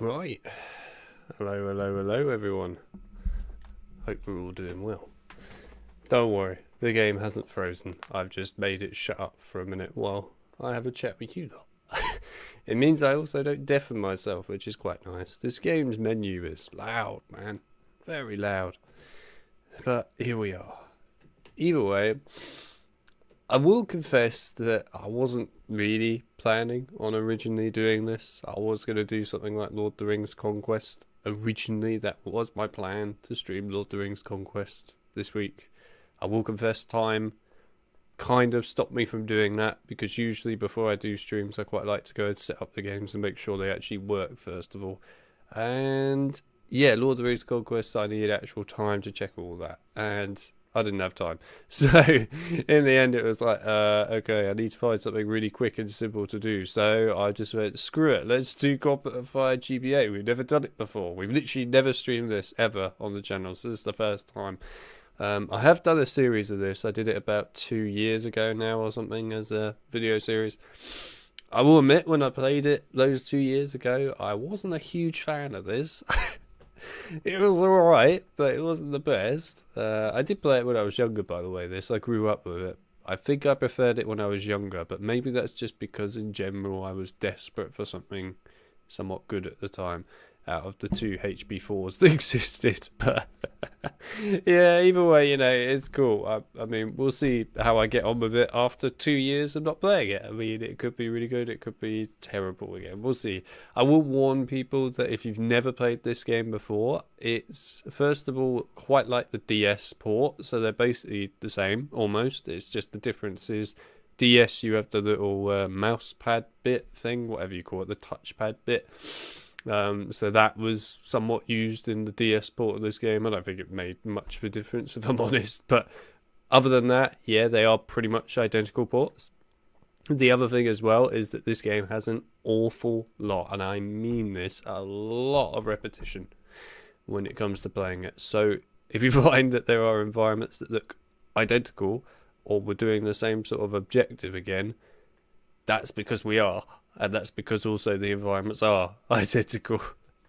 Right. Hello everyone. Hope we're all doing well. Don't worry, the game hasn't frozen. I've just made it shut up for a minute while I have a chat with you lot. It means I also don't deafen myself, which is quite nice. This game's menu is loud, man. Very loud. But here we are. Either way, I will confess that I wasn't really planning on originally doing this. I was going to do something like Lord of the Rings Conquest. Originally, that was my plan, to stream Lord of the Rings Conquest this week. I will confess time kind of stopped me from doing that, because usually before I do streams I quite like to go and set up the games and make sure they actually work first of all. And yeah, Lord of the Rings Conquest, I needed actual time to check all that, and I didn't have time. So in the end it was like, okay, I need to find something really quick and simple to do. So I just went, screw it, let's do Goblet of Fire GBA. We've never done it before. We've literally never streamed this ever on the channel, so this is the first time. I have done a series of this. I did it about 2 years ago now or something as a video series. I will admit, when I played it those 2 years ago, I wasn't a huge fan of this. It was alright, but it wasn't the best. I did play it when I was younger, by the way, this. I grew up with it. I think I preferred it when I was younger, but maybe that's just because in general I was desperate for something somewhat good at the time out of the 2 HP4s that existed. But yeah, either way, you know, it's cool. I mean, we'll see how I get on with it after 2 years of not playing it. I mean, it could be really good, it could be terrible again. We'll see. I will warn people that if you've never played this game before, it's, first of all, quite like the DS port. So they're basically the same, almost. It's just the difference is DS, you have the little mouse pad bit thing, whatever you call it, the touchpad bit. So that was somewhat used in the DS port of this game. I don't think it made much of a difference, if I'm honest. But other than that, yeah, they are pretty much identical ports. The other thing as well is that this game has an awful lot, and I mean this, a lot of repetition when it comes to playing it. So if you find that there are environments that look identical, or we're doing the same sort of objective again, that's because we are. And that's because also the environments are identical.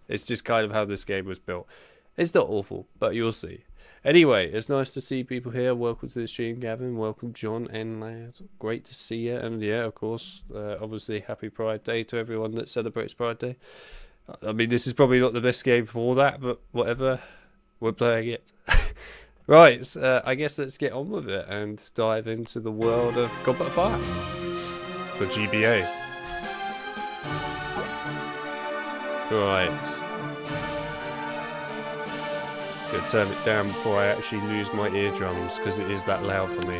It's just kind of how this game was built. It's not awful, but you'll see. Anyway, it's nice to see people here. Welcome to the stream, Gavin. Welcome, John and Lad. Great to see you. And yeah, of course, obviously, happy Pride Day to everyone that celebrates Pride Day. I mean, this is probably not the best game for that, but whatever. We're playing it. Right, so, I guess let's get on with it and dive into the world of Goblet of Fire for GBA. Right. Gonna turn it down before I actually lose my eardrums, because it is that loud for me.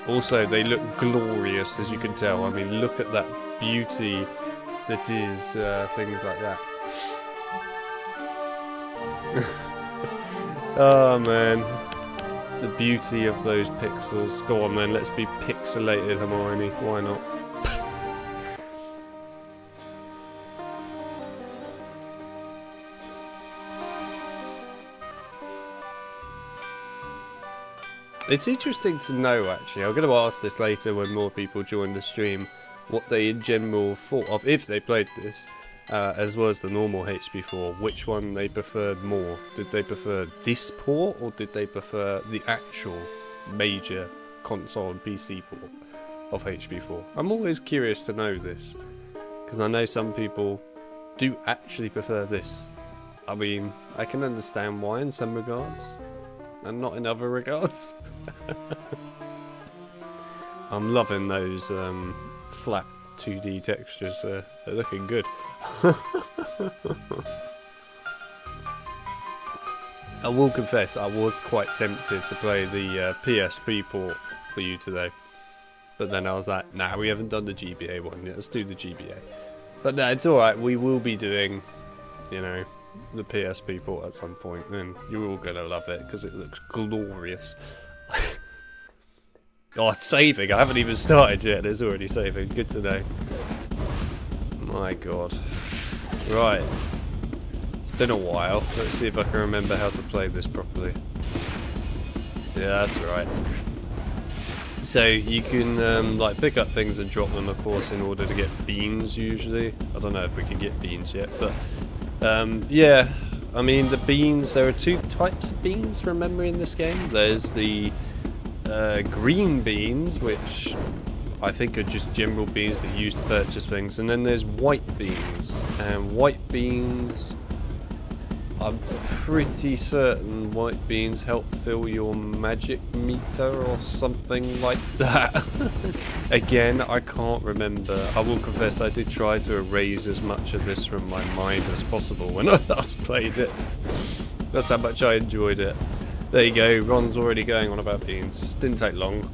Also, they look glorious, as you can tell. I mean, look at that beauty that is things like that. Oh man, the beauty of those pixels. Go on then, let's be pixelated, Hermione. Why not? It's interesting to know, actually. I'm going to ask this later when more people join the stream, what they in general thought of, if they played this, as well as the normal HP4, which one they preferred more. Did they prefer this port, or did they prefer the actual major console and PC port of HP4? I'm always curious to know this, because I know some people do actually prefer this. I mean, I can understand why in some regards, and not in other regards. I'm loving those flat 2D textures. They're looking good. I will confess, I was quite tempted to play the PSP port for you today, but then I was like, nah, we haven't done the GBA one yet, let's do the GBA. But no, it's alright, we will be doing, you know, the PSP port at some point, and you're all gonna love it because it looks glorious. Oh, it's saving. I haven't even started yet. It's already saving. Good to know. My god. Right. It's been a while. Let's see if I can remember how to play this properly. Yeah, that's right. So you can like pick up things and drop them, of course, in order to get beans usually. I don't know if we can get beans yet, but Yeah, I mean the beans, there are two types of beans, remember, in this game. There's the green beans, which I think are just general beans that you use to purchase things, and then there's white beans. And white beans, I'm pretty certain white beans help fill your magic meter or something like that. Again, I can't remember. I will confess I did try to erase as much of this from my mind as possible when I last played it. That's how much I enjoyed it. There you go, Ron's already going on about beans. Didn't take long.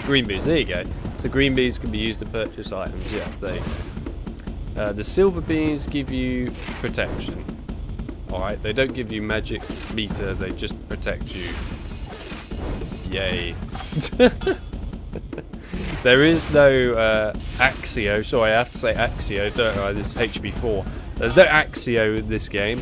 Green beans, there you go. So green beans can be used to purchase items, yeah, there you go. The silver beans give you protection. Alright, they don't give you magic meter, they just protect you. Yay. There is no Axio, sorry I have to say Axio, don't I, this is HB4. There's no Axio in this game.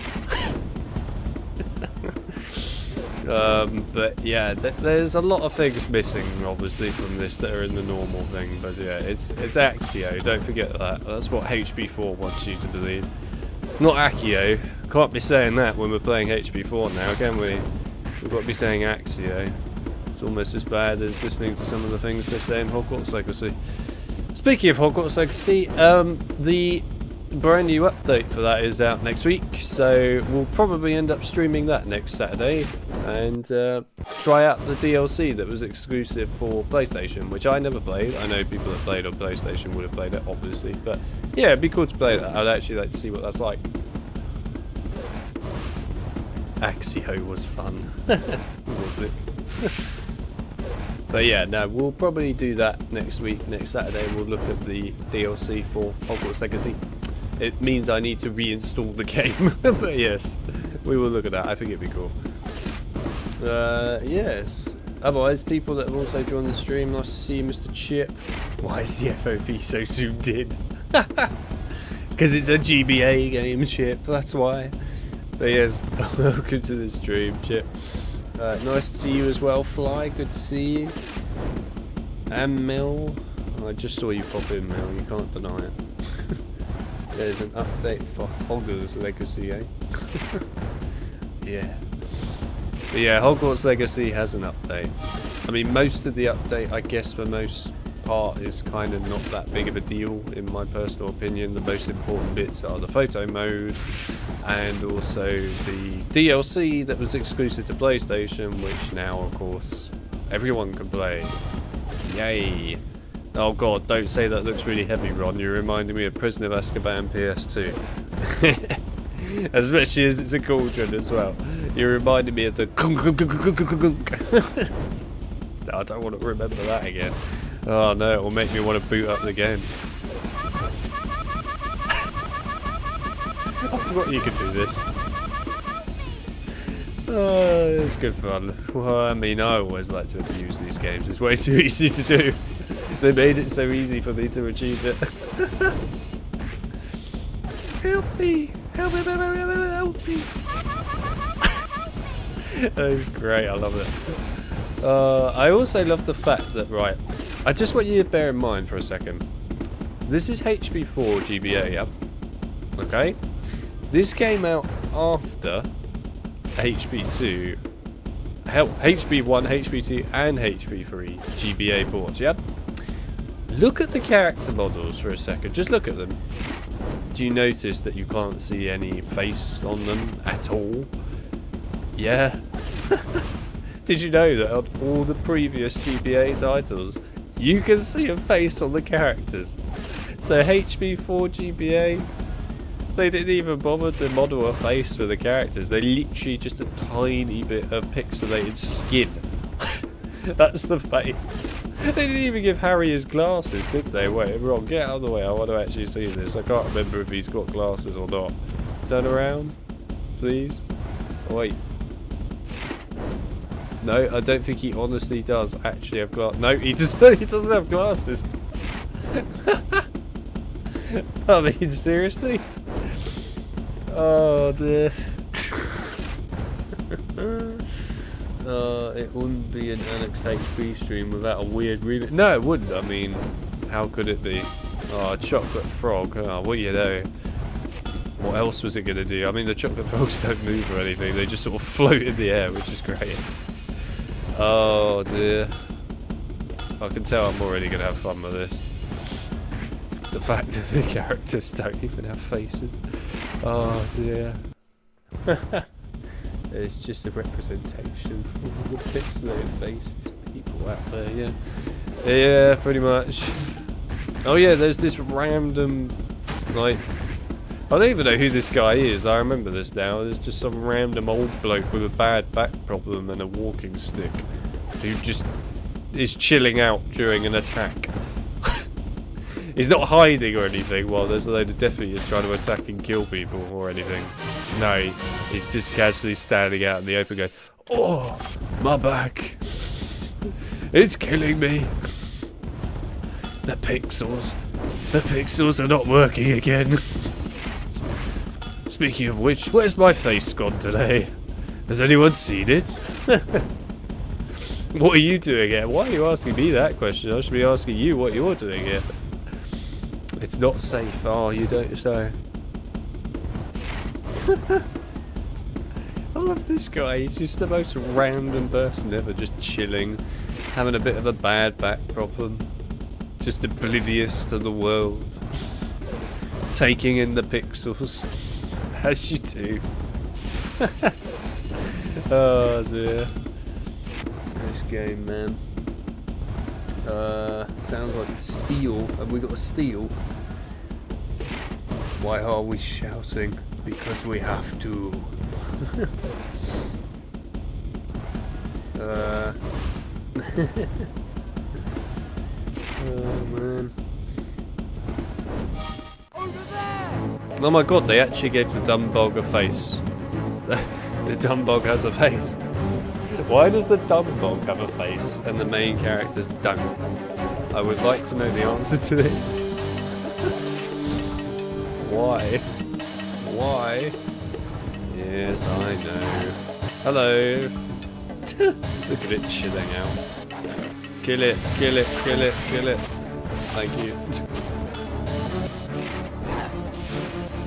But yeah, there's a lot of things missing obviously from this that are in the normal thing, but yeah, it's Axio, don't forget that. That's what HB4 wants you to believe. It's not Accio. Can't be saying that when we're playing HB4 now, can we? We've got to be saying Axio. It's almost as bad as listening to some of the things they say in Hogwarts Legacy. Speaking of Hogwarts Legacy, the brand new update for that is out next week, so we'll probably end up streaming that next Saturday and try out the DLC that was exclusive for PlayStation, which I never played. I know people that played on PlayStation would have played it, obviously, but yeah, it'd be cool to play that. I'd actually like to see what that's like. Axio was fun. Was it? But yeah, no, we'll probably do that next week, next Saturday. We'll look at the DLC for Hogwarts Legacy. It means I need to reinstall the game, but yes, we will look at that. I think it'd be cool. Yes. Otherwise, people that have also joined the stream, nice to see you, Mr. Chip. Why is the FOP so zoomed in? Because it's a GBA game, Chip, that's why. But yes, welcome to the stream, Chip. Nice to see you as well, Fly, good to see you. And Mel. Oh, I just saw you pop in, Mel, you can't deny it. There's an update for Hogwarts Legacy, eh? Yeah. But yeah, Hogwarts Legacy has an update. I mean, most of the update, I guess, for most part is kind of not that big of a deal, in my personal opinion. The most important bits are the photo mode and also the DLC that was exclusive to PlayStation, which now, of course, everyone can play. Yay! Oh god, don't say that looks really heavy, Ron. You're reminding me of Prisoner of Azkaban PS2. Especially as it's a cauldron as well. You're reminding me of the I don't want to remember that again. Oh no, it will make me want to boot up the game. I forgot you could do this. Oh, it's good fun. Well, I mean, I always like to abuse these games. It's way too easy to do. They made it so easy for me to achieve it. Help me! Help me! Help me! That is great, I love it. I also love the fact that, right, I just want you to bear in mind for a second. This is HB4 GBA, yeah? Okay? This came out after HB2, hell, HB1, HB2 and HB3 GBA ports, yeah? Look at the character models for a second, just look at them. Do you notice that you can't see any face on them at all? Yeah? Did you know that on all the previous GBA titles, you can see a face on the characters? So HB4 GBA, they didn't even bother to model a face for the characters. They literally just a tiny bit of pixelated skin. That's the face. They didn't even give Harry his glasses, did they? Wait, Ron, get out of the way. I want to actually see this. I can't remember if he's got glasses or not. Turn around, please. Oh, wait. No, I don't think he honestly does actually have glasses. No, he doesn't have glasses. I mean, seriously? Oh dear. It wouldn't be an Alex HB stream without a weird remix. No, it wouldn't. I mean, how could it be? Oh, chocolate frog. Oh, what do you know? What else was it going to do? I mean, the chocolate frogs don't move or anything. They just sort of float in the air, which is great. Oh, dear. I can tell I'm already going to have fun with this. The fact that the characters don't even have faces. Oh, dear. It's just a representation of the pixelated faces of people out there, yeah. Yeah, pretty much. Oh yeah, there's this random, like, I don't even know who this guy is, I remember this now. There's just some random old bloke with a bad back problem and a walking stick who just is chilling out during an attack. He's not hiding or anything while there's a load of deputies trying to attack and kill people or anything. No, he's just casually standing out in the open going, oh, my back. It's killing me. The pixels are not working again. Speaking of which, where's my face gone today? Has anyone seen it? What are you doing here? Why are you asking me that question? I should be asking you what you're doing here. It's not safe. Oh, you don't say. I love this guy. He's just the most random person ever, just chilling, having a bit of a bad back problem, just oblivious to the world, taking in the pixels, as you do. Oh dear. This game, man. Sounds like a steal. Have we got a steal? Why are we shouting? Because we have to. Oh man. Oh my god, they actually gave the dumb bog a face. The dumb bog has a face. Why does the dumb bog have a face and the main characters don't? I would like to know the answer to this. Why? Why? Yes, I know. Hello. Look at it chilling out. Kill it, kill it, kill it, kill it. Thank you.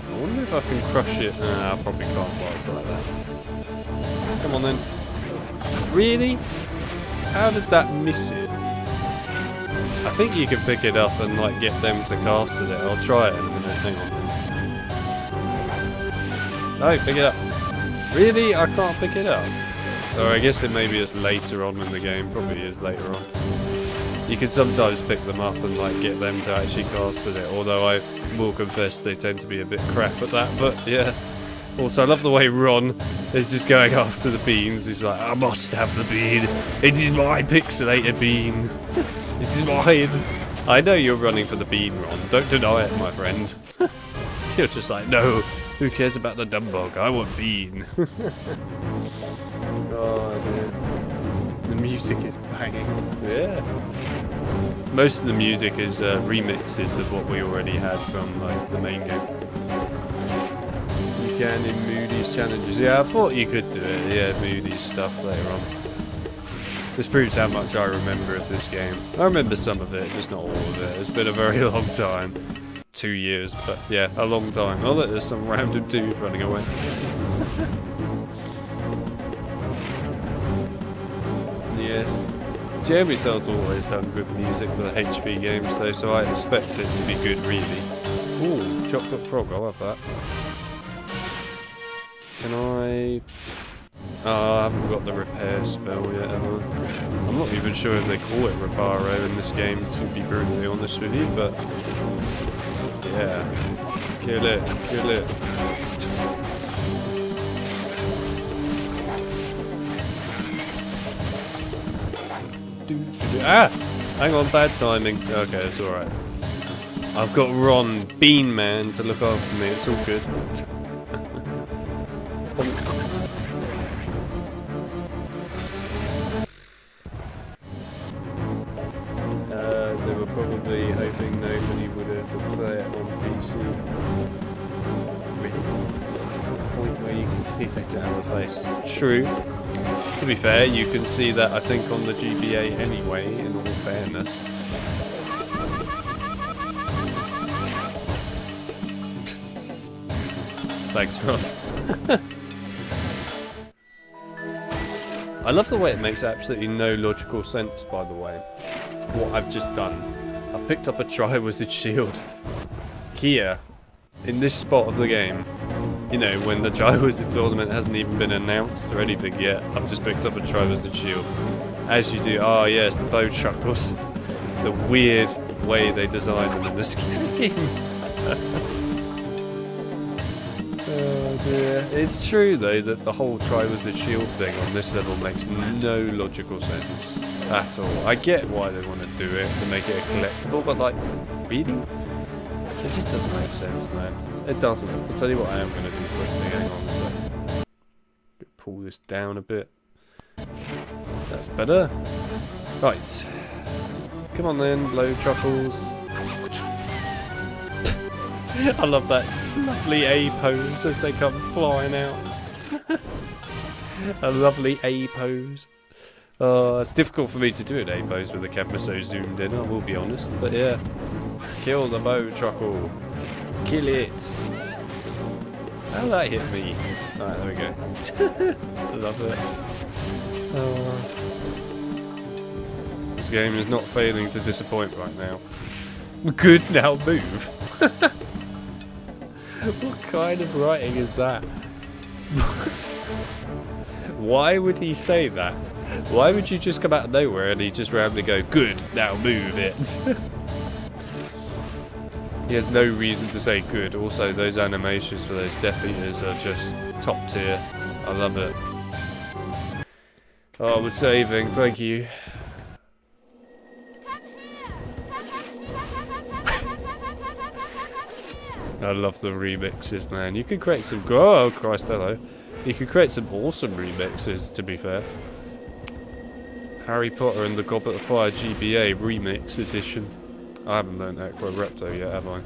I wonder if I can crush it. I probably can't while it's like that. Come on then. Really? How did that miss it? I think you can pick it up and like get them to cast it. I'll try it in a minute. Hang on. No, pick it up. Really? I can't pick it up. Or I guess it maybe is later on in the game. Probably is later on. You can sometimes pick them up and like get them to actually cast it. Although I will confess they tend to be a bit crap at that. But yeah. Also, I love the way Ron is just going after the beans. He's like, I must have the bean. It is my pixelated bean. It is mine. I know you're running for the bean, Ron. Don't deny it, my friend. You're just like, no. Who cares about the dumb bog? I want bean. Oh, dear. The music is banging. Yeah. Most of the music is remixes of what we already had from like the main game. You can in Moody's challenges. Yeah, I thought you could do it. Yeah, Moody's stuff later on. This proves how much I remember of this game. I remember some of it, just not all of it. It's been a very long time. 2 years, but yeah, a long time. Oh look, there's some random dude running away. Yes. Jeremy Cell's always done good music for the HP games though, so I expect it to be good really. Ooh, chocolate frog, I'll have that. Can I... Oh, I haven't got the repair spell yet, have I? I'm not even sure if they call it Reparo in this game, to be brutally honest with you, but... Yeah. Kill it, kill it. Ah! Hang on, bad timing. Okay, it's alright. I've got Ron, Bean Man, to look after me, it's all good. They were probably hoping nobody would ever play it on PC. Really? Point where you can keep it down the face. True. To be fair, you can see that I think on the GBA anyway, in all fairness. Thanks, Ron. I love the way it makes absolutely no logical sense, by the way. What I've just done. I picked up a Triwizard shield. Here, in this spot of the game, you know, when the Triwizard tournament hasn't even been announced or anything yet, I've just picked up a Triwizard shield. As you do, oh yes, the bow chuckles. The weird way they design them in this game. Oh dear. It's true though that the whole Triwizard shield thing on this level makes no logical sense at all. I get why they want to do it, to make it a collectible, but like, really? It just doesn't make sense, man. It doesn't. I'll tell you what I am going to do quickly. Hang on a second. Pull this down a bit. That's better. Right. Come on then, blow chuckles. I love that lovely A pose as they come flying out. A lovely A pose. Oh, it's difficult for me to do an A pose with the camera so zoomed in, I will be honest. But yeah. Kill the bow chuckle. Kill it. How that hit me? Alright, there we go. Love it. Oh. This game is not failing to disappoint right now. Good, now move. What kind of writing is that? Why would he say that? Why would you just come out of nowhere and he just randomly go, good, now move it? He has no reason to say good. Also, those animations for those Death Eaters are just top tier. I love it. Oh, we're saving, thank you. I love the remixes, man. You could create some... Oh, Christ, hello. You could create some awesome remixes, to be fair. Harry Potter and the Goblet of Fire GBA Remix Edition. I haven't learned Aquarepto yet, have I?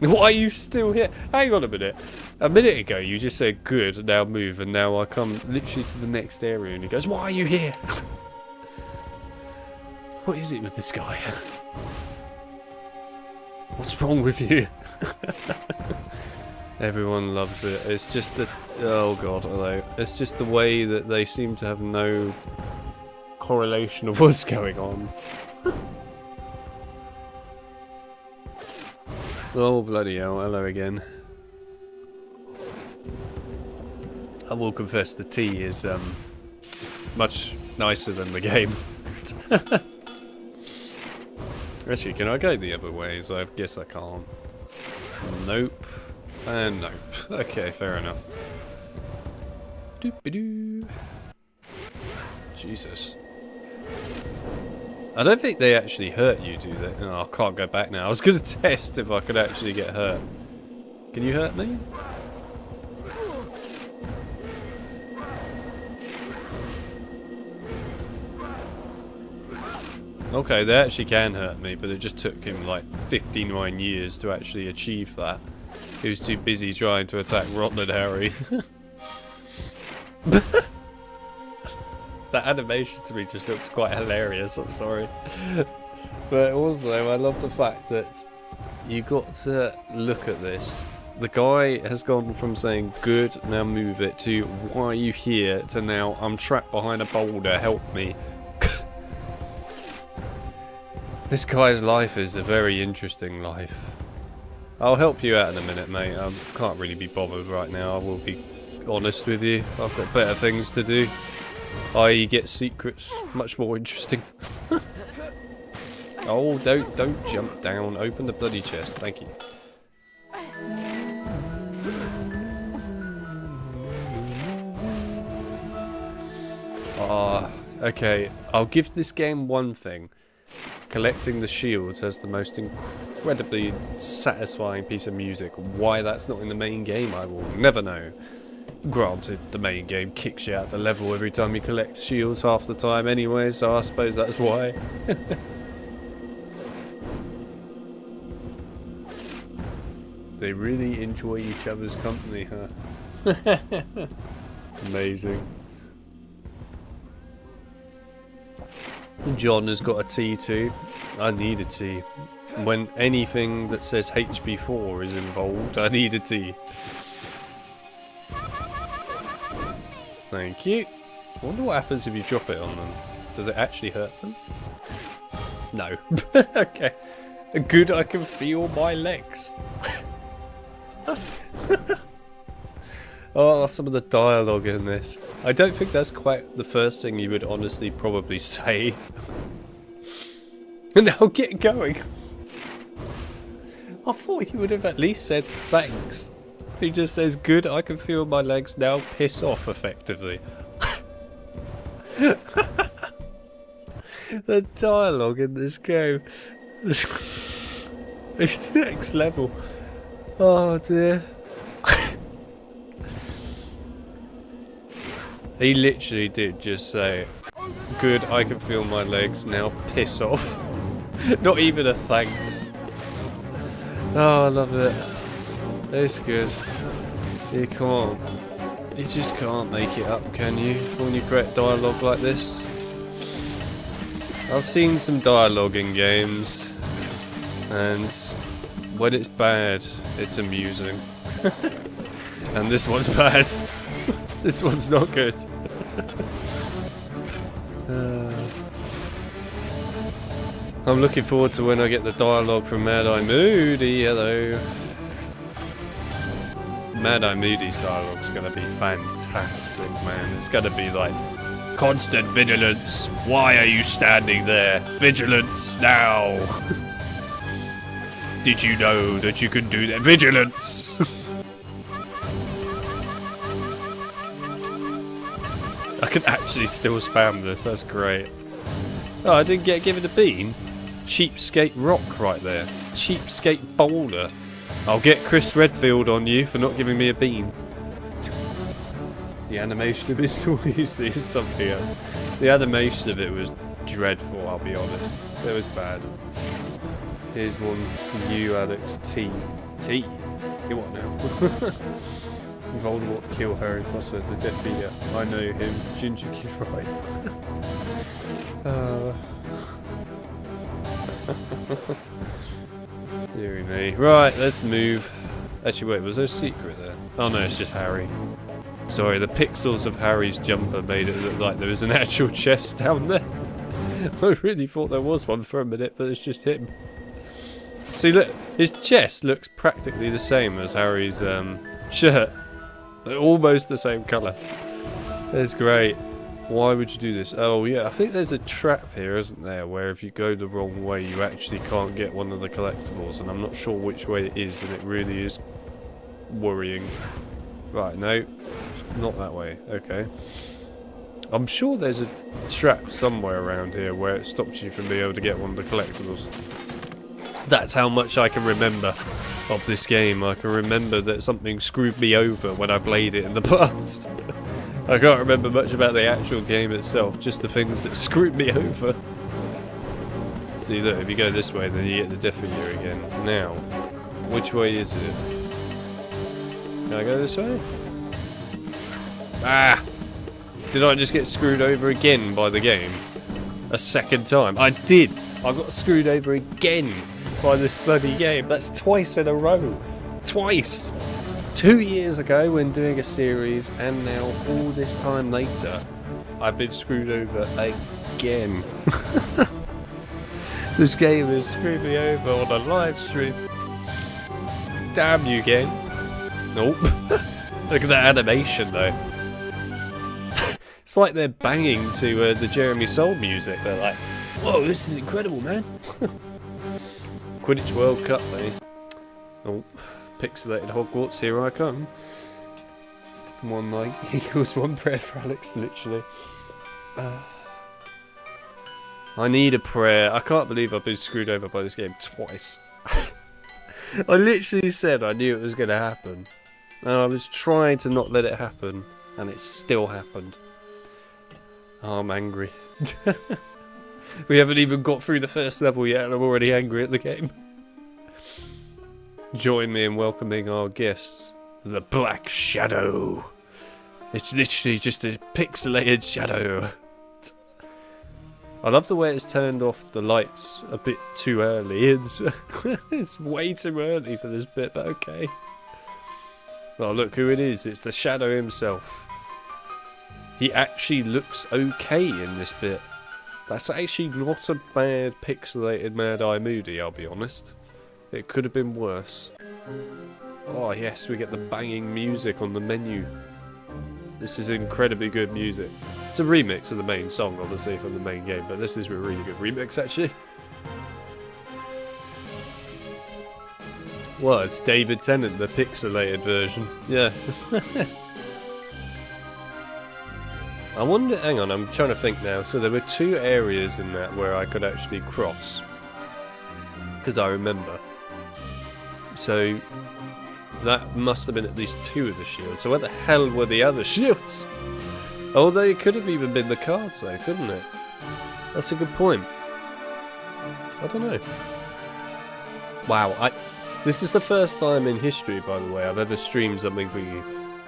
Why are you still here? Hang on a minute. A minute ago, you just said, good, now move, and now I come literally to the next area, and he goes, why are you here? What is it with this guy? What's wrong with you? Everyone loves it. It's just the... Oh god, hello. It's just the way that they seem to have no correlation of what's going on. Oh bloody hell, hello again. I will confess the tea is much nicer than the game. Actually, can I go the other ways? I guess I can't. Nope. And nope. Okay, fair enough. Doop-a-doo. Jesus. I don't think they actually hurt you, do they? Oh, I can't go back now. I was going to test if I could actually get hurt. Can you hurt me? Okay, they actually can hurt me, but it just took him like 59 years to actually achieve that. He was too busy trying to attack Ron and Harry. That animation to me just looks quite hilarious, I'm sorry. But also, I love the fact that you got to look at this. The guy has gone from saying, good, now move it, to why are you here, to now, I'm trapped behind a boulder, help me. This guy's life is a very interesting life. I'll help you out in a minute, mate. I can't really be bothered right now, I will be honest with you. I've got better things to do. I.e. get secrets. Much more interesting. Oh, don't jump down. Open the bloody chest. Thank you. Okay. I'll give this game one thing. Collecting the shields has the most incredibly satisfying piece of music. Why that's not in the main game, I will never know. Granted, the main game kicks you out the level every time you collect shields half the time anyway, so I suppose that's why. They really enjoy each other's company, huh? Amazing. John has got a tea too. I need a tea. When anything that says HB4 is involved, I need a T. Thank you. I wonder what happens if you drop it on them. Does it actually hurt them? No. Okay. Good, I can feel my legs. Oh, some of the dialogue in this. I don't think that's quite the first thing you would honestly probably say. Now get going. I thought he would have at least said thanks. He just says, good, I can feel my legs, now piss off, effectively. The dialogue in this game. It's next level. Oh dear. He literally did just say, good, I can feel my legs, now piss off. Not even a thanks. Oh, I love it. It's good. You can't. You just can't make it up, can you? When you create dialogue like this. I've seen some dialogue in games, and when it's bad, it's amusing. And this one's bad. This one's not good. I'm looking forward to when I get the dialogue from Mad Eye Moody. Hello. Mad Eye Moody's dialogue's gonna be fantastic, man. It's gonna be like, constant vigilance. Why are you standing there? Vigilance now. Did you know that you could do that? Vigilance. I can actually still spam this. That's great. Oh, I didn't get given a bean. Cheapskate rock right there. Cheapskate boulder. I'll get Chris Redfield on you for not giving me a bean. The animation of it is something else. The animation of it was dreadful, I'll be honest. It was bad. Here's one from you, Alex. T. T? You what now? Voldemort kill Harry Potter, the Death Eater. I know him. Ginger Kid right. Deary me. Right, let's move. Actually, wait, was there a secret there? Oh no, it's just Harry. Sorry, the pixels of Harry's jumper made it look like there was an actual chest down there. I really thought there was one for a minute, but it's just him. See, look, his chest looks practically the same as Harry's shirt. They're almost the same colour. That's great. Why would you do this? Oh yeah, I think there's a trap here, isn't there, where if you go the wrong way you actually can't get one of the collectibles, and I'm not sure which way it is, and it really is worrying. Right, no, not that way. Okay. I'm sure there's a trap somewhere around here where it stops you from being able to get one of the collectibles. That's how much I can remember of this game. I can remember that something screwed me over when I played it in the past. I can't remember much about the actual game itself, just the things that screwed me over. See, look, if you go this way, then you get the Death Eater again. Now, which way is it? Can I go this way? Ah! Did I just get screwed over again by the game? A second time? I did! I got screwed over again by this bloody game. That's twice in a row. Twice! 2 years ago when doing a series, and now all this time later, I've been screwed over again. This game has screwed me over on a live stream. Damn you, game. Nope. Look at that animation though. It's like they're banging to the Jeremy Soule music. They're like, whoa, this is incredible, man. Quidditch World Cup, eh? Oh, pixelated Hogwarts, here I come. One like equals one prayer for Alex, literally. I need a prayer. I can't believe I've been screwed over by this game twice. I literally said I knew it was going to happen. And I was trying to not let it happen, and it still happened. Oh, I'm angry. We haven't even got through the first level yet, and I'm already angry at the game. Join me in welcoming our guests, the Black Shadow. It's literally just a pixelated shadow. I love the way it's turned off the lights a bit too early. It's way too early for this bit, but okay. Oh, look who it is. It's the Shadow himself. He actually looks okay in this bit. That's actually not a bad pixelated Mad Eye Moody, I'll be honest. It could have been worse. Oh yes, we get the banging music on the menu. This is incredibly good music. It's a remix of the main song, obviously, from the main game, but this is a really good remix, actually. Well, it's David Tennant, the pixelated version. Yeah. I wonder, hang on, I'm trying to think now. So there were 2 areas in that where I could actually cross. Because I remember. So that must have been at least 2 of the shields. So where the hell were the other shields? Although it could have even been the cards though, couldn't it? That's a good point. I don't know. Wow, this is the first time in history, by the way, I've ever streamed something for you.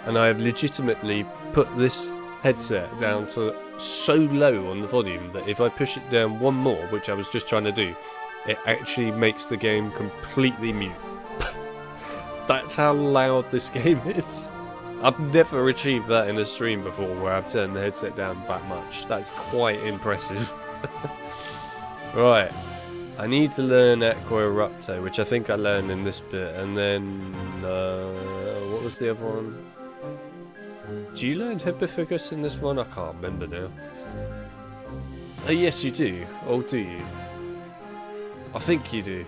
And I have legitimately put this headset down to so low on the volume that if I push it down one more, which I was just trying to do, it actually makes the game completely mute. That's how loud this game is. I've never achieved that in a stream before where I've turned the headset down that much. That's quite impressive. Right, I need to learn Aqua Erupto, which I think I learned in this bit, and then what was the other one? Do you learn Hibifocus in this one? I can't remember now. Oh yes you do. Oh do you? I think you do.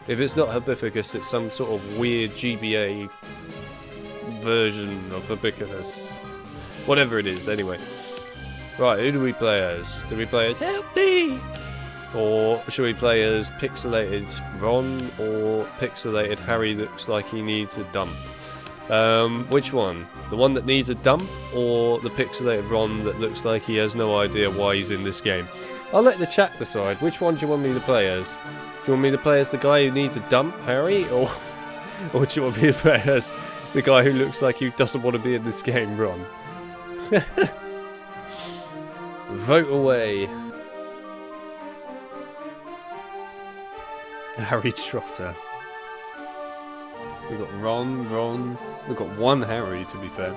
If it's not Hibifocus, it's some sort of weird GBA version of Hibifocus. Whatever it is, anyway. Right, who do we play as? Do we play as Help Me? Or should we play as pixelated Ron or pixelated Harry looks like he needs a dump? Which one? The one that needs a dump, or the pixelated Ron that looks like he has no idea why he's in this game? I'll let the chat decide. Which one do you want me to play as? Do you want me to play as the guy who needs a dump, Harry, or do you want me to play as the guy who looks like he doesn't want to be in this game, Ron? Vote away. Harry Trotter. We've got Ron. We've got one Harry, to be fair.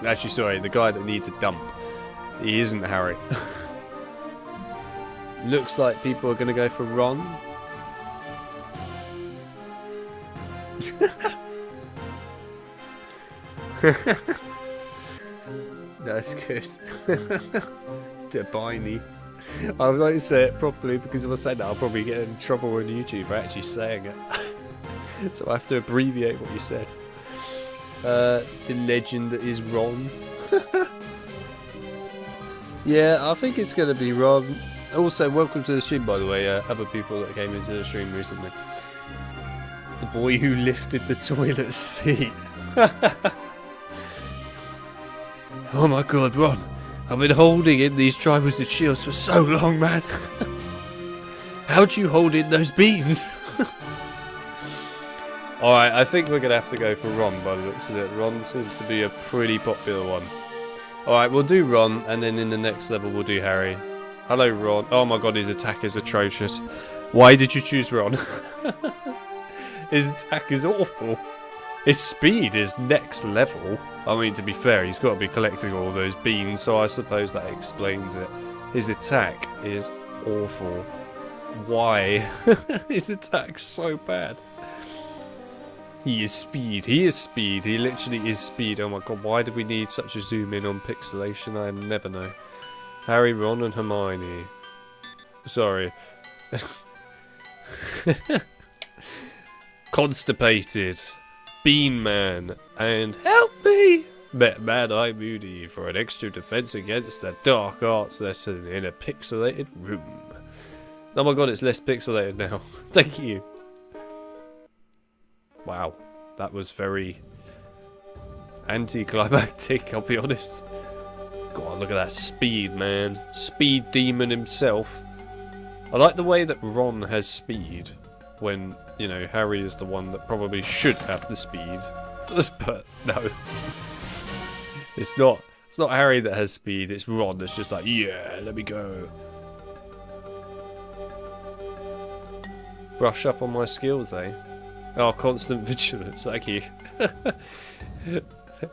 Actually, sorry, the guy that needs a dump. He isn't Harry. Looks like people are going to go for Ron. That's good. Dabini. I won't say it properly because if I say that I'll probably get in trouble on YouTube for actually saying it. So I have to abbreviate what you said. The legend that is Ron. Yeah, I think it's going to be Ron. Also, welcome to the stream, by the way, other people that came into the stream recently. The boy who lifted the toilet seat. Oh my god, Ron. I've been holding in these Triwizard shields for so long, man. How'd you hold in those beams? Alright, I think we're going to have to go for Ron by the looks of it. Ron seems to be a pretty popular one. Alright, we'll do Ron, and then in the next level we'll do Harry. Hello, Ron. Oh my god, his attack is atrocious. Why did you choose Ron? His attack is awful. His speed is next level. I mean, to be fair, he's got to be collecting all those beans, so I suppose that explains it. His attack is awful. Why? His attack's so bad. He is speed. He is speed. He literally is speed. Oh my god, why do we need such a zoom in on pixelation? I never know. Harry, Ron and Hermione. Sorry. Constipated. Bean Man. And help me! Met Mad Eye Moody for an extra defense against the dark arts lesson in a pixelated room. Oh my god, it's less pixelated now. Thank you. Wow, that was very anticlimactic, I'll be honest. God, look at that speed, man. Speed demon himself. I like the way that Ron has speed when, you know, Harry is the one that probably should have the speed. But no. It's not Harry that has speed, it's Ron that's just like, yeah, let me go. Brush up on my skills, eh? Oh, constant vigilance, thank you.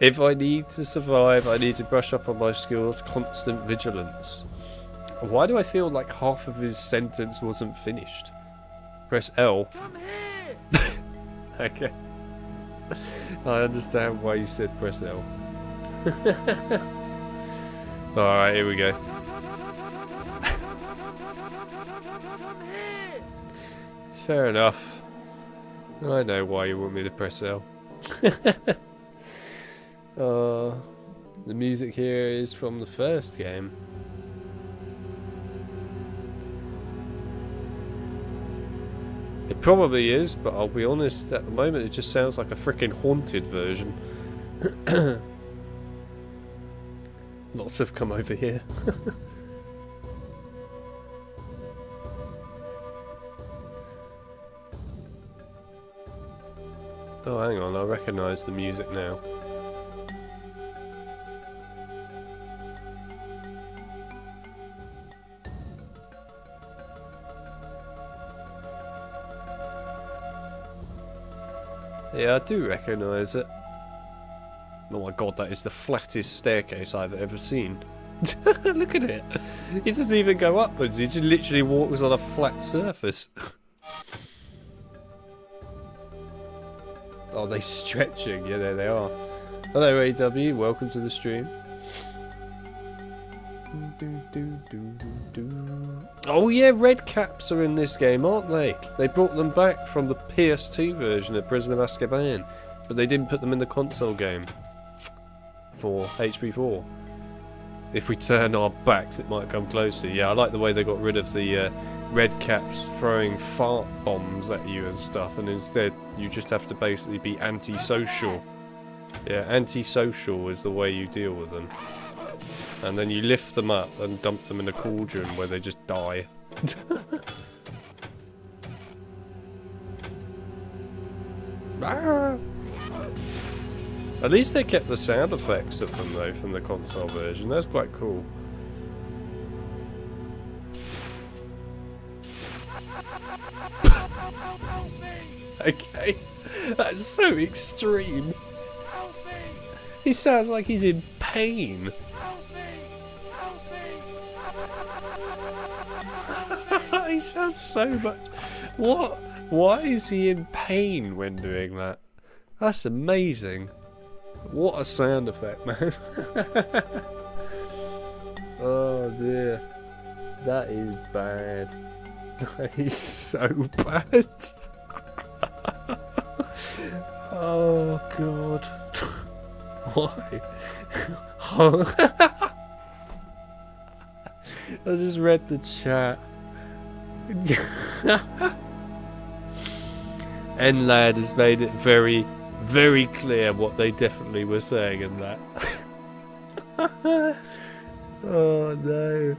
If I need to survive, I need to brush up on my skills. Constant vigilance. Why do I feel like half of his sentence wasn't finished? Press L. Okay. I understand why you said press L. Alright, here we go. Fair enough. I know why you want me to press L. The music here is from the first game. It probably is, but I'll be honest, at the moment it just sounds like a freaking haunted version. Lots have come over here. Oh, hang on, I recognise the music now. Yeah, I do recognise it. Oh my god, that is the flattest staircase I've ever seen. Look at it. It doesn't even go upwards, it just literally walks on a flat surface. Oh, they're stretching. Yeah, there they are. Hello, AW. Welcome to the stream. Oh yeah, red caps are in this game, aren't they? They brought them back from the PS2 version of Prisoner of Azkaban, but they didn't put them in the console game for HP4. If we turn our backs, it might come closer. Yeah, I like the way they got rid of the red caps throwing fart bombs at you and stuff, and instead you just have to basically be antisocial. Yeah, antisocial is the way you deal with them. And then you lift them up and dump them in a cauldron where they just die. At least they kept the sound effects of them though from the console version. That's quite cool. Okay, that's so extreme. He sounds like he's in pain. He sounds so much. What? Why is he in pain when doing that? That's amazing. What a sound effect, man. Oh dear. That is bad. That is so bad. Oh god. Why? I just read the chat. Nlad has made it very, very clear what they definitely were saying in that. Oh no.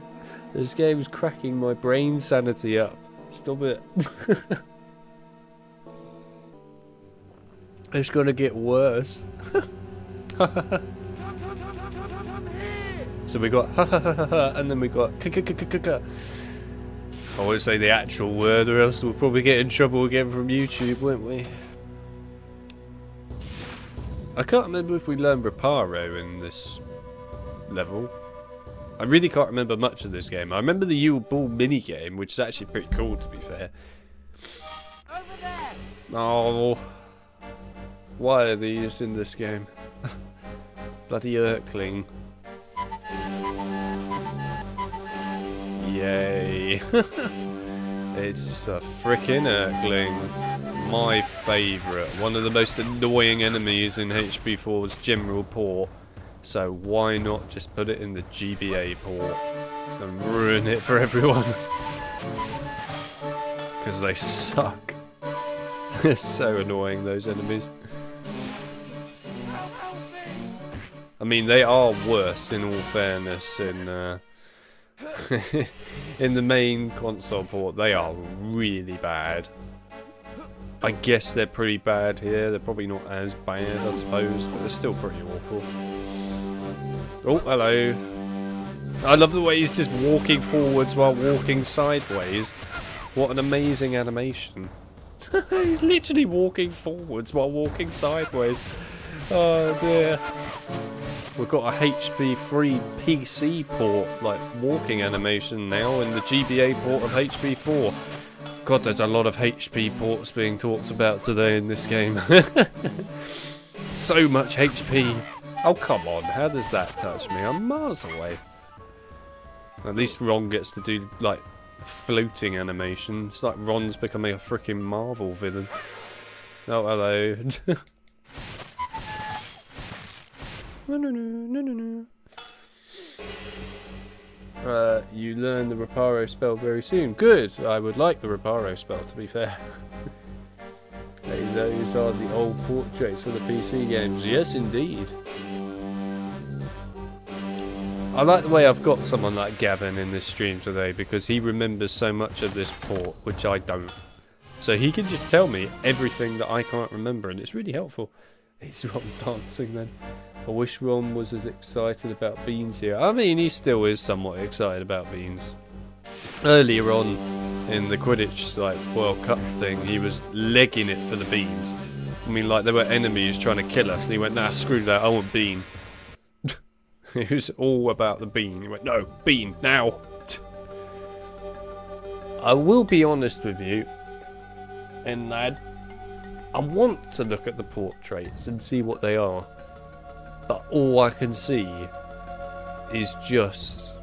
This game's cracking my brain sanity up. Stop it. It's gonna get worse. So we got and then we got I won't say the actual word or else we'll probably get in trouble again from YouTube, won't we? I can't remember if we learned Reparo in this level. I really can't remember much of this game. I remember the Yule Ball mini game, which is actually pretty cool to be fair. Over there. Oh, why are these in this game? Bloody Urkling. Yay. It's a frickin' Urkling. My favourite. One of the most annoying enemies in HP4's general port. So why not just put it in the GBA port and ruin it for everyone? Because they suck. They're so annoying, those enemies. I mean, they are worse in all fairness in in the main console port. They are really bad. I guess they're pretty bad here. They're probably not as bad, I suppose, but they're still pretty awful. Oh, hello. I love the way he's just walking forwards while walking sideways. What an amazing animation. He's literally walking forwards while walking sideways. Oh dear. We've got a HP3 PC port, like walking animation now, in the GBA port of HP4. God, there's a lot of HP ports being talked about today in this game. So much HP. Oh, come on. How does that touch me? I'm miles away. At least Ron gets to do, like, floating animation. It's like Ron's becoming a freaking Marvel villain. Oh, hello. You learn the Reparo spell very soon. Good. I would like the Reparo spell, to be fair. Hey, those are the old portraits for the PC games. Yes, indeed. I like the way I've got someone like Gavin in this stream today, because he remembers so much of this port, which I don't. So he can just tell me everything that I can't remember, and it's really helpful. He's Ron dancing then. I wish Ron was as excited about beans here. I mean, he still is somewhat excited about beans. Earlier on in the Quidditch like World Cup thing, he was legging it for the beans. I mean, like, there were enemies trying to kill us, and he went, nah, screw that, I want bean. It was all about the bean. He went, no, bean, now. I will be honest with you, and lad, I want to look at the portraits and see what they are, but all I can see is just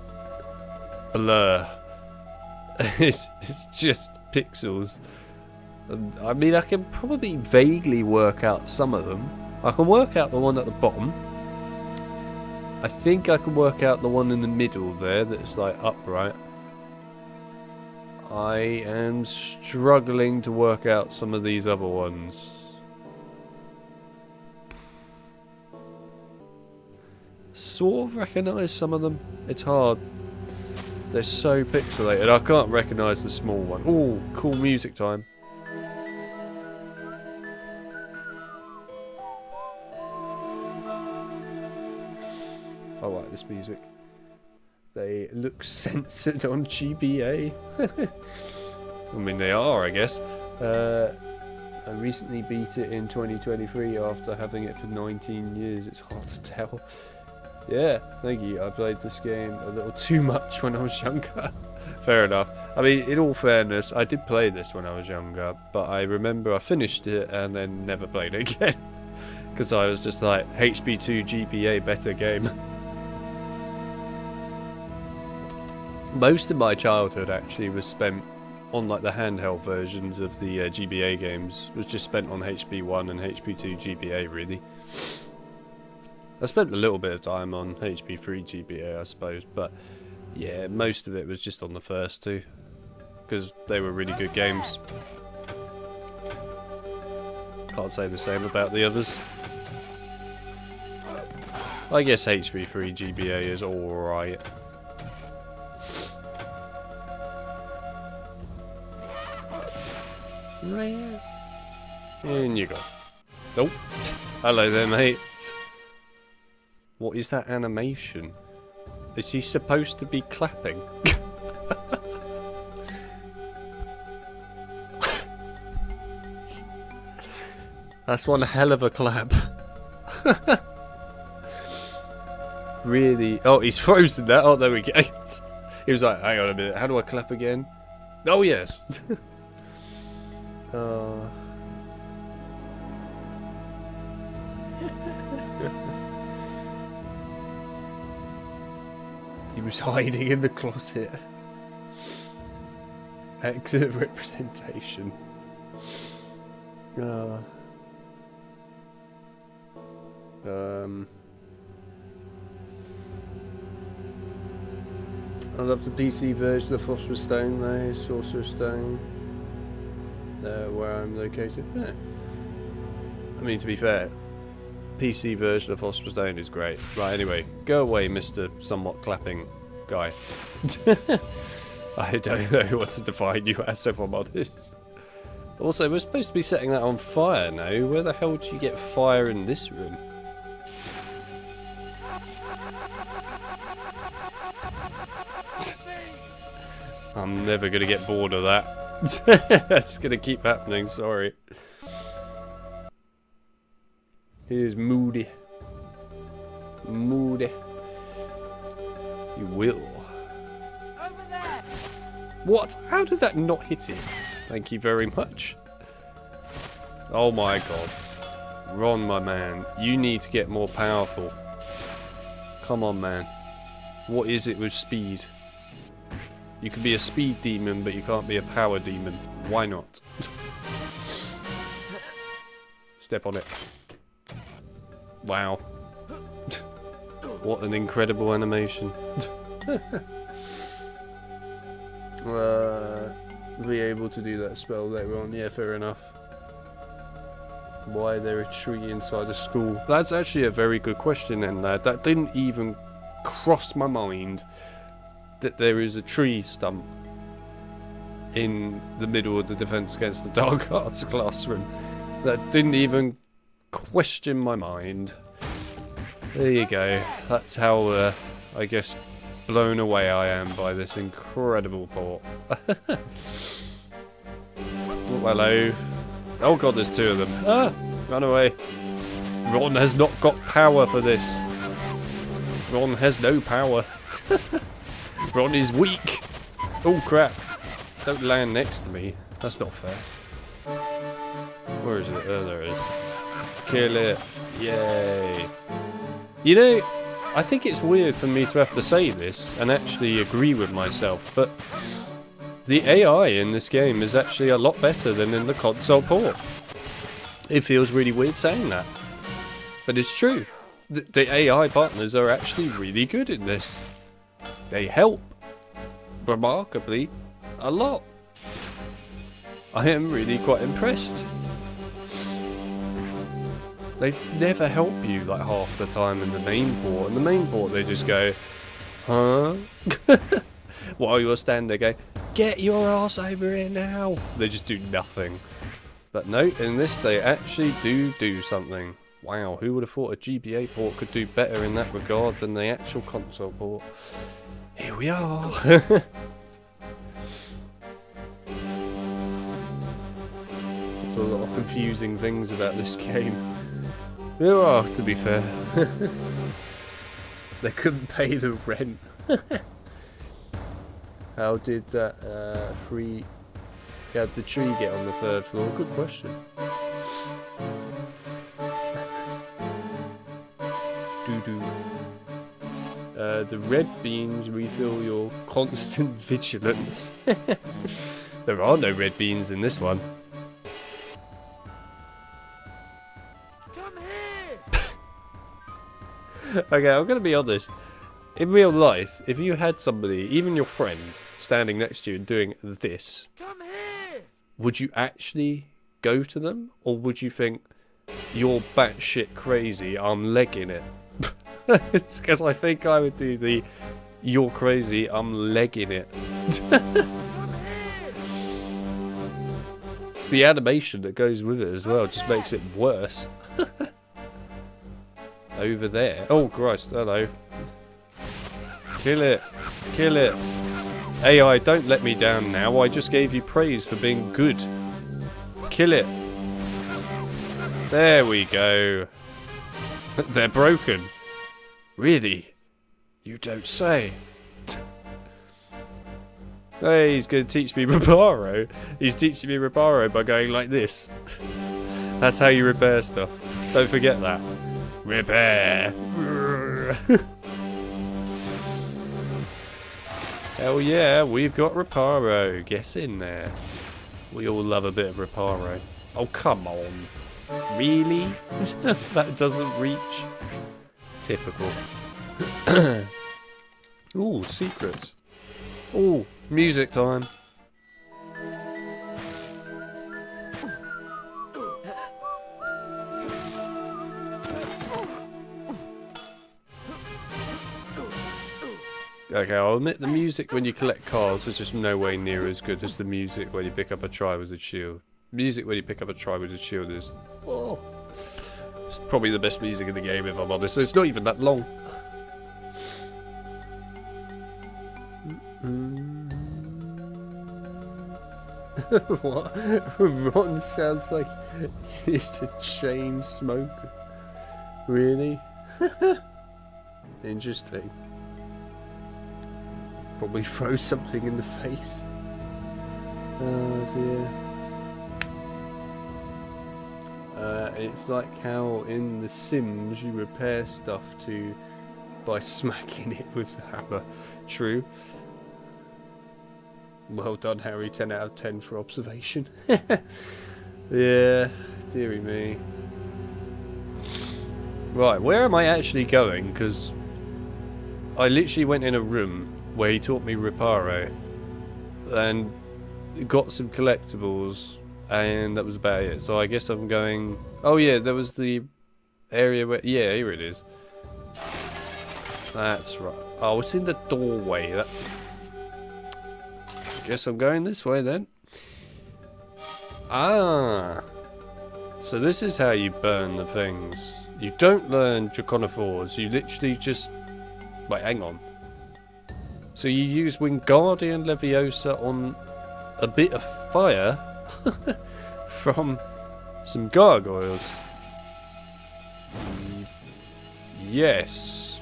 blur. It's just pixels. And, I mean, I can probably vaguely work out some of them. I can work out the one at the bottom. I think I can work out the one in the middle there that's like upright. I am struggling to work out some of these other ones. Sort of recognise some of them. It's hard. They're so pixelated. I can't recognise the small one. Ooh, cool music time. I like this music. They look censored on GBA. I mean, they are, I guess. I recently beat it in 2023 after having it for 19 years. It's hard to tell. Yeah, thank you. I played this game a little too much when I was younger. Fair enough. I mean, in all fairness, I did play this when I was younger, but I remember I finished it and then never played it again. Because I was just like, HP2 GBA better game. Most of my childhood actually was spent on like the handheld versions of the GBA games. Was just spent on HP1 and HP2 GBA really. I spent a little bit of time on HP3 GBA I suppose, but yeah, most of it was just on the first two. Because they were really good games. Can't say the same about the others. I guess HP3 GBA is alright. Right. In you go. Oh, hello there, mate. What is that animation? Is he supposed to be clapping? That's one hell of a clap. Really? Oh, he's frozen now. Oh, there we go. He was like, hang on a minute, how do I clap again? Oh, yes. He was hiding in the closet. Excellent representation. I love the PC version of Philosopher's Stone though, Sorcerer's Stone. Where I'm located. Yeah. I mean, to be fair, PC version of Philosopher's Stone is great. Right, anyway, go away, Mr. Somewhat Clapping Guy. I don't know what to define you as, if I'm honest. Also, we're supposed to be setting that on fire now. Where the hell do you get fire in this room? I'm never going to get bored of that. That's gonna keep happening, sorry. Here's Moody. Moody. You will. Over there. What? How did that not hit him? Thank you very much. Oh my god. Ron, my man. You need to get more powerful. Come on, man. What is it with speed? You can be a speed demon, but you can't be a power demon. Why not? Step on it. Wow. What an incredible animation. Be able to do that spell later on. Yeah, fair enough. Why there a tree inside a school? That's actually a very good question, and that didn't even cross my mind that there is a tree stump in the middle of the Defense Against the Dark Arts classroom. That didn't even question my mind. There you go. That's how, I guess, blown away I am by this incredible port. Oh, hello. Oh god, there's two of them. Ah! Run away. Ron has not got power for this. Ron has no power. Ron is weak. Oh crap. Don't land next to me. That's not fair. Where is it? Oh, there it is. Kill it. Yay. You know, I think it's weird for me to have to say this and actually agree with myself, but the AI in this game is actually a lot better than in the console port. It feels really weird saying that, but it's true. The AI partners are actually really good in this. They help, remarkably, a lot. I am really quite impressed. They never help you like half the time in the main port. In the main port they just go, huh? While you're standing there going, get your ass over here now. They just do nothing. But no, in this they actually do something. Wow, who would have thought a GBA port could do better in that regard than the actual console port? Here we are. There's a lot of confusing things about this game. There are, to be fair. They couldn't pay the rent. How did that how'd the tree get on the third floor? Good question. Doo-doo. The red beans refill your constant vigilance. There are no red beans in this one. Come here. Okay, I'm gonna be honest. In real life, if you had somebody, even your friend, standing next to you and doing this, Come here. would you actually go to them? Or would you think, you're batshit crazy, I'm legging it? It's because I think I would do the, you're crazy, I'm legging it. Come here. It's the animation that goes with it as well, just makes it worse. Over there. Oh Christ, hello. Kill it. Kill it. AI, don't let me down now. I just gave you praise for being good. Kill it. There we go. They're broken. Really? You don't say. Hey, he's going to teach me Reparo. He's teaching me Reparo by going like this. That's how you repair stuff. Don't forget that. Repair. Hell yeah, we've got Reparo. Get in there. We all love a bit of Reparo. Oh, come on. Really? That doesn't reach. Typical. Ooh, secrets. Ooh, music time. Okay, I'll admit the music when you collect cards is just no way near as good as the music when you pick up a Triwizard shield. Music when you pick up a Triwizard shield is... Oh, it's probably the best music in the game if I'm honest. It's not even that long. What? Ron sounds like he's a chain smoker. Really? Interesting. Probably throw something in the face. Oh dear. It's like how in The Sims you repair stuff by smacking it with the hammer. True. Well done, Harry. 10 out of 10 for observation. Yeah, dearie me. Right, where am I actually going? Because I literally went in a room where he taught me Reparo and got some collectibles, and that was about it. So I guess I'm going... Oh yeah, there was the area where... Yeah, here it is. That's right. Oh, it's in the doorway. Guess I'm going this way then. Ah. So this is how you burn the things. You don't learn Draconifors. You literally just... Wait, hang on. So you use Wingardium Leviosa on a bit of fire from some gargoyles. Yes.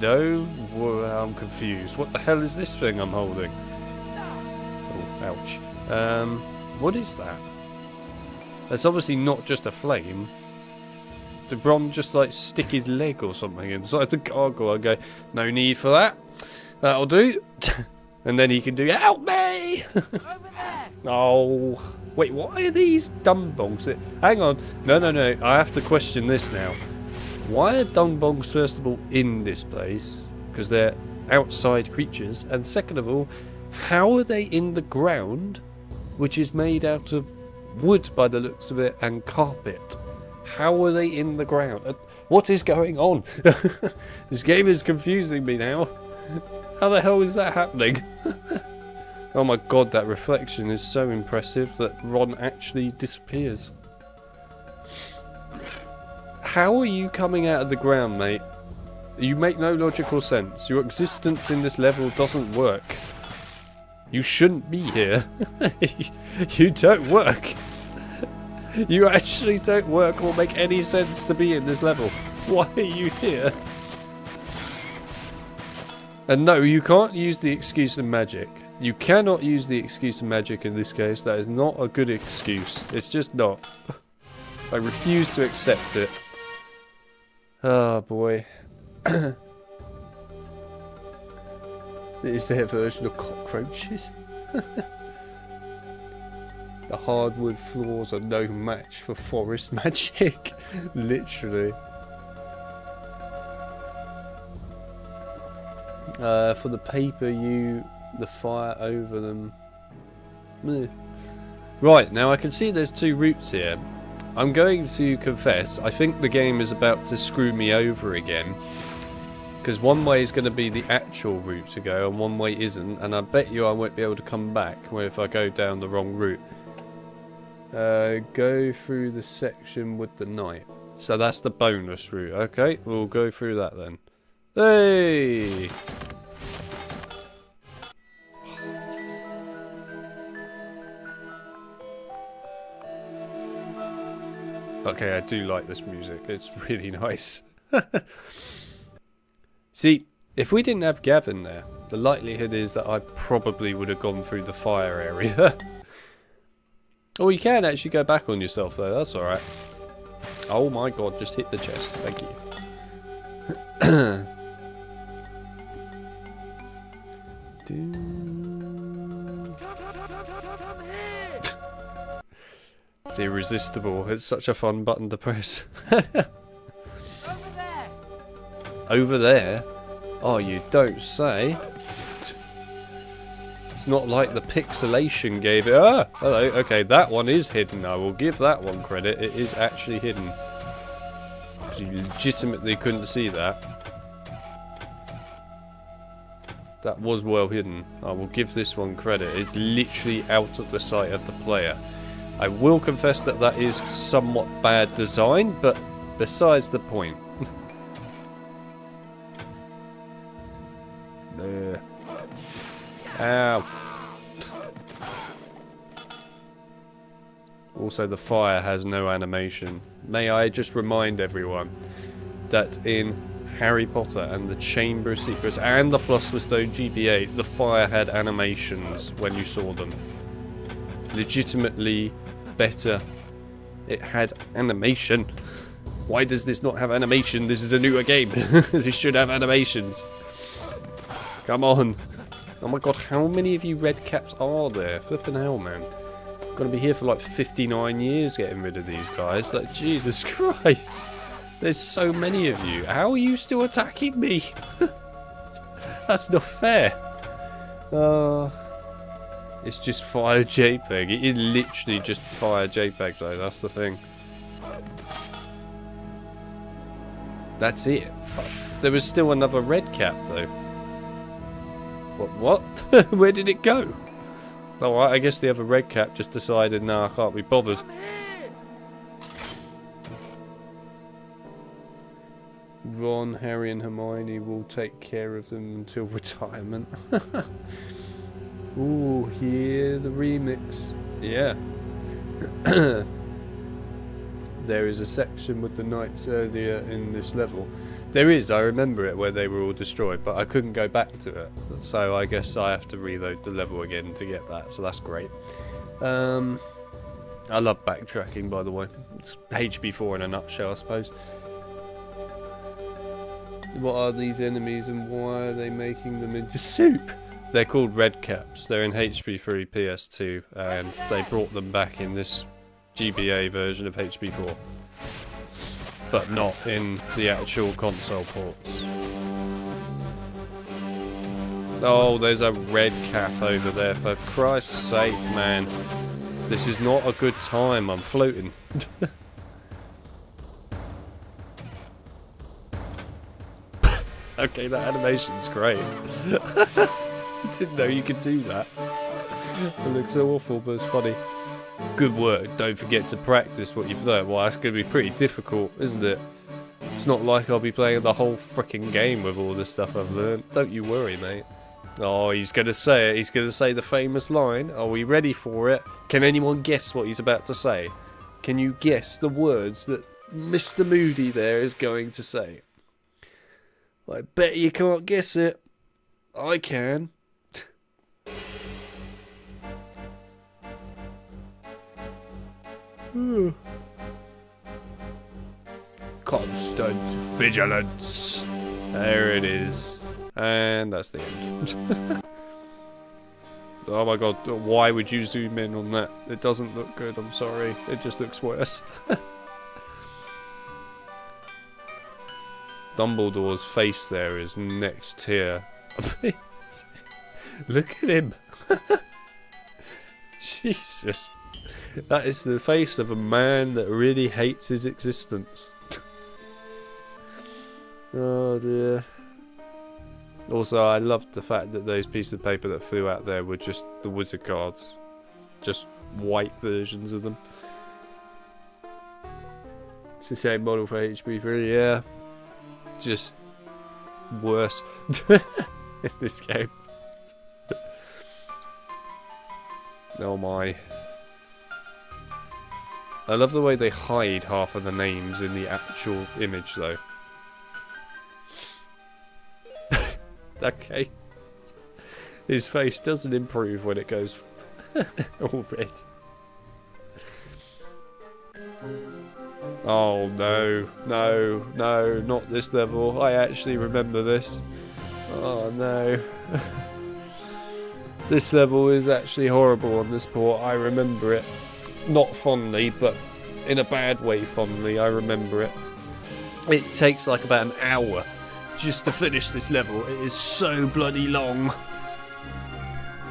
No. Well, I'm confused. What the hell is this thing I'm holding? Oh, ouch. What is that? That's obviously not just a flame. Did Bron just like stick his leg or something inside the gargoyle and go, no need for that? That'll do. And then he can do, help me! Oh, wait, why are these dumbbells? Hang on. No. I have to question this now. Why are dumbbells, first of all, in this place? Because they're outside creatures. And second of all, how are they in the ground, which is made out of wood by the looks of it, and carpet? How are they in the ground? What is going on? This game is confusing me now. How the hell is that happening? Oh my god, that reflection is so impressive that Ron actually disappears. How are you coming out of the ground, mate? You make no logical sense. Your existence in this level doesn't work. You shouldn't be here. You don't work. You actually don't work or make any sense to be in this level. Why are you here? And no, you can't use the excuse of magic. You cannot use the excuse of magic in this case. That is not a good excuse. It's just not. I refuse to accept it. Oh boy. Is their version of cockroaches? The hardwood floors are no match for forest magic. Literally. For the paper, the fire over them. Meh. Right, now I can see there's two routes here. I'm going to confess, I think the game is about to screw me over again. Because one way is going to be the actual route to go, and one way isn't, and I bet you I won't be able to come back if I go down the wrong route. Go through the section with the knight. So that's the bonus route. Okay, we'll go through that then. Hey! Okay, I do like this music. It's really nice. See, if we didn't have Gavin there, the likelihood is that I probably would have gone through the fire area. Oh, you can actually go back on yourself though, that's alright. Oh my god, just hit the chest, thank you. It's irresistible, it's such a fun button to press. Over there? Oh, you don't say. It's not like the pixelation gave it. Ah, hello. Okay, that one is hidden. I will give that one credit. It is actually hidden. Because you legitimately couldn't see that. That was well hidden. I will give this one credit. It's literally out of the sight of the player. I will confess that that is somewhat bad design, but besides the point. There. Ow. Also, the fire has no animation. May I just remind everyone that in Harry Potter and the Chamber of Secrets and the Philosopher's Stone GBA, the fire had animations when you saw them. Legitimately better. It had animation. Why does this not have animation? This is a newer game. This should have animations. Come on. Oh my god, how many of you red caps are there? Flippin' hell, man. I'm gonna be here for like 59 years getting rid of these guys. Like, Jesus Christ. There's so many of you. How are you still attacking me? That's not fair. It's just fire JPEG. It is literally just fire JPEG though, that's the thing. That's it. There was still another red cap though. What? Where did it go? Oh, I guess the other red cap just decided, nah, I can't be bothered. Ron, Harry and Hermione will take care of them until retirement. Ooh, hear the remix. Yeah. There is a section with the knights earlier in this level. There is, I remember it, where they were all destroyed, but I couldn't go back to it. So I guess I have to reload the level again to get that, so that's great. I love backtracking, by the way. It's HB4 in a nutshell, I suppose. What are these enemies and why are they making them into soup? They're called red caps. They're in HB3 PS2 and they brought them back in this GBA version of HB4. But not in the actual console ports. Oh, there's a red cap over there, for Christ's sake, man. This is not a good time, I'm floating. Okay, that animation's great. I didn't know you could do that. It looks so awful, but it's funny. Good work. Don't forget to practice what you've learned. Well, that's going to be pretty difficult, isn't it? It's not like I'll be playing the whole freaking game with all the stuff I've learned. Don't you worry, mate. Oh, he's going to say it. He's going to say the famous line. Are we ready for it? Can anyone guess what he's about to say? Can you guess the words that Mr. Moody there is going to say? I bet you can't guess it. I can. Constant vigilance. There it is. And that's the end. Oh my god, why would you zoom in on that? It doesn't look good, I'm sorry. It just looks worse. Dumbledore's face there is next here. Look at him. Jesus. That is the face of a man that really hates his existence. Oh dear. Also, I loved the fact that those pieces of paper that flew out there were just the wizard cards. Just white versions of them. It's the same model for HB3, yeah. Just worse in this game. Oh my. I love the way they hide half of the names in the actual image though. Okay. His face doesn't improve when it goes all red. Oh no, no, no, not this level. I actually remember this. Oh no. This level is actually horrible on this port. I remember it. Not fondly, but in a bad way fondly. I remember it. It takes like about an hour just to finish this level. It is so bloody long.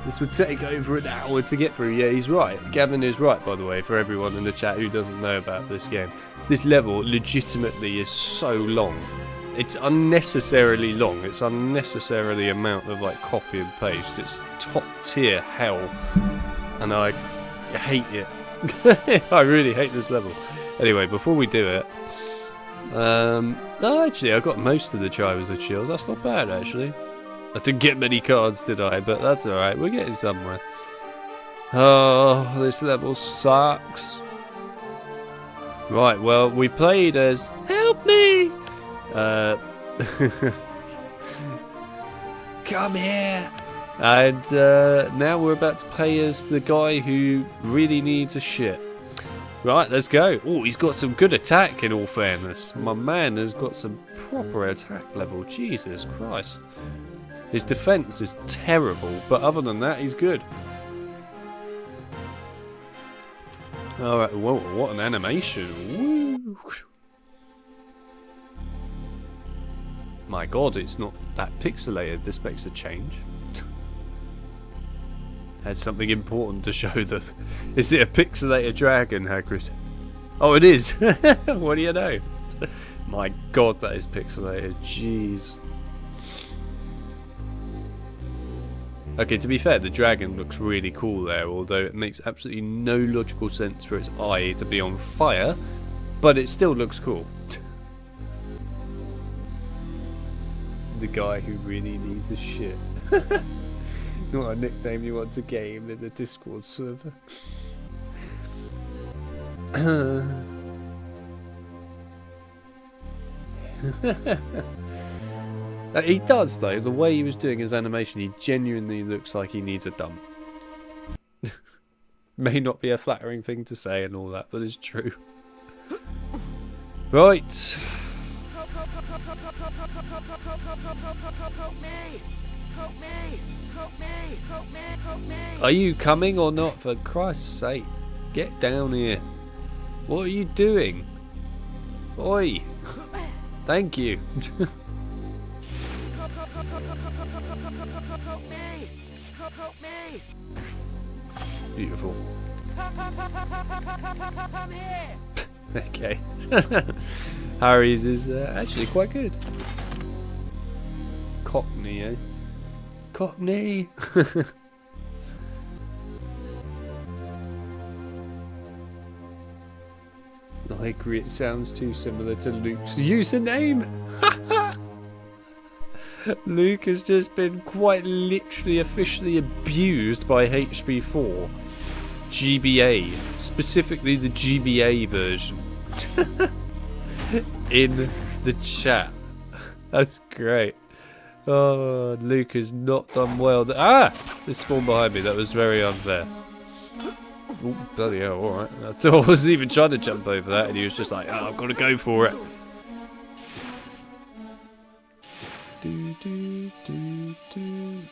This would take over an hour to get through. Yeah, he's right. Gavin is right, by the way, for everyone in the chat who doesn't know about this game. This level legitimately is so long. It's unnecessarily long. It's unnecessarily amount of like copy and paste. It's top tier hell. And I hate it. I really hate this level. Anyway, before we do it, oh, actually, I got most of the Triwizard shields. That's not bad, actually. I didn't get many cards, did I? But that's alright. We're getting somewhere. Oh, this level sucks. Right, well, we played as... Help me! Come here! And now we're about to play as the guy who really needs a shit. Right, let's go. Oh, he's got some good attack, in all fairness. My man has got some proper attack level. Jesus Christ. His defense is terrible, but other than that, he's good. Alright, whoa, what an animation. Woo. My god, it's not that pixelated. This makes a change. Had something important to show them. Is it a pixelated dragon, Hagrid? Oh, it is! What do you know? My god, that is pixelated. Jeez. Okay, to be fair, the dragon looks really cool there, although it makes absolutely no logical sense for its eye to be on fire, but it still looks cool. The guy who really needs a shit. Not a nickname you want to game in the Discord server. He does though, the way he was doing his animation, he genuinely looks like he needs a dump. May not be a flattering thing to say and all that, but it's true. Right. Are you coming or not? For Christ's sake, get down here. What are you doing? Oi! Thank you. Beautiful. Okay. Harry's is actually quite good. Cockney, eh? Cockney! I agree, it sounds too similar to Luke's username. Luke has just been quite literally officially abused by HP4 GBA, specifically the GBA version, in the chat. That's great. Oh, Luke has not done well. Ah! It spawned behind me. That was very unfair. Oh, bloody hell, alright. I wasn't even trying to jump over that, and he was just like, oh, I've got to go for it.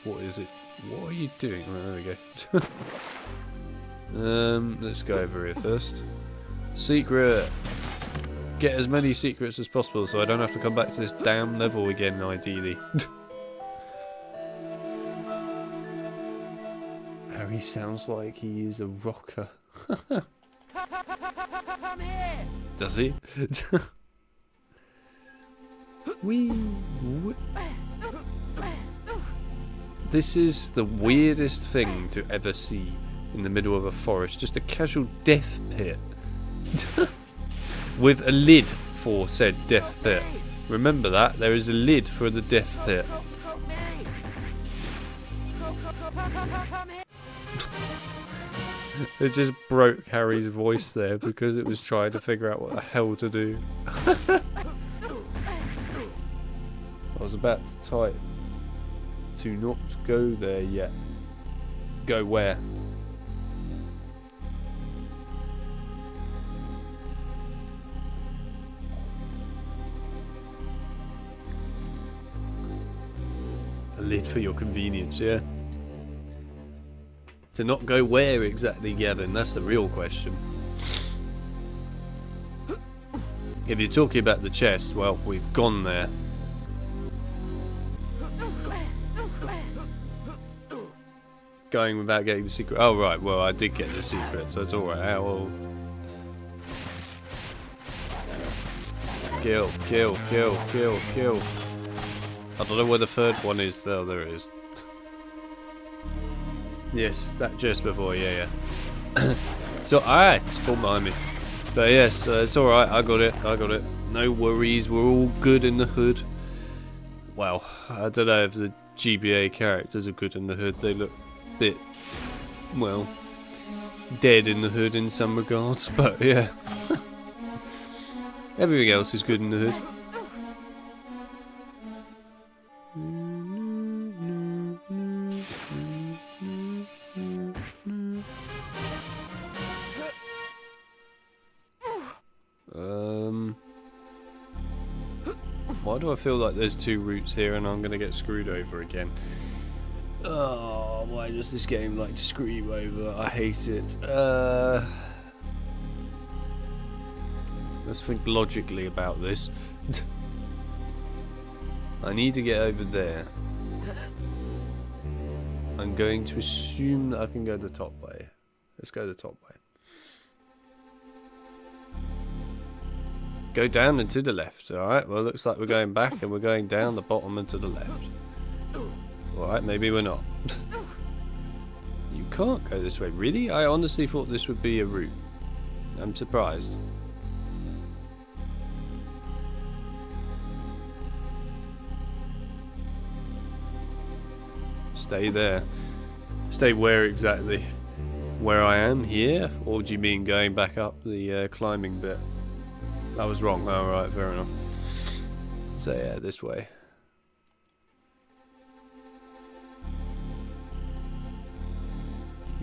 What is it? What are you doing? Right, there we go. Let's go over here first. Secret! Get as many secrets as possible so I don't have to come back to this damn level again, ideally. Harry sounds like he is a rocker. Does he? Wee. This is the weirdest thing to ever see in the middle of a forest. Just a casual death pit. With a lid for said death pit. Remember that, there is a lid for the death pit. It just broke Harry's voice there because it was trying to figure out what the hell to do. I was about to type to not go there yet. Go where? A lid for your convenience, yeah? To not go where exactly, Gavin? That's the real question. If you're talking about the chest, well, we've gone there. Going without getting the secret. Oh, right, well, I did get the secret, so it's alright. Well. Kill, kill, kill, kill, kill. I don't know where the third one is. Oh, there it is. Yes, that just before, yeah. So, spawned behind me. But yes, it's alright, I got it. No worries, we're all good in the hood. Well, I don't know if the GBA characters are good in the hood. They look a bit, well, dead in the hood in some regards, but yeah. Everything else is good in the hood. Why do I feel like there's two routes here and I'm gonna get screwed over again? Oh, why does this game like to screw you over? I hate it. Let's think logically about this. I need to get over there. I'm going to assume that I can go the top way. Let's go the top way. Go down and to the left. Alright, well, looks like we're going back and we're going down the bottom and to the left. Alright, maybe we're not. You can't go this way. Really? I honestly thought this would be a route. I'm surprised. Stay there. Stay where exactly? Where I am? Here? Or do you mean going back up the climbing bit? I was wrong. Alright, fair enough. So yeah, this way.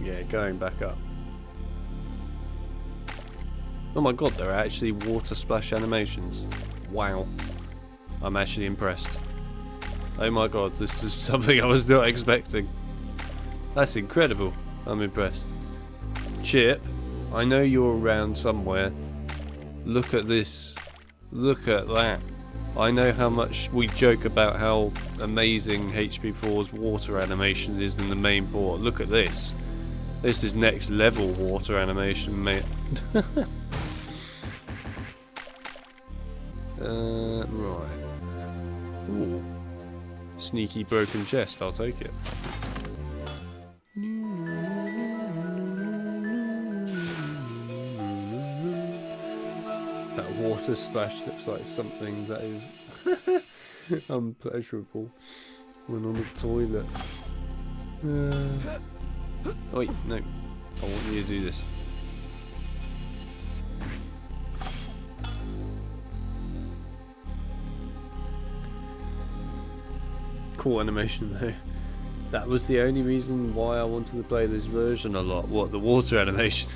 Yeah, going back up. Oh my god, there are actually water splash animations. Wow. I'm actually impressed. Oh my god, this is something I was not expecting. That's incredible. I'm impressed. Chip, I know you're around somewhere. Look at this. Look at that. I know how much we joke about how amazing HP4's water animation is in the main port. Look at this. This is next level water animation, mate. Right. Ooh. Sneaky broken chest, I'll take it. That water splash looks like something that is unpleasurable when on the toilet. Oh wait, no. I want you to do this. Cool animation though. That was the only reason why I wanted to play this version a lot. What, the water animation?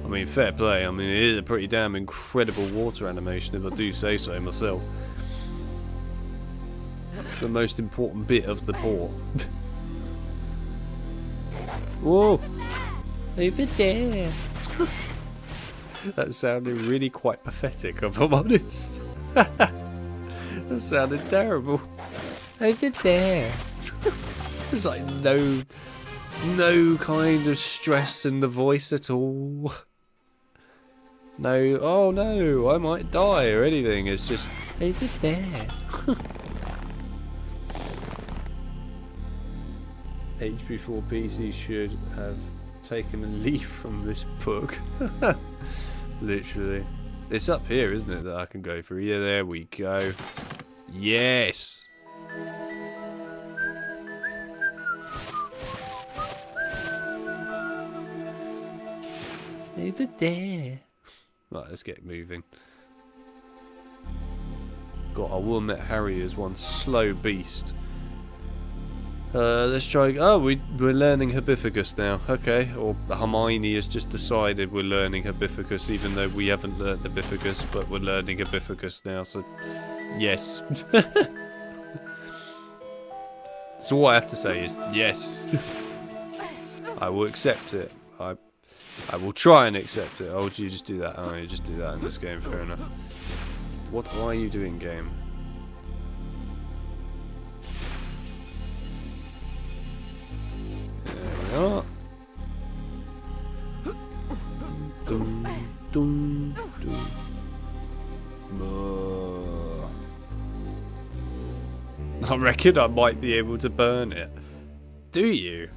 I mean, fair play. I mean, it is a pretty damn incredible water animation if I do say so myself. It's the most important bit of the port. Whoa! Over there! That sounded really quite pathetic, if I'm honest. That sounded terrible. Over there! There's like no kind of stress in the voice at all. No, oh no, I might die or anything. It's just over there. HP4 PC should have taken a leaf from this book. Literally. It's up here, isn't it, that I can go through? Yeah, there we go. Yes! Over there. Right, let's get moving. God, I will admit Harry is one slow beast. Let's try. Oh, we're learning Herbifocus now. Okay, or Hermione has just decided we're learning Herbifocus, even though we haven't learnt Herbifocus, but we're learning Herbifocus now. So, yes. So what I have to say is yes. I will accept it. I will try and accept it. Oh, do you just do that? Oh, you just do that in this game. Fair enough. What are you doing, game? Oh. Dum, dum, dum. I reckon I might be able to burn it. Do you?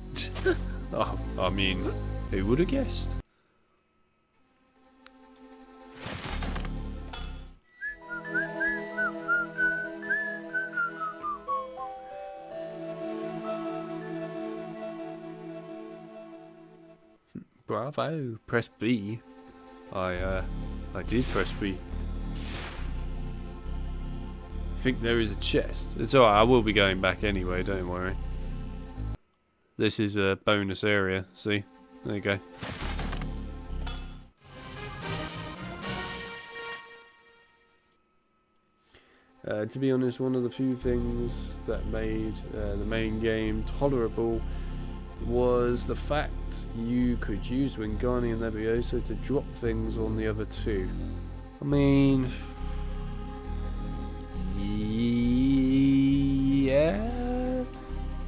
Oh, I mean, who would have guessed? Bravo! Press B. I did press B. think there is a chest. It's alright, I will be going back anyway, don't worry. This is a bonus area, see? There you go. To be honest, one of the few things that made the main game tolerable was the fact you could use Wingardium Leviosa to drop things on the other two. I mean, yeah,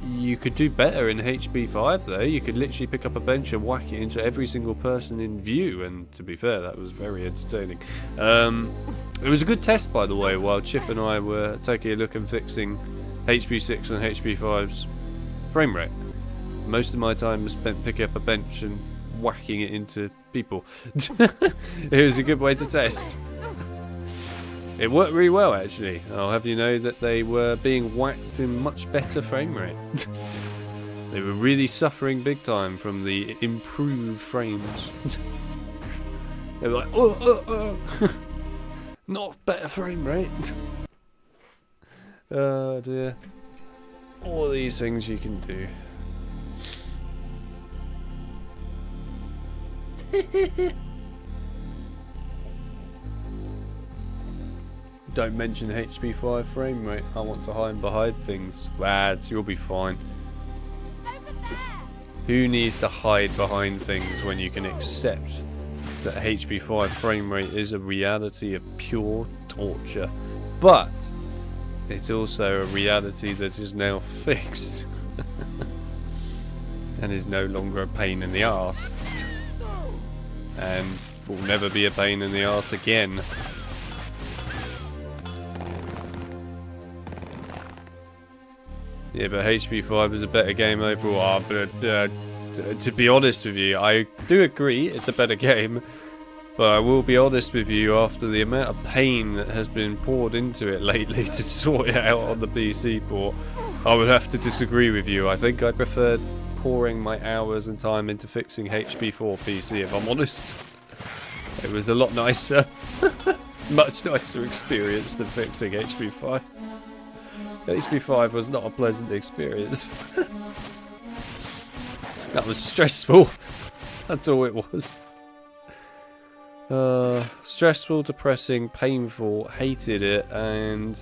you could do better in HB5 though. You could literally pick up a bench and whack it into every single person in view, and to be fair, that was very entertaining. It was a good test, by the way, while Chip and I were taking a look and fixing HB6 and HB5's frame rate. Most of my time was spent picking up a bench and whacking it into people. It was a good way to test. It worked really well, actually. I'll have you know that they were being whacked in much better frame rate. They were really suffering big time from the improved frames. They were like, oh. Not better frame rate. Oh dear. All these things you can do. Don't mention HB5 frame rate. I want to hide behind things. Lads, you'll be fine. Who needs to hide behind things when you can accept that HB5 frame rate is a reality of pure torture? But it's also a reality that is now fixed and is no longer a pain in the arse, and will never be a pain in the arse again. Yeah, but HB5 is a better game overall. But to be honest with you, I do agree it's a better game. But I will be honest with you, after the amount of pain that has been poured into it lately to sort it out on the PC port, I would have to disagree with you. I think I preferred pouring my hours and time into fixing HB4 PC, if I'm honest. It was a lot nicer. Much nicer experience than fixing HB5. HB5 was not a pleasant experience. That was stressful. That's all it was. Stressful, depressing, painful, hated it, and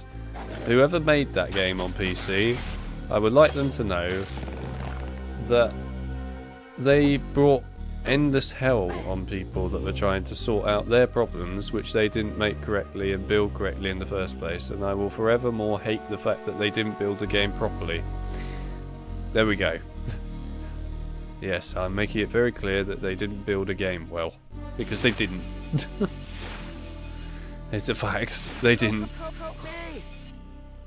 whoever made that game on PC, I would like them to know that they brought endless hell on people that were trying to sort out their problems which they didn't make correctly and build correctly in the first place, and I will forevermore hate the fact that they didn't build the game properly. There we go. Yes, I'm making it very clear that they didn't build a game well, because they didn't. It's a fact. They didn't.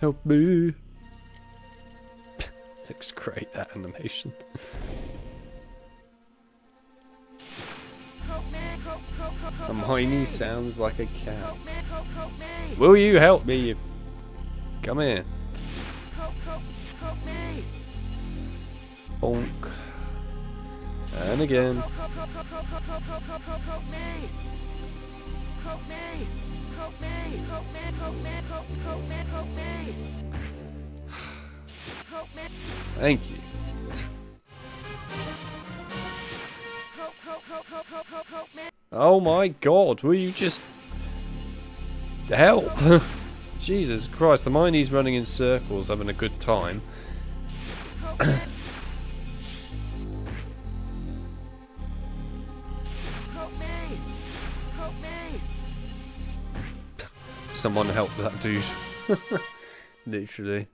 Help me. Looks great, that animation. Hermione sounds like a cat. Will you help me? You... Come here. Bonk. And again. Thank you. Oh my god, will you just help? Jesus Christ, Hermione's running in circles having a good time. Someone help that dude. Literally.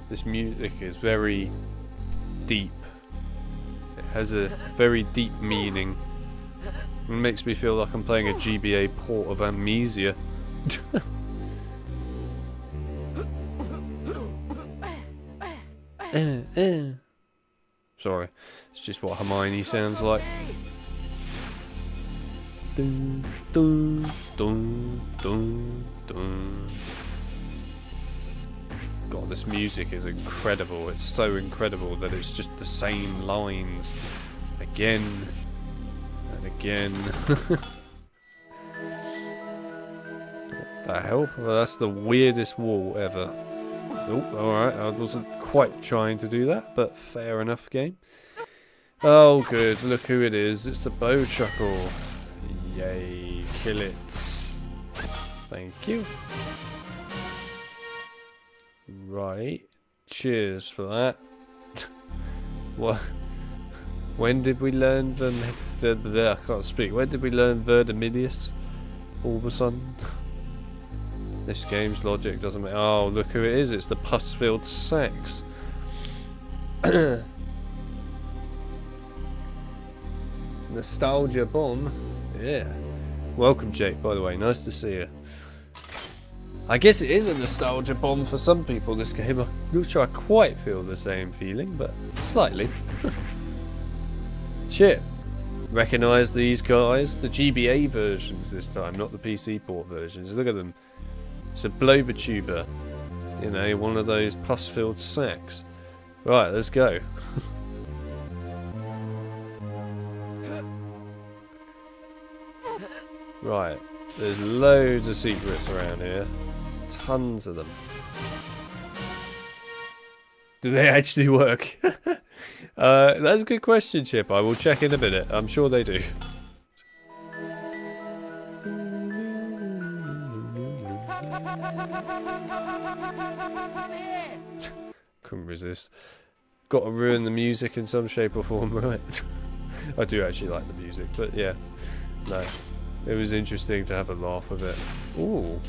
This music is very deep. It has a very deep meaning. It makes me feel like I'm playing a GBA port of Amnesia. Sorry, it's just what Hermione sounds like. Dun, dun, dun, dun, dun. God, this music is incredible. It's so incredible that it's just the same lines again and again. What the hell? Well, that's the weirdest wall ever. Oh, alright, I wasn't quite trying to do that, but fair enough, game. Oh, good, look who it is. It's the bow chuckle. Yay, kill it. Thank you. Right, cheers for that. What? When did we learn I can't speak. When did we learn Verdimillius? All of a sudden? This game's logic doesn't make... Oh, look who it is. It's the pus-filled sacks. Nostalgia bomb. Yeah. Welcome, Jake, by the way. Nice to see you. I guess it is a nostalgia bomb for some people, this game. I'm not sure I quite feel the same feeling, but slightly. Shit. Recognise these guys? The GBA versions this time, not the PC port versions. Look at them. It's a Blobertuber. You know, one of those pus-filled sacks. Right, let's go. Right, there's loads of secrets around here. Tons of them. Do they actually work? That's a good question, Chip. I will check in a minute. I'm sure they do. Couldn't resist. Got to ruin the music in some shape or form, right? I do actually like the music, but yeah. No. It was interesting to have a laugh with it. Ooh.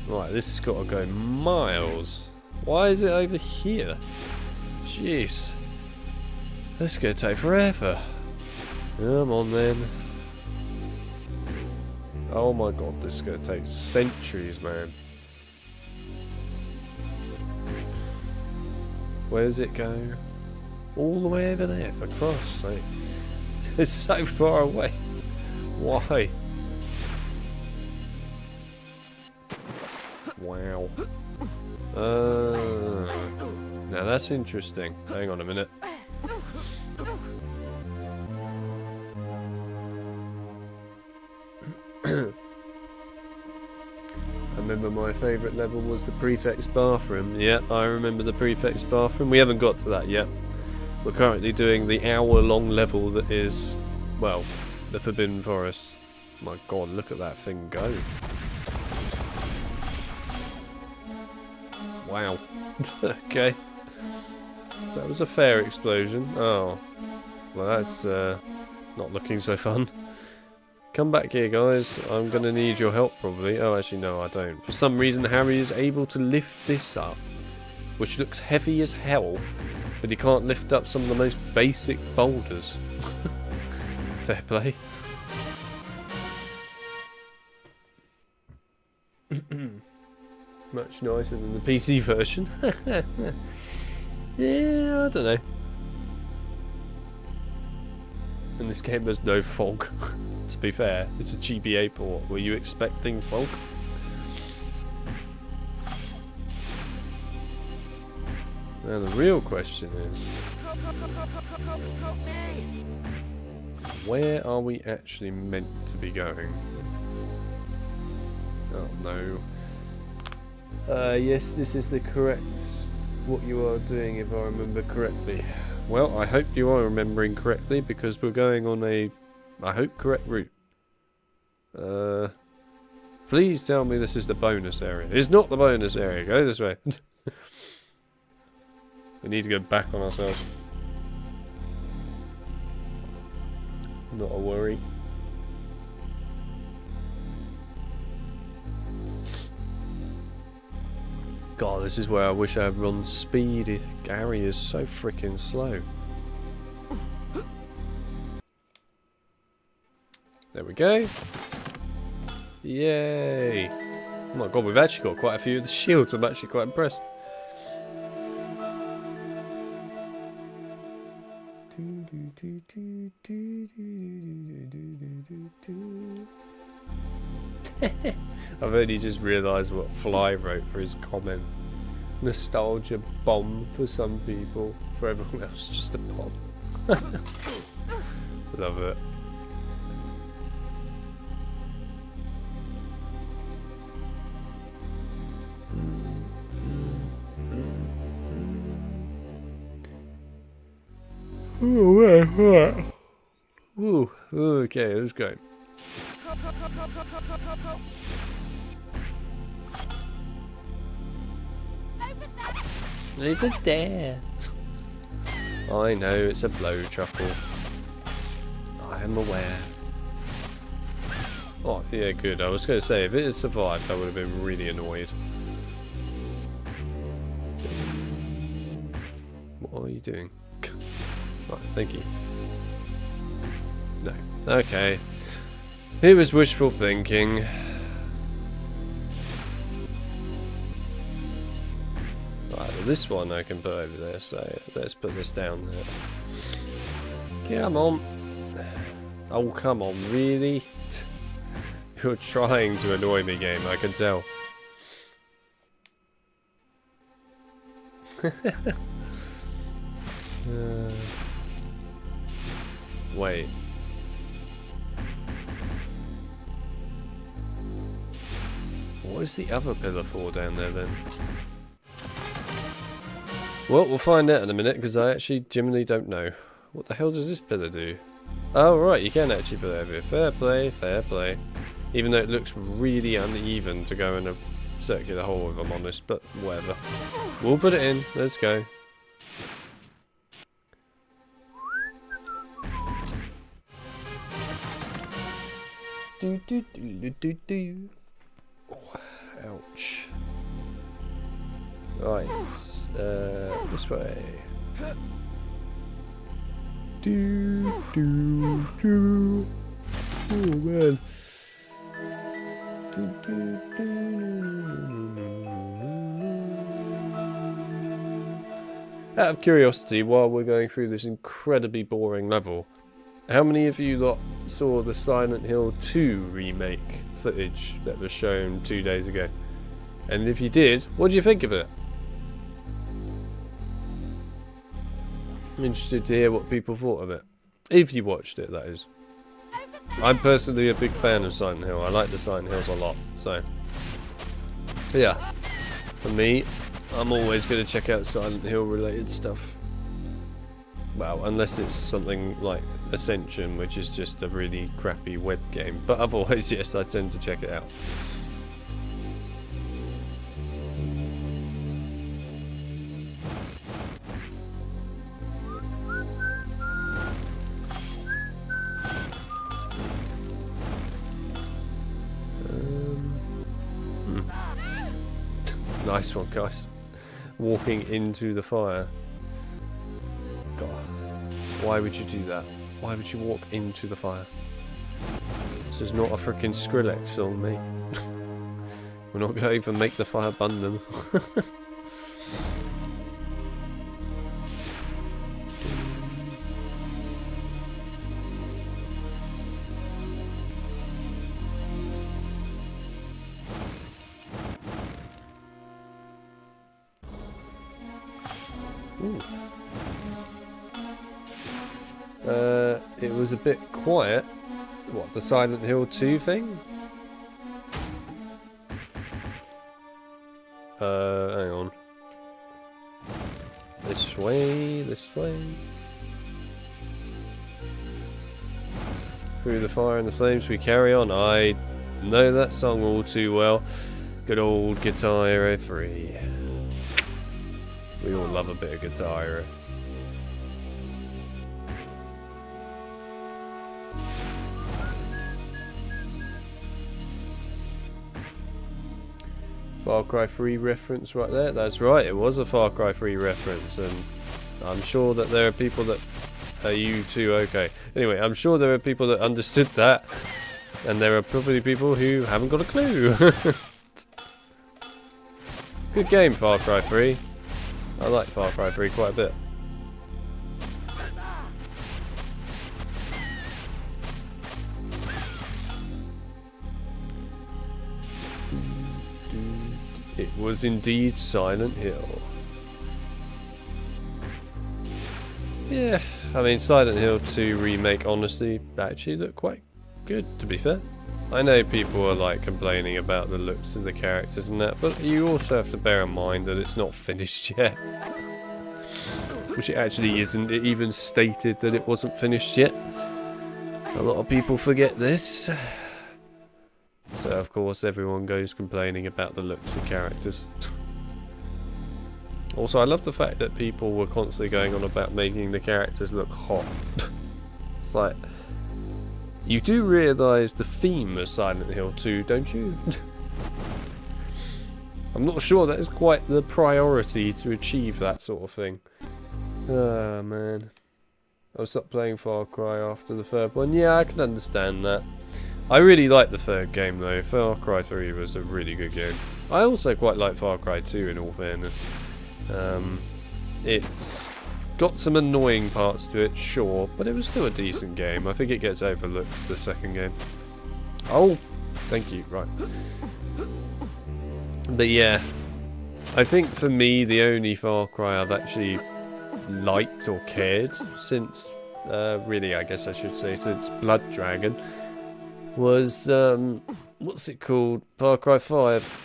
Right, this has got to go miles. Why is it over here? Jeez. This is going to take forever. Come on then. Oh my god, this is going to take centuries, man. Where does it go? All the way over there, for Christ's sake. It's so far away. Why? Wow. Now that's interesting. Hang on a minute. I remember my favourite level was the prefect's bathroom. Yep, I remember the prefect's bathroom. We haven't got to that yet. We're currently doing the hour-long level that is, well, the Forbidden Forest. My god, look at that thing go. Wow. Okay. That was a fair explosion. Oh. Well, that's not looking so fun. Come back here, guys. I'm going to need your help, probably. Oh, actually, no, I don't. For some reason, Harry is able to lift this up, which looks heavy as hell, but he can't lift up some of the most basic boulders. Fair play. Much nicer than the PC version. Yeah, I don't know. And this game has no fog. To be fair, it's a GBA port. Were you expecting fog? Now the real question is, where are we actually meant to be going? Oh no. Yes, this is the correct, what you are doing if I remember correctly. Well, I hope you are remembering correctly because we're going on a, I hope, correct route. Please tell me this is the bonus area. It's not the bonus area. Go this way. We need to go back on ourselves. Not a worry. God, this is where I wish I had run speed. Gary is so freaking slow. There we go. Yay! Oh my god, we've actually got quite a few of the shields. I'm actually quite impressed. I've only just realised what Fly wrote for his comment. nostalgia bomb for some people. For everyone else, just a pop. Love it. Oh, Ooh, okay, let's go. Over there. I know it's a blow chuckle. I am aware. Oh, yeah, good. I was going to say, if it had survived, I would have been really annoyed. What are you doing? Right, thank you. No. Okay. It was wishful thinking. Right, well, this one I can put over there, so let's put this down there. Come on. Oh, come on, really? You're trying to annoy me, game, I can tell. Wait. What is the other pillar for down there then? Well, we'll find out in a minute because I actually genuinely don't know. What the hell does this pillar do? Oh right, you can actually put it over here. Fair play, fair play. Even though it looks really uneven to go in a circular hole if I'm honest, but whatever. We'll put it in, let's go. Do do do do do. Oh, ouch. Right, this way. Do do do. Oh man. Do do do. Out of curiosity, while we're going through this incredibly boring level, how many of you lot saw the Silent Hill 2 remake footage that was shown 2 days ago? And if you did, what do you think of it? I'm interested to hear what people thought of it. If you watched it, that is. I'm personally a big fan of Silent Hill. I like the Silent Hills a lot. So, yeah. For me, I'm always going to check out Silent Hill related stuff. Well, unless it's something like Ascension, which is just a really crappy web game. But otherwise, yes, I tend to check it out. Nice one, guys. Walking into the fire. God, why would you do that? Why would you walk into the fire? This is not a freaking Skrillex song, mate. We're not going to even make the fire burn them. It was a bit quiet. What, the Silent Hill 2 thing? Hang on. This way, this way. Through the fire and the flames we carry on. I know that song all too well. Good old Guitar Hero 3. We all love a bit of Guitar Hero. Far Cry 3 reference right there. That's right, it was a Far Cry 3 reference, and I'm sure that there are people that are you too. Okay. Anyway, I'm sure there are people that understood that, and there are probably people who haven't got a clue. Good game, Far Cry 3. I like Far Cry 3 quite a bit. It was indeed Silent Hill. Yeah, I mean, Silent Hill 2 Remake honestly actually looked quite good, to be fair. I know people are like complaining about the looks of the characters and that, but you also have to bear in mind that it's not finished yet. Which it actually isn't. It even stated that it wasn't finished yet. A lot of people forget this. So of course everyone goes complaining about the looks of characters. Also, I love the fact that people were constantly going on about making the characters look hot. It's like, you do realise the theme of Silent Hill 2, don't you? I'm not sure that is quite the priority to achieve that sort of thing. Oh man. I'll stop playing Far Cry after the third one. Yeah, I can understand that. I really like the third game though. Far Cry 3 was a really good game. I also quite like Far Cry 2 in all fairness. It's got some annoying parts to it, sure, but it was still a decent game. I think it gets overlooked, the second game. Oh, thank you, right. But yeah, I think for me the only Far Cry I've actually liked or cared since, really I guess I should say, since Blood Dragon was, what's it called, Far Cry 5.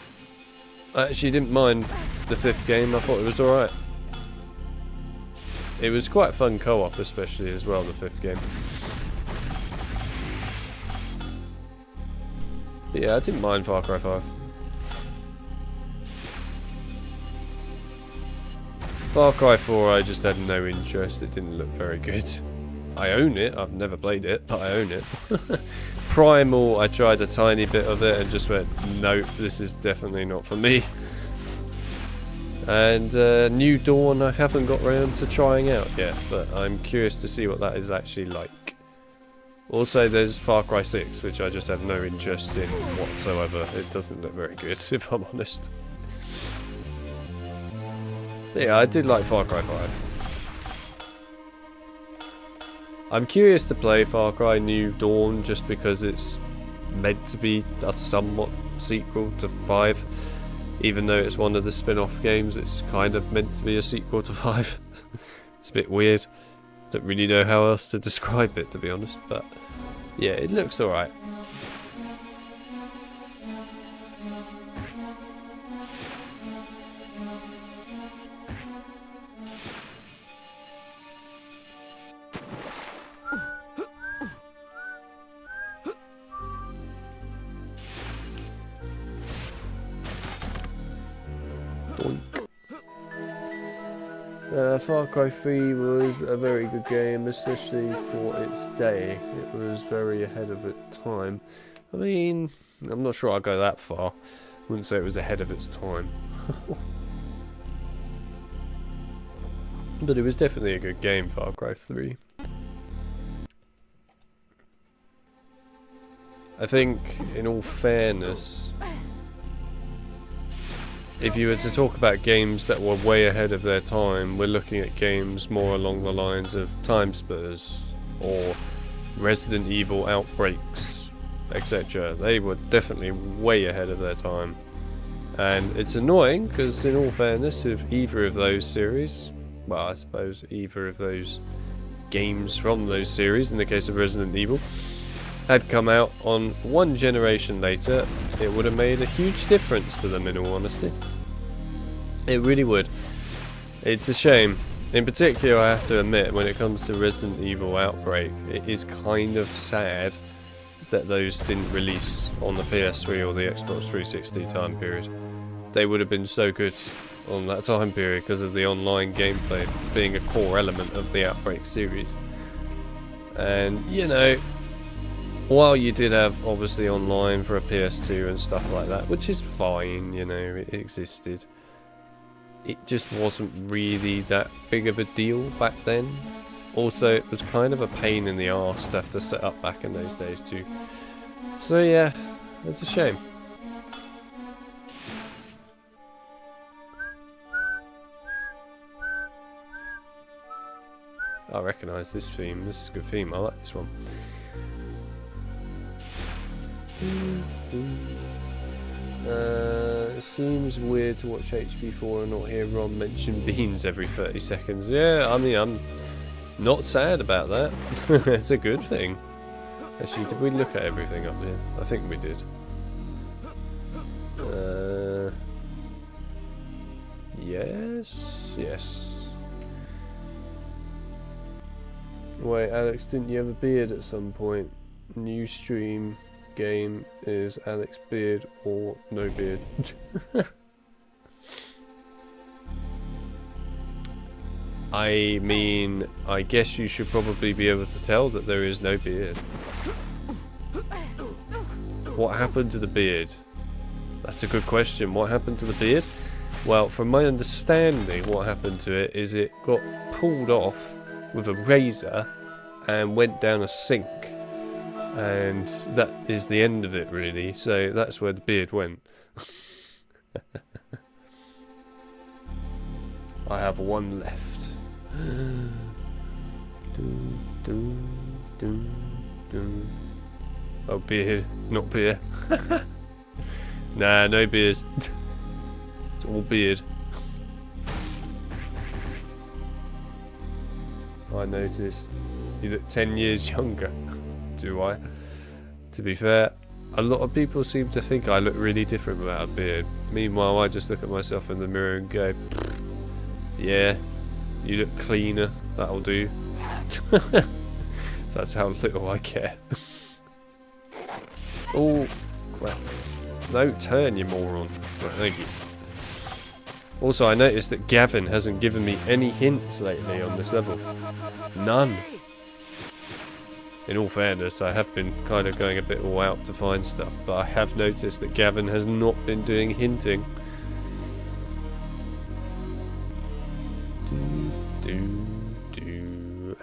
I actually didn't mind the fifth game, I thought it was alright. It was quite fun co-op especially as well, the fifth game. But yeah, I didn't mind Far Cry 5. Far Cry 4 I just had no interest, it didn't look very good. I own it, I've never played it, but I own it. Primal, I tried a tiny bit of it and just went, nope, this is definitely not for me. And New Dawn I haven't got around to trying out yet, but I'm curious to see what that is actually like. Also there's Far Cry 6, which I just have no interest in whatsoever. It doesn't look very good, if I'm honest. But yeah, I did like Far Cry 5. I'm curious to play Far Cry New Dawn just because it's meant to be a somewhat sequel to 5. Even though it's one of the spin-off games, it's kind of meant to be a sequel to 5. It's a bit weird. Don't really know how else to describe it, to be honest, but yeah, it looks alright. Far Cry 3 was a very good game, especially for its day. It was very ahead of its time. I mean, I'm not sure I'd go that far. I wouldn't say it was ahead of its time. But it was definitely a good game, Far Cry 3. I think, in all fairness, if you were to talk about games that were way ahead of their time, we're looking at games more along the lines of Time Splitters or Resident Evil Outbreaks, etc. They were definitely way ahead of their time. And it's annoying because, in all fairness, if either of those series, well, I suppose either of those games from those series, in the case of Resident Evil, had come out on one generation later, it would have made a huge difference to them, in all honesty. It really would. It's a shame. In particular, I have to admit, when it comes to Resident Evil Outbreak, it is kind of sad that those didn't release on the PS3 or the Xbox 360 time period. They would have been so good on that time period because of the online gameplay being a core element of the Outbreak series. And, you know, while you did have obviously online for a PS2 and stuff like that, which is fine, you know, it existed, it just wasn't really that big of a deal back then. Also, it was kind of a pain in the arse to have to set up back in those days too. So yeah, it's a shame. I recognise this theme, this is a good theme, I like this one. It seems weird to watch HB4 and not hear Ron mention beans every 30 seconds. Yeah, I mean, I'm not sad about that. It's a good thing. Actually, did we look at everything up here? I think we did. Yes. Wait, Alex, didn't you have a beard at some point? New stream game is Alex beard or no beard. I mean, I guess you should probably be able to tell that there is no beard. What happened to the beard? That's a good question. What happened to the beard? Well, from my understanding, what happened to it is it got pulled off with a razor and went down a sink. And that is the end of it, really. So that's where the beard went. I have one left. Oh, beard, not beer. Nah, no beard. It's all beard. I noticed you look 10 years younger. Do I? To be fair, a lot of people seem to think I look really different without a beard. Meanwhile, I just look at myself in the mirror and go, yeah, you look cleaner, that'll do. That's how little I care. Oh, crap. No, turn, you moron. Right, thank you. Also, I noticed that Gavin hasn't given me any hints lately on this level. None. In all fairness, I have been kind of going a bit all out to find stuff, but I have noticed that Gavin has not been doing hinting.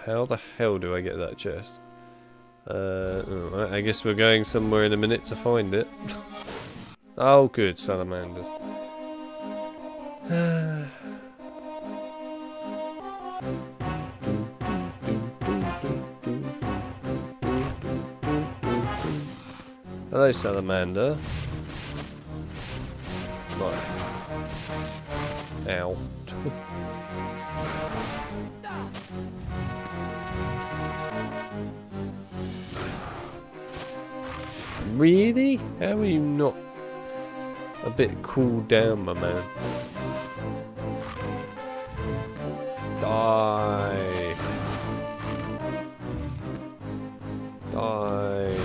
How the hell do I get that chest? I guess we're going somewhere in a minute to find it. Oh, good, salamanders. Hello, salamander. Right. Ow. Really? How are you not a bit cooled down, my man? Die. Die.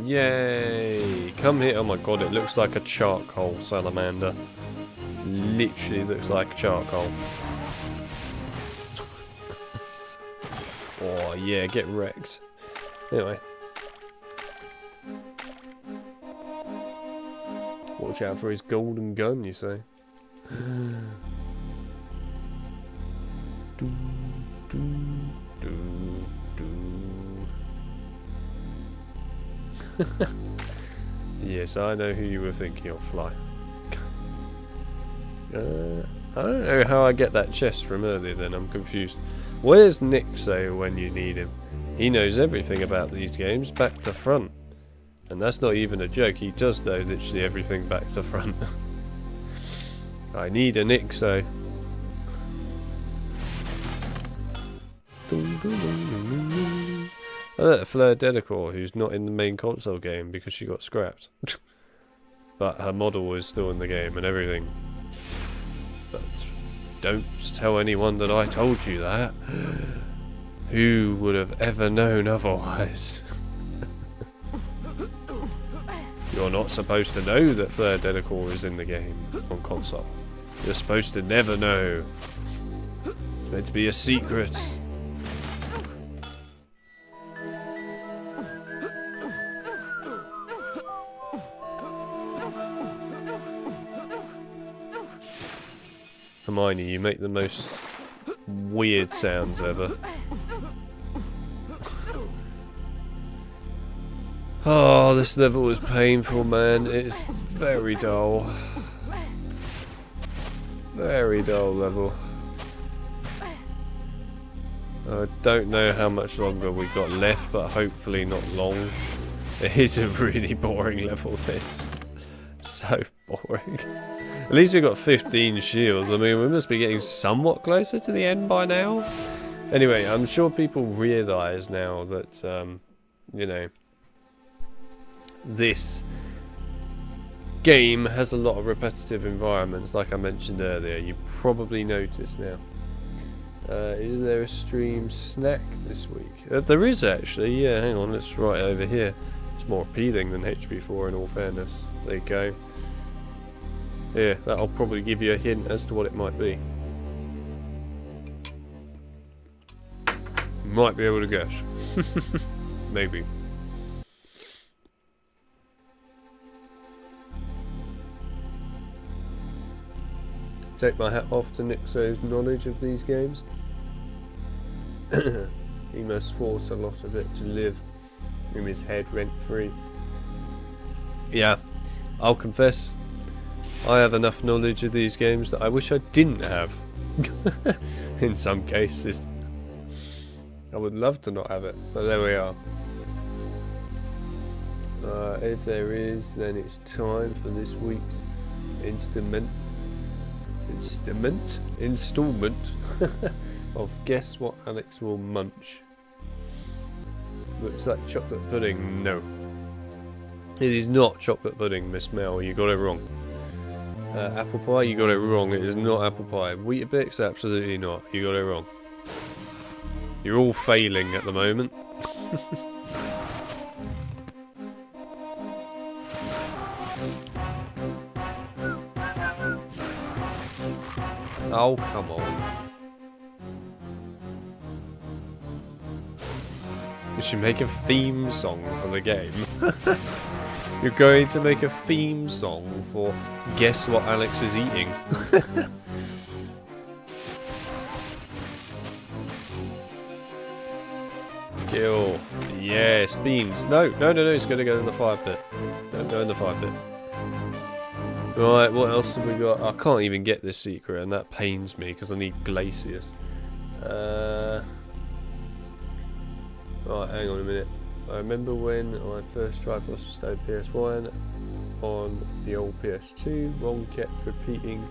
Yay. Come here. Oh my god, it looks like a charcoal salamander. Literally looks like charcoal. Oh yeah, get wrecked. Anyway. Watch out for his golden gun, you say? Yes, I know who you were thinking of, Fly. I don't know how I get that chest from earlier then, I'm confused. Where's Nick, say, when you need him? He knows everything about these games, back to front. And that's not even a joke, he does know literally everything back to front. I need a Nixo. Oh, look, Fleur Delacour, who's not in the main console game because she got scrapped. But her model is still in the game and everything. But don't tell anyone that I told you that. Who would have ever known otherwise? You're not supposed to know that Fleur Delacour is in the game on console. You're supposed to never know. It's meant to be a secret. Hermione, you make the most weird sounds ever. Oh, this level is painful, man. It's very dull. Very dull level. I don't know how much longer we've got left, but hopefully not long. It is a really boring level, this. So boring. At least we got 15 shields. I mean, we must be getting somewhat closer to the end by now. Anyway, I'm sure people realise now that, you know, this game has a lot of repetitive environments, like I mentioned earlier. You probably noticed now. Is there a stream snack this week? There is actually, yeah, hang on, it's right over here. It's more appealing than HB4 in all fairness. There you go. Yeah, that'll probably give you a hint as to what it might be. Might be able to guess. Maybe. Take my hat off to Nixo's knowledge of these games. He must force a lot of it to live in his head rent-free. Yeah, I'll confess, I have enough knowledge of these games that I wish I didn't have. In some cases. I would love to not have it, but there we are. If there is, then it's time for this week's installment of Guess What Alex Will Munch. Looks like chocolate pudding. No. It is not chocolate pudding, Miss Mel. You got it wrong. Apple pie, you got it wrong. It is not apple pie. Weetabix, absolutely not. You got it wrong. You're all failing at the moment. Oh, come on. You should make a theme song for the game. You're going to make a theme song for Guess What Alex is Eating. Kill. Yes, beans. No, it's going to go in the fire pit. Don't go in the fire pit. Right, what else have we got? I can't even get this secret, and that pains me because I need glaciers. Right, hang on a minute. I remember when I first tried Philosopher's Stone PS1 on the old PS2. Ron kept repeating,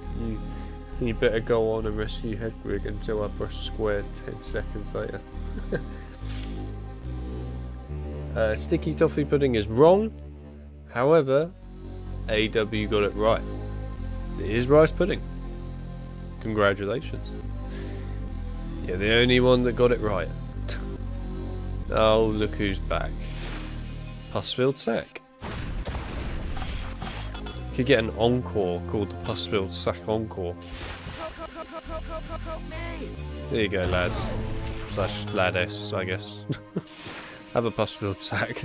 you better go on and rescue Hedwig until I press square 10 seconds later. Sticky toffee pudding is wrong. However, AW got it right. It is rice pudding. Congratulations. You're the only one that got it right. Oh, look who's back. Pus-filled sack. You could get an encore called the Pus-filled sack encore. There you go, lads. Slash ladess, I guess. Have a pus-filled sack.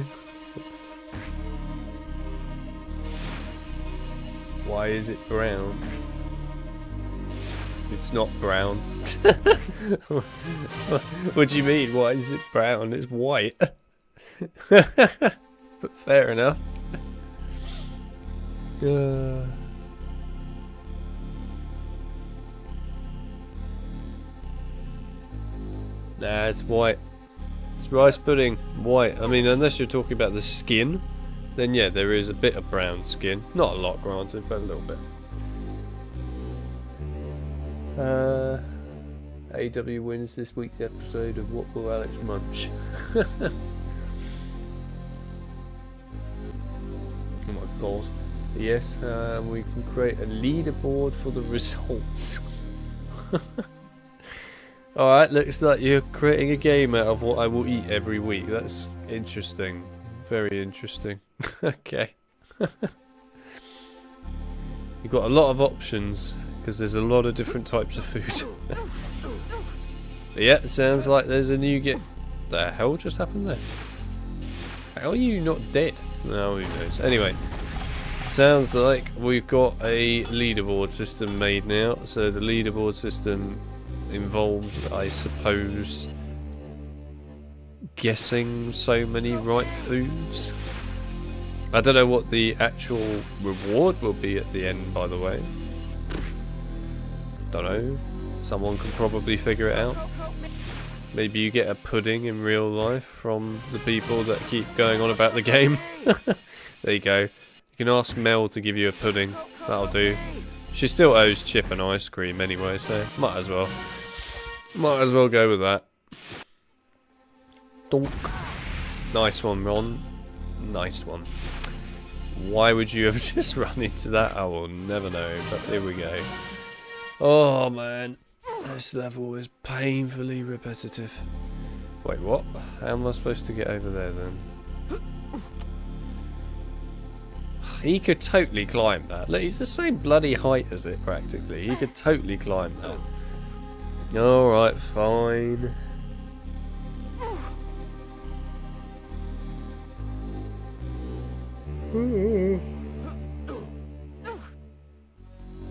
Why is it brown? It's not brown. What do you mean? Why is it brown? It's white. But fair enough. Nah, it's white. It's rice pudding. White. I mean, unless you're talking about the skin, then yeah, there is a bit of brown skin. Not a lot, granted, but a little bit. AW wins this week's episode of What Will Alex Munch? Oh my god. Yes, we can create a leaderboard for the results. Alright, looks like you're creating a game out of what I will eat every week. That's interesting. Very interesting. Okay. You've got a lot of options, because there's a lot of different types of food. Yeah, it sounds like there's a new get. The hell just happened there? How are you not dead? No, who knows. Anyway, sounds like we've got a leaderboard system made now. So the leaderboard system involves, I suppose, guessing so many right foods. I don't know what the actual reward will be at the end, by the way. Don't know. Someone can probably figure it out. Maybe you get a pudding in real life from the people that keep going on about the game. There you go. You can ask Mel to give you a pudding. That'll do. She still owes Chip an ice cream anyway, so might as well. Might as well go with that. Donk. Nice one, Ron. Nice one. Why would you have just run into that? I will never know, but here we go. Oh man, this level is painfully repetitive. Wait, what? How am I supposed to get over there then? He could totally climb that. Look, he's the same bloody height as it practically. He could totally climb that. Alright, fine.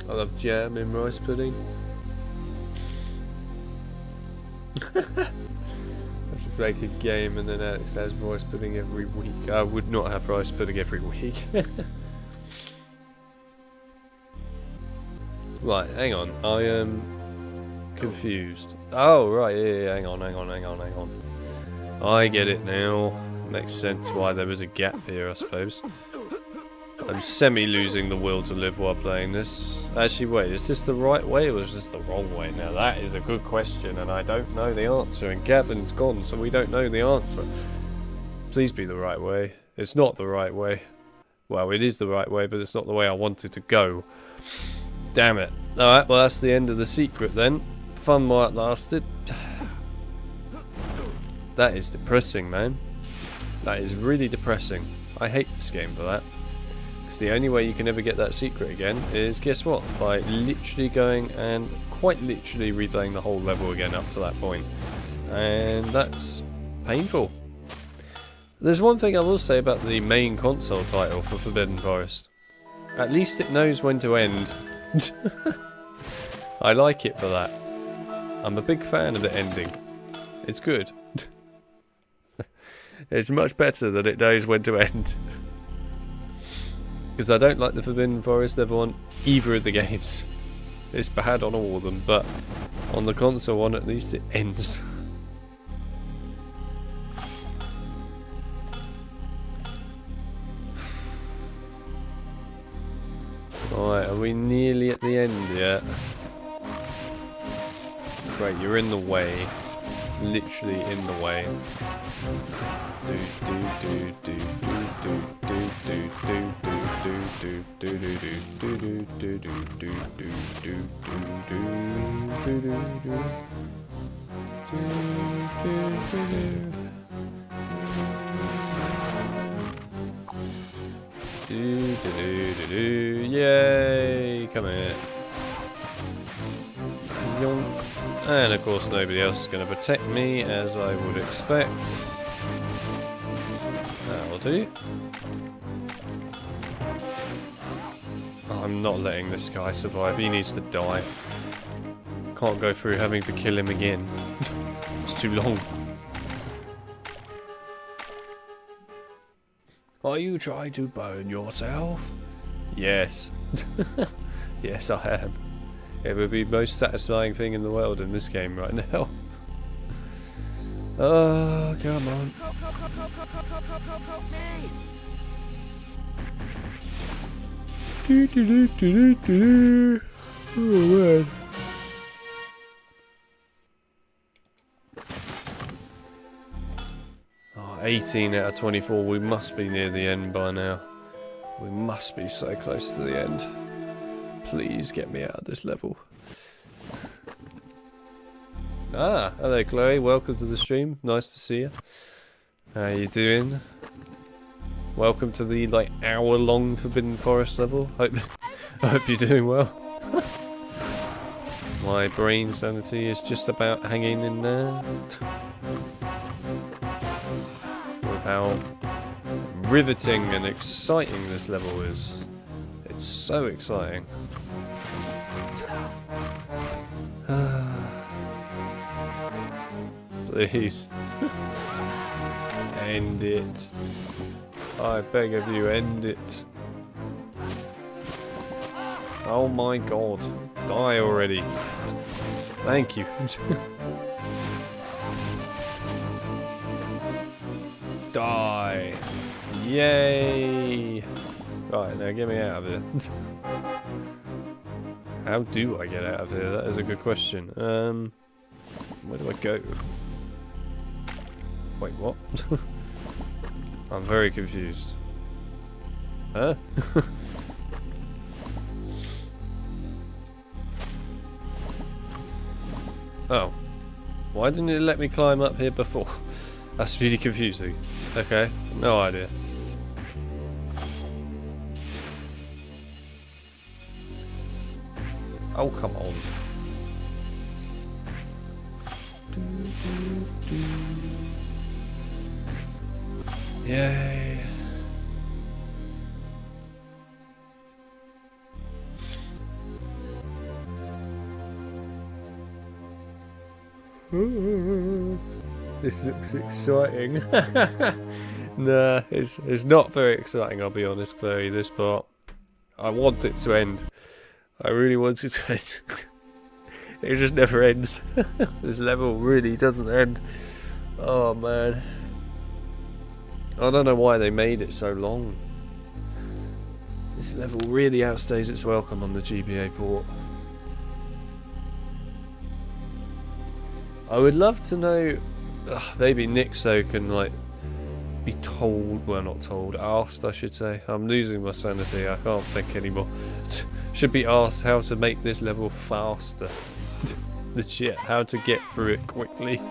I love jam in rice pudding. I should make a game and then Alex has rice pudding every week. I would not have rice pudding every week. Right, hang on. I am confused. Oh, right, yeah, hang on. I get it now. Makes sense why there was a gap here, I suppose. I'm semi-losing the will to live while playing this. Actually, wait, is this the right way or is this the wrong way? Now, that is a good question, and I don't know the answer, and Gavin's gone, so we don't know the answer. Please be the right way. It's not the right way. Well, it is the right way, but it's not the way I wanted to go. Damn it. Alright, well, that's the end of the secret, then. Fun while it lasted. That is depressing, man. That is really depressing. I hate this game for that. Because the only way you can ever get that secret again is, guess what? By literally going and quite literally replaying the whole level again up to that point. And that's painful. There's one thing I will say about the main console title for Forbidden Forest. At least it knows when to end. I like it for that. I'm a big fan of the ending. It's good. It's much better that it knows when to end. Because I don't like the Forbidden Forest level on either of the games. It's bad on all of them, but on the console one at least it ends. Alright, are we nearly at the end yet? Great, you're in the way. Literally in the way. Yay! Come here. Yonk. And of course nobody else is going to protect me, as I would expect. That'll do. Oh, I'm not letting this guy survive. He needs to die. Can't go through having to kill him again. It's too long. Are you trying to burn yourself? Yes. Yes, I am. It would be the most satisfying thing in the world in this game right now. Oh, come on. Oh, man. Oh, 18 out of 24. We must be near the end by now. We must be so close to the end. Please get me out of this level. Ah, hello Chloe, welcome to the stream. Nice to see you. How you doing? Welcome to the like hour-long Forbidden Forest level. I hope you're doing well. My brain sanity is just about hanging in there. With how riveting and exciting this level is. It's so exciting. Please. End it. I beg of you, end it. Oh my god. Die already. Thank you. Die. Yay. Right, now get me out of here. How do I get out of here? That is a good question. Where do I go? Wait, what? I'm very confused. Huh? Oh. Why didn't it let me climb up here before? That's really confusing. Okay, no idea. Oh, come on. Yay. This looks exciting. Nah, it's not very exciting, I'll be honest, Chloe, this part. I want it to end. I really want it to end. It just never ends. This level really doesn't end. Oh man. I don't know why they made it so long. This level really outstays its welcome on the GBA port. I would love to know, maybe Nixo can like be told, well not told, asked I should say. I'm losing my sanity, I can't think anymore. Should be asked how to make this level faster. Legit, how to get through it quickly.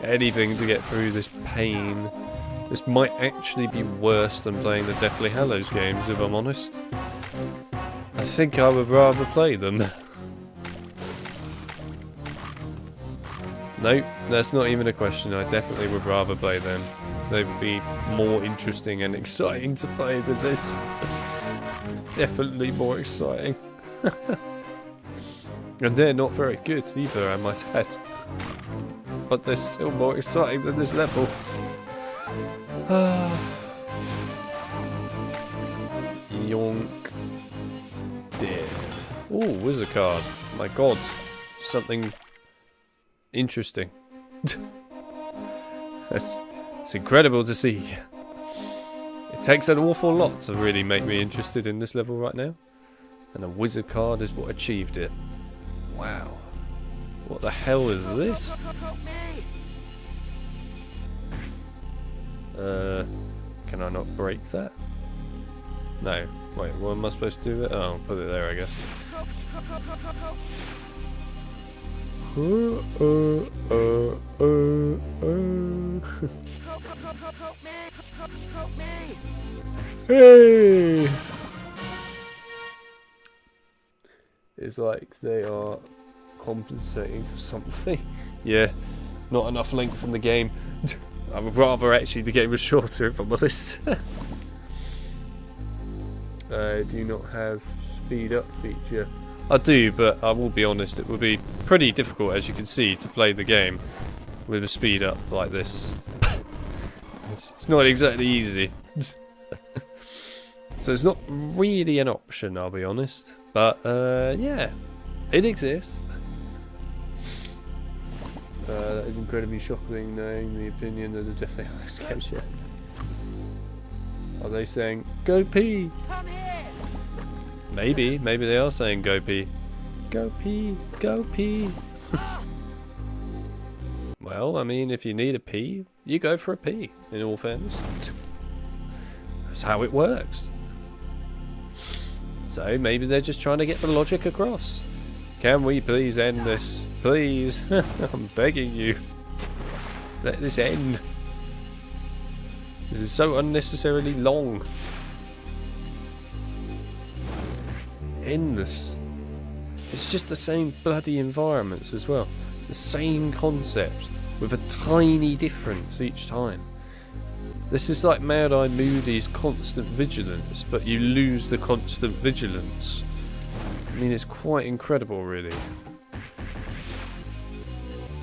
Anything to get through this pain. This might actually be worse than playing the Deathly Hallows games, if I'm honest. I think I would rather play them. Nope, that's not even a question. I definitely would rather play them. They would be more interesting and exciting to play than this. Definitely more exciting. And they're not very good either, I might add. But they're still more exciting than this level. Yonk. Dead. Ooh, wizard card. My god. Something interesting. It's incredible to see. It takes an awful lot to really make me interested in this level right now. And a wizard card is what achieved it. Wow. What the hell is this? Can I not break that? No. Wait, what am I supposed to do with it? Oh, I'll put it there, I guess. Hey! It's like they are compensating for something. Yeah, not enough length in the game. I would rather actually the game was shorter, if I'm honest. I do not have speed up feature. I do, but I will be honest, it would be pretty difficult, as you can see, to play the game with a speed up like this. It's not exactly easy. So it's not really an option, I'll be honest. But, yeah, it exists. That is incredibly shocking, knowing the opinion of the Deathly Hallows games. Yeah. Are they saying, go pee? Come here! Maybe they are saying go pee. Go pee, go pee. Well, I mean, if you need a pee, you go for a pee, in all fairness. That's how it works. So maybe they're just trying to get the logic across. Can we please end this? Please. I'm begging you. Let this end. This is so unnecessarily long. End this. It's just the same bloody environments as well. The same concept with a tiny difference each time. This is like Mad Eye Moody's constant vigilance, but you lose the constant vigilance. I mean, it's quite incredible, really.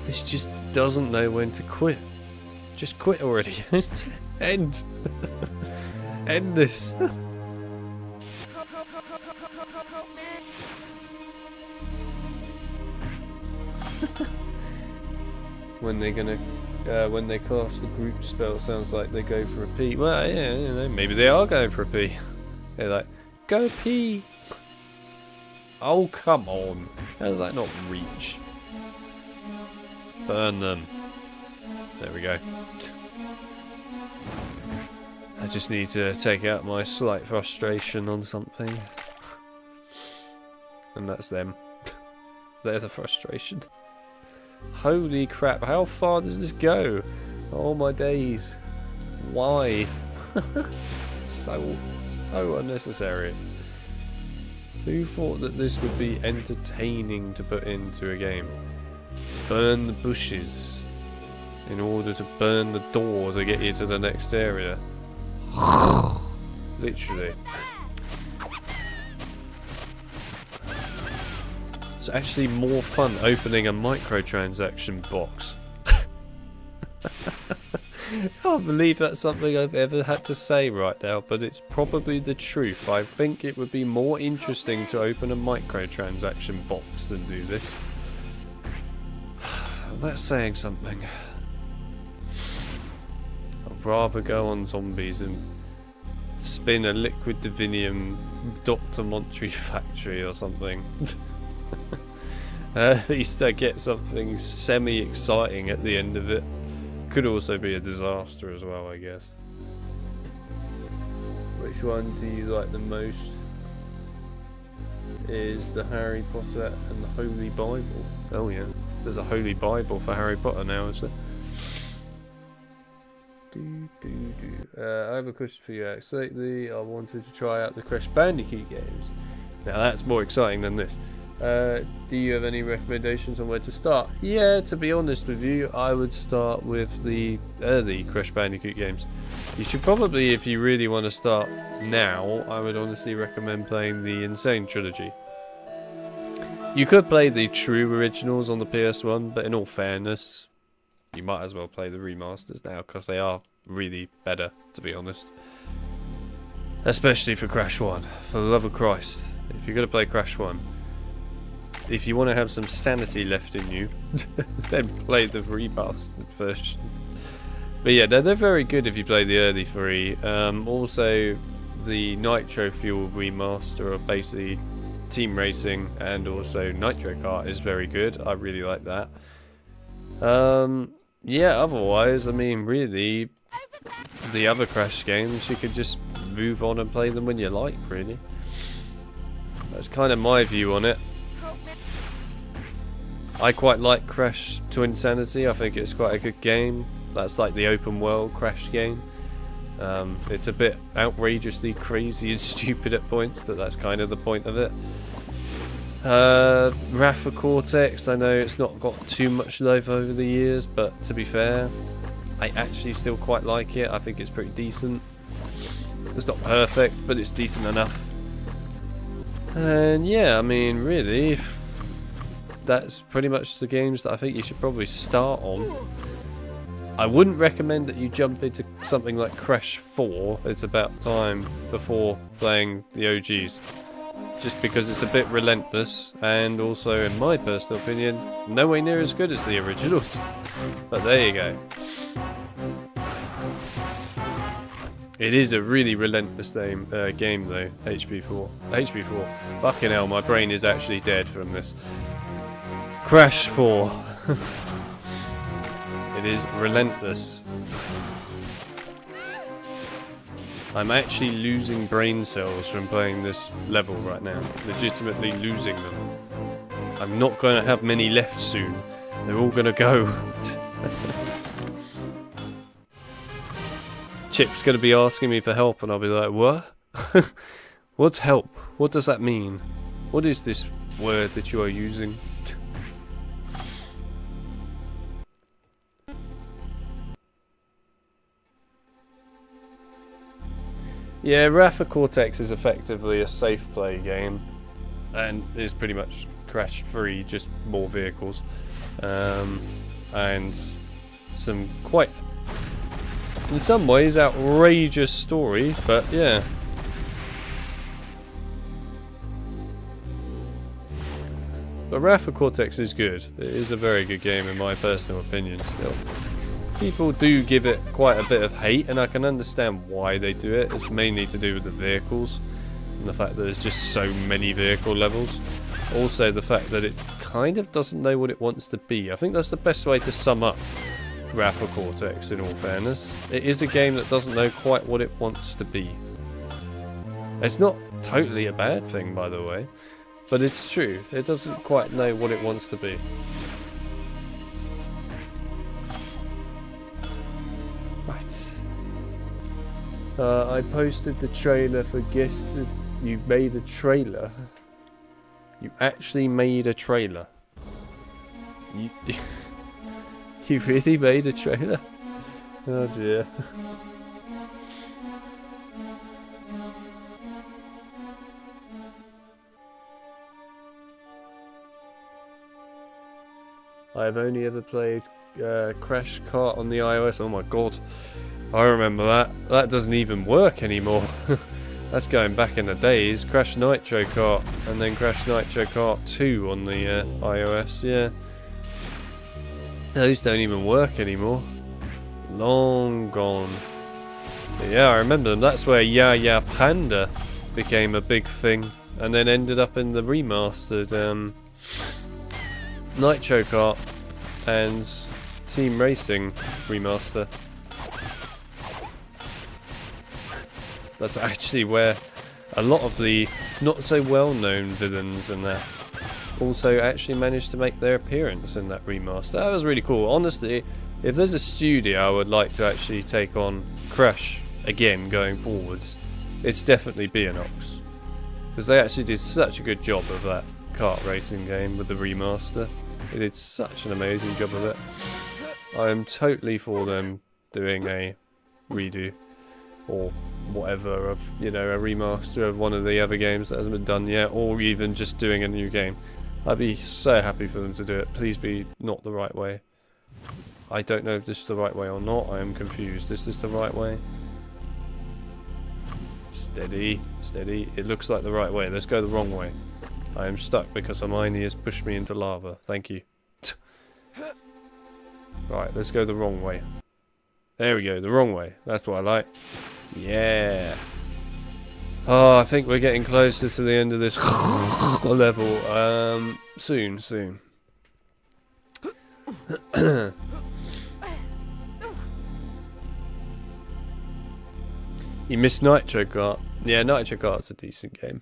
This just doesn't know when to quit. Just quit already. End. End this. When they're gonna, when they cast the group spell, sounds like they go for a pee. Well, yeah, you know, maybe they are going for a pee. They're like, go pee. Oh, come on. How does that not reach? Burn them. There we go. I just need to take out my slight frustration on something. And that's them. They're the frustration. Holy crap, how far does this go? Oh my days. Why? It's so unnecessary. Who thought that this would be entertaining to put into a game? Burn the bushes in order to burn the door to get you to the next area. Literally. It's actually more fun opening a microtransaction box. I can't believe that's something I've ever had to say right now, but it's probably the truth. I think it would be more interesting to open a microtransaction box than do this. That's saying something. I'd rather go on zombies and spin a liquid divinium Dr. Montre factory or something. At least I get something semi-exciting at the end of it. Could also be a disaster as well, I guess. Which one do you like the most? Is the Harry Potter and the Holy Bible. Oh yeah, there's a Holy Bible for Harry Potter now, is there? I have a question for you, Alex. Lately I wanted to try out the Crash Bandicoot games. Now that's more exciting than this. Do you have any recommendations on where to start? Yeah, to be honest with you, I would start with the early Crash Bandicoot games. You should probably, if you really want to start now, I would honestly recommend playing the Insane Trilogy. You could play the true originals on the PS1, but in all fairness, you might as well play the remasters now, because they are really better, to be honest. Especially for Crash 1, for the love of Christ. If you're going to play Crash 1, if you want to have some sanity left in you, then play the remastered version. But yeah, they're very good if you play the early three. Also, the Nitro Fuel remaster of basically team racing and also Nitro Kart is very good. I really like that. Yeah, otherwise, I mean, really, the other Crash games, you could just move on and play them when you like, really. That's kind of my view on it. I quite like Crash to Insanity. I think it's quite a good game. That's like the open world Crash game. It's a bit outrageously crazy and stupid at points, but that's kind of the point of it. Wrath of Cortex, I know it's not got too much love over the years, but to be fair, I actually still quite like it. I think it's pretty decent. It's not perfect, but it's decent enough. And yeah, I mean, really, that's pretty much the games that I think you should probably start on. I wouldn't recommend that you jump into something like Crash 4. It's about time before playing the OGs. Just because it's a bit relentless, and also, in my personal opinion, nowhere near as good as the originals. But there you go. It is a really relentless game though, HP4. HP4. Fucking hell, my brain is actually dead from this. Crash 4. It is relentless. I'm actually losing brain cells from playing this level right now. Legitimately losing them. I'm not going to have many left soon. They're all going to go. Chip's going to be asking me for help and I'll be like, what? What's help? What does that mean? What is this word that you are using? Yeah, Wrath of Cortex is effectively a safe play game and is pretty much Crash 3, just more vehicles. And some quite, in some ways, outrageous story, but yeah. But Wrath of Cortex is good. It is a very good game in my personal opinion still. People do give it quite a bit of hate, and I can understand why they do it. It's mainly to do with the vehicles. and the fact that there's just so many vehicle levels. Also the fact that it kind of doesn't know what it wants to be. I think that's the best way to sum up Wrath of Cortex, in all fairness. It is a game that doesn't know quite what it wants to be. It's not totally a bad thing, by the way, but it's true. It doesn't quite know what it wants to be. Right. I posted the trailer for Guess That You Made a Trailer. You actually made a trailer. You... You really made a trailer? Oh dear. I've only ever played Crash Kart on the iOS. Oh my god. I remember that. That doesn't even work anymore. That's going back in the days. Crash Nitro Kart and then Crash Nitro Kart 2 on the iOS, yeah. Those don't even work anymore. Long gone. But yeah, I remember them. That's where Ya Ya Panda became a big thing, and then ended up in the remastered Nitro Kart and Team Racing remaster. That's actually where a lot of the not so well known villains and that also actually managed to make their appearance in that remaster. That was really cool. Honestly, if there's a studio I would like to actually take on Crash again going forwards, it's definitely Beanox. Because they actually did such a good job of that kart racing game with the remaster. They did such an amazing job of it. I am totally for them doing a redo or whatever of, you know, a remaster of one of the other games that hasn't been done yet, or even just doing a new game. I'd be so happy for them to do it. Please be not the right way. I don't know if this is the right way or not. I am confused. Is this the right way? Steady, steady. It looks like the right way. Let's go the wrong way. I am stuck because Hermione has pushed me into lava. Thank you. Right, let's go the wrong way. There we go, the wrong way. That's what I like. Yeah. Oh, I think we're getting closer to the end of this level. Soon. You missed Nitro Kart. Yeah, Nitro Kart's a decent game.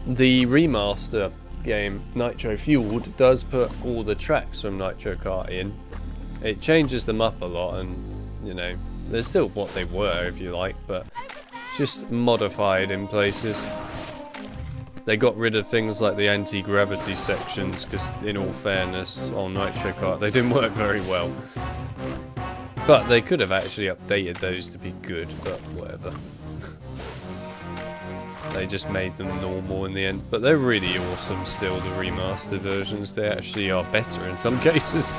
The remaster game, Nitro Fueled, does put all the tracks from Nitro Kart in. It changes them up a lot, and, you know, they're still what they were, if you like, but just modified in places. They got rid of things like the anti-gravity sections, because, in all fairness, on Nitro Kart, they didn't work very well. But they could have actually updated those to be good, but whatever. They just made them normal in the end. But they're really awesome still, the remastered versions. They actually are better in some cases.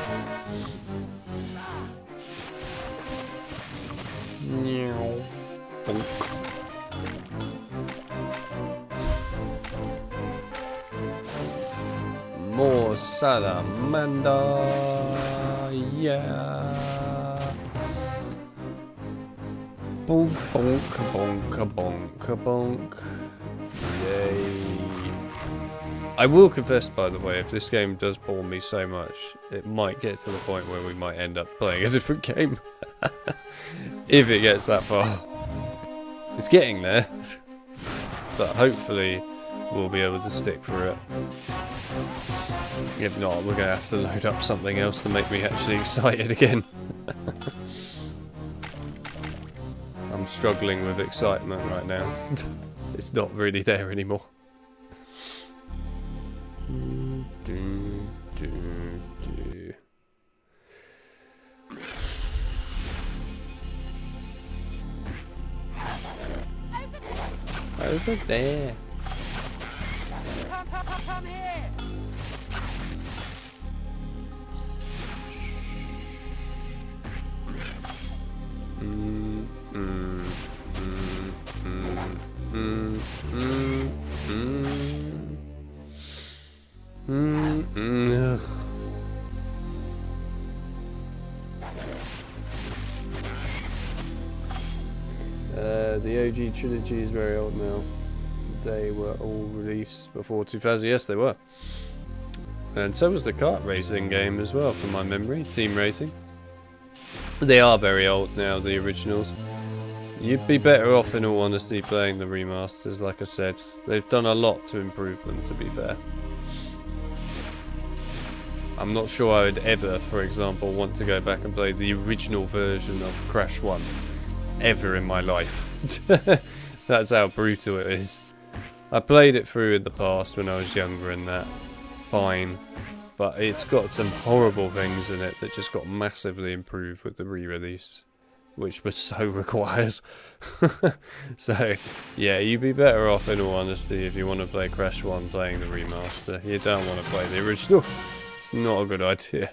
More salamander, yeah. Bonk, bonk, bonk, bonk, bonk. Yay. I will confess, by the way, if this game does bore me so much, it might get to the point where we might end up playing a different game. If it gets that far. It's getting there. But hopefully we'll be able to stick through it. If not, we're going to have to load up something else to make me actually excited again. I'm struggling with excitement right now. It's not really there anymore. Over there. Come here! the OG trilogy is very old now. They were all released before 2000. Yes, they were. And so was the kart racing game as well, from my memory. Team Racing. They are very old now, the originals. You'd be better off, in all honesty, playing the remasters, like I said. They've done a lot to improve them, to be fair. I'm not sure I would ever, for example, want to go back and play the original version of Crash 1. Ever in my life. That's how brutal it is. I played it through in the past when I was younger and that. Fine. But it's got some horrible things in it that just got massively improved with the re-release. Which was so required. So, yeah, you'd be better off, in all honesty, if you want to play Crash 1 playing the remaster. You don't want to play the original. It's not a good idea.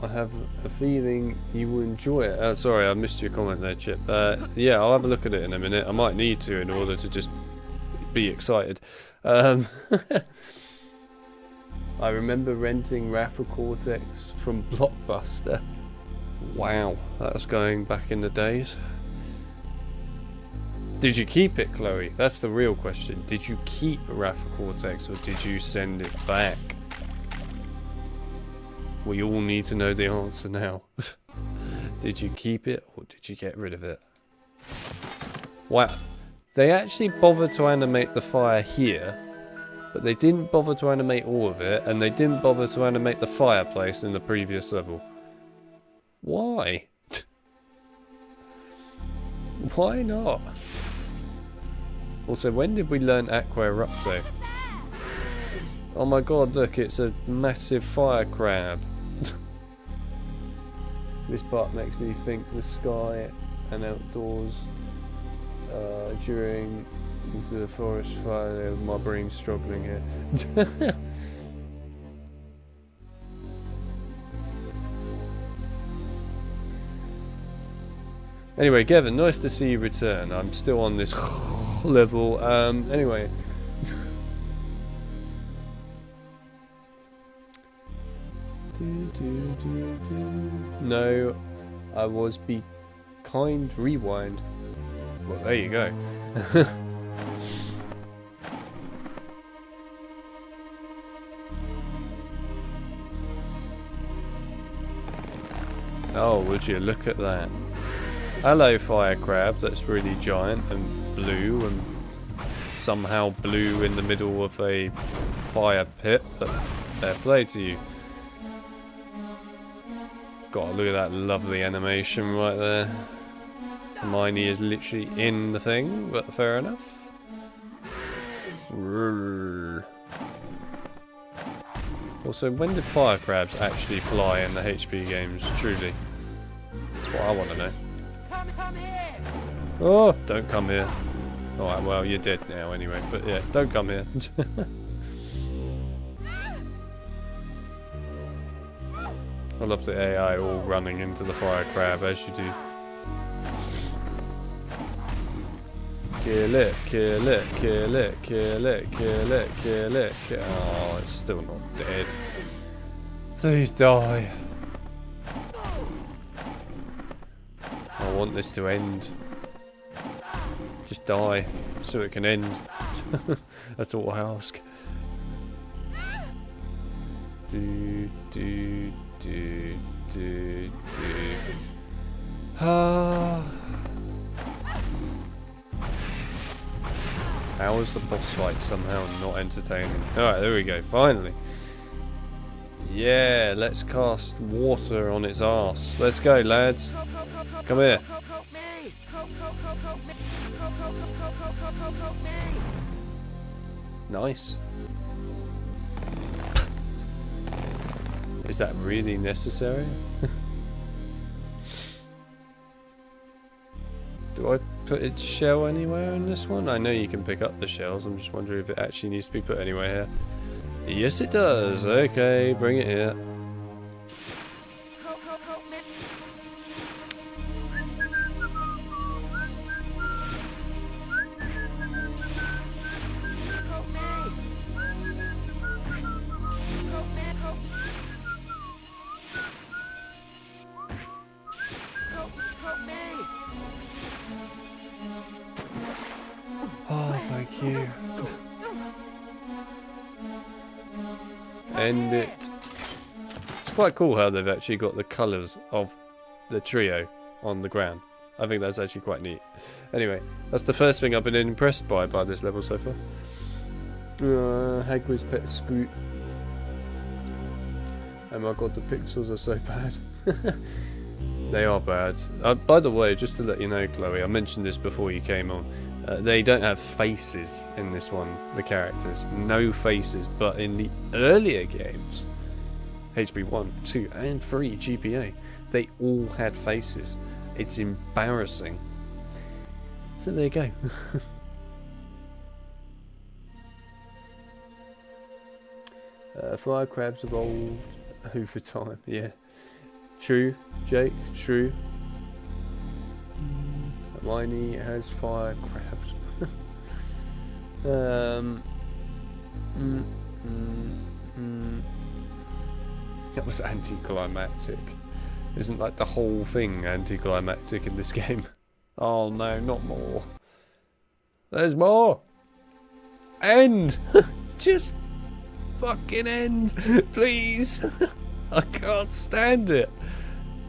I have a feeling you will enjoy it. Sorry, I missed your comment there, Chip. Yeah, I'll have a look at it in a minute. I might need to in order to just be excited. I remember renting Wrath of Cortex from Blockbuster. Wow, that was going back in the days. Did you keep it, Chloe? That's the real question. Did you keep Wrath of Cortex or did you send it back? We all need to know the answer now. Did you keep it or did you get rid of it? Wow. They actually bothered to animate the fire here, but they didn't bother to animate all of it, and they didn't bother to animate the fireplace in the previous level. Why? Why not? Also, when did we learn Aqua Erupto? Oh my god, look, it's a massive fire crab. This part makes me think the sky and outdoors during the forest fire. My brain's struggling here. Anyway, Gavin, nice to see you return. I'm still on this level. Anyway. No, I was behind rewind. Well, there you go. Oh, would you look at that? Hello, fire crab. That's really giant and blue, and somehow blue in the middle of a fire pit. But fair play to you. God, look at that lovely animation right there. Hermione is literally in the thing, but fair enough. Also, when did fire crabs actually fly in the HP games? Truly. That's what I want to know. Come here! Oh, don't come here. Alright, well, you're dead now anyway, but yeah, don't come here. I love the AI all running into the fire crab, as you do. Kill it, kill it, kill it, kill it, kill it, kill it. Oh, it's still not dead. Please die. I want this to end. Just die, so it can end. That's all I ask. Do. How is the boss fight somehow not entertaining? Alright, there we go, finally. Yeah, let's cast water on its arse. Let's go, lads. Come here. Nice. Is that really necessary? Do I put its shell anywhere in this one? I know you can pick up the shells. I'm just wondering if it actually needs to be put anywhere here. Yes, it does. Okay, bring it here. you. End it. It's quite cool how they've actually got the colours of the trio on the ground. I think that's actually quite neat. Anyway, that's the first thing I've been impressed by this level so far. Hagrid's pet Scoot. Oh my god, the pixels are so bad. They are bad. By the way, just to let you know, Chloe, I mentioned this before you came on. They don't have faces in this one, the characters. No faces, but in the earlier games, HB 1, 2 and 3 GBA, they all had faces. It's embarrassing. So there you go. Fire crabs evolved over time, yeah. True, Jake, true. Hermione has fire crabs. That was anticlimactic. Isn't like the whole thing anticlimactic in this game? Oh no, not more. There's more! End! Just fucking end! Please! I can't stand it!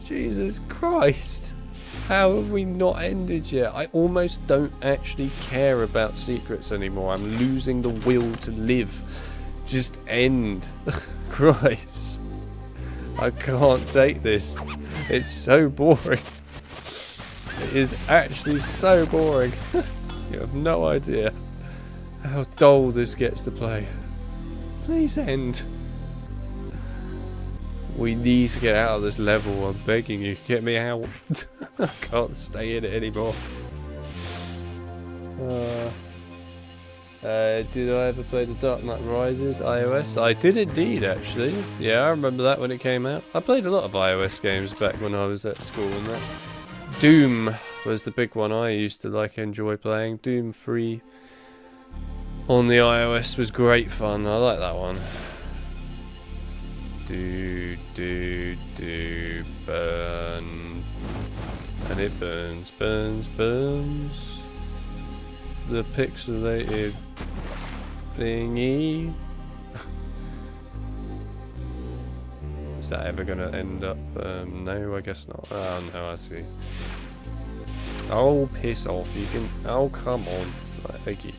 Jesus Christ! How have we not ended yet? I almost don't actually care about secrets anymore. I'm losing the will to live. Just end. Christ. I can't take this. It's so boring. It is actually so boring. You have no idea how dull this gets to play. Please end. We need to get out of this level. I'm begging you, get me out. I can't stay in it anymore. Did I ever play the Dark Knight Rises iOS? I did indeed, actually. Yeah, I remember that when it came out. I played a lot of iOS games back when I was at school and that. Doom was the big one I used to enjoy playing. Doom 3 on the iOS was great fun. I like that one. Do burn, and it burns. The pixelated thingy. Is that ever gonna end up? No, I guess not. Oh no, I see. Oh, piss off! You can. Oh, come on! Right, thank you.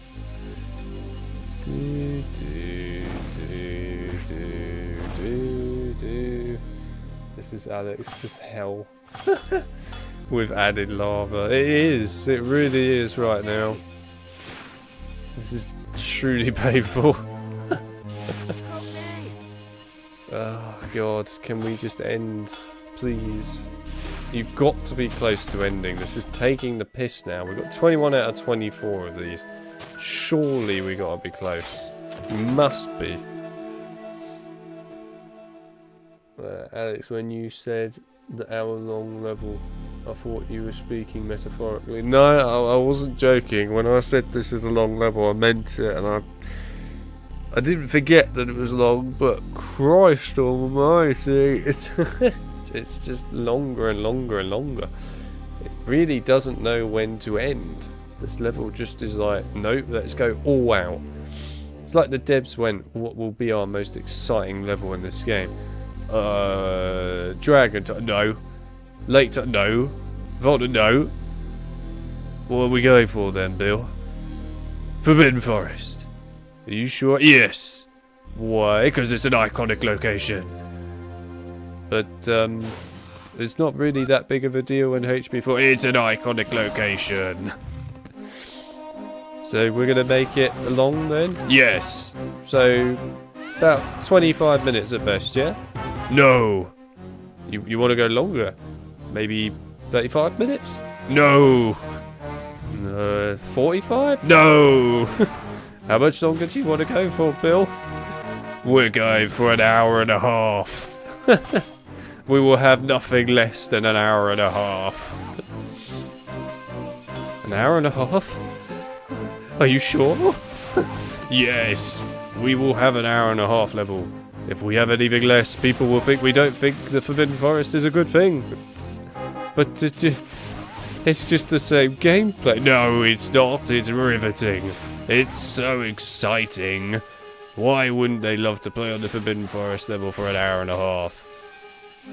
This is Alex's hell. With added lava. It is. It really is right now. This is truly painful. Oh god, can we just end? Please. You've got to be close to ending. This is taking the piss now. We've got 21 out of 24 of these. Surely we gotta be close. Must be. Alex, when you said the hour-long level, I thought you were speaking metaphorically. No, I wasn't joking. When I said this is a long level, I meant it, and I didn't forget that it was long. But Christ Almighty, it's it's just longer and longer and longer. It really doesn't know when to end. This level just is like, nope, let's go all out. It's like the devs went, what will be our most exciting level in this game? Dragon time, no. Lake time, no. Volta, no. What are we going for then, Bill? Forbidden Forest. Are you sure? Yes. Why? Because it's an iconic location. But, it's not really that big of a deal in HB4. It's an iconic location. So we're going to make it long then? Yes. So, about 25 minutes at best, yeah? No. You want to go longer? Maybe 35 minutes? No. 45? No. How much longer do you want to go for, Bill? We're going for an hour and a half. We will have nothing less than an hour and a half. An hour and a half? Are you sure? Yes. We will have an hour and a half level. If we have anything less, people will think we don't think the Forbidden Forest is a good thing. But it's just the same gameplay. No, it's not. It's riveting. It's so exciting. Why wouldn't they love to play on the Forbidden Forest level for an hour and a half?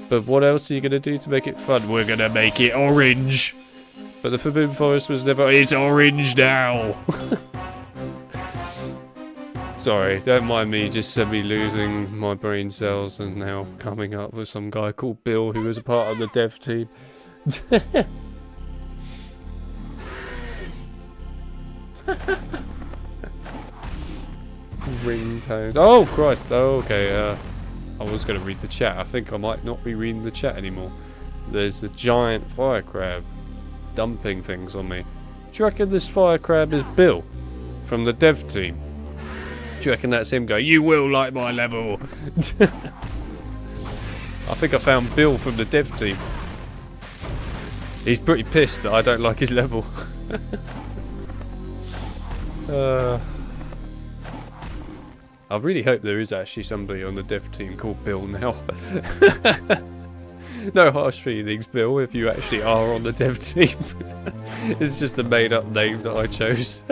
But what else are you going to do to make it fun? We're going to make it orange. But the Forbidden Forest was never... It's orange now. Sorry, don't mind me just semi-losing my brain cells and now coming up with some guy called Bill who was a part of the dev team. Ringtones. Oh, Christ. Oh, okay. I was going to read the chat. I think I might not be reading the chat anymore. There's a giant fire crab dumping things on me. Do you reckon this fire crab is Bill from the dev team? Do you reckon that's him going, you will like my level? I think I found Bill from the dev team. He's pretty pissed that I don't like his level. I really hope there is actually somebody on the dev team called Bill now. No harsh feelings, Bill, if you actually are on the dev team. It's just a made up name that I chose.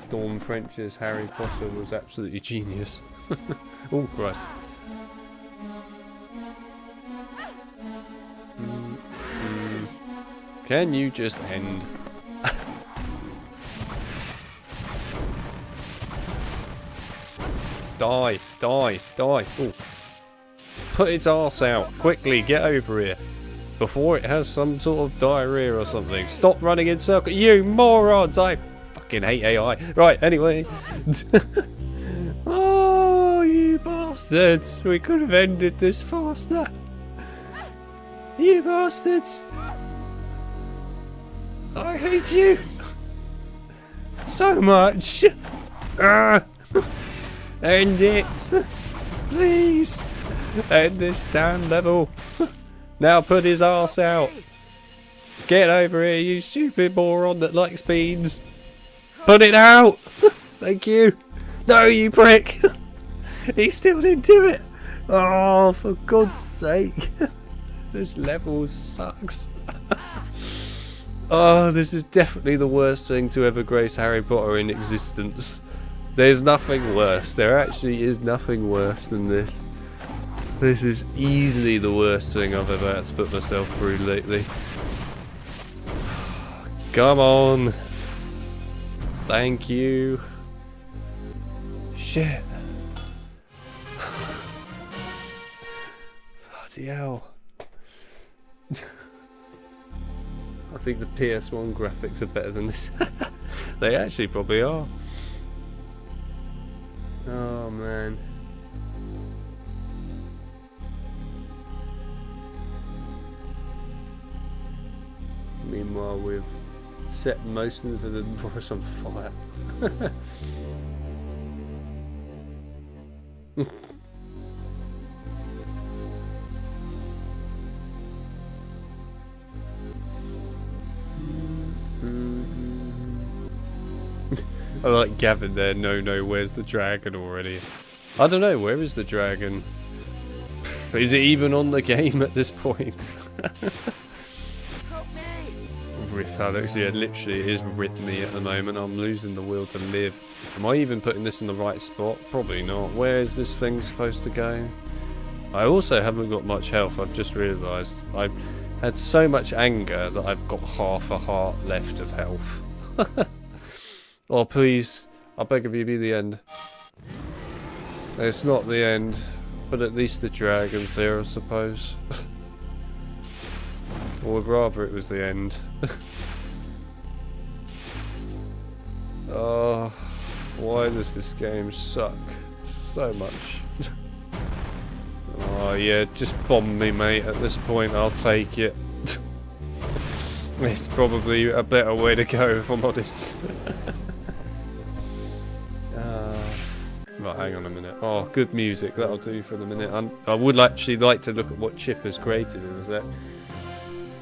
Dawn French's Harry Potter was absolutely genius. Oh, Christ. Can you just end? Die, die, die. Ooh. Put its arse out. Quickly, get over here. Before it has some sort of diarrhea or something. Stop running in circles. You morons! I fucking hate AI. Right, anyway. Oh, you bastards. We could have ended this faster. You bastards. I hate you so much. End it. Please. End this damn level. Now put his arse out. Get over here, you stupid moron that likes beans. Put it out. Thank you. No, you prick. He still didn't do it. Oh, for God's sake. This level sucks. Oh, this is definitely the worst thing to ever grace Harry Potter in existence. There's nothing worse. There actually is nothing worse than this. This is easily the worst thing I've ever had to put myself through lately. Come on. Thank you. Shit. Bloody hell. I think the PS1 graphics are better than this. They actually probably are. Oh man. Meanwhile, we've set most of the forest on fire. I like Gavin there. No, where's the dragon already? I don't know. Where is the dragon? Is it even on the game at this point? Rip Alex, yeah, literally it is rip me at the moment. I'm losing the will to live. Am I even putting this in the right spot? Probably not. Where is this thing supposed to go? I also haven't got much health, I've just realised. I've had so much anger that I've got half a heart left of health. Oh please, I beg of you, be the end. It's not the end, but at least the dragon's there, I suppose. Or rather it was the end. Oh, why does this game suck so much? Oh yeah, just bomb me mate, at this point I'll take it. It's probably a better way to go if I'm honest. Right, hang on a minute. Oh, good music, that'll do for the minute. I would actually like to look at what Chip has created in a sec.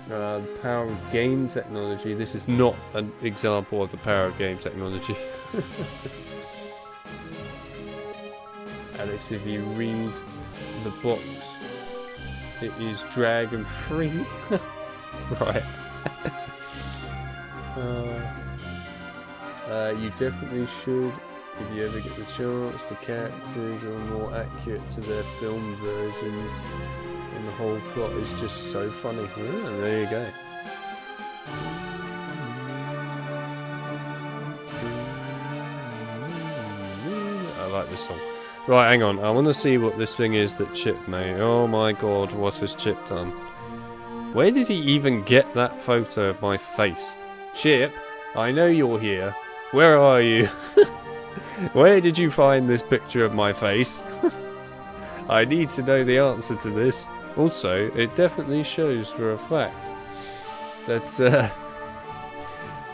The power of game technology. This is not an example of the power of game technology. Alex, if you read the box, it is dragon free. Right. You definitely should, if you ever get the chance. The characters are more accurate to their film versions, and the whole plot is just so funny. Yeah, there you go. I like this song. Right, hang on. I want to see what this thing is that Chip made. Oh my god, what has Chip done? Where did he even get that photo of my face? Chip, I know you're here. Where are you? Where did you find this picture of my face? I need to know the answer to this. Also, it definitely shows for a fact that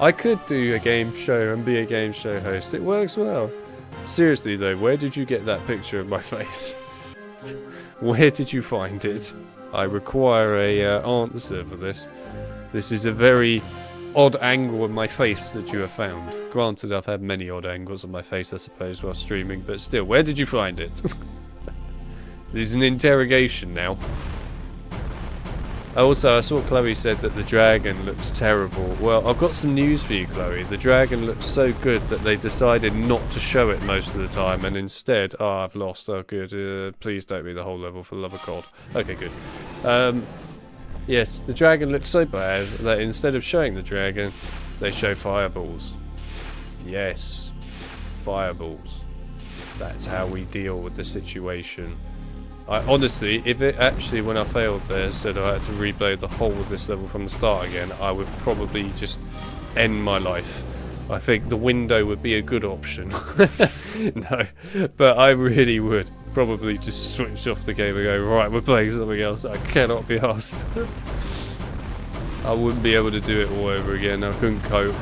I could do a game show and be a game show host. It works well. Seriously though, where did you get that picture of my face? Where did you find it? I require a answer for this. This is a very odd angle of my face that you have found. Granted, I've had many odd angles of my face, I suppose, while streaming, but still, where did you find it? This is an interrogation now. Also, I saw Chloe said that the dragon looks terrible. Well, I've got some news for you, Chloe. The dragon looks so good that they decided not to show it most of the time, and instead... Oh, I've lost. Oh, good. Please don't be the whole level, for the love of God. Okay, good. Yes, the dragon looks so bad that instead of showing the dragon, they show fireballs. Yes. Fireballs. That's how we deal with the situation. I honestly, if it actually, when I failed there, said I had to replay the whole of this level from the start again, I would probably just end my life. I think the window would be a good option. No, but I really would probably just switch off the game and go, right, we're playing something else. I cannot be asked. I wouldn't be able to do it all over again. I couldn't cope.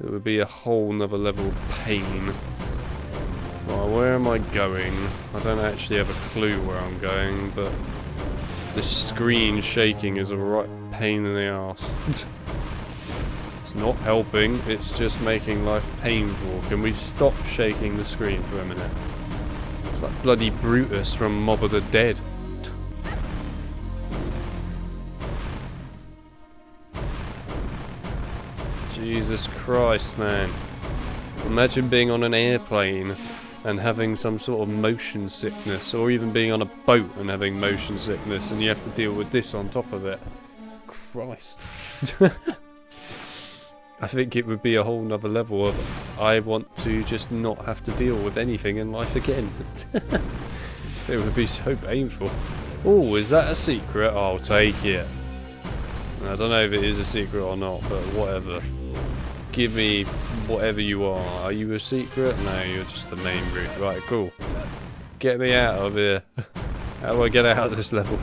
It would be a whole nother level of pain. Well, where am I going? I don't actually have a clue where I'm going, but the screen shaking is a right pain in the arse. It's not helping, it's just making life painful. Can we stop shaking the screen for a minute? It's like bloody Brutus from Mob of the Dead. Jesus Christ, man. Imagine being on an airplane and having some sort of motion sickness, or even being on a boat and having motion sickness, and you have to deal with this on top of it. Christ. I think it would be a whole nother level of I want to just not have to deal with anything in life again. It would be so painful. Oh, is that a secret? I'll take it. I don't know if it is a secret or not, but whatever. Give me whatever you are. Are you a secret? No, you're just the main route. Right, cool. Get me out of here. How do I get out of this level?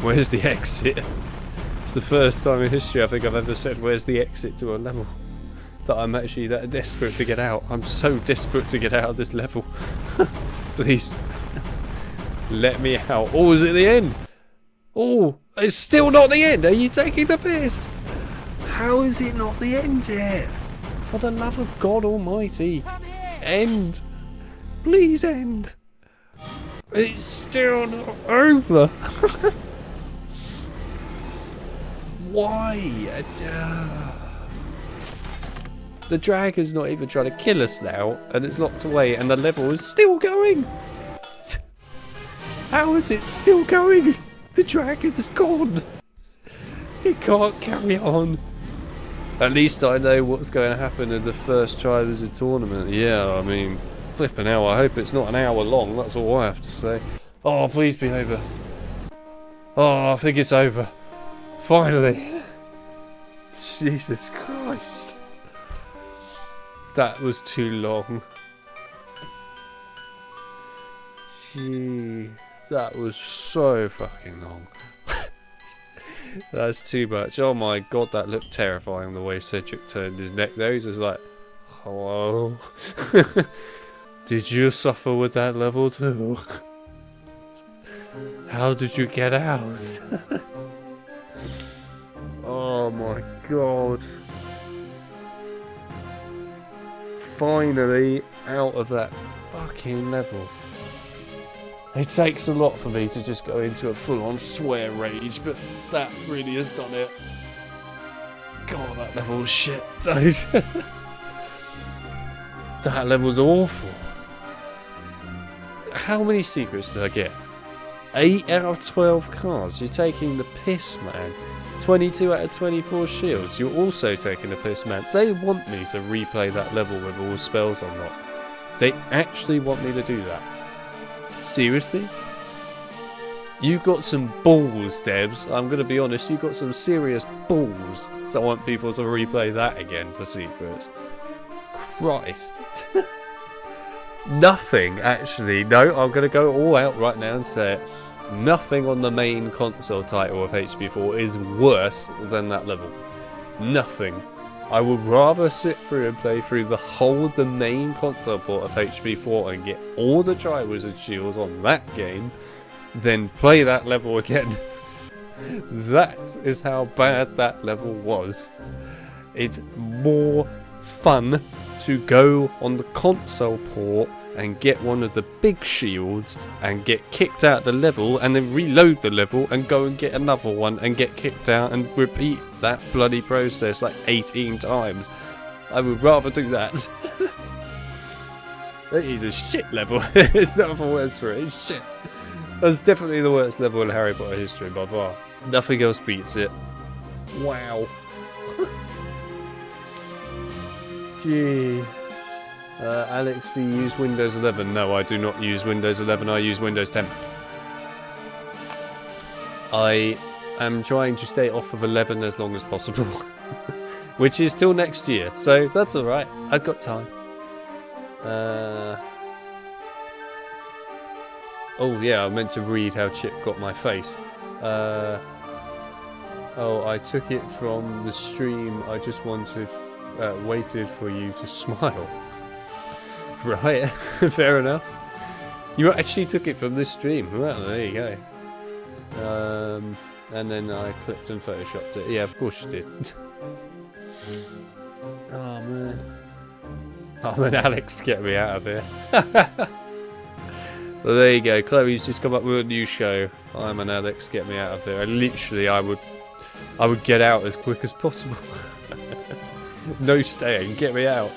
Where's the exit? It's the first time in history I think I've ever said where's the exit to a level. That I'm actually that desperate to get out. I'm so desperate to get out of this level. Please. Let me out. Oh, is it the end? Oh, it's still not the end. Are you taking the piss? How is it not the end yet? For the love of God Almighty. End. Please end. It's still not over. Why? The dragon's not even trying to kill us now, and it's locked away, and the level is still going. How is it still going? The dragon's gone. It can't carry on. At least I know what's going to happen in the first Triwizard tournament. Yeah, I mean, flipping hell, I hope it's not an hour long, that's all I have to say. Oh, please be over. Oh, I think it's over. Finally. Jesus Christ. That was too long. Gee, that was so fucking long. That's too much. Oh my god, that looked terrifying the way Cedric turned his neck there. He was like, hello? Did you suffer with that level too? How did you get out? Oh my god. Finally out of that fucking level. It takes a lot for me to just go into a full-on swear rage, but that really has done it. God, that level's shit, dude. That level's awful. How many secrets did I get? 8 out of 12 cards. You're taking the piss, man. 22 out of 24 shields. You're also taking the piss, man. They want me to replay that level with all spells unlocked. They actually want me to do that. Seriously? You got some balls, Debs. I'm going to be honest, you got some serious balls to want people to replay that again for secrets. Christ. Nothing, actually. No, I'm going to go all out right now and say it. Nothing on the main console title of HP4 is worse than that level. Nothing. I would rather sit through and play through the main console port of HP4 and get all the Triwizard shields on that game than play that level again. That is how bad that level was. It's more fun to go on the console port and get one of the big shields and get kicked out the level and then reload the level and go and get another one and get kicked out and repeat that bloody process like 18 times. I would rather do that. It is a shit level. It's not for words for it. It's shit. That's definitely the worst level in Harry Potter history by far. Nothing else beats it. Wow. Gee. Alex, do you use Windows 11? No, I do not use Windows 11. I use Windows 10. I am trying to stay off of 11 as long as possible. Which is till next year, so that's alright. I've got time. Oh yeah, I meant to read how Chip got my face. Oh, I took it from the stream. I just waited for you to smile. Right, fair enough. You actually took it from this stream. Well, there you go. And then I clipped and photoshopped it. Yeah, of course you did. Oh man. Oh man, Alex, get me out of here. Well, there you go. Chloe's just come up with a new show. I'm an Alex, get me out of there. I would get out as quick as possible. No staying, get me out.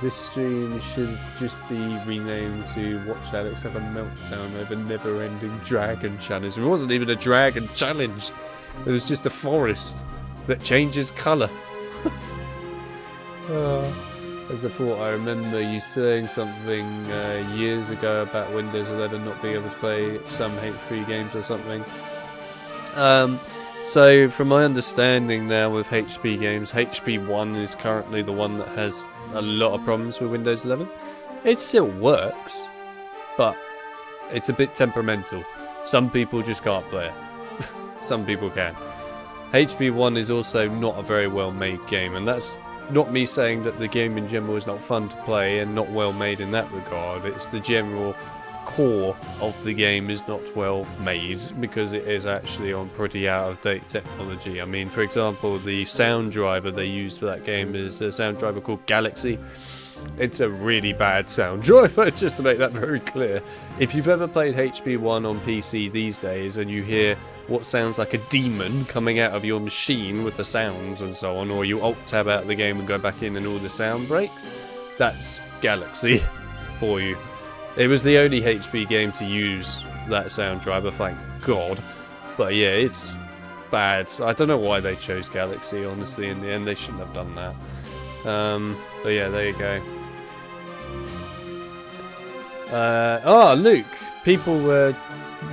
This stream should just be renamed to Watch Alex Have a Meltdown over Never-Ending Dragon Challenge. It wasn't even a dragon challenge. It was just a forest that changes colour. As I thought, I remember you saying something years ago about Windows 11 not being able to play some HP games or something. So from my understanding now with HP games, HP1 is currently the one that has a lot of problems with Windows 11. It still works, but it's a bit temperamental. Some people just can't play it. Some people can. HP1 is also not a very well made game, and that's not me saying that the game in general is not fun to play and not well made in that regard. It's the general core of the game is not well made because it is actually on pretty out of date technology. I mean, for example, the sound driver they used for that game is a sound driver called Galaxy. It's a really bad sound driver, just to make that very clear. If you've ever played HP1 on PC these days and you hear what sounds like a demon coming out of your machine with the sounds and so on, or you alt tab out of the game and go back in and all the sound breaks, that's Galaxy for you. It was the only HP game to use that sound driver, thank God. But yeah, it's bad. I don't know why they chose Galaxy, honestly, in the end. They shouldn't have done that. But yeah, there you go. Luke, people were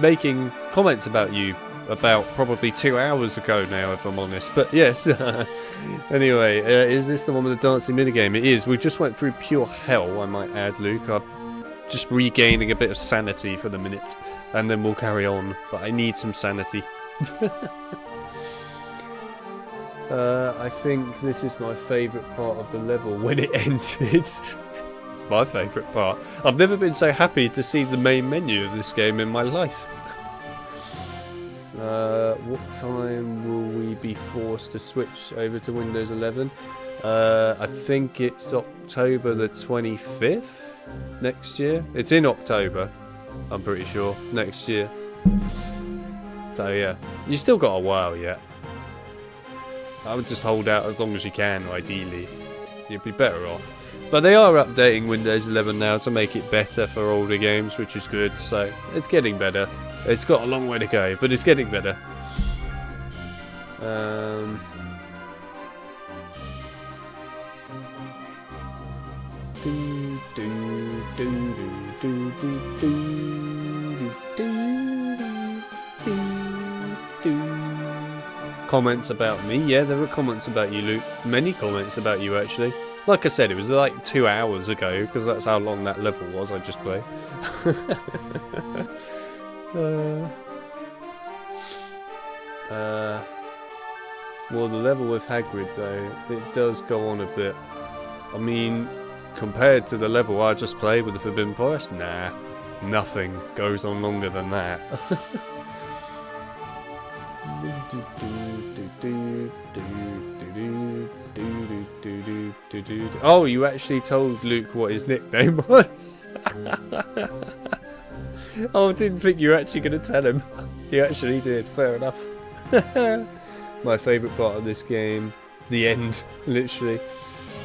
making comments about you about probably 2 hours ago now, if I'm honest. But yes. Anyway, is this the one with the dancing minigame? It is. We just went through pure hell, I might add, Luke. I'm just regaining a bit of sanity for the minute, and then we'll carry on. But I need some sanity. I think this is my favourite part of the level when it ended. It's my favourite part. I've never been so happy to see the main menu of this game in my life. What time will we be forced to switch over to Windows 11? I think it's October the 25th next year. It's in October, I'm pretty sure, next year. So yeah, you still got a while yet. I would just hold out as long as you can, ideally. You'd be better off. But they are updating Windows 11 now to make it better for older games, which is good, so it's getting better. It's got a long way to go, but it's getting better. Comments about me? Yeah, there were comments about you, Luke. Many comments about you, actually. Like I said, it was like 2 hours ago, because that's how long that level was I just played. Well, the level with Hagrid, though, it does go on a bit. I mean, compared to the level I just played with the Forbidden Forest, nah, nothing goes on longer than that. Oh, you actually told Luke what his nickname was? Oh, I didn't think you were actually going to tell him. You actually did, fair enough. My favourite part of this game, the end, literally.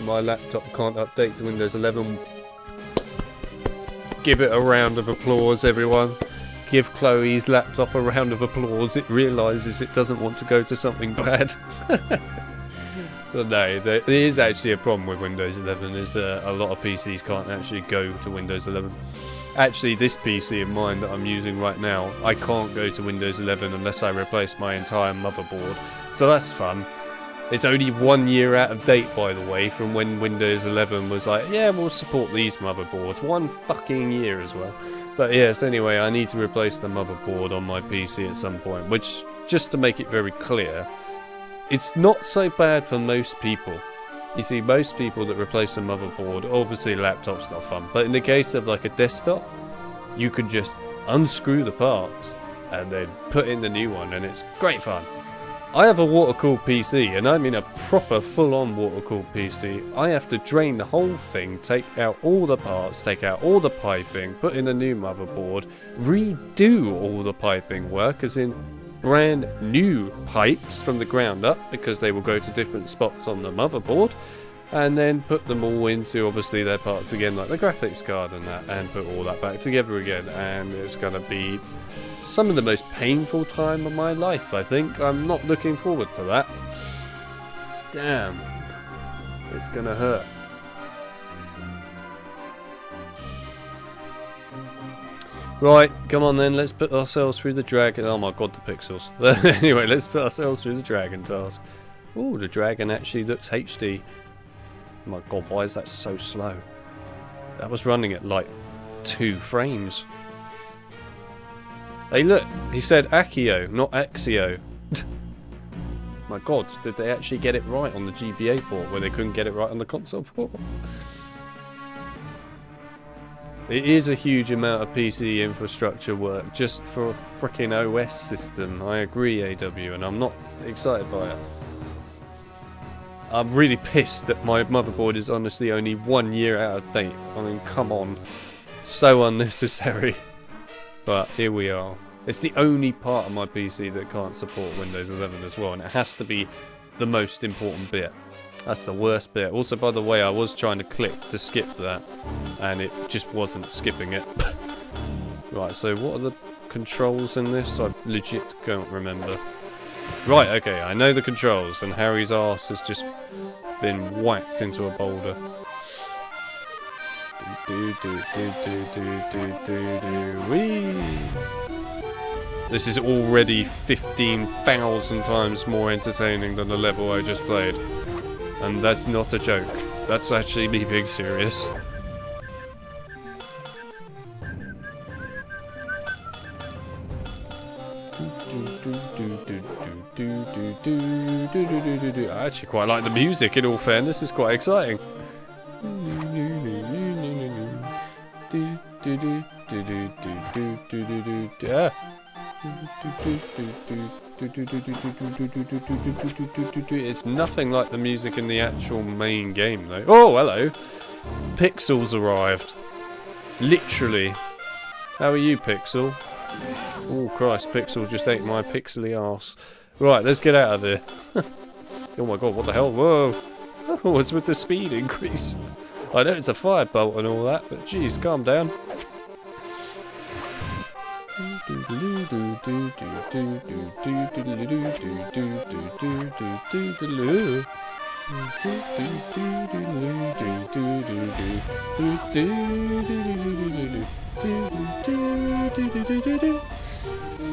My laptop can't update to Windows 11. Give it a round of applause, everyone. Give Chloe's laptop a round of applause. It realises it doesn't want to go to something bad. But no, there is actually a problem with Windows 11, is that a lot of PCs can't actually go to Windows 11. Actually, this PC of mine that I'm using right now, I can't go to Windows 11 unless I replace my entire motherboard. So that's fun. It's only 1 year out of date, by the way, from when Windows 11 was like, yeah, we'll support these motherboards. 1 fucking year as well. But yes, anyway, I need to replace the motherboard on my PC at some point, which, just to make it very clear, it's not so bad for most people. You see, most people that replace a motherboard, obviously laptop's not fun, but in the case of like a desktop, you can just unscrew the parts and then put in the new one, and it's great fun. I have a water-cooled PC, and I mean a proper full-on water-cooled PC. I have to drain the whole thing, take out all the parts, take out all the piping, put in a new motherboard, redo all the piping work, as in brand new pipes from the ground up, because they will go to different spots on the motherboard, and then put them all into obviously their parts again, like the graphics card and that, and put all that back together again. And it's going to be some of the most painful time of my life, I think. I'm not looking forward to that. Damn, it's gonna hurt. Right, come on then, let's put ourselves through the dragon. Oh my god, the pixels. Anyway, let's put ourselves through the dragon task. Ooh, the dragon actually looks HD. Oh my god, why is that so slow? That was running at like 2 frames. Hey look, he said Accio, not Axio. My god, did they actually get it right on the GBA port where they couldn't get it right on the console port? It is a huge amount of PC infrastructure work just for a freaking OS system. I agree, AW, and I'm not excited by it. I'm really pissed that my motherboard is honestly only 1 year out of date. I mean, come on. So unnecessary. But here we are. It's the only part of my PC that can't support Windows 11 as well, and it has to be the most important bit. That's the worst bit. Also, by the way, I was trying to click to skip that, and it just wasn't skipping it. Right, so what are the controls in this? I legit can't remember. Right, okay, I know the controls, and Harry's arse has just been whacked into a boulder. Whee! This is already 15,000 times more entertaining than the level I just played. And that's not a joke. That's actually me being serious. I actually quite like the music, in all fairness. It's quite exciting. It's nothing like the music in the actual main game, though. Oh, hello! Pixel's arrived. Literally. How are you, Pixel? Oh, Christ, Pixel just ate my pixely arse. Right, let's get out of there. Oh my god, what the hell? Whoa! What's with the speed increase? I know it's a firebolt and all that, but geez, calm down.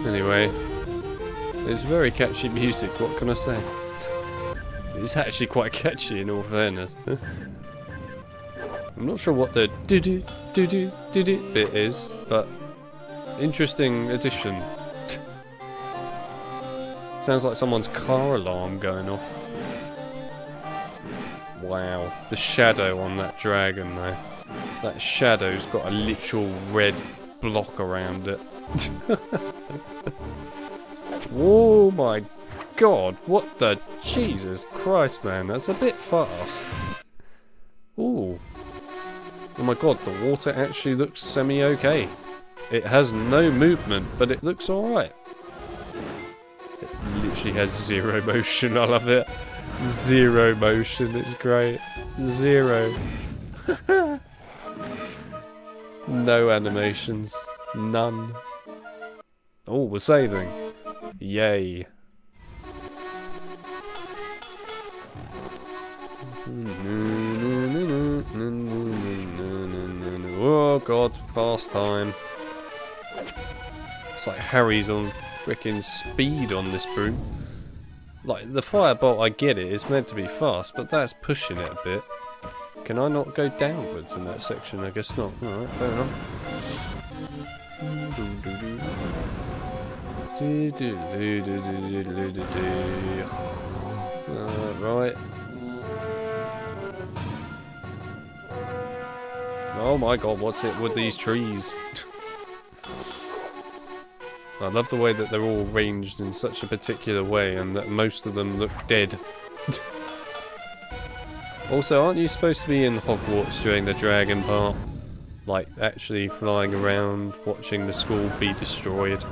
Anyway, it's very catchy music, what can I say? It's actually quite catchy in all fairness. I'm not sure what the do-do bit is, but interesting addition. Sounds like someone's car alarm going off. Wow, the shadow on that dragon though. That shadow's got a literal red block around it. Oh my god, what the Jesus Christ, man, that's a bit fast. Ooh. Oh my god, the water actually looks semi-okay. It has no movement, but it looks alright. It literally has zero motion, I love it. Zero motion, it's great. Zero. No animations. None. Oh, we're saving. Yay. Oh god, fast time. It's like Harry's on frickin' speed on this broom. Like, the firebolt, I get it, it's meant to be fast, but that's pushing it a bit. Can I not go downwards in that section? I guess not. Alright, fair enough. Right. Oh my god, what's it with these trees? I love the way that they're all arranged in such a particular way and that most of them look dead. Also, aren't you supposed to be in Hogwarts during the dragon part? Like, actually flying around, watching the school be destroyed?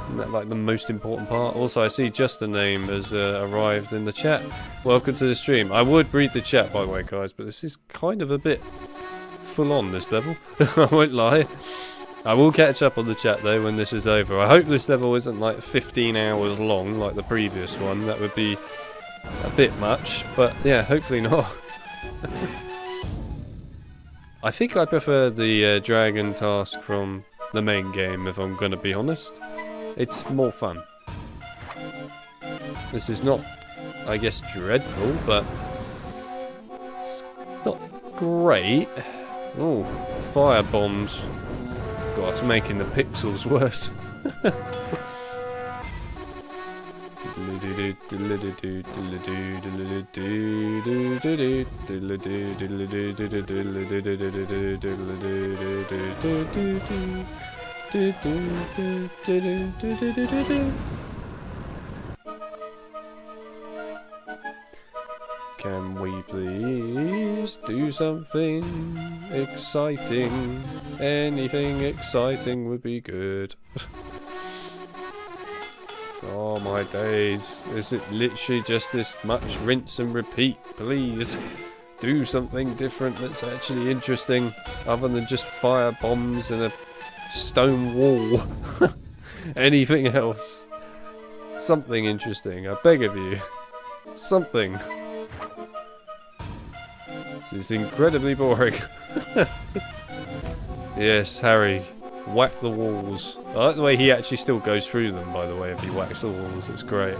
Isn't that like the most important part? Also, I see just the name has arrived in the chat. Welcome to the stream. I would read the chat, by the way, guys, but this is kind of a bit full on, this level. I won't lie. I will catch up on the chat though when this is over. I hope this level isn't like 15 hours long like the previous one. That would be a bit much, but yeah, hopefully not. I think I prefer the dragon task from the main game, if I'm gonna be honest. It's more fun. This is not, I guess, dreadful, but it's not great. Oh, fire bombs. God, it's making the pixels worse. Can we please do something exciting? Anything exciting would be good. Oh my days. Is it literally just this much rinse and repeat? Please do something different that's actually interesting other than just fire bombs and a stone wall. Anything else? Something interesting, I beg of you. Something. This is incredibly boring. Yes, Harry, whack the walls. I like the way he actually still goes through them, by the way, if he whacks the walls. It's great.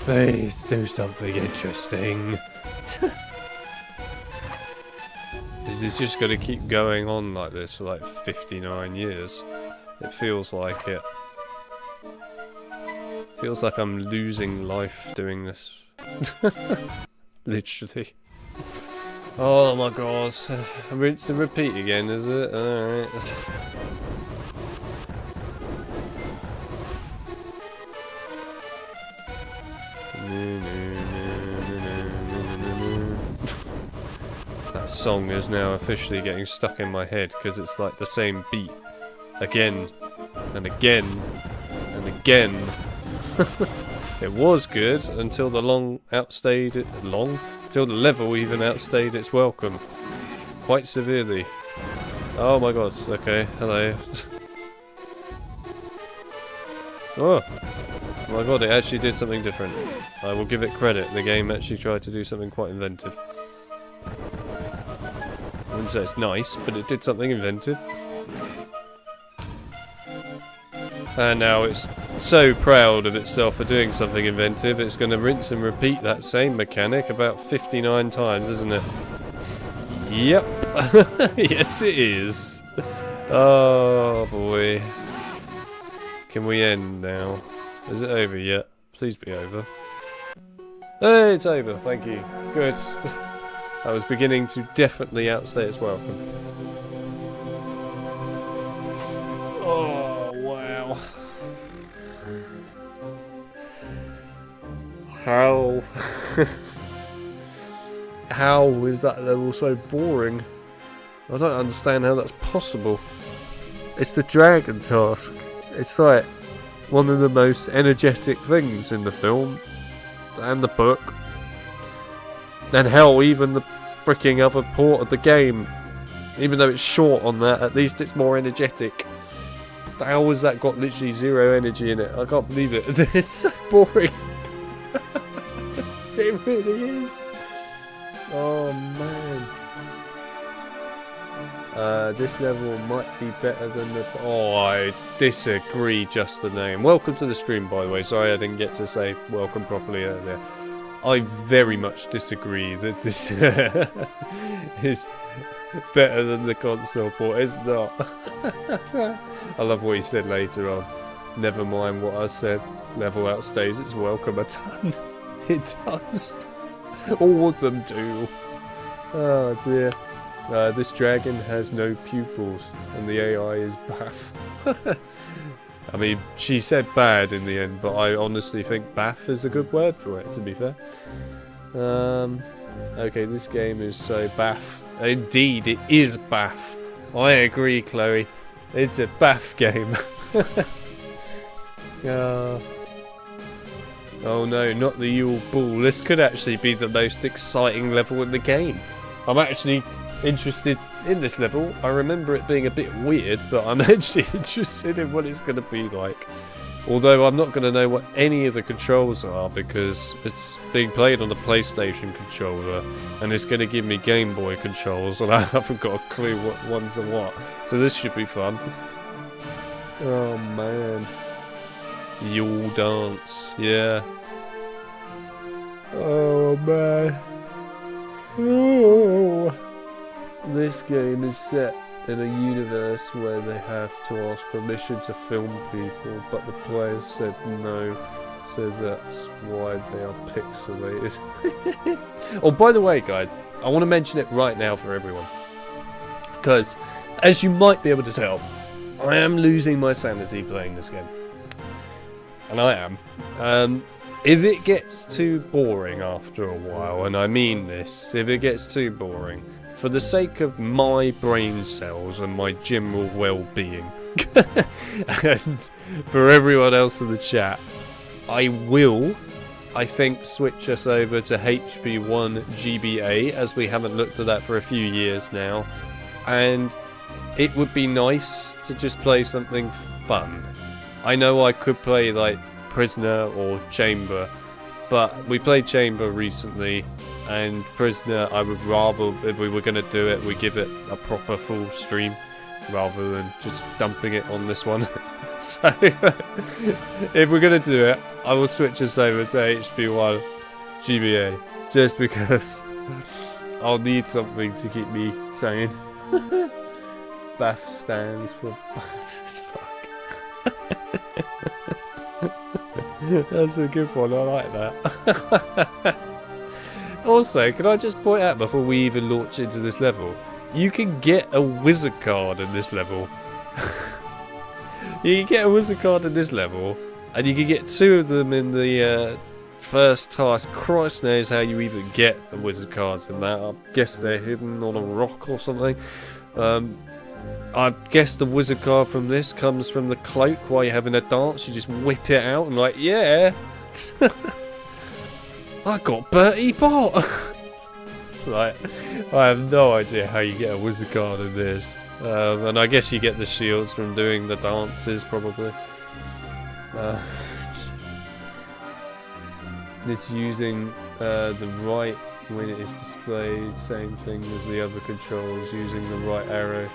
Please do something interesting. Is this just going to keep going on like this for like 59 years? It feels like it. Feels like I'm losing life doing this. Literally. Oh my god. Rinse and repeat again, is it? Alright. That song is now officially getting stuck in my head because it's like the same beat again and again and again. It was good until the until the level even outstayed its welcome quite severely. Oh my god, okay, hello. Oh my god, it actually did something different. I will give it credit, the game actually tried to do something quite inventive. I wouldn't say it's nice, but it did something inventive. And now it's so proud of itself for doing something inventive, it's going to rinse and repeat that same mechanic about 59 times, isn't it? Yep. Yes, it is. Oh boy. Can we end now? Is it over yet? Please be over. Hey, it's over, thank you. Good. I was beginning to definitely outstay its welcome. Oh, wow. How? How is that level so boring? I don't understand how that's possible. It's the dragon task. It's like one of the most energetic things in the film and the book. And hell, even the freaking other port of the game. Even though it's short on that, at least it's more energetic. How has that got literally zero energy in it? I can't believe it. It's so boring. It really is. Oh man. This level might be better than the... Oh, I disagree, just the name. Welcome to the stream, by the way. Sorry I didn't get to say welcome properly earlier. I very much disagree that this is better than the console port. It's not. I love what he said later on. Never mind what I said. Level outstays its welcome a ton. It does. All of them do. Oh dear. This dragon has no pupils, and the AI is baff. I mean, she said bad in the end, but I honestly think baff is a good word for it, to be fair. Okay, this game is so baff. Indeed, it is baff. I agree, Chloe. It's a baff game. Oh no, not the Yule Ball. This could actually be the most exciting level in the game. I'm actually interested in this level. I remember it being a bit weird, but I'm actually interested in what it's going to be like. Although I'm not going to know what any of the controls are because it's being played on a PlayStation controller and it's going to give me Game Boy controls and I haven't got a clue what ones are what. So this should be fun. Oh man. Yule dance, yeah. Oh man. Oh. This game is set in a universe where they have to ask permission to film people, but the players said no, so that's why they are pixelated. Oh, by the way, guys, I want to mention it right now for everyone, because as you might be able to tell, I am losing my sanity playing this game, and I am. If it gets too boring after a while, and I mean this, if it gets too boring, for the sake of my brain cells and my general well-being, and for everyone else in the chat, I will, I think, switch us over to HP1 GBA, as we haven't looked at that for a few years now, and it would be nice to just play something fun. I know I could play like Prisoner or Chamber, but we played Chamber recently, and Prisoner, I would rather, if we were going to do it, we give it a proper full stream rather than just dumping it on this one. So if we're going to do it, I will switch us over to HP1 GBA just because I'll need something to keep me sane. BAF stands for bad as fuck. That's a good one, I like that. Also, can I just point out before we even launch into this level, you can get a wizard card in this level. You can get a wizard card in this level, and you can get 2 of them in the first task. Christ knows how you even get the wizard cards in that. I guess they're hidden on a rock or something. I guess the wizard card from this comes from the cloak while you're having a dance. You just whip it out and like, yeah. I got Bertie Bot. It's like, I have no idea how you get a wizard card in this. And I guess you get the shields from doing the dances, probably. It's using the right when it is displayed, same thing as the other controls, using the right arrow.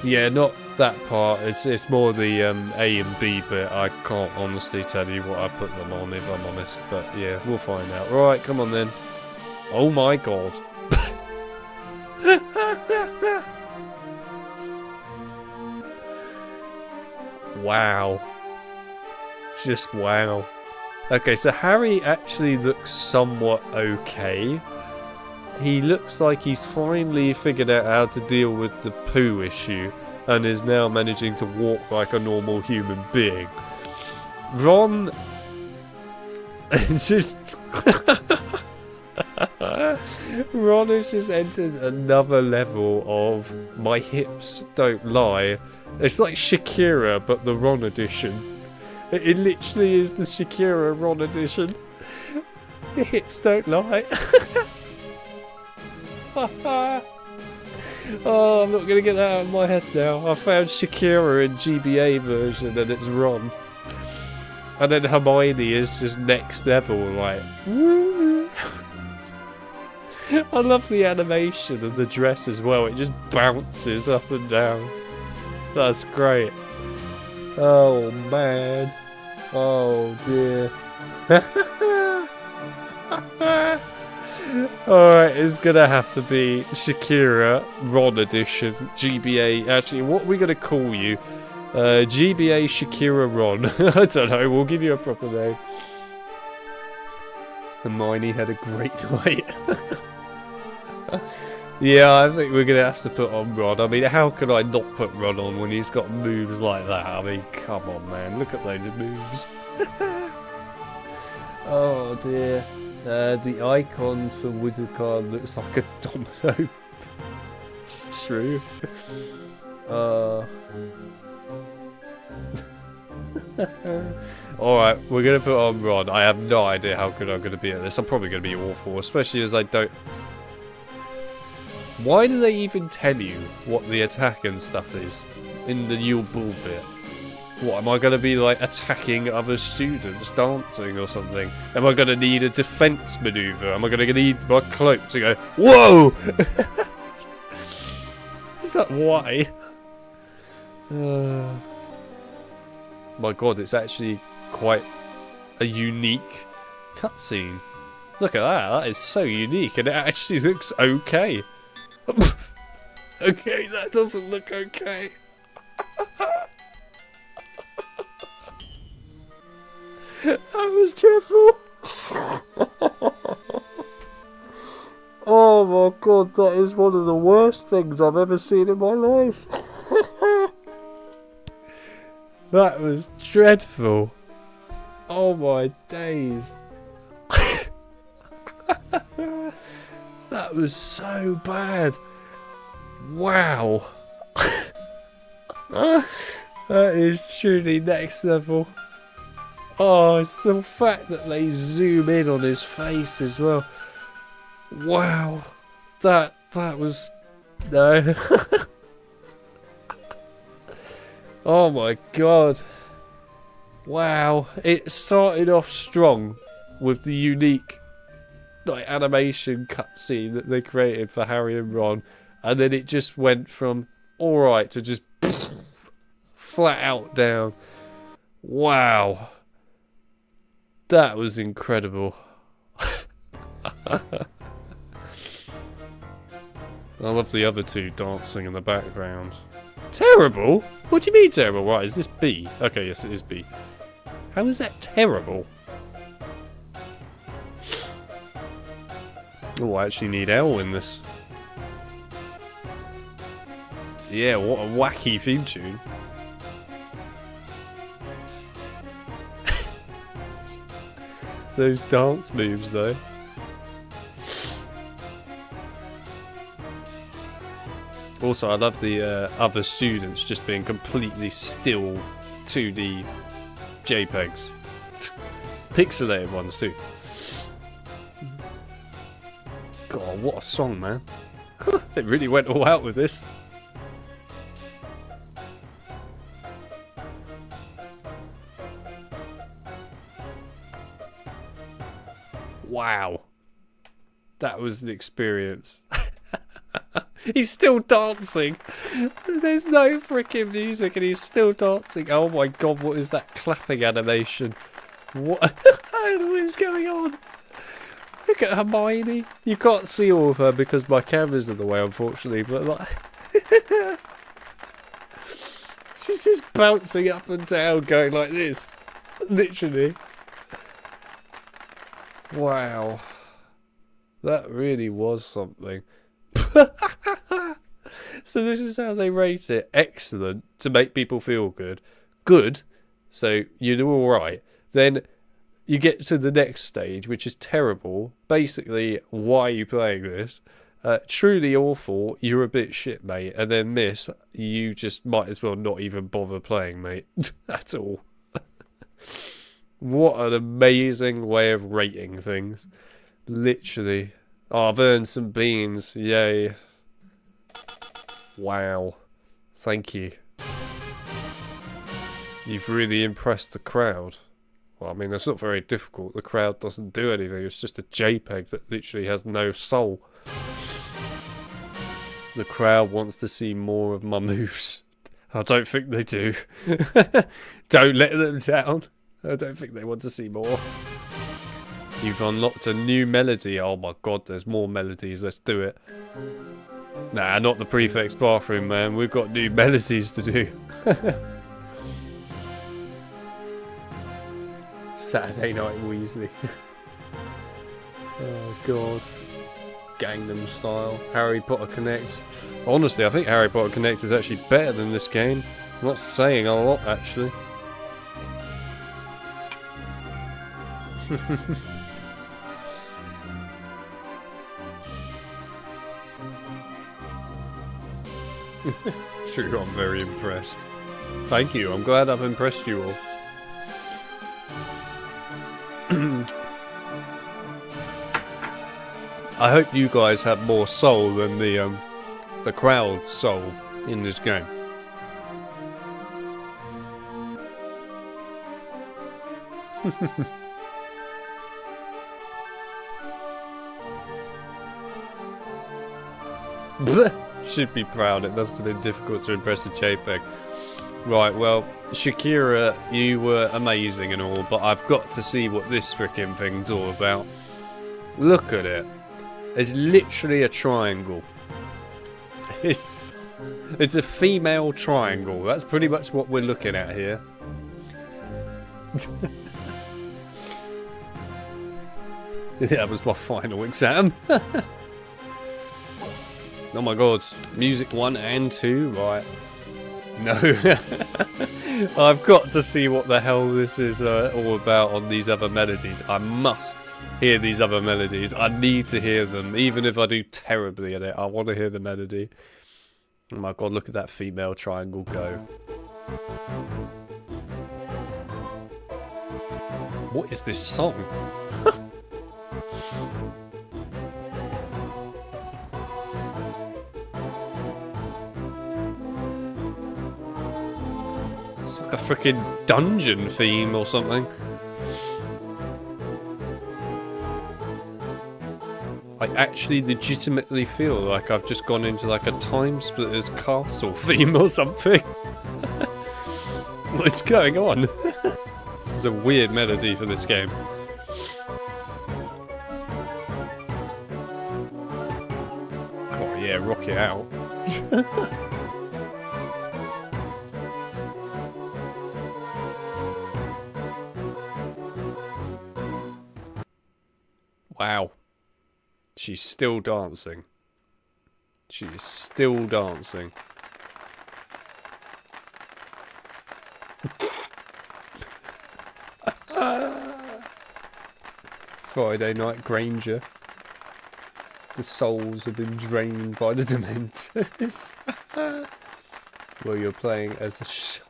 Yeah, not that part, it's more the A and B bit. I can't honestly tell you what I put them on, if I'm honest, but yeah, we'll find out. Right, come on then. Oh my god. Wow. Just wow. Okay, so Harry actually looks somewhat okay. He looks like he's finally figured out how to deal with the poo issue and is now managing to walk like a normal human being. Ron is just Ron has just entered another level of my hips don't lie. It's like Shakira, but the Ron edition. It literally is the Shakira Ron edition. The hips don't lie. Oh, I'm not going to get that out of my head now. I found Shakira in GBA version and it's Ron. And then Hermione is just next level, like, woo. I love the animation of the dress as well. It just bounces up and down. That's great. Oh man. Oh dear. Alright, it's gonna have to be Shakira Ron edition GBA. Actually, what are we gonna call you? GBA Shakira Ron. I don't know, we'll give you a proper name. Hermione had a great night. Yeah, I think we're going to have to put on Ron. I mean, how can I not put Ron on when he's got moves like that? I mean, come on, man. Look at those moves. Oh, dear. The icon for Wizard card looks like a domino. It's true. Alright, we're going to put on Ron. I have no idea how good I'm going to be at this. I'm probably going to be awful, especially as I don't... Why do they even tell you what the attack and stuff is in the Yule Bull bit? What, am I going to be like attacking other students dancing or something? Am I going to need a defense maneuver? Am I going to need my cloak to go, whoa! Is that why? My god, it's actually quite a unique cutscene. Look at that, that is so unique and it actually looks okay. Okay, that doesn't look okay. That was dreadful. Oh my god, that is one of the worst things I've ever seen in my life. That was dreadful. Oh my days. That was so bad. Wow. That is truly next level. Oh, it's the fact that they zoom in on his face as well. Wow. That was... No. Oh my god. Wow. It started off strong with the unique like animation cutscene that they created for Harry and Ron, and then it just went from alright to just flat out down. Wow. That was incredible. I love the other two dancing in the background. Terrible? What do you mean terrible? Right, is this B? Okay, yes it is B. How is that terrible? Oh, I actually need L in this. Yeah, what a wacky theme tune. Those dance moves, though. Also, I love the other students just being completely still 2D JPEGs. Pixelated ones, too. God, what a song, man. They really went all out with this. Wow. That was the experience. He's still dancing. There's no freaking music and he's still dancing. Oh my god, what is that clapping animation? What is going on? Look at Hermione. You can't see all of her because my camera's in the way, unfortunately, but like... she's just bouncing up and down, going like this. Literally. Wow. That really was something. So this is how they rate it. Excellent, to make people feel good. Good, so you do alright. Then you get to the next stage, which is terrible. Basically, why are you playing this? Truly awful, you're a bit shit, mate. And then miss, you just might as well not even bother playing, mate. At all. What an amazing way of rating things. Literally. Oh, I've earned some beans. Yay. Wow. Thank you. You've really impressed the crowd. Well, I mean, it's not very difficult. The crowd doesn't do anything. It's just a JPEG that literally has no soul. The crowd wants to see more of my moves. I don't think they do. Don't let them down. I don't think they want to see more. You've unlocked a new melody. Oh my god, there's more melodies. Let's do it. Nah, not the prefect's bathroom, man. We've got new melodies to do. Saturday Night Weasley. Oh god. Gangnam Style. Harry Potter Connect. Honestly, I think Harry Potter Connect is actually better than this game. I'm not saying a lot, actually. True, I'm very impressed. Thank you, I'm glad I've impressed you all. I hope you guys have more soul than the crowd soul in this game. Should be proud, it must have been difficult to impress the JPEG. Right, well, Shakira, you were amazing and all, but I've got to see what this frickin' thing's all about. Look at it. It's literally a triangle. It's a female triangle. That's pretty much what we're looking at here. That was my final exam. Oh my god, music 1 and 2, right. No. I've got to see what the hell this is all about on these other melodies. I must hear these other melodies. I need to hear them, even if I do terribly at it. I want to hear the melody. Oh my god, look at that female triangle go. What is this song? Like a freaking dungeon theme or something. I actually legitimately feel like I've just gone into like a Time Splitters castle theme or something. What's going on? This is a weird melody for this game. Oh yeah, rock it out. Wow. She's still dancing. She is still dancing. Friday Night Granger. The souls have been drained by the Dementors. Well, you're playing as a shark.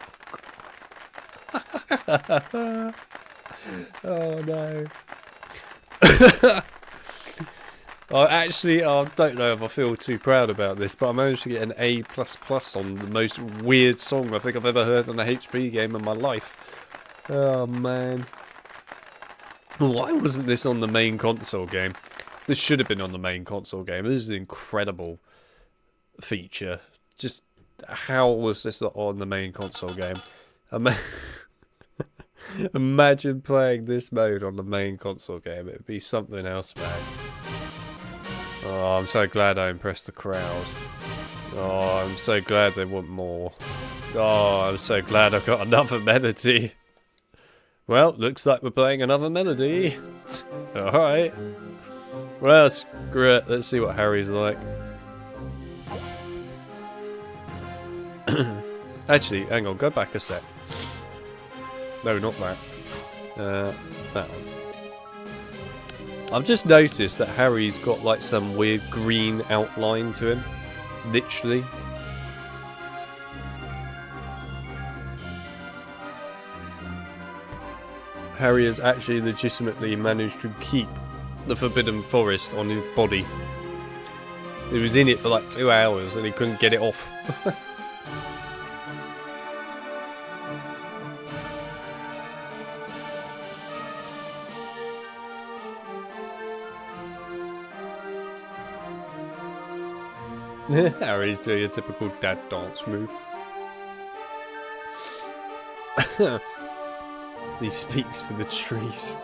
Oh no. I don't know if I feel too proud about this, but I managed to get an A++ on the most weird song I think I've ever heard on a HP game in my life. Oh man. Why wasn't this on the main console game? This should have been on the main console game. This is an incredible feature. Just how was this not on the main console game? Imagine playing this mode on the main console game. It would be something else, man. Oh, I'm so glad I impressed the crowd. Oh, I'm so glad they want more. Oh, I'm so glad I've got another melody. Well, looks like we're playing another melody. Alright. Well, screw it. Let's see what Harry's like. Actually, hang on. Go back a sec. No, not that. That one. I've just noticed that Harry's got like some weird green outline to him. Literally. Harry has actually legitimately managed to keep the Forbidden Forest on his body. He was in it for like 2 hours and he couldn't get it off. Harry's doing a typical dad dance move. He speaks for the trees.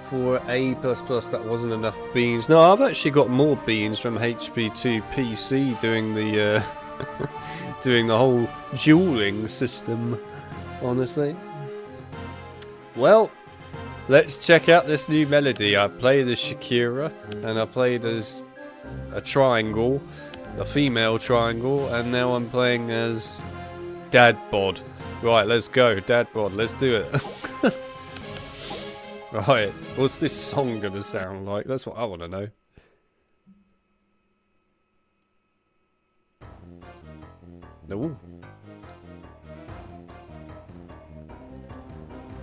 For A++, that wasn't enough beans. No, I've actually got more beans from HP2 PC doing the doing the whole dueling system. Honestly. Well, let's check out this new melody. I played as Shakira, and I played as a triangle, a female triangle, and now I'm playing as Dad Bod. Right, let's go, Dad Bod, let's do it. Right, what's this song gonna sound like? That's what I want to know. Ooh.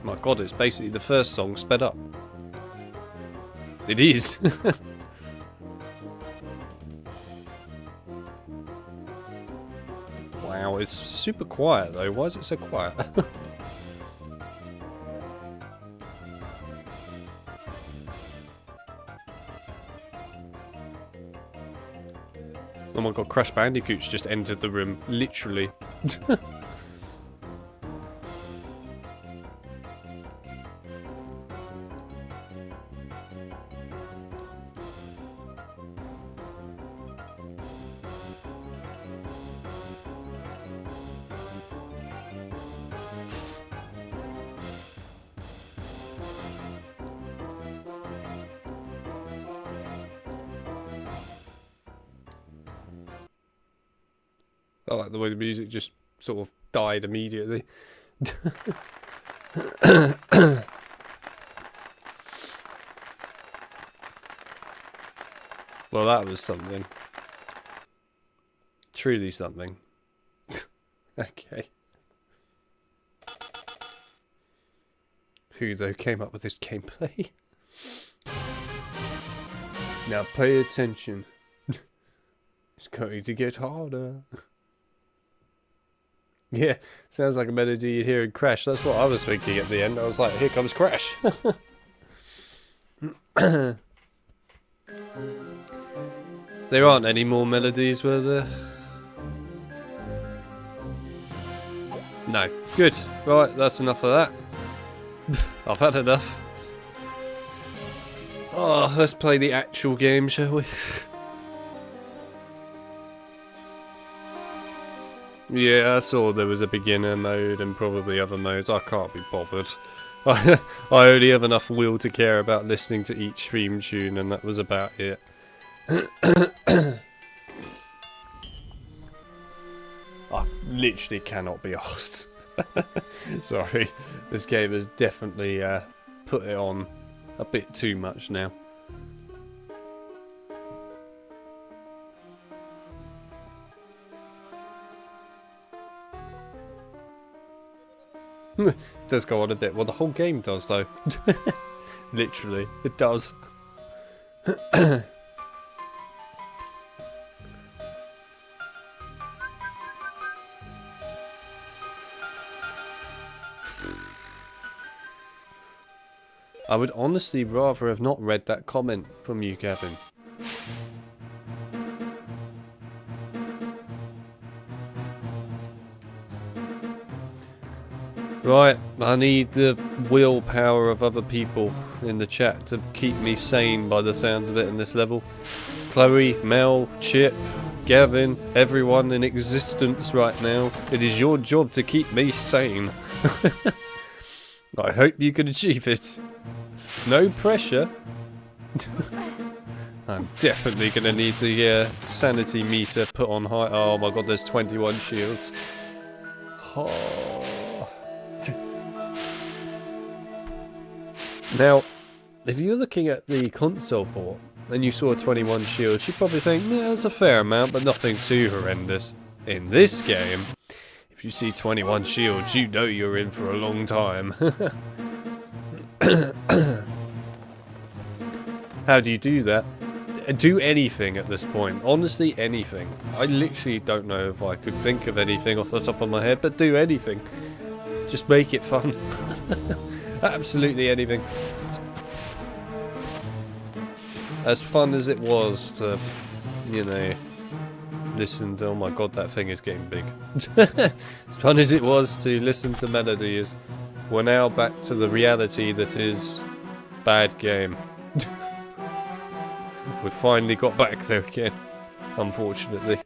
My god, it's basically the first song sped up. It is. Wow, it's super quiet though. Why is it so quiet? Oh my god, Crash Bandicoot's just entered the room, literally. I like the way the music just sort of died immediately. Well, that was something. Truly something. Okay. Who, though, came up with this gameplay? Now pay attention. It's going to get harder. Yeah, sounds like a melody you'd hear in Crash. That's what I was thinking at the end. I was like, here comes Crash. There aren't any more melodies, were there? No. Good. Right, that's enough of that. I've had enough. Oh, let's play the actual game, shall we? Yeah, I saw there was a beginner mode and probably other modes. I can't be bothered. I only have enough will to care about listening to each theme tune, and that was about it. I literally cannot be arsed. Sorry, this game has definitely put it on a bit too much now. It does go on a bit. Well, the whole game does, though. Literally, it does. I would honestly rather have not read that comment from you, Gavin. Right, I need the willpower of other people in the chat to keep me sane by the sounds of it in this level. Chloe, Mel, Chip, Gavin, everyone in existence right now. It is your job to keep me sane. I hope you can achieve it. No pressure. I'm definitely going to need the sanity meter put on high. Oh my god, there's 21 shields. Oh. Now, if you're looking at the console port and you saw 21 shields, you'd probably think, yeah, that's a fair amount, but nothing too horrendous. In this game, if you see 21 shields, you know you're in for a long time. How do you do that? Do anything at this point. Honestly, anything. I literally don't know if I could think of anything off the top of my head, but do anything. Just make it fun. Absolutely anything. As fun as it was to, you know, listen to... Oh my god, that thing is getting big. As fun as it was to listen to melodies, we're now back to the reality that is bad game. We finally got back there again, unfortunately.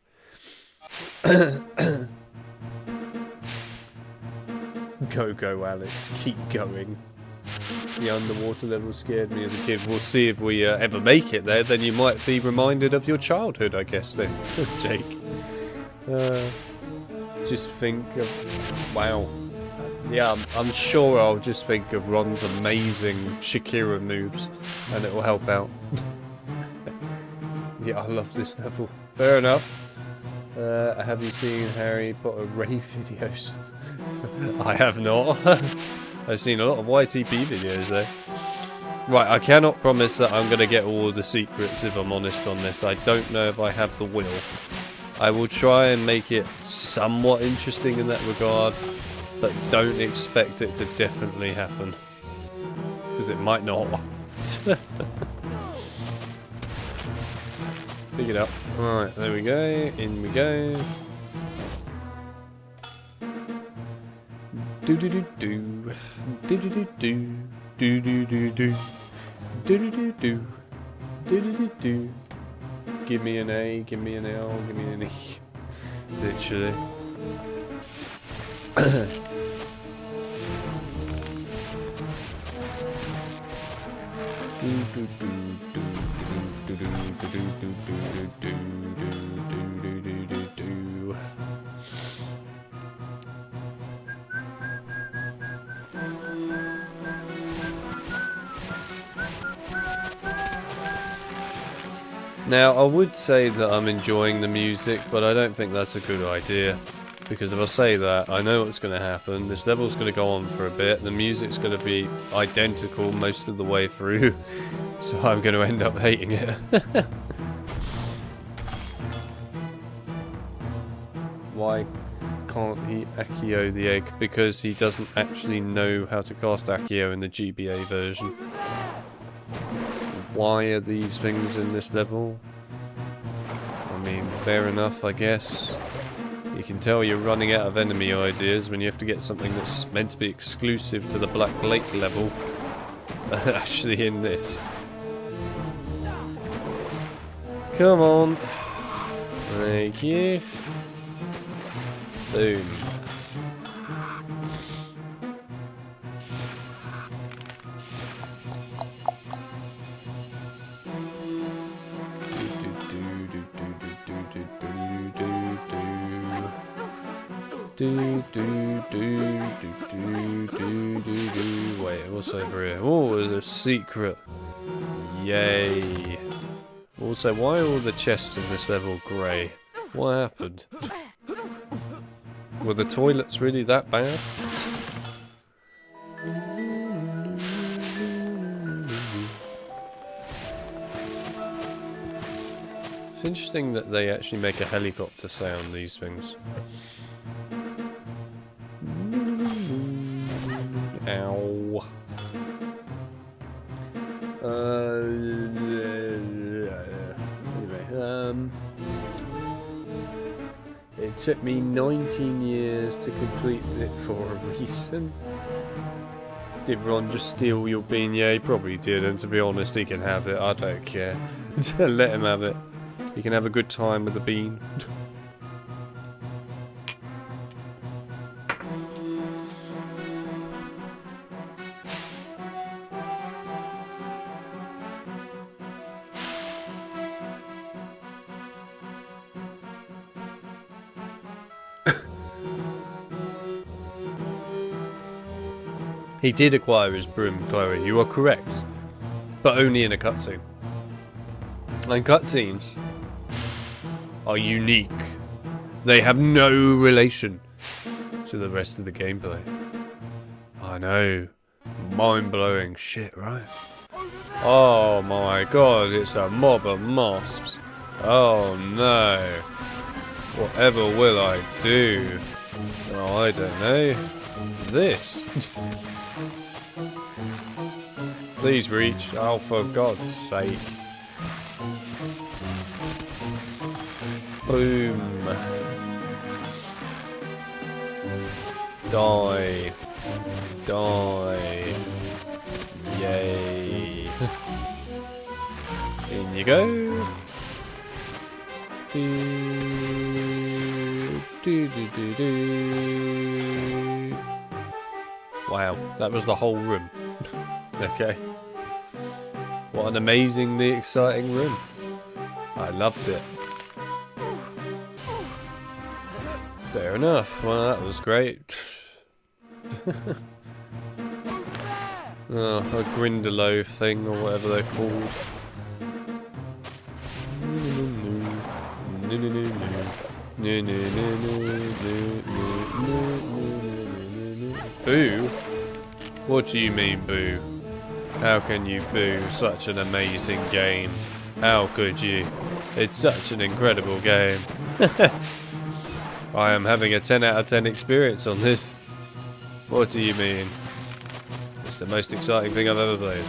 Go, Alex. Keep going. The underwater level scared me as a kid. We'll see if we ever make it there. Then you might be reminded of your childhood, I guess, then, Jake. Just think of... Wow. Yeah, I'm sure I'll just think of Ron's amazing Shakira moves, and it will help out. Yeah, I love this level. Fair enough. Have you seen Harry Potter rave videos? I have not. I've seen a lot of YTP videos though. Right, I cannot promise that I'm going to get all the secrets if I'm honest on this. I don't know if I have the will. I will try and make it somewhat interesting in that regard, but don't expect it to definitely happen. Because it might not. Pick it up. Alright, there we go. In we go. Do do do do. Do do do do. Do do do do. Do do do do. Do do do do. Give me an A, give me an L, give me an E. Literally. Now, I would say that I'm enjoying the music, but I don't think that's a good idea. Because if I say that, I know what's going to happen. This level's going to go on for a bit. The music's going to be identical most of the way through. So I'm going to end up hating it. Why can't he Accio the egg? Because he doesn't actually know how to cast Accio in the GBA version. Why are these things in this level? I mean, fair enough, I guess. You can tell you're running out of enemy ideas when you have to get something that's meant to be exclusive to the Black Lake level. Actually in this. Come on. Thank you. Boom. Wait, what's over here? Oh, there's a secret. Yay. Also, why are all the chests in this level grey? What happened? Were the toilets really that bad? It's interesting that they actually make a helicopter sound, these things. Ow. Anyway, it took me 19 years to complete it for a reason. Did Ron just steal your bean? Yeah, he probably did, and to be honest, he can have it. I don't care. Let him have it. He can have a good time with the bean. He did acquire his broom, Chloe. You are correct. But only in a cutscene. And cutscenes are unique. They have no relation to the rest of the gameplay. I know. Mind-blowing shit, right? Oh my god, it's a mob of mosps. Oh no. Whatever will I do? Oh, I don't know. This. Please reach. Oh, for God's sake. Boom. Die. Die. Yay. In you go. Wow, that was the whole room. Okay. What an amazingly exciting room. I loved it. Fair enough. Well, that was great. Oh, a Grindelow thing or whatever they're called. Boo? What do you mean, boo? How can you boo such an amazing game? How could you? It's such an incredible game. I am having a 10 out of 10 experience on this. What do you mean? It's the most exciting thing I've ever played.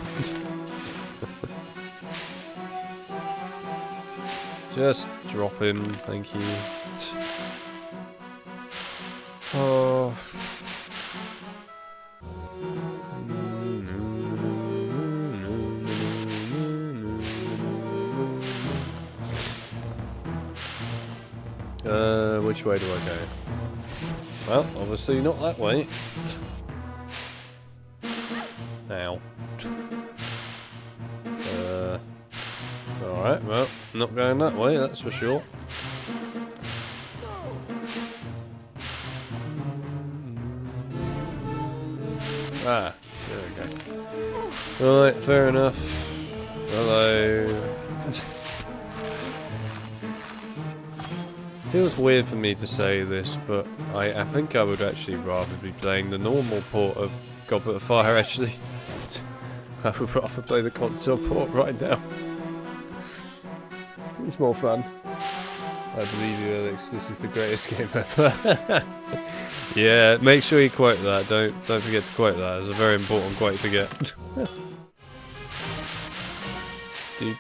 Just drop in, thank you. Oh. Which way do I go? Well, obviously not that way. Ow. Alright, well, not going that way, that's for sure. Ah, there we go. Right, fair enough. Hello. Feels weird for me to say this, but I think I would actually rather be playing the normal port of Goblet of Fire, actually. I would rather play the console port right now. It's more fun. I believe you, Alex. This is the greatest game ever. Yeah, make sure you quote that. Don't forget to quote that. It's a very important quote to get.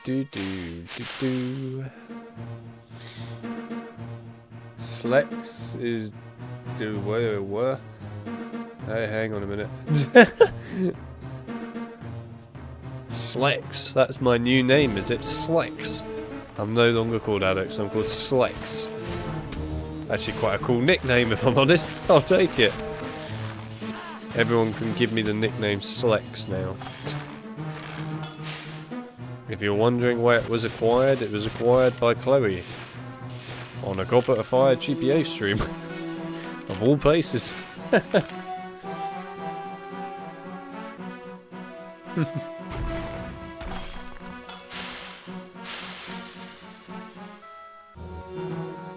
do. Slex is do where? Hey, hang on a minute. Slex, that's my new name, is it? Slex. I'm no longer called Alex, I'm called Slex. Actually quite a cool nickname if I'm honest, I'll take it. Everyone can give me the nickname Slex now. If you're wondering where it was acquired by Chloe. On a Goblet of Fire GBA stream. I'm Of all places.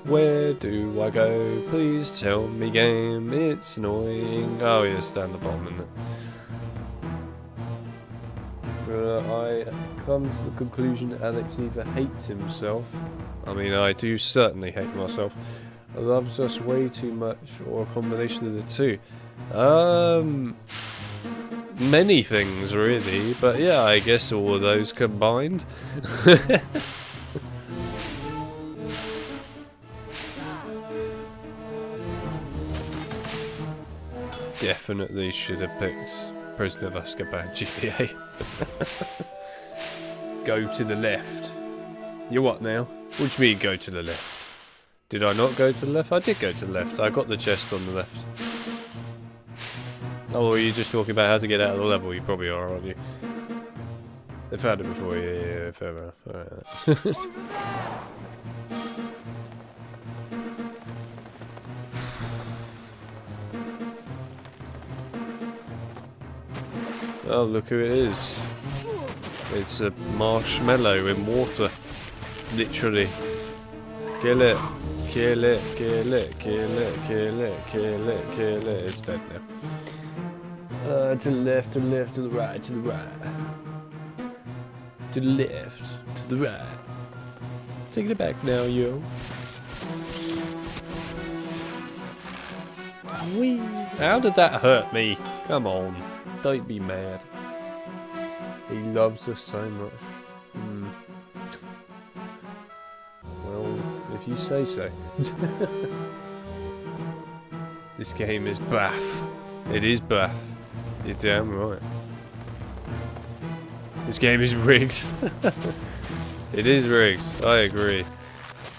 Where do I go? Please tell me, game. It's annoying. Oh, yeah, it's down the bottom, isn't it? I come to the conclusion that Alex either hates himself. I mean, I do certainly hate myself. Loves us way too much, or a combination of the two. Many things, really. But yeah, I guess all of those combined. Definitely should have picked Prisoner of Azkaban GBA. Go to the left. You what now? What do you mean go to the left? Did I not go to the left? I did go to the left. I got the chest on the left. Oh, are you just talking about how to get out of the level? You probably are, aren't you? They found it before. Yeah, fair enough. Alright. Oh, look who it is. It's a marshmallow in water. Literally. Kill it. Kill it. Kill it. Kill it. Kill it. Kill it. Kill it. It's dead now. To the left, to the left, to the right, to the right. To the left, to the right. Taking it back now, yo. Whee! How did that hurt me? Come on. Don't be mad. He loves us so much. Well, if you say so. This game is baff. It is baff. You're damn right. This game is rigged. It is rigged. I agree.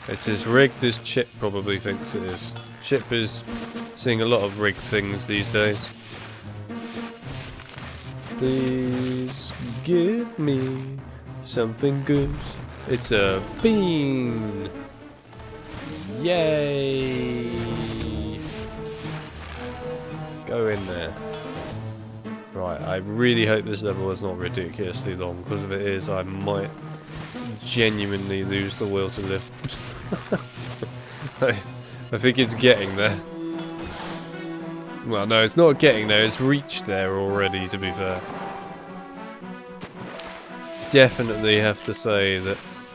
It's as rigged as Chip probably thinks it is. Chip is seeing a lot of rigged things these days. Please give me something good. It's a bean. Yay! Go in there. Right, I really hope this level is not ridiculously long, because if it is, I might genuinely lose the will to live. I think it's getting there. Well, no, it's not getting there, it's reached there already, to be fair. Definitely have to say that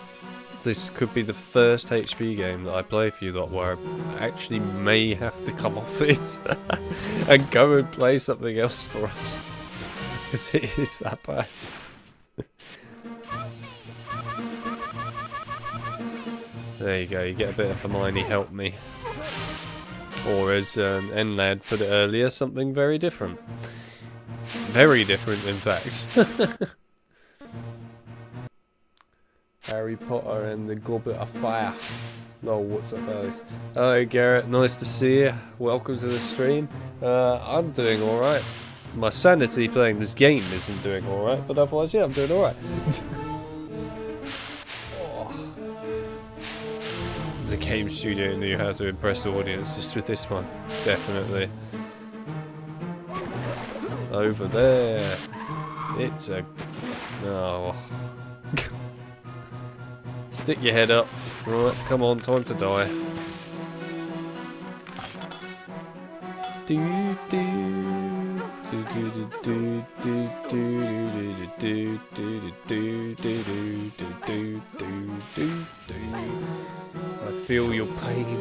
this could be the first HP game that I play for you lot where I actually may have to come off it and go and play something else for us. Because it is that bad. There you go, you get a bit of Hermione help me. Or as N-Lad put it earlier, something very different. Very different, in fact. Harry Potter and the Goblet of Fire. No, what's up, Alex? Hello, Garrett. Nice to see you. Welcome to the stream. I'm doing alright. My sanity playing this game isn't doing alright, but otherwise, yeah, I'm doing alright. Oh. The game studio knew how to impress audiences with this one. Definitely. Over there. It's a... Oh... Stick your head up. Right, come on, time to die. Do do do do do do do do do. I feel your pain.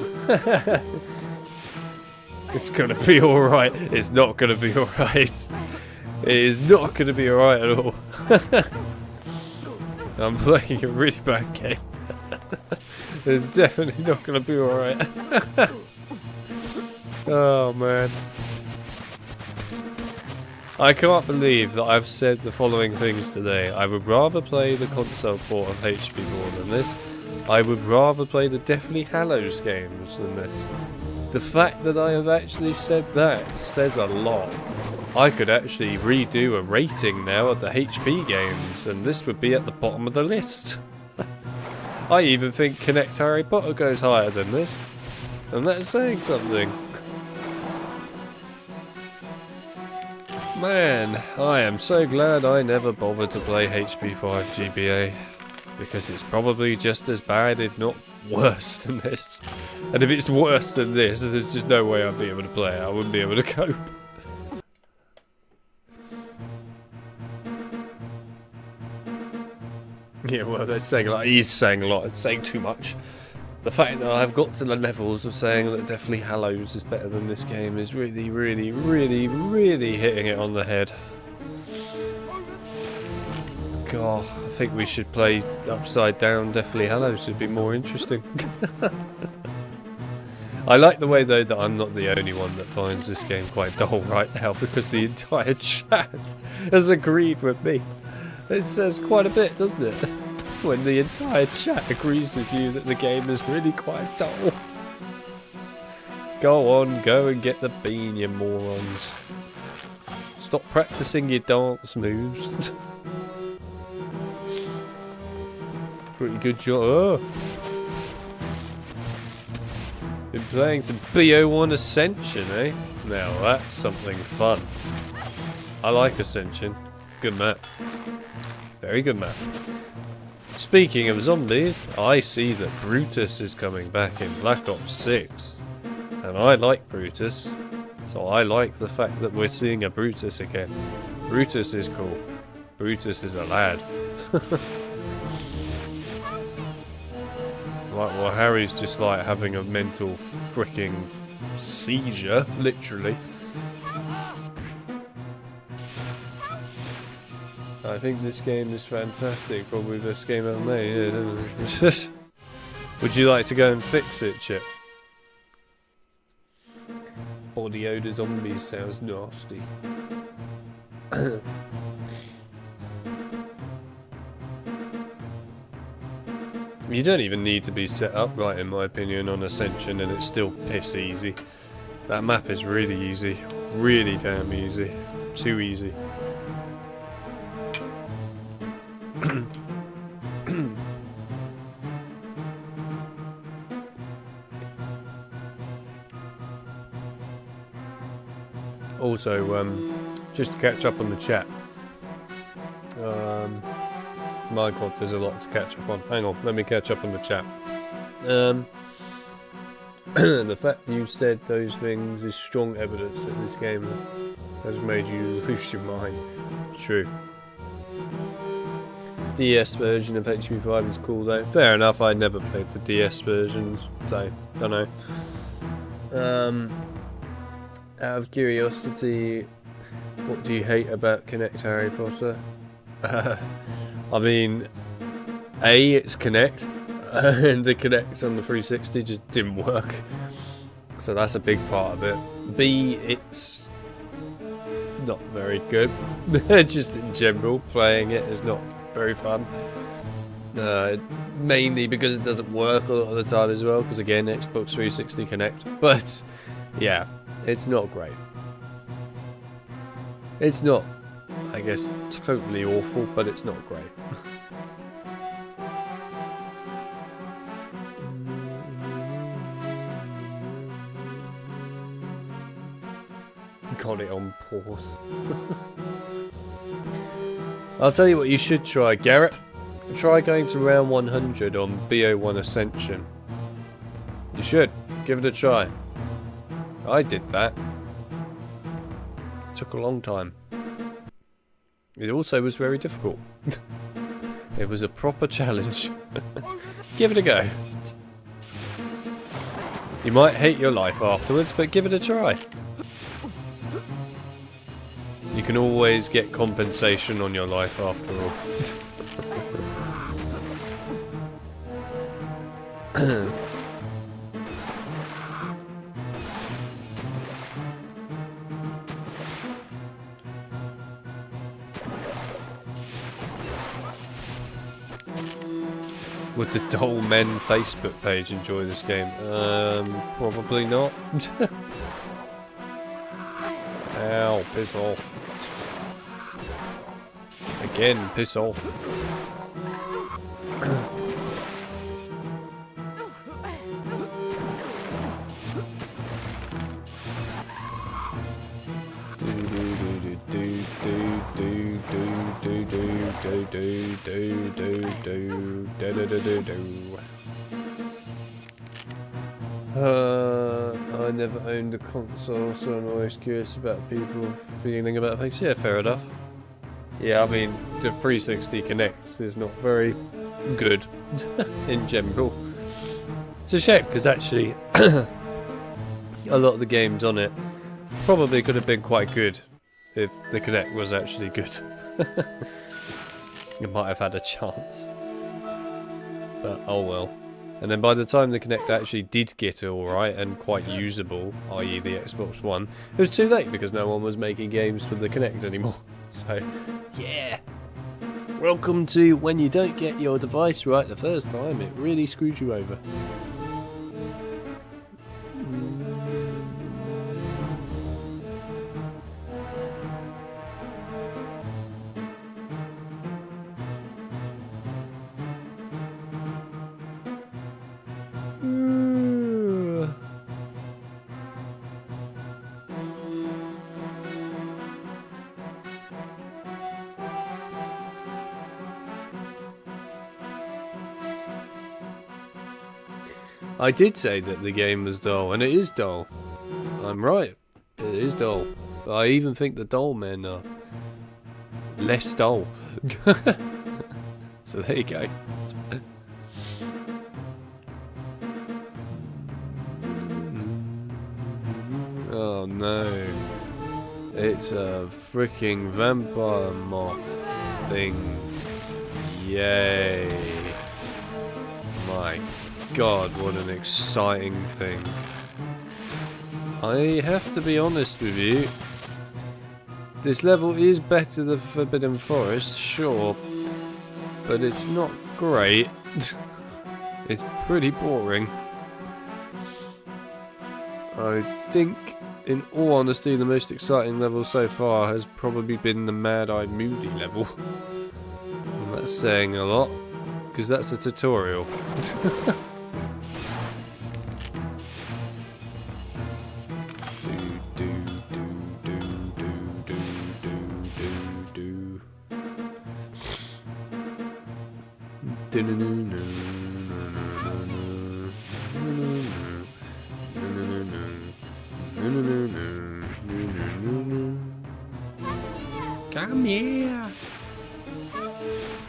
It's gonna be alright. It's not gonna be alright. It is not gonna be alright at all. I'm playing a really bad game. It's definitely not going to be alright. Oh man. I can't believe that I've said the following things today. I would rather play the console port of HP more than this. I would rather play the Deathly Hallows games than this. The fact that I have actually said that says a lot. I could actually redo a rating now of the HP games, and this would be at the bottom of the list. I even think Connect Harry Potter goes higher than this, and that's saying something. Man, I am so glad I never bothered to play HP5 GBA, because it's probably just as bad, if not worse than this. And if it's worse than this, there's just no way I'd be able to play it. I wouldn't be able to cope. Yeah, well, they're saying a lot. He's saying a lot. It's saying too much. The fact that I've got to the levels of saying that Deathly Hallows is better than this game is really, really, really, really hitting it on the head. God, I think we should play Upside Down Deathly Hallows. It'd be more interesting. I like the way, though, that I'm not the only one that finds this game quite dull right now, because the entire chat has agreed with me. It says quite a bit, doesn't it? When the entire chat agrees with you that the game is really quite dull. Go on, go and get the bean, you morons. Stop practicing your dance moves. Pretty good job. Oh. Been playing some BO1 Ascension, eh? Now that's something fun. I like Ascension. Good map. Very good map. Speaking of zombies, I see that Brutus is coming back in Black Ops 6. And I like Brutus, so I like the fact that we're seeing a Brutus again. Brutus is cool. Brutus is a lad. Like, well, Harry's just like having a mental freaking seizure, literally. I think this game is fantastic, probably the best game ever made, yeah. Would you like to go and fix it, Chip? Body odor zombies sounds nasty. You don't even need to be set up right, in my opinion, on Ascension, and it's still piss easy. That map is really easy. Really damn easy. Too easy. Also, just to catch up on the chat. My god, there's a lot to catch up on. Hang on, let me catch up on the chat. The fact that you said those things is strong evidence that this game has made you lose your mind. True. DS version of HP5 is cool though. Fair enough, I never played the DS versions, so don't know. Out of curiosity, what do you hate about Kinect Harry Potter? I mean, A, it's Kinect, and the Kinect on the 360 just didn't work. So that's a big part of it. B, it's not very good. Just in general, playing it is not very fun. Mainly because it doesn't work a lot of the time as well, because again, Xbox 360 Kinect. But yeah, it's not great. It's not, I guess, totally awful, but it's not great. Got it on pause. I'll tell you what you should try, Garrett. Try going to round 100 on BO1 Ascension. You should. Give it a try. I did that. It took a long time. It also was very difficult. It was a proper challenge. Give it a go. You might hate your life afterwards, but give it a try. You can always get compensation on your life after all. Would the Dull Men Facebook page enjoy this game? Probably not. Ow, piss off. Again, piss off. Do do do do do. I never owned a console, so I'm always curious about people feeling about things. Yeah, fair enough. Yeah, I mean, the 360 Connect is not very good in general. It's a shame, because actually, a lot of the games on it probably could have been quite good if the Connect was actually good. You might have had a chance. But oh well. And then by the time the Kinect actually did get alright and quite usable, i.e. the Xbox One, it was too late because no one was making games for the Kinect anymore. So, yeah. Welcome to when you don't get your device right the first time, it really screws you over. I did say that the game was dull, and it is dull. I'm right. It is dull. But I even think the dull men are less dull. So there you go. Oh no. It's a freaking vampire moth thing. Yay. My God, what an exciting thing. I have to be honest with you. This level is better than Forbidden Forest, sure. But it's not great. It's pretty boring. I think, in all honesty, the most exciting level so far has probably been the Mad-Eyed Moody level. And that's saying a lot, because that's a tutorial. Come here.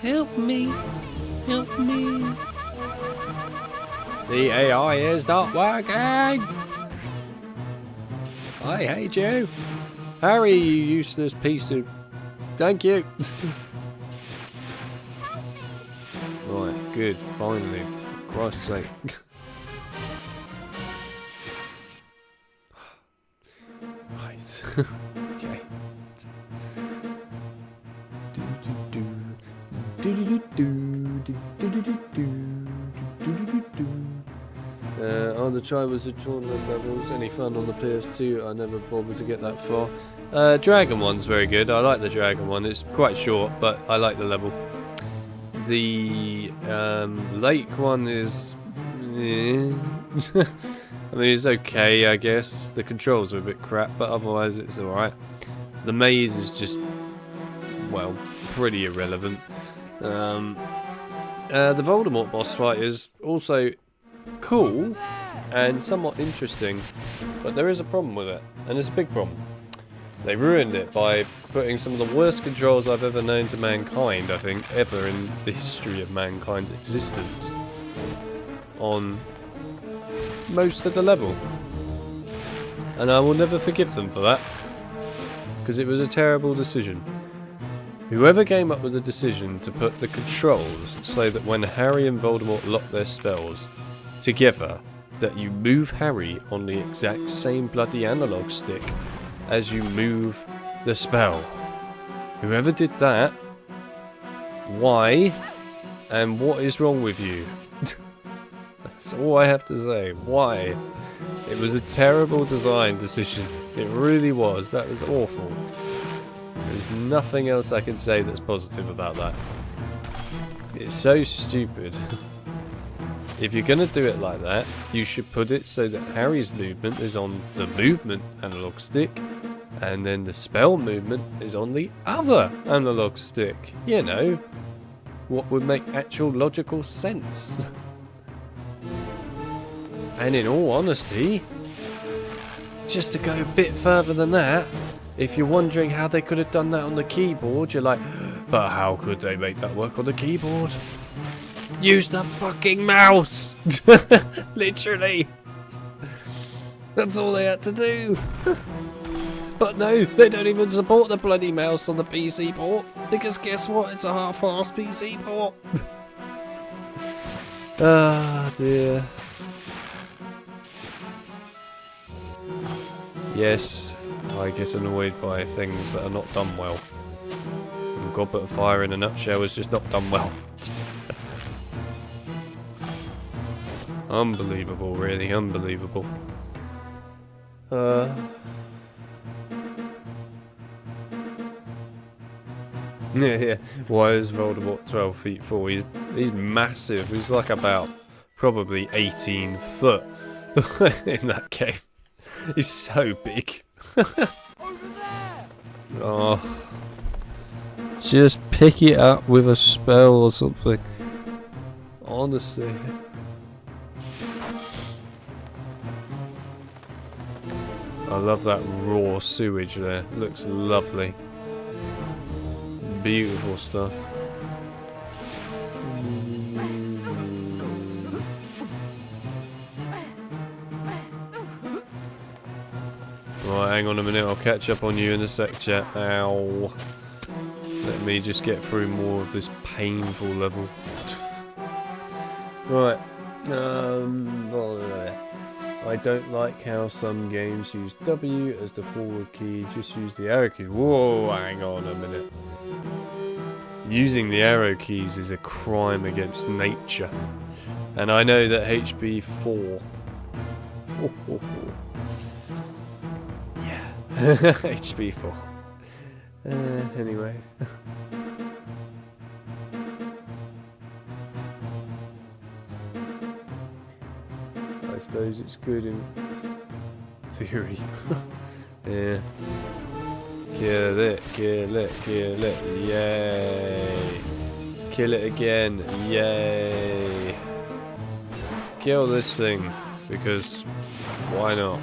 Help me. Help me. The AI is not working. I hate you. Harry, you useless piece of... Thank you. Right, good. Finally. For Christ's sake. Right. Okay. Are the Triwizard tournament levels any fun on the PS2? I never bothered to get that far. Dragon one's very good. I like the Dragon one. It's quite short, but I like the level. The Lake one is... I mean, it's okay, I guess. The controls are a bit crap, but otherwise it's alright. The maze is just, well, pretty irrelevant. The Voldemort boss fight is also cool and somewhat interesting, but there is a problem with it, and it's a big problem. They ruined it by putting some of the worst controls I've ever known to mankind, I think, ever in the history of mankind's existence, on most of the level. And I will never forgive them for that, because it was a terrible decision. Whoever came up with the decision to put the controls so that when Harry and Voldemort lock their spells together, that you move Harry on the exact same bloody analog stick as you move the spell. Whoever did that, why, and what is wrong with you? That's all I have to say. Why? It was a terrible design decision. It really was. That was awful. There's nothing else I can say that's positive about that. It's so stupid. If you're going to do it like that, you should put it so that Harry's movement is on the movement analog stick, and then the spell movement is on the other analog stick. You know, what would make actual logical sense. And in all honesty, just to go a bit further than that, if you're wondering how they could have done that on the keyboard, you're like, but how could they make that work on the keyboard? Use the fucking mouse! Literally! That's all they had to do! But no, they don't even support the bloody mouse on the PC port, because guess what? It's a half-assed PC port! Ah, dear. Yes, I get annoyed by things that are not done well. And Goblet of Fire in a nutshell is just not done well. Unbelievable, really, unbelievable. Yeah. Why is Voldemort 12 feet 4? He's massive. He's like about probably 18 foot in that game. He's so big. Over there! Oh. Just pick it up with a spell or something. Honestly. I love that raw sewage there. Looks lovely. Beautiful stuff. Right, hang on a minute. I'll catch up on you in a sec, chat. Ow. Let me just get through more of this painful level. Right. I don't like how some games use W as the forward key. Just use the arrow key. Whoa, hang on a minute. Using the arrow keys is a crime against nature. And I know that HB4... Yeah. HB4. Anyway. I suppose it's good in theory. Yeah. Kill it, kill it, kill it, yay. Kill it again, yay. Kill this thing, because why not?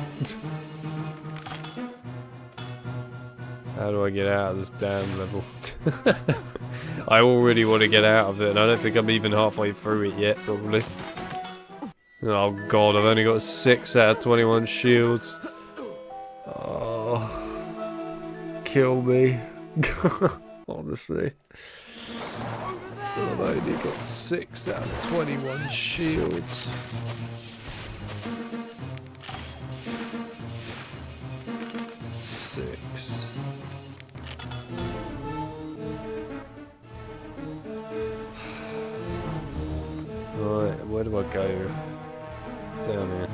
How do I get out of this damn level? I already want to get out of it, and I don't think I'm even halfway through it yet, probably. Oh god, I've only got 6 out of 21 shields. Oh, kill me. Honestly. I've only got 6 out of 21 shields. Six. Right, where do I go? Down here.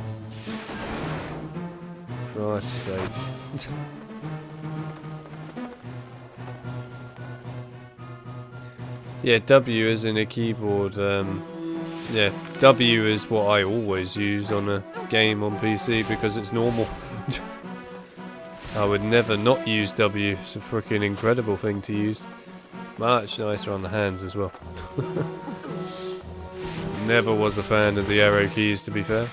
Christ's sake. Yeah, W is in a keyboard. Yeah, W is what I always use on a game on PC because it's normal. I would never not use W. It's a freaking incredible thing to use. Much nicer on the hands as well. Never was a fan of the arrow keys, to be fair.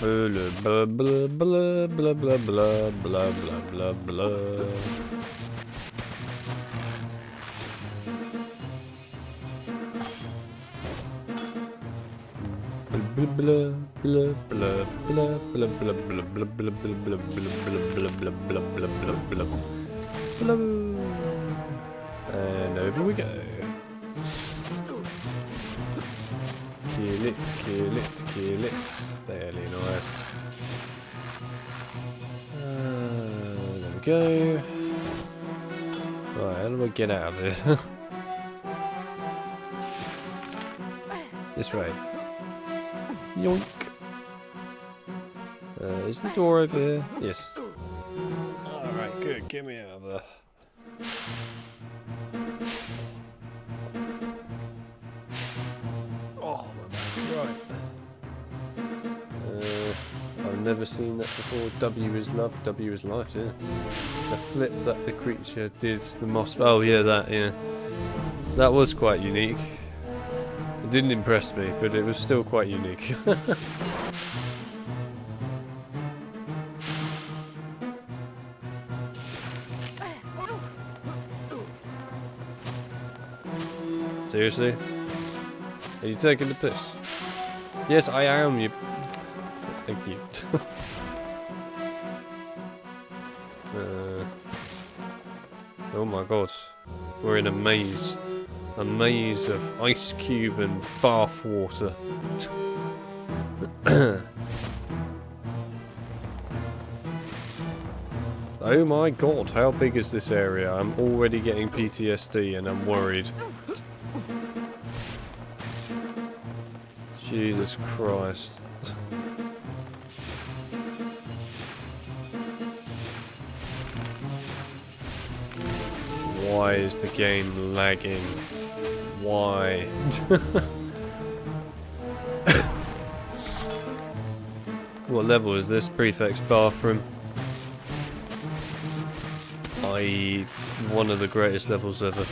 Blah blah blah blah blah blah blah blah blah blah. Blah blah blah blah blah blah blah blah blah blah blah blah blah blah. And over we go. Kill it, kill it, kill it. Fairly nice. There we go. Right, how do I get out of this? This way. Yoink. Is the door over here? Yes. Alright, good. Get me out of there. Oh, my back. Right. never seen that before. W is love, W is life, yeah. The flip that the creature did, the moss. Oh yeah, that, yeah. That was quite unique. It didn't impress me, but it was still quite unique. Seriously? Are you taking the piss? Yes, I am, you... Thank you. Oh my god. We're in a maze. A maze of ice cube and bath water. Oh my god, how big is this area? I'm already getting PTSD and I'm worried. Jesus Christ. Why is the game lagging? Why? What level is this? Prefect's bathroom. I.e. one of the greatest levels ever.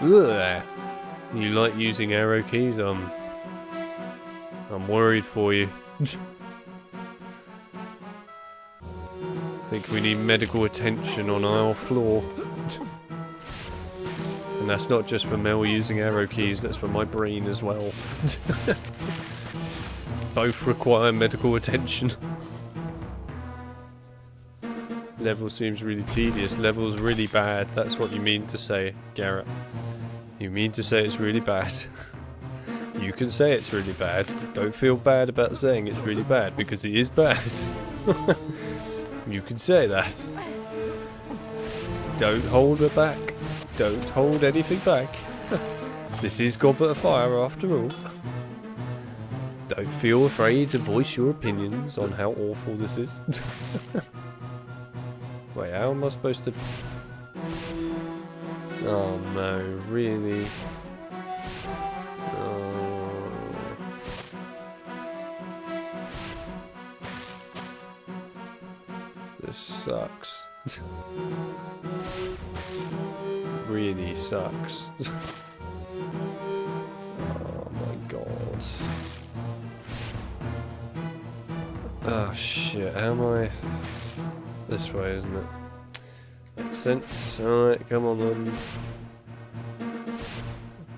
Ugh. You like using arrow keys? I'm worried for you. Think we need medical attention on aisle floor. And that's not just for Mel using arrow keys, that's for my brain as well. Both require medical attention. Level seems really tedious. Level's really bad. That's what you mean to say, Garrett. You mean to say it's really bad. You can say it's really bad. Don't feel bad about saying it's really bad, because it is bad. You can say that. Don't hold it back. Don't hold anything back. This is Goblet of Fire after all. Don't feel afraid to voice your opinions on how awful this is. Wait, how am I supposed to... Oh no, really? This sucks. Really sucks. Oh my god. Oh shit, how am I... This way, isn't it? Makes sense. Alright, come on then.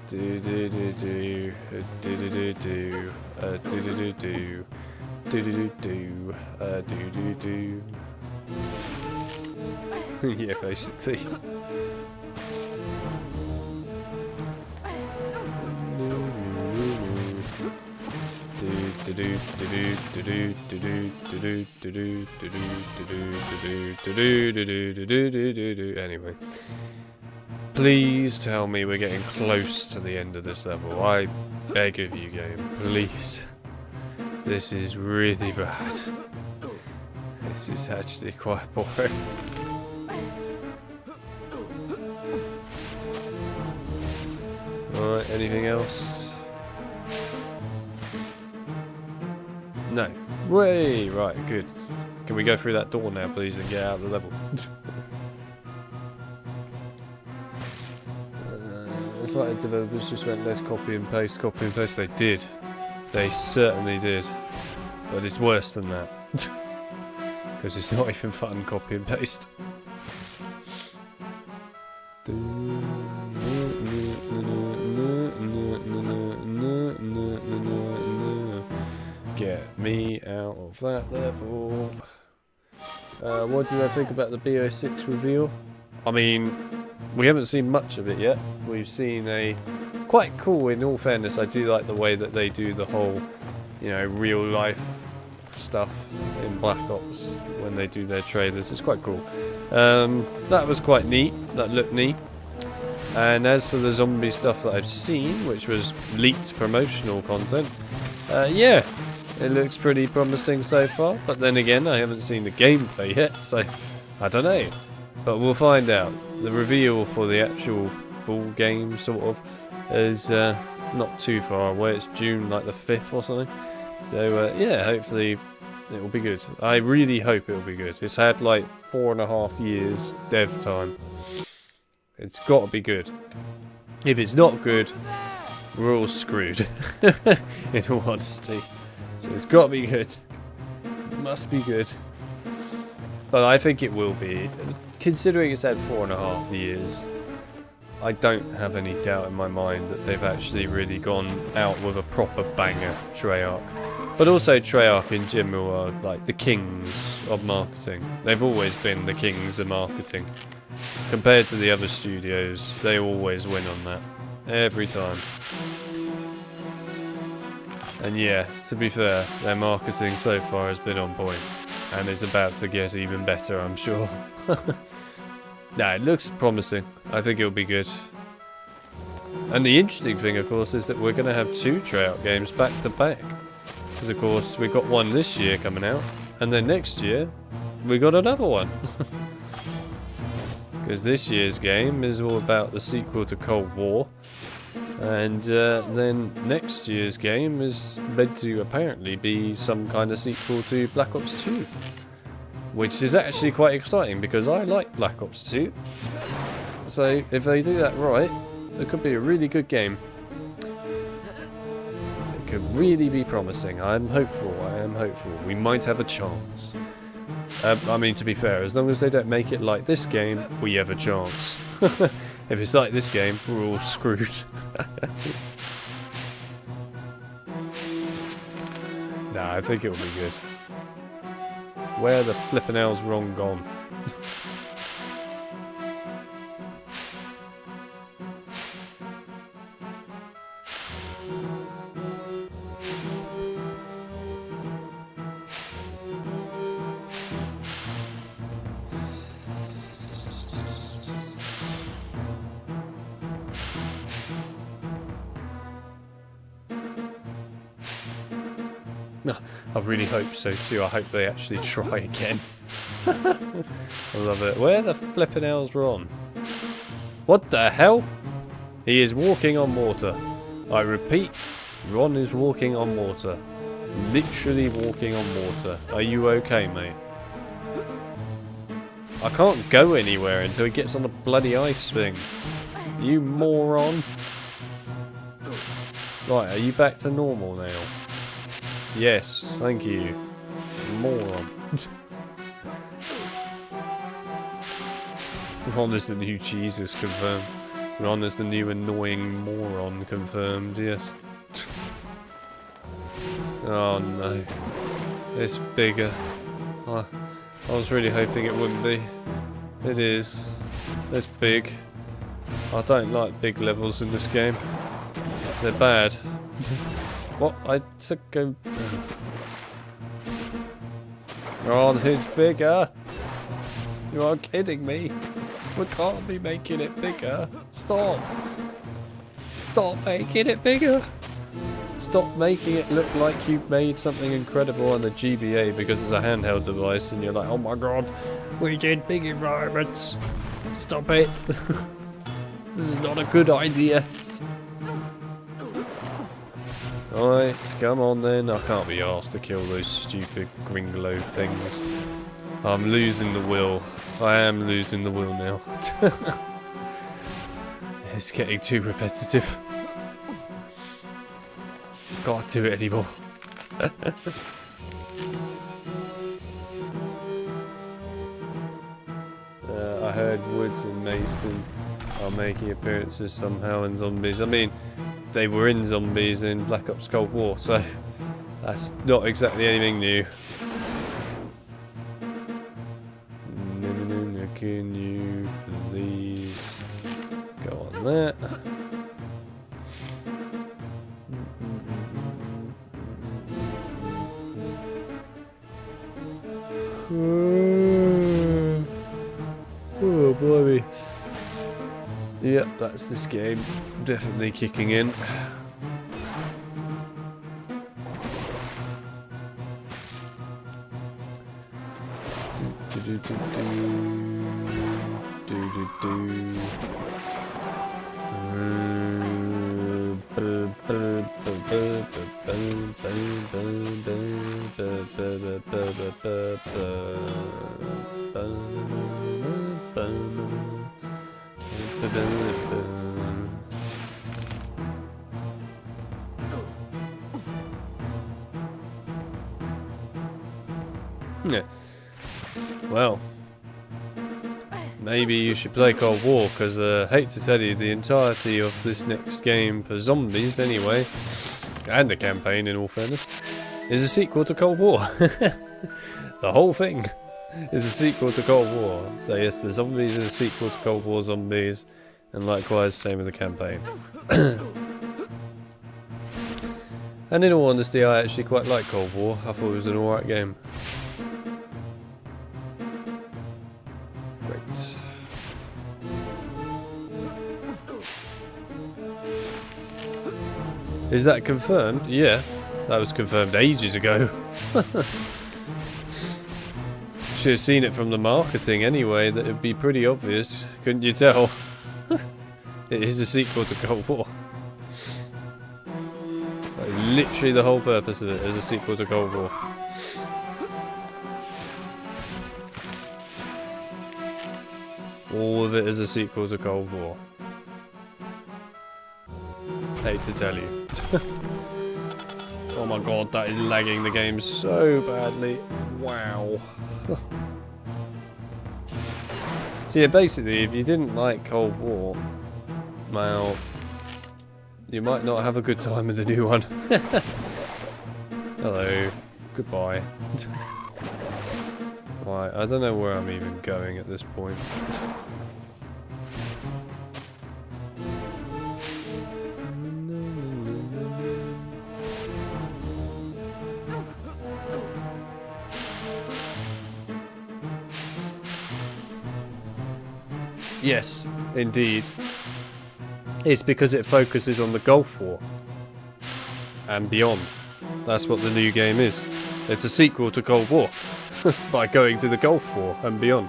Do do do do do do do do do do do do do do do. Yeah, basically. Anyway, please tell me we're getting close to the end of this level. I beg of you, game, please. This is really bad. This is actually quite boring. Alright, anything else? No. Way! Right, good. Can we go through that door now, please, and get out of the level? It's like the developers just went, let's copy and paste, copy and paste. They did. They certainly did. But it's worse than that. Because it's not even fun, copy and paste. Get me out of that level. What did I think about the BO6 reveal? I mean, we haven't seen much of it yet. We've seen a... Quite cool, in all fairness. I do like the way that they do the whole, you know, real life stuff in Black Ops when they do their trailers. It's quite cool. That was quite neat. That looked neat. And as for the zombie stuff that I've seen, which was leaked promotional content, yeah, it looks pretty promising so far. But then again, I haven't seen the gameplay yet, so I don't know. But we'll find out. The reveal for the actual full game sort of is not too far away. It's June like the 5th or something. So yeah, hopefully it will be good. I really hope it will be good. It's had like 4.5 years dev time. It's got to be good. If it's not good, we're all screwed. In all honesty. So it's got to be good. It must be good. But I think it will be. Considering it's had 4.5 years, I don't have any doubt in my mind that they've actually really gone out with a proper banger, Treyarch. But also Treyarch in general are like the kings of marketing. They've always been the kings of marketing. Compared to the other studios, they always win on that. Every time. And yeah, to be fair, their marketing so far has been on point. And it's about to get even better, I'm sure. Nah, it looks promising. I think it'll be good. And the interesting thing, of course, is that we're going to have 2 Treyarch games back to back. Because, of course, we got one this year coming out. And then next year, we got another one. Because this year's game is all about the sequel to Cold War. And then next year's game is meant to apparently be some kind of sequel to Black Ops 2. Which is actually quite exciting because I like Black Ops 2. So if they do that right, it could be a really good game. It could really be promising. I'm hopeful, I am hopeful. We might have a chance. I mean, to be fair, as long as they don't make it like this game, we have a chance. If it's like this game, we're all screwed. Nah, I think it'll be good. Where the flippin' hell's wrong gone? No, I really hope so too. I hope they actually try again. I love it. Where the flippin' hell's Ron? What the hell? He is walking on water. I repeat, Ron is walking on water. Literally walking on water. Are you okay, mate? I can't go anywhere until he gets on the bloody ice thing. You moron. Right, are you back to normal now? Yes, thank you. Moron. Ron is the new Jesus, confirmed. Ron is the new annoying moron, confirmed, yes. Oh no. It's bigger. I was really hoping it wouldn't be. It is. It's big. I don't like big levels in this game. They're bad. What? I took a... Oh, it's bigger! You are kidding me! We can't be making it bigger! Stop! Stop making it bigger! Stop making it look like you've made something incredible on the GBA because it's a handheld device and you're like, oh my god, we did big environments! Stop it! This is not a good idea! Alright, come on then. I can't be asked to kill those stupid Gringlo things. I'm losing the will. I am losing the will now. It's getting too repetitive. Can't do it anymore. I heard Woods and Mason are making appearances somehow in Zombies. I mean, they were in Zombies in Black Ops Cold War, so that's not exactly anything new. Can you please go on that? Oh, blimey. Yep, that's this game. Definitely kicking in. Yeah. Well, maybe you should play Cold War, because hate to tell you, the entirety of this next game, for zombies anyway, and the campaign in all fairness, is a sequel to Cold War. The whole thing is a sequel to Cold War. So yes, the zombies is a sequel to Cold War Zombies, and likewise same with the campaign. And in all honesty, I actually quite like Cold War. I thought it was an alright game. Great. Is that confirmed? Yeah, that was confirmed ages ago. Should have seen it from the marketing anyway, that it'd be pretty obvious, couldn't you tell? It is a sequel to Cold War. Like, literally the whole purpose of it is a sequel to Cold War. All of it is a sequel to Cold War. Hate to tell you. Oh my god, that is lagging the game so badly. Wow. So yeah, basically, if you didn't like Cold War, well, you might not have a good time with the new one. Hello. Goodbye. Right, I don't know where I'm even going at this point. Yes, indeed. It's because it focuses on the Gulf War and beyond. That's what the new game is. It's a sequel to Cold War by going to the Gulf War and beyond.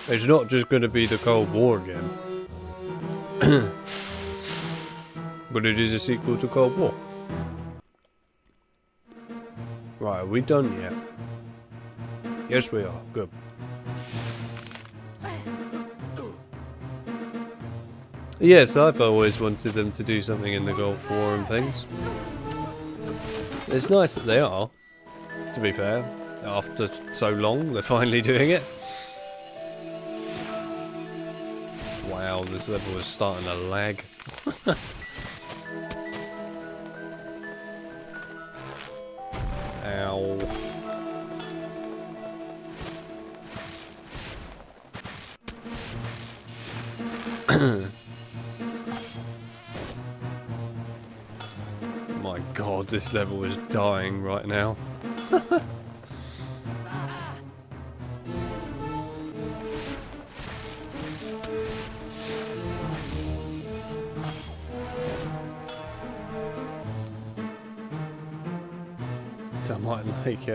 It's not just going to be the Cold War again, but it is a sequel to Cold War. Right, are we done yet? Yes, we are. Good. Yes, I've always wanted them to do something in the Gulf War and things. It's nice that they are, to be fair. After so long, they're finally doing it. Wow, this level is starting to lag. Ow. My god, this level is dying right now. I might like,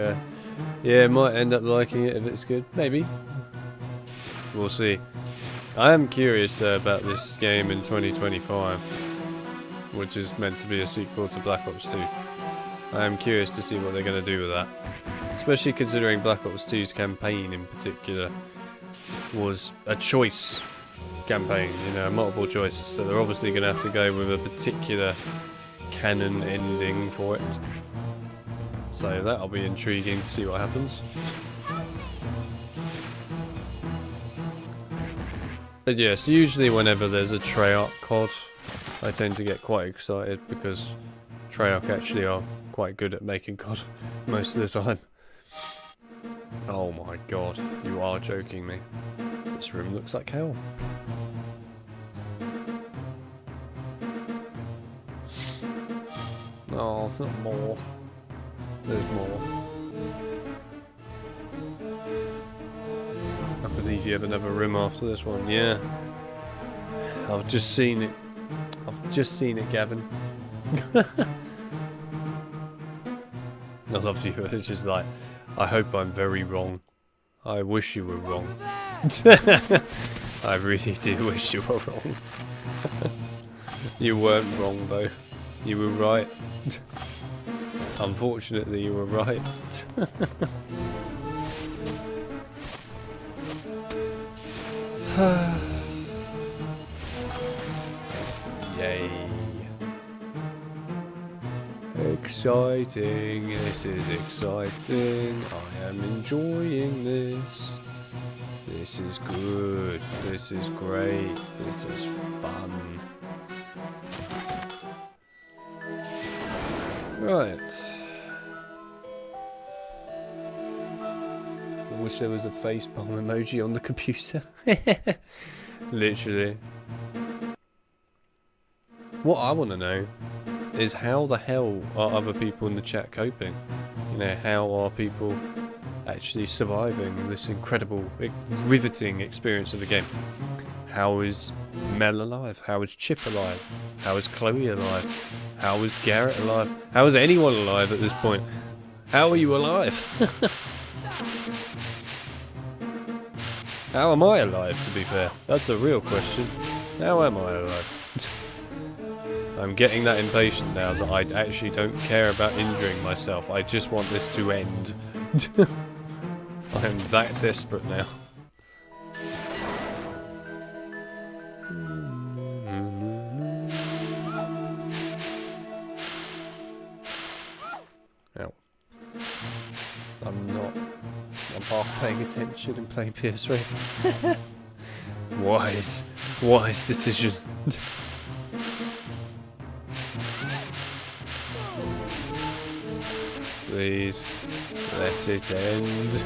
yeah, might end up liking it if it's good. Maybe. We'll see. I am curious though about this game in 2025, which is meant to be a sequel to Black Ops 2. I am curious to see what they're going to do with that. Especially considering Black Ops 2's campaign in particular was a choice campaign, you know, multiple choice. So they're obviously going to have to go with a particular canon ending for it. So that'll be intriguing to see what happens. But yes, usually whenever there's a Treyarch COD, I tend to get quite excited because Treyarch actually are quite good at making COD most of the time. Oh my god, you are joking me. This room looks like hell. Oh, it's not more. There's more. I believe you have another room after this one. Yeah. I've just seen it. I've just seen it, Gavin. I love you. It's just like, I hope I'm very wrong. I wish you were wrong. I really do wish you were wrong. You weren't wrong though. You were right. Unfortunately, you were right. Yay. Exciting. This is exciting. I am enjoying this. This is good. This is great. This is fun. Right. I wish there was a facepalm emoji on the computer. Literally. What I want to know is how the hell are other people in the chat coping? You know, how are people actually surviving this incredible, riveting experience of the game? How is Mel alive? How is Chip alive? How is Chloe alive? How is Garrett alive? How is anyone alive at this point? How are you alive? How am I alive, to be fair? That's a real question. How am I alive? I'm getting that impatient now that I actually don't care about injuring myself. I just want this to end. I am that desperate now. Ow. I'm half paying attention and playing PS3. Wise decision. Please, let it end.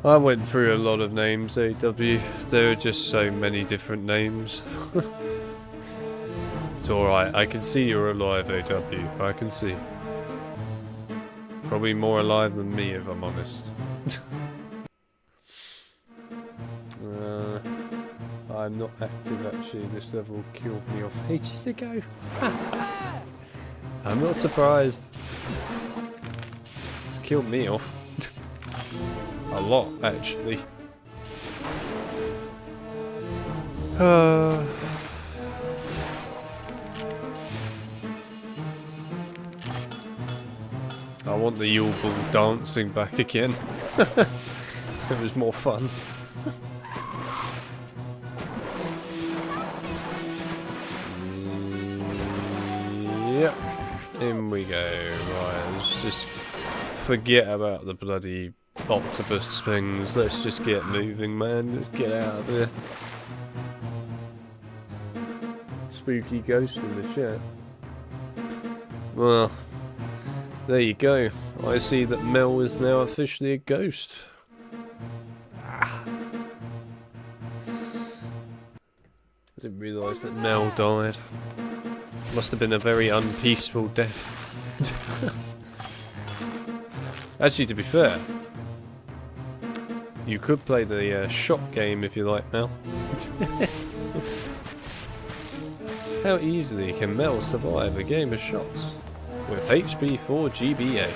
I went through a lot of names, AW. There are just so many different names. It's alright, I can see you're alive, AW. I can see. Probably more alive than me, if I'm honest. I'm not active, actually. This level killed me off ages ago. I'm not surprised. It's killed me off. A lot, actually. I want the Yule Ball dancing back again. It was more fun. Yep, in we go. Right, let's just forget about the bloody octopus things. Let's just get moving, man. Let's get out of here. Spooky ghost in the chat. Well, there you go. I see that Mel is now officially a ghost. I didn't realise that Mel died. Must have been a very unpeaceful death. Actually, to be fair, you could play the shot game if you like, Mel. How easily can Mel survive a game of shots with HP4 GBA?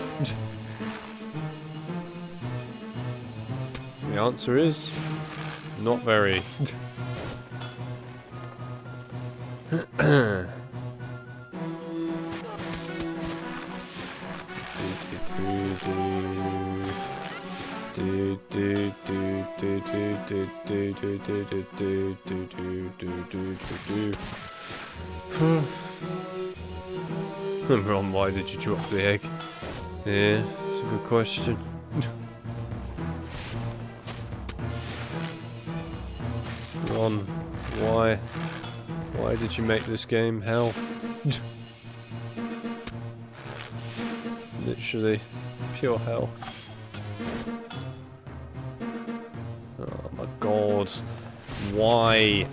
The answer is not very. Ron, why did you drop the egg? Yeah, it's a good question. Ron, why? Why did you make this game hell? Literally, pure hell. Oh my god. Why?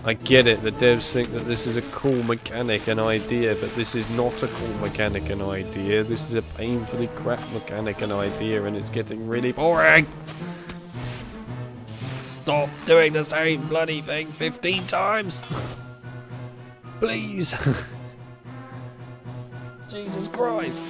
I get it, the devs think that this is a cool mechanic and idea, but this is not a cool mechanic and idea. This is a painfully crap mechanic and idea, and it's getting really boring. stop doing the same bloody thing 15 times. Please. Jesus Christ.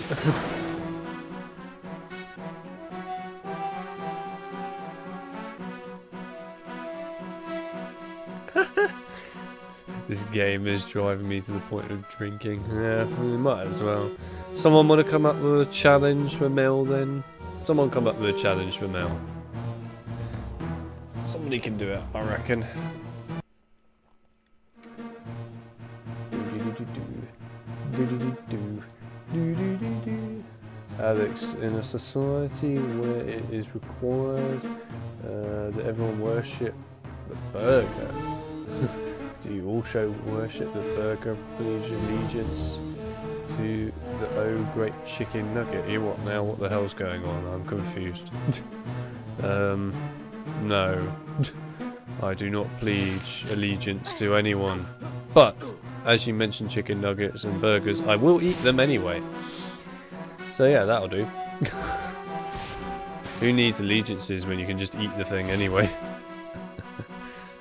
This game is driving me to the point of drinking. Yeah, we might as well. Someone want to come up with a challenge for Mel then? Someone come up with a challenge for Mel. Somebody can do it, I reckon. Alex, in a society where it is required that everyone worship the burger, do you also worship the burger, please allegiance to the oh great chicken nugget? You what now? What the hell's going on? I'm confused. No. I do not pledge allegiance to anyone. But, as you mentioned chicken nuggets and burgers, I will eat them anyway. So yeah, that'll do. Who needs allegiances when you can just eat the thing anyway?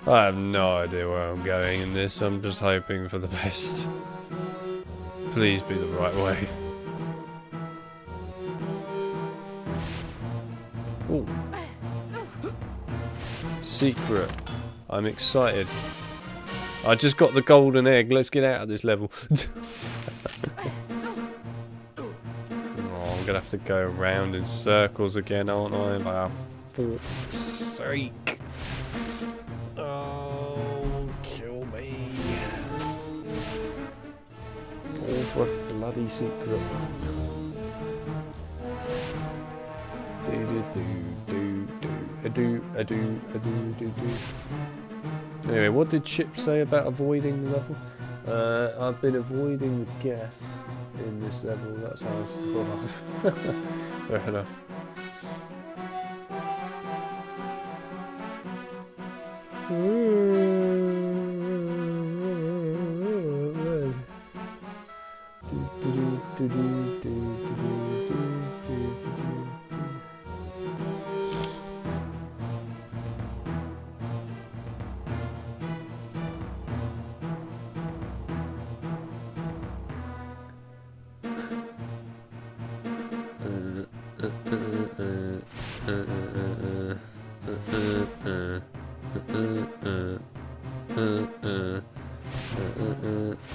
I have no idea where I'm going in this. I'm just hoping for the best. Please be the right way. Ooh. Secret. I'm excited. I just got the golden egg. Let's get out of this level. I'm gonna have to go around in circles again, aren't I? For fuck's sake. Oh, kill me. All for a bloody secret. Anyway, what did Chip say about avoiding the level? I've been avoiding the gas in this level, that's how I survive. Fair enough.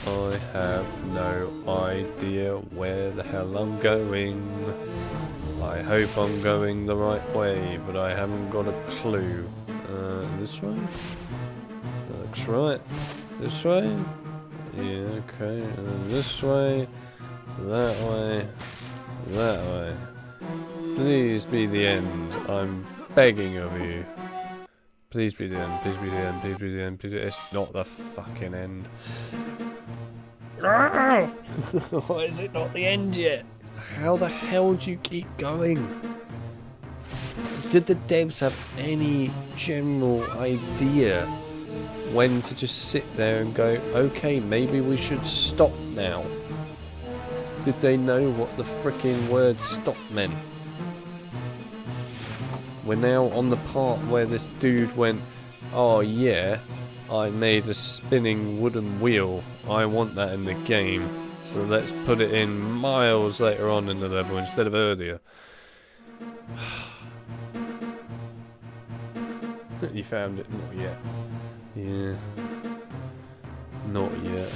I have no idea where the hell I'm going. I hope I'm going the right way, but I haven't got a clue. This way? That looks right. This way? Yeah, okay. This way. That way. That way. Please be the end. I'm begging of you. Please be the end. Please be the end. Please be the end. Please be the end. It's not the fucking end. Why is it not the end yet? How the hell do you keep going? Did the devs have any general idea when to just sit there and go, okay, maybe we should stop now? Did they know what the frickin' word stop meant? We're now on the part where this dude went, oh yeah, I made a spinning wooden wheel. I want that in the game. So let's put it in miles later on in the level instead of earlier. You found it? Not yet. Yeah. Not yet.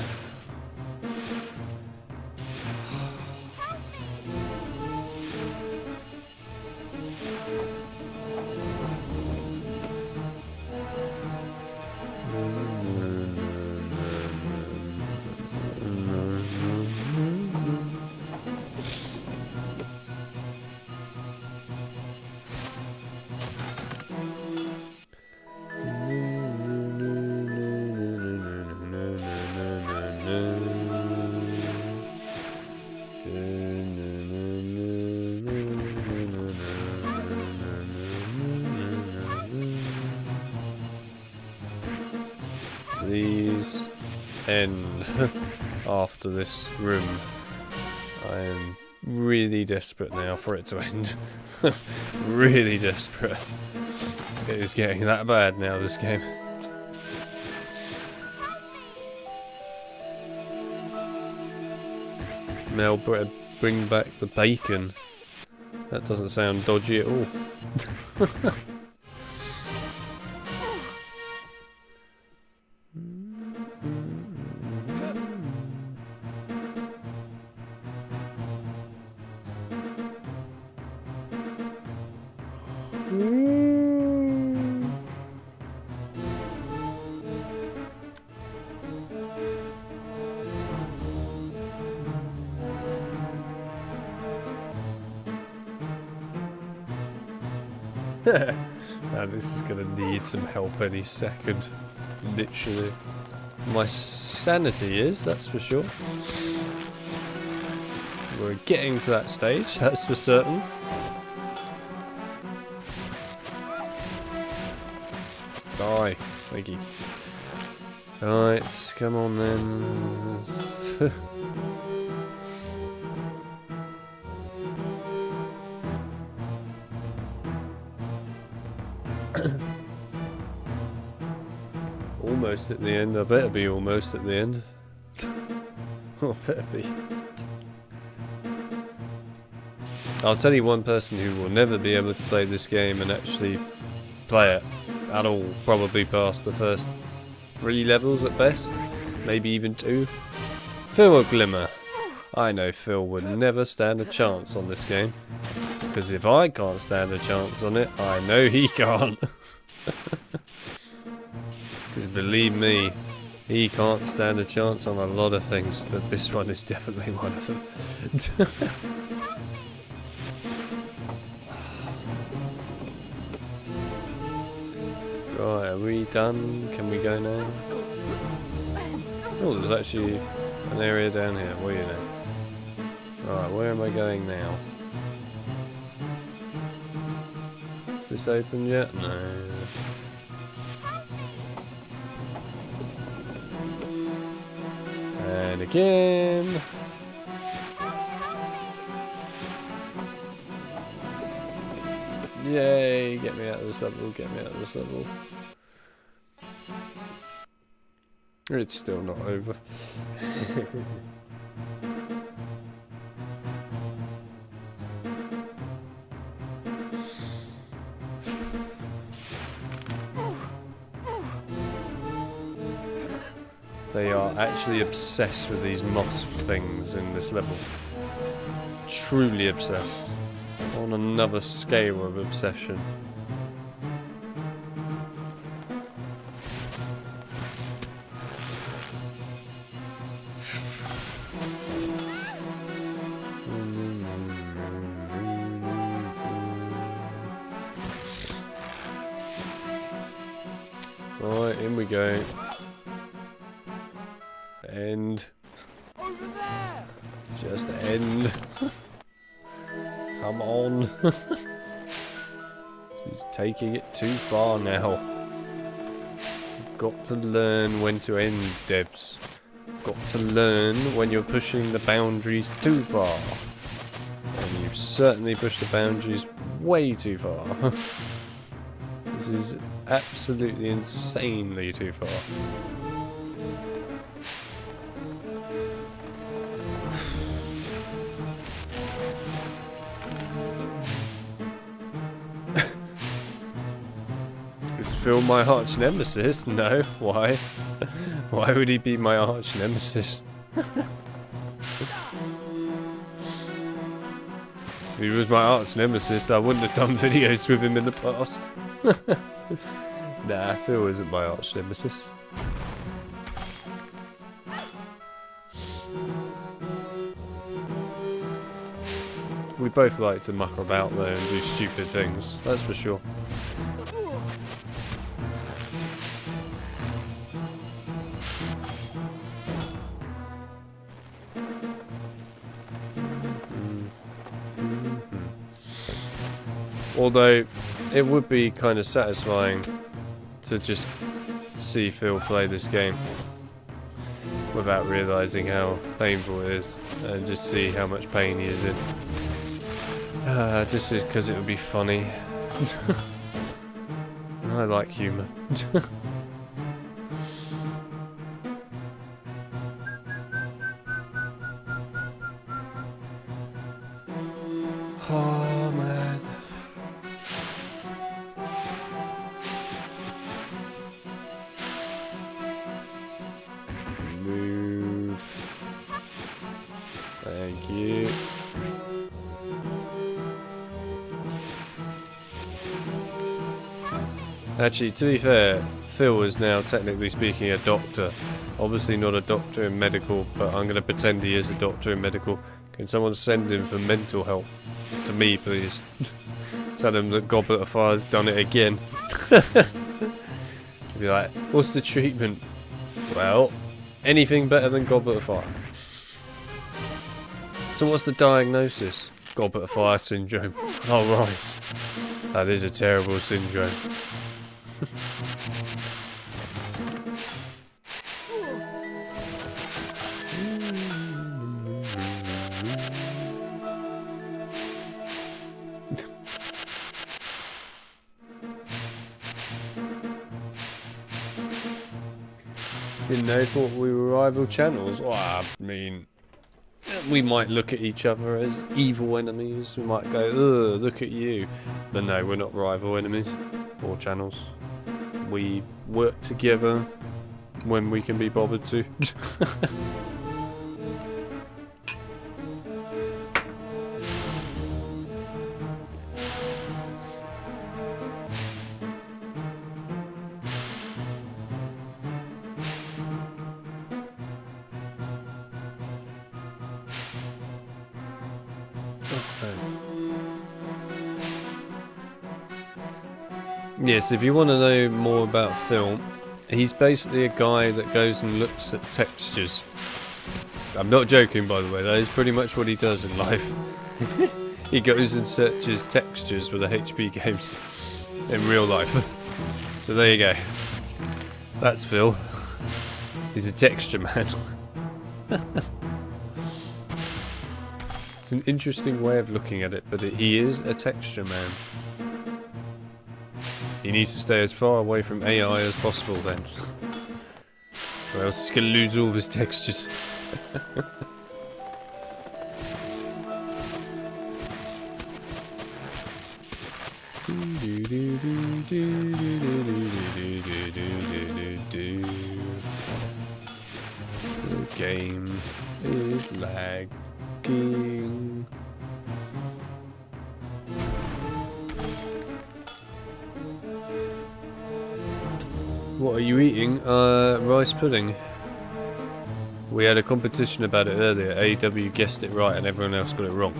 Please end after this room. I am really desperate now for it to end. Really desperate. It is getting that bad now, this game. Mel, bring back the bacon. That doesn't sound dodgy at all. Now this is gonna need some help any second. Literally. My sanity is, that's for sure. We're getting to that stage, that's for certain. Die. Thank you. Right, come on then. Almost at the end. I better be almost at the end. I better be. I'll tell you one person who will never be able to play this game and actually play it at all, probably past the first 3 levels at best, maybe even 2. Phil Glimmer. I know Phil would never stand a chance on this game, because if I can't stand a chance on it, I know he can't. Because believe me, he can't stand a chance on a lot of things, but this one is definitely one of them. Right, are we done? Can we go now? Oh, there's actually an area down here. Where are you now? Right, where am I going now? Is this open yet? No. And again. Yay, get me out of this level, get me out of this level. It's still not over. They are actually obsessed with these moss things in this level. Truly obsessed. On another scale of obsession. Right, in we go. End. Over there! Just end. Come on. She's taking it too far now. You've got to learn when to end, Debs. Got to learn when you're pushing the boundaries too far. And you've certainly pushed the boundaries way too far. This is absolutely insanely too far. Is Phil my arch nemesis? No. Why? Why would he be my arch nemesis? If he was my arch nemesis, I wouldn't have done videos with him in the past. Nah, Phil isn't my arch nemesis. We both like to muck about though and do stupid things, that's for sure. Although, it would be kind of satisfying to just see Phil play this game without realising how painful it is, and just see how much pain he is in. Just because it would be funny. I like humour. Oh man. Move. Thank you. Actually, to be fair, Phil is now technically speaking a doctor. Obviously not a doctor in medical, but I'm going to pretend he is a doctor in medical. Can someone send him for mental help? To me, please. Tell him that Goblet of Fire's done it again. Be like, what's the treatment? Well, anything better than Goblet of Fire. So what's the diagnosis? Goblet of Fire syndrome. Oh right. That is a terrible syndrome. Didn't know, thought we were rival channels. Well, I mean, we might look at each other as evil enemies. We might go, ugh, look at you. But no, we're not rival enemies or channels. We work together when we can be bothered to. Yes, if you want to know more about Phil, he's basically a guy that goes and looks at textures. I'm not joking, by the way, that is pretty much what he does in life. He goes and searches textures with the HP games in real life. So there you go. That's Phil. He's a texture man. It's an interesting way of looking at it, but he is a texture man. He needs to stay as far away from AI as possible then. Or else he's going to lose all of his textures. The game is lagging. What are you eating? Rice pudding. We had a competition about it earlier. AW guessed it right and everyone else got it wrong.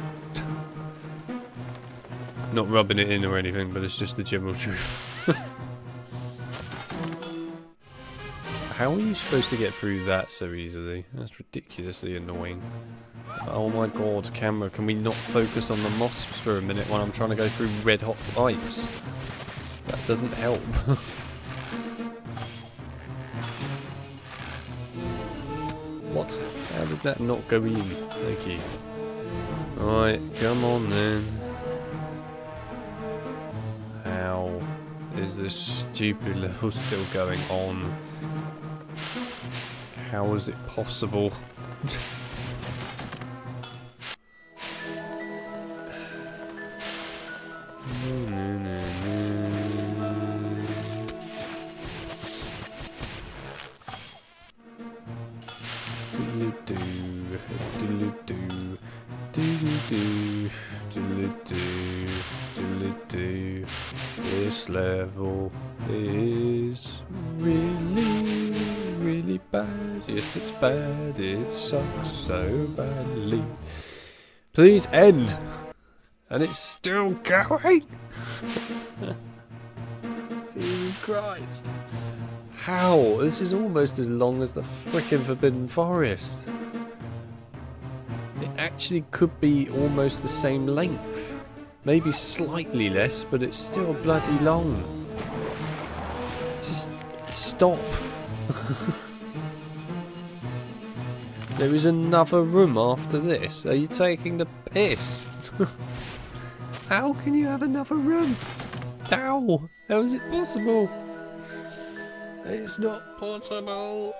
Not rubbing it in or anything, but it's just the general truth. How are you supposed to get through that so easily? That's ridiculously annoying. Oh my god, camera, can we not focus on the mosques for a minute while I'm trying to go through red hot lights? That doesn't help. What? How did that not go in? Thank you. Right, come on then. How is this stupid level still going on? How is it possible? This level is really, really bad. Yes, it's bad. It sucks so badly. Please end. And it's still going. Jesus Christ. How? This is almost as long as the frickin' Forbidden Forest. It actually could be almost the same length. Maybe slightly less, but it's still bloody long. Just stop. There is another room after this. Are you taking the piss? How can you have another room? How? How is it possible? It's not possible.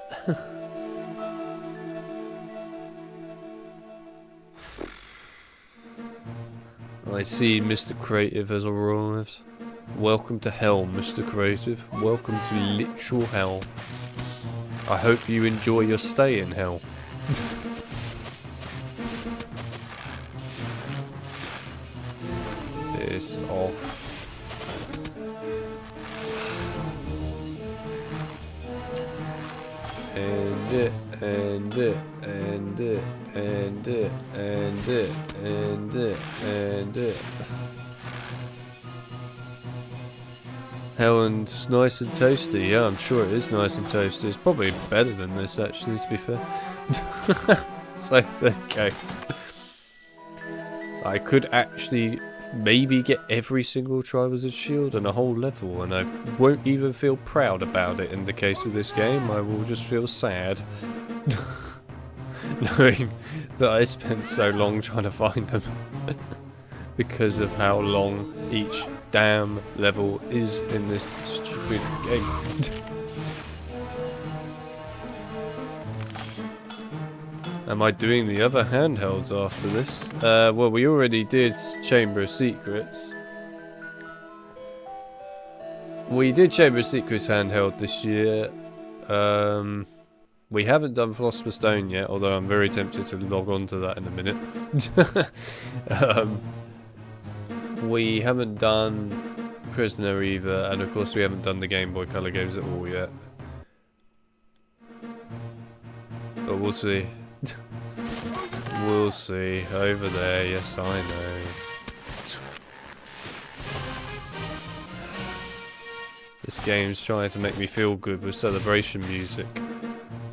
I see Mr. Creative has arrived. Welcome to hell, Mr. Creative. Welcome to literal hell. I hope you enjoy your stay in hell. Piss off. And it, and it, and it, and it, and it, and it, and it. Helen's nice and toasty. Yeah, I'm sure it is nice and toasty. It's probably better than this, actually, to be fair. So, there you go. I could actually maybe get every single Triwizard shield and a whole level, and I won't even feel proud about it in the case of this game. I will just feel sad. Knowing that I spent so long trying to find them. Because of how long each damn level is in this stupid game. Am I doing the other handhelds after this? Well, we already did Chamber of Secrets. We did Chamber of Secrets handheld this year. We haven't done Philosopher's Stone yet, although I'm very tempted to log on to that in a minute. We haven't done Prisoner either, and of course we haven't done the Game Boy Color games at all yet. But we'll see. We'll see. Over there, yes I know. This game's trying to make me feel good with celebration music.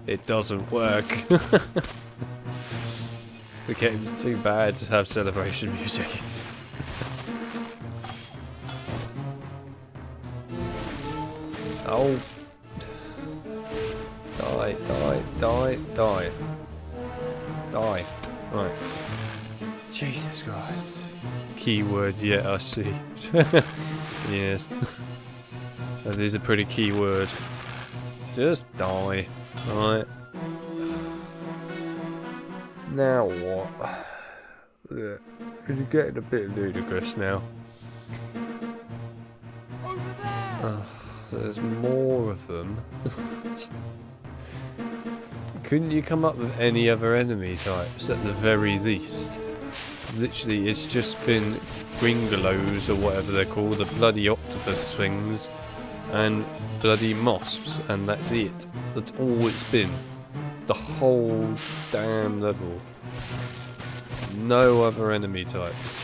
It doesn't work. The game's too bad to have celebration music. Oh. Die, die, die, die. Die. Right. Jesus Christ. Keyword, yeah, I see. Yes. That is a pretty keyword. Just die. Right. Now what? Yeah. It's getting a bit ludicrous now. There's more of them. Couldn't you come up with any other enemy types at the very least? Literally, it's just been gringolos or whatever they're called, the bloody octopus things, and bloody mosps, and that's it. That's all it's been. The whole damn level. No other enemy types.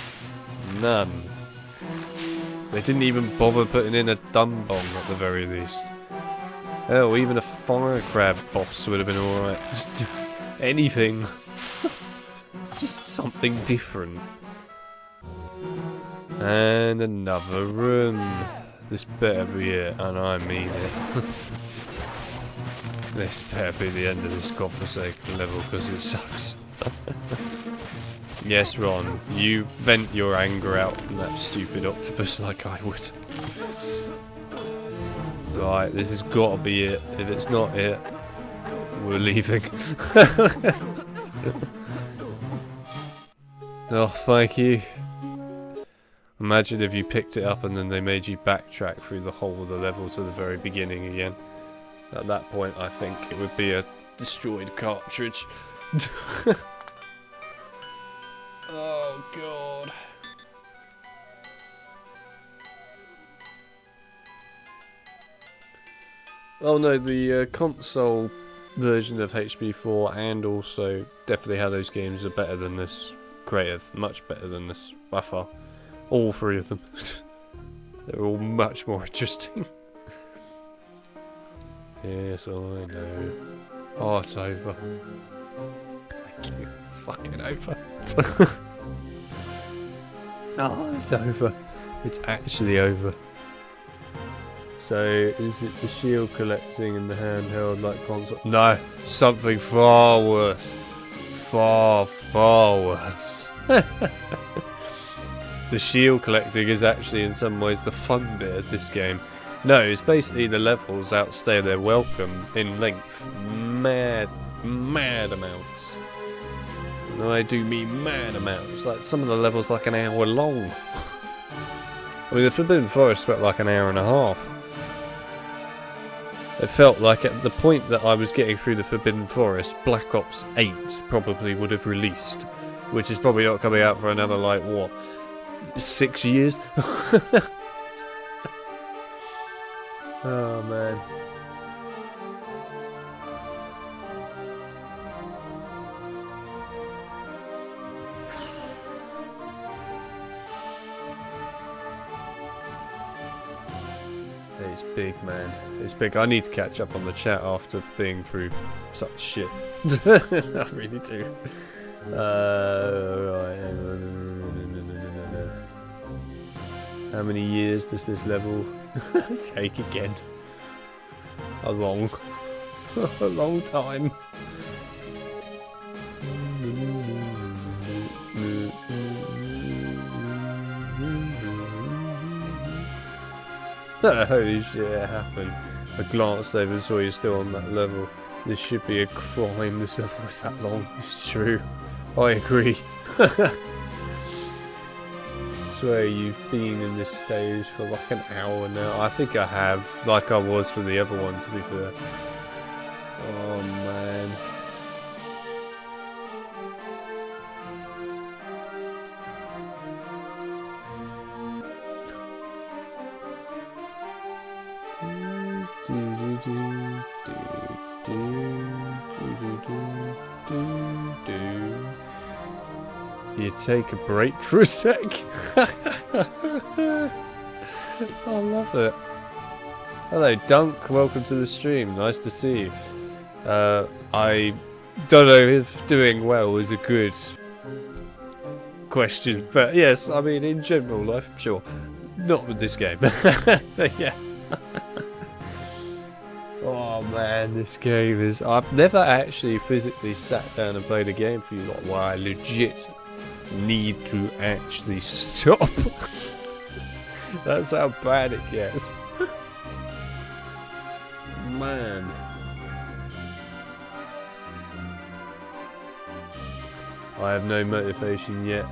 None. They didn't even bother putting in a dumb bomb at the very least. Hell, even a fire crab boss would have been alright. Just anything. Just something different. And another room. This better be it, and I mean it. This better be the end of this godforsaken level, because it sucks. Yes, Ron, you vent your anger out on that stupid octopus like I would. Right, this has got to be it. If it's not it, we're leaving. Oh, thank you. Imagine if you picked it up and then they made you backtrack through the whole of the level to the very beginning again. At that point, I think it would be a destroyed cartridge. Oh, God. Oh no, the console version of HB4 and also definitely how those games are better than this. Creative, much better than this by far. All three of them. They're all much more interesting. Yes, I know. Oh, it's over. Thank you. It's fucking over. Oh, it's over. It's actually over. So, is it the shield collecting in the handheld like console? No, something far worse. Far, far worse. the shield collecting is actually in some ways the fun bit of this game. No, it's basically the levels outstay their welcome in length. Mad amounts. No, I do mean mad amounts. Like some of the levels like an hour long. I mean, the Forbidden Forest felt like an hour and a half. It felt like at the point that I was getting through the Forbidden Forest, Black Ops 8 probably would have released. Which is probably not coming out for another, like, what, 6 years? Oh, man. It's big, man. It's big. I need to catch up on the chat after being through such shit. I really do. Right. How many years does this level take again? A long time. Holy shit, it happened. I glanced over and saw you're still on that level. This should be a crime, this level is that long. It's true. I agree. I swear you've been in this stage for like an hour now. I think I have, like I was for the other one, to be fair. Oh man. You take a break for a sec. I love it. Hello Dunk, welcome to the stream, nice to see you. I don't know if doing well is a good question, but yes, I mean in general life, sure. Not with this game. Yeah. Oh man, this game is... I've never actually physically sat down and played a game for you lot where I legit need to actually stop. That's how bad it gets. Man. I have no motivation yet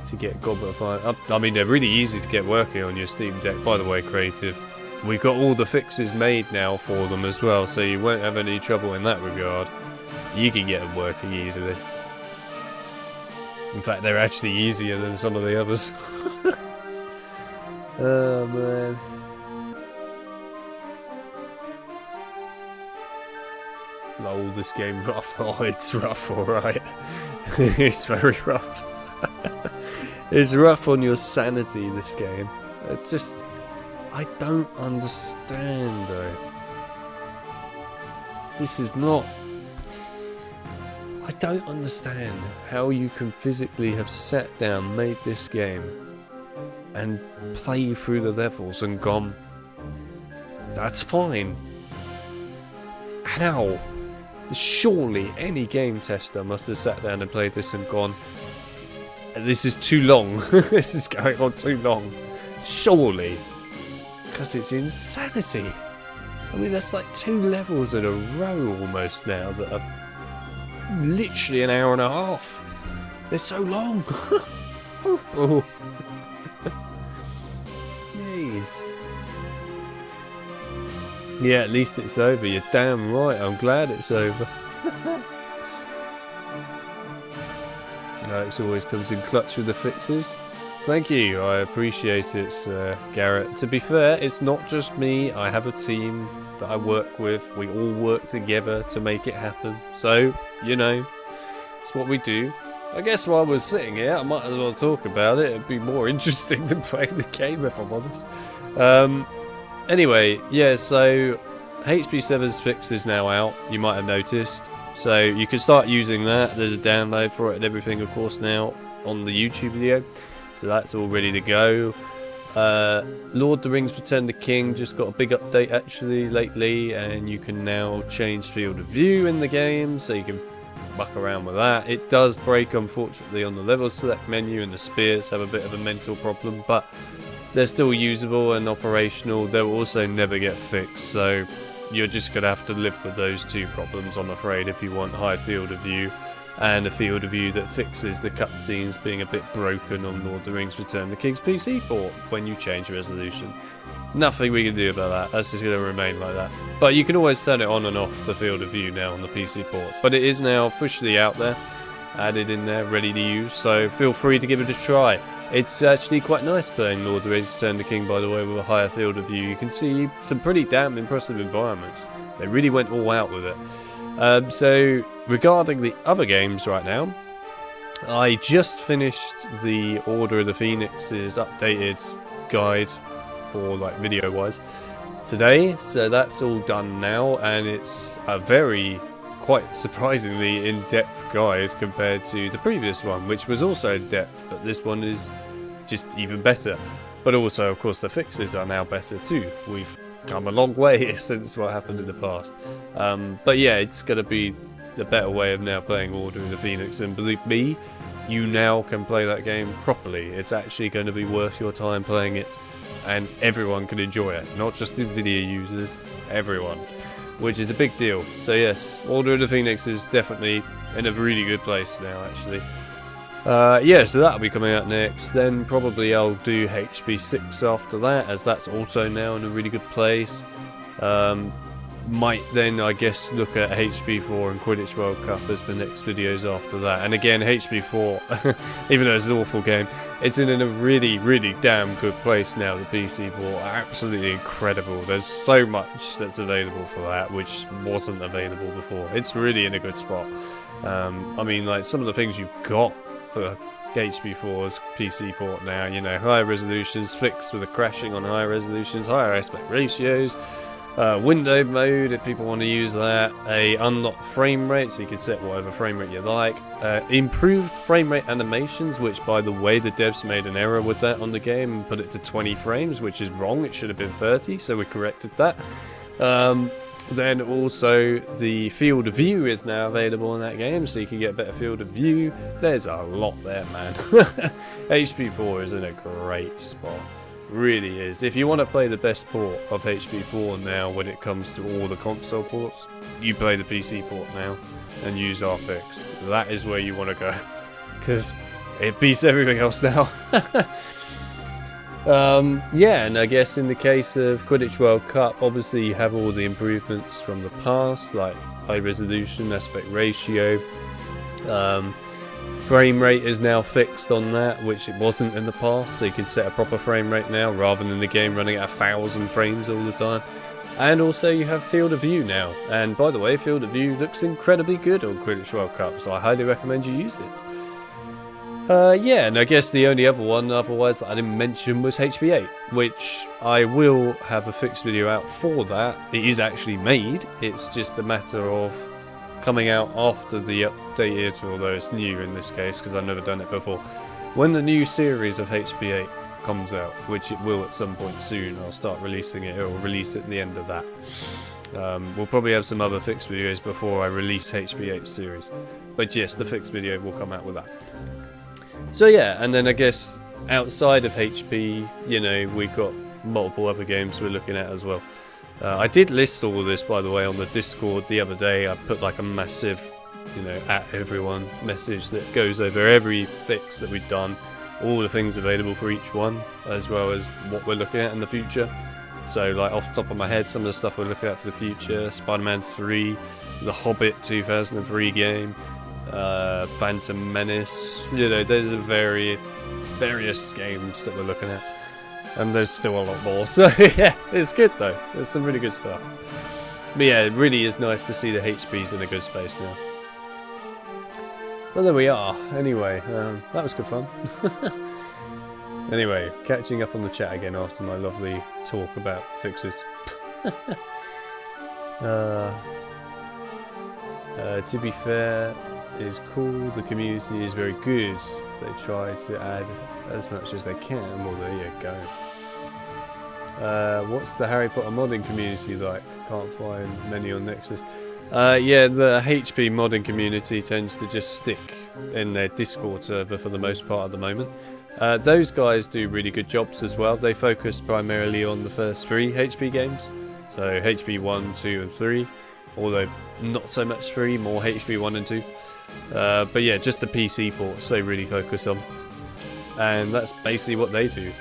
to get Goblet of Fire. I mean, they're really easy to get working on your Steam Deck, by the way, Creative. We've got all the fixes made now for them as well, so you won't have any trouble in that regard. You can get them working easily. In fact, they're actually easier than some of the others. Oh man. Lol, this game rough. Oh, it's rough, alright. It's very rough. It's rough on your sanity, this game. It's just... I don't understand, though. This is not... I don't understand how you can physically have sat down, made this game, and play through the levels and gone, that's fine. How? Surely any game tester must have sat down and played this and gone, this is too long. This is going on too long. Surely. Because it's insanity. I mean, that's like 2 levels in a row almost now that are literally an hour and a half. They're so long. It's horrible. Jeez. Yeah, at least it's over. You're damn right. I'm glad it's over. Alex always comes in clutch with the fixes. Thank you. I appreciate it, Garrett. To be fair, it's not just me. I have a team that I work with. We all work together to make it happen. So, you know, it's what we do. I guess while we're sitting here, I might as well talk about it. It'd be more interesting than playing the game, if I'm honest. Anyway, yeah, so HP7's fix is now out, you might have noticed. So you can start using that. There's a download for it and everything, of course, now on the YouTube video. So that's all ready to go. Lord of the Rings Return of the King just got a big update actually lately, and you can now change field of view in the game, so you can muck around with that. It does break, unfortunately, on the level select menu, and the spears have a bit of a mental problem, but they're still usable and operational. They'll also never get fixed, so you're just going to have to live with those two problems, I'm afraid, if you want high field of view and a field of view that fixes the cutscenes being a bit broken on Lord of the Rings Return of the King's PC port when you change resolution. Nothing we can do about that. That's just going to remain like that. But you can always turn it on and off, the field of view, now on the PC port. But it is now officially out there, added in there, ready to use, so feel free to give it a try. It's actually quite nice playing Lord of the Rings Return of the King, by the way, with a higher field of view. You can see some pretty damn impressive environments. They really went all out with it. So, regarding the other games right now, I just finished the Order of the Phoenix's updated guide for, like, video-wise today, so that's all done now, and it's a very, quite surprisingly in-depth guide compared to the previous one, which was also in-depth, but this one is just even better. But also, of course, the fixes are now better too. We've come a long way since what happened in the past. But yeah, it's going to be the better way of now playing Order of the Phoenix, and believe me, you now can play that game properly. It's actually going to be worth your time playing it, and everyone can enjoy it, not just the video users, everyone, which is a big deal. So yes, Order of the Phoenix is definitely in a really good place now, actually. Yeah, so that'll be coming out next. Then probably I'll do HB6 after that, as that's also now in a really good place. Might then, I guess, look at HB4 and Quidditch World Cup as the next videos after that. And again, HB4, even though it's an awful game, it's in a really, really damn good place now, the PC port. Absolutely incredible. There's so much that's available for that, which wasn't available before. It's really in a good spot. I mean, like, some of the things you've got for HB4's PC port now, you know, higher resolutions, fixed with the crashing on higher resolutions, higher aspect ratios, window mode if people want to use that, a unlocked frame rate so you can set whatever frame rate you like, improved frame rate animations, which by the way the devs made an error with that on the game and put it to 20 frames, which is wrong. It should have been 30, so we corrected that. Then also the field of view is now available in that game, so you can get a better field of view. There's a lot there, man. HB4 is in a great spot. Really is. If you want to play the best port of HB4 now when it comes to all the console ports, you play the PC port now and use RFX. That is where you want to go, because it beats everything else now. Yeah, and I guess in the case of Quidditch World Cup, obviously you have all the improvements from the past, like high resolution, aspect ratio, frame rate is now fixed on that, which it wasn't in the past, so you can set a proper frame rate now rather than the game running at 1,000 frames all the time. And also you have field of view now, and by the way, field of view looks incredibly good on Quidditch World Cup, so I highly recommend you use it. Yeah, and I guess the only other one otherwise that I didn't mention was HB8, which I will have a fixed video out for that. It is actually made, it's just a matter of coming out after the updated, although it's new in this case because I've never done it before. When the new series of HB8 comes out, which it will at some point soon, I'll start releasing it, or release it at the end of that. We'll probably have some other fixed videos before I release HB8 series. But yes, the fixed video will come out with that. So yeah, and then I guess outside of HP, you know, we've got multiple other games we're looking at as well. I did list all of this, by the way, on the Discord the other day. I put like a massive, you know, at everyone message that goes over every fix that we've done, all the things available for each one, as well as what we're looking at in the future. So like off the top of my head, some of the stuff we're looking at for the future: Spider-Man 3, The Hobbit 2003 game, Phantom Menace, you know, there's a various games that we're looking at, and there's still a lot more, so yeah, it's good though, there's some really good stuff. But yeah, it really is nice to see the HPs in a good space now. Well, there we are. Anyway, that was good fun. Anyway, catching up on the chat again after my lovely talk about fixes. To be fair, it's cool, the community is very good. They try to add as much as they can. Well, there you go. What's the Harry Potter modding community like? Can't find many on Nexus. Yeah, the HP modding community tends to just stick in their Discord server for the most part at the moment. Those guys do really good jobs as well. They focus primarily on the first 3 HP games. So HP 1, 2 and 3. Although not so much 3, more HP 1 and 2. But yeah, just the PC ports they really focus on. And that's basically what they do.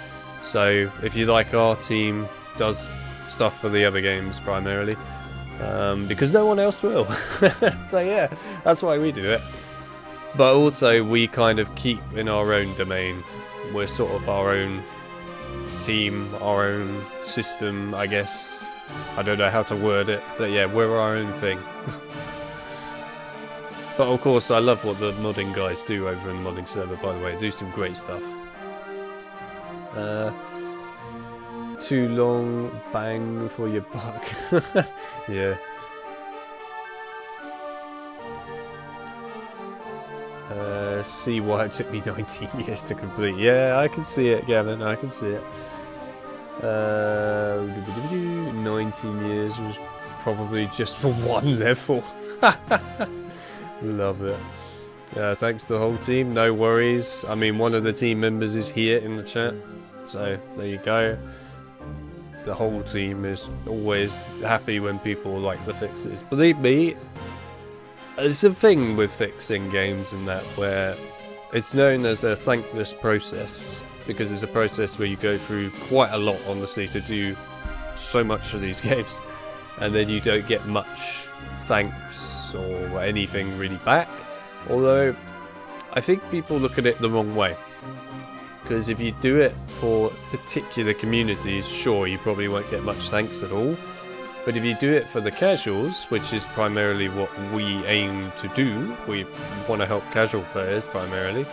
So if you like, our team does stuff for the other games primarily. Because no one else will. So yeah, that's why we do it. But also we kind of keep in our own domain. We're sort of our own team, our own system, I guess. I don't know how to word it, but yeah, we're our own thing. But of course I love what the modding guys do over in the modding server, by the way. They do some great stuff. Too long, bang for your buck. Yeah. See why it took me 19 years to complete. Yeah, I can see it, Gavin, I can see it. 19 years was probably just for 1 level. Love it. Thanks to the whole team, no worries. I mean, one of the team members is here in the chat, so there you go. The whole team is always happy when people like the fixes. Believe me, it's a thing with fixing games and that, where it's known as a thankless process, because it's a process where you go through quite a lot, honestly, to do so much for these games, and then you don't get much thanks or anything really back. Although I think people look at it the wrong way, because if you do it for particular communities, sure, you probably won't get much thanks at all. But if you do it for the casuals, which is primarily what we aim to do, we want to help casual players primarily,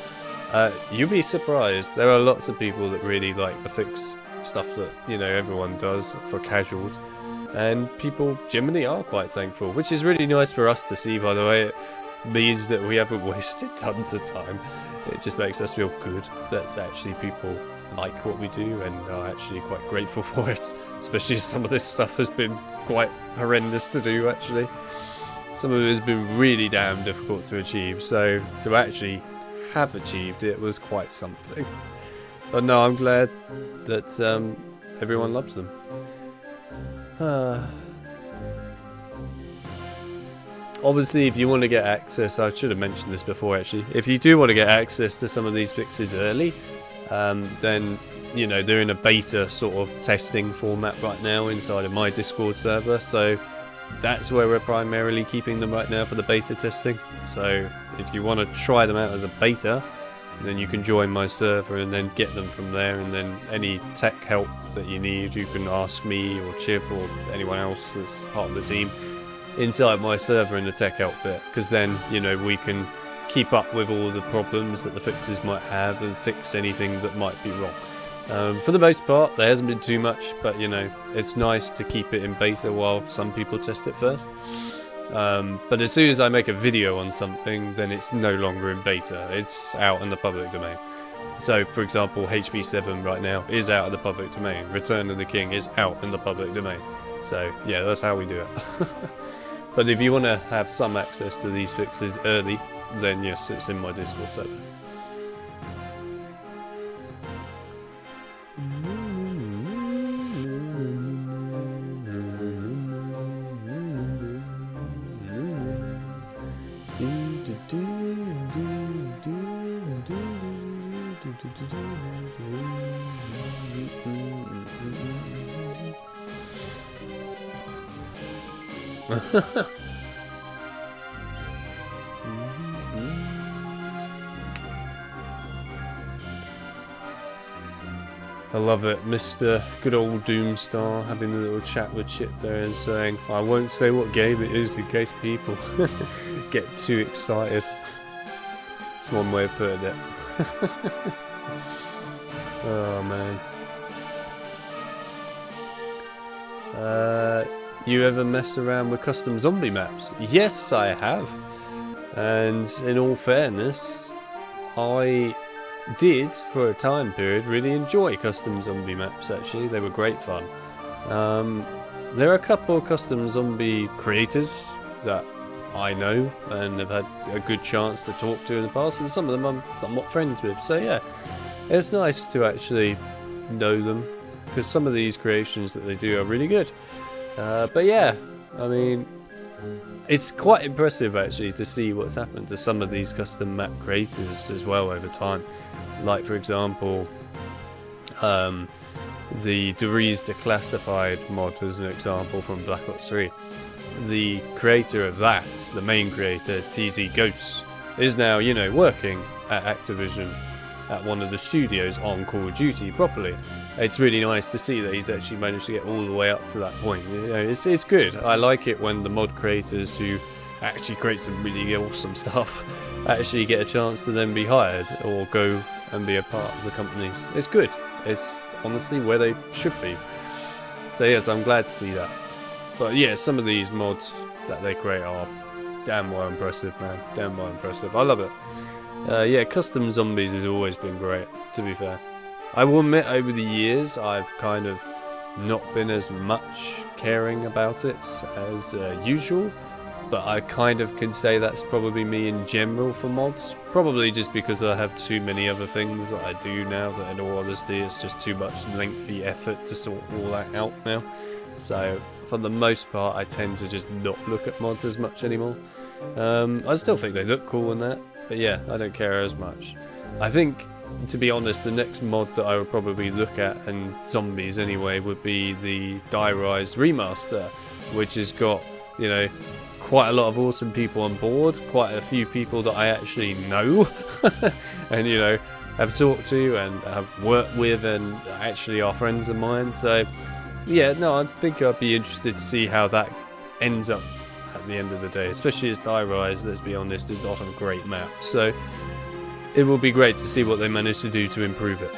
you'll be surprised. There are lots of people that really like the fix stuff that, you know, everyone does for casuals, and people generally are quite thankful, which is really nice for us to see, by the way. It means that we haven't wasted tons of time. It just makes us feel good that actually people like what we do and are actually quite grateful for it, especially as some of this stuff has been quite horrendous to do. Actually, some of it has been really damn difficult to achieve, so to actually have achieved it was quite something. But no, I'm glad that everyone loves them. Obviously, if you want to get access, I should have mentioned this before actually, if you do want to get access to some of these fixes early, then, you know, they're in a beta sort of testing format right now inside of my Discord server, so that's where we're primarily keeping them right now for the beta testing. So if you want to try them out as a beta, then you can join my server and then get them from there, and then any tech help that you need, you can ask me or Chip or anyone else that's part of the team inside my server in the tech help bit, because then, you know, we can keep up with all the problems that the fixes might have and fix anything that might be wrong. For the most part, there hasn't been too much, but you know, it's nice to keep it in beta while some people test it first. But as soon as I make a video on something, then it's no longer in beta, it's out in the public domain. So, for example, HP7 right now is out of the public domain, Return of the King is out in the public domain. So, yeah, that's how we do it. But if you want to have some access to these fixes early, then yes, it's in my Discord server. I love it, Mr. Good Old Doomstar having a little chat with Chip there and saying, I won't say what game it is in case people get too excited. That's one way of putting it. Oh man. You ever mess around with custom zombie maps? Yes, I have. And in all fairness, I did, for a time period, really enjoy custom zombie maps actually. They were great fun. There are a couple of custom zombie creators that I know and have had a good chance to talk to in the past, and some of them I'm somewhat friends with. So yeah, it's nice to actually know them, because some of these creations that they do are really good. But yeah, I mean, it's quite impressive actually to see what's happened to some of these custom map creators as well over time. Like for example, the Degrees Declassified mod was an example from Black Ops 3. The creator of that, the main creator, TZ Ghosts, is now, you know, working at Activision at one of the studios on Call of Duty properly. It's really nice to see that he's actually managed to get all the way up to that point. You know, it's good. I like it when the mod creators who actually create some really awesome stuff actually get a chance to then be hired or go and be a part of the companies. It's good. It's honestly where they should be. So yes, I'm glad to see that. But yeah, some of these mods that they create are damn well impressive, man. Damn well impressive. I love it. Yeah, custom zombies has always been great, to be fair. I will admit, over the years, I've kind of not been as much caring about it as usual. But I kind of can say that's probably me in general for mods. Probably just because I have too many other things that I do now that in all honesty it's just too much lengthy effort to sort all that out now. So for the most part I tend to just not look at mods as much anymore. I still think they look cool and that, but yeah, I don't care as much. I think, to be honest, the next mod that I would probably look at, and zombies anyway, would be the Die Rise remaster, which has got, you know, quite a lot of awesome people on board, quite a few people that I actually know and, you know, have talked to and have worked with and actually are friends of mine. So yeah, no, I think I'd be interested to see how that ends up at the end of the day, especially as Die Rise, let's be honest, is not a great map. So it will be great to see what they manage to do to improve it.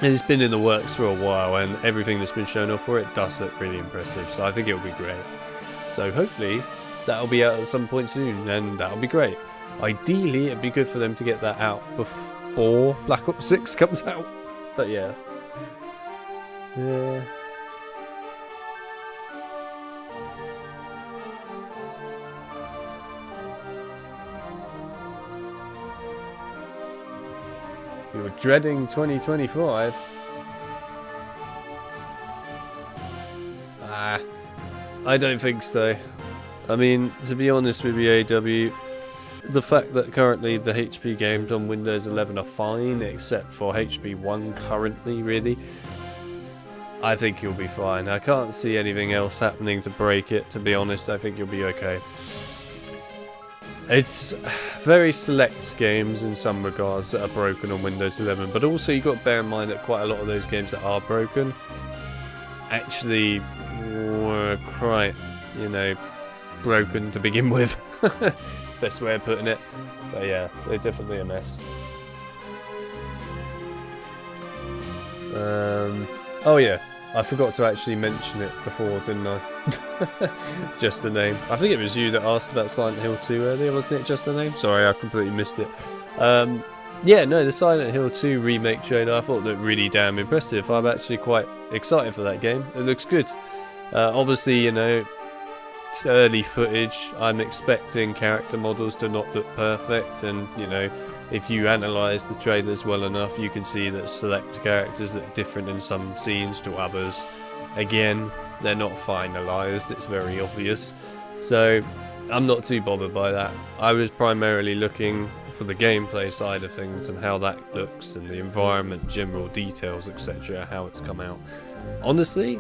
And it's been in the works for a while, and everything that's been shown off for it does look really impressive, so I think it'll be great. So hopefully that'll be out at some point soon, and that'll be great. Ideally, it'd be good for them to get that out before Black Ops 6 comes out. But yeah. Yeah. You were dreading 2025. I don't think so. I mean, to be honest with you, AW, the fact that currently the HP games on Windows 11 are fine, except for HP 1 currently, really, I think you'll be fine. I can't see anything else happening to break it, to be honest. I think you'll be okay. It's very select games in some regards that are broken on Windows 11, but also you've got to bear in mind that quite a lot of those games that are broken actually were quite, you know, broken to begin with. Best way of putting it. But yeah, they're definitely a mess. Oh yeah, I forgot to actually mention it before, didn't I? Just the name. I think it was you that asked about Silent Hill 2 earlier, wasn't it? Just the name? Sorry, I completely missed it. Yeah, no, the Silent Hill 2 remake trailer I thought looked really damn impressive. I'm actually quite excited for that game. It looks good. Obviously, you know, it's early footage. I'm expecting character models to not look perfect, and, you know, if you analyse the trailers well enough, you can see that select characters look different in some scenes to others. Again, they're not finalised, it's very obvious. So, I'm not too bothered by that. I was primarily looking for the gameplay side of things and how that looks, and the environment, general details, etc., how it's come out. Honestly,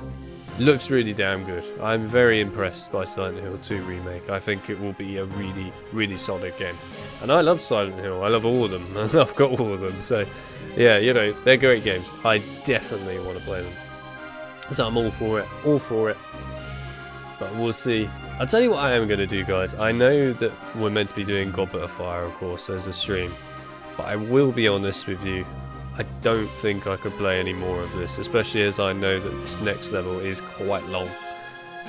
looks really damn good. I'm very impressed by Silent Hill 2 Remake. I think it will be a really, really solid game. And I love Silent Hill. I love all of them. I've got all of them. So, yeah, you know, they're great games. I definitely want to play them. So I'm all for it. All for it. But we'll see. I'll tell you what I am going to do, guys. I know that we're meant to be doing Goblet of Fire, of course, as a stream. But I will be honest with you. I don't think I could play any more of this, especially as I know that this next level is quite long.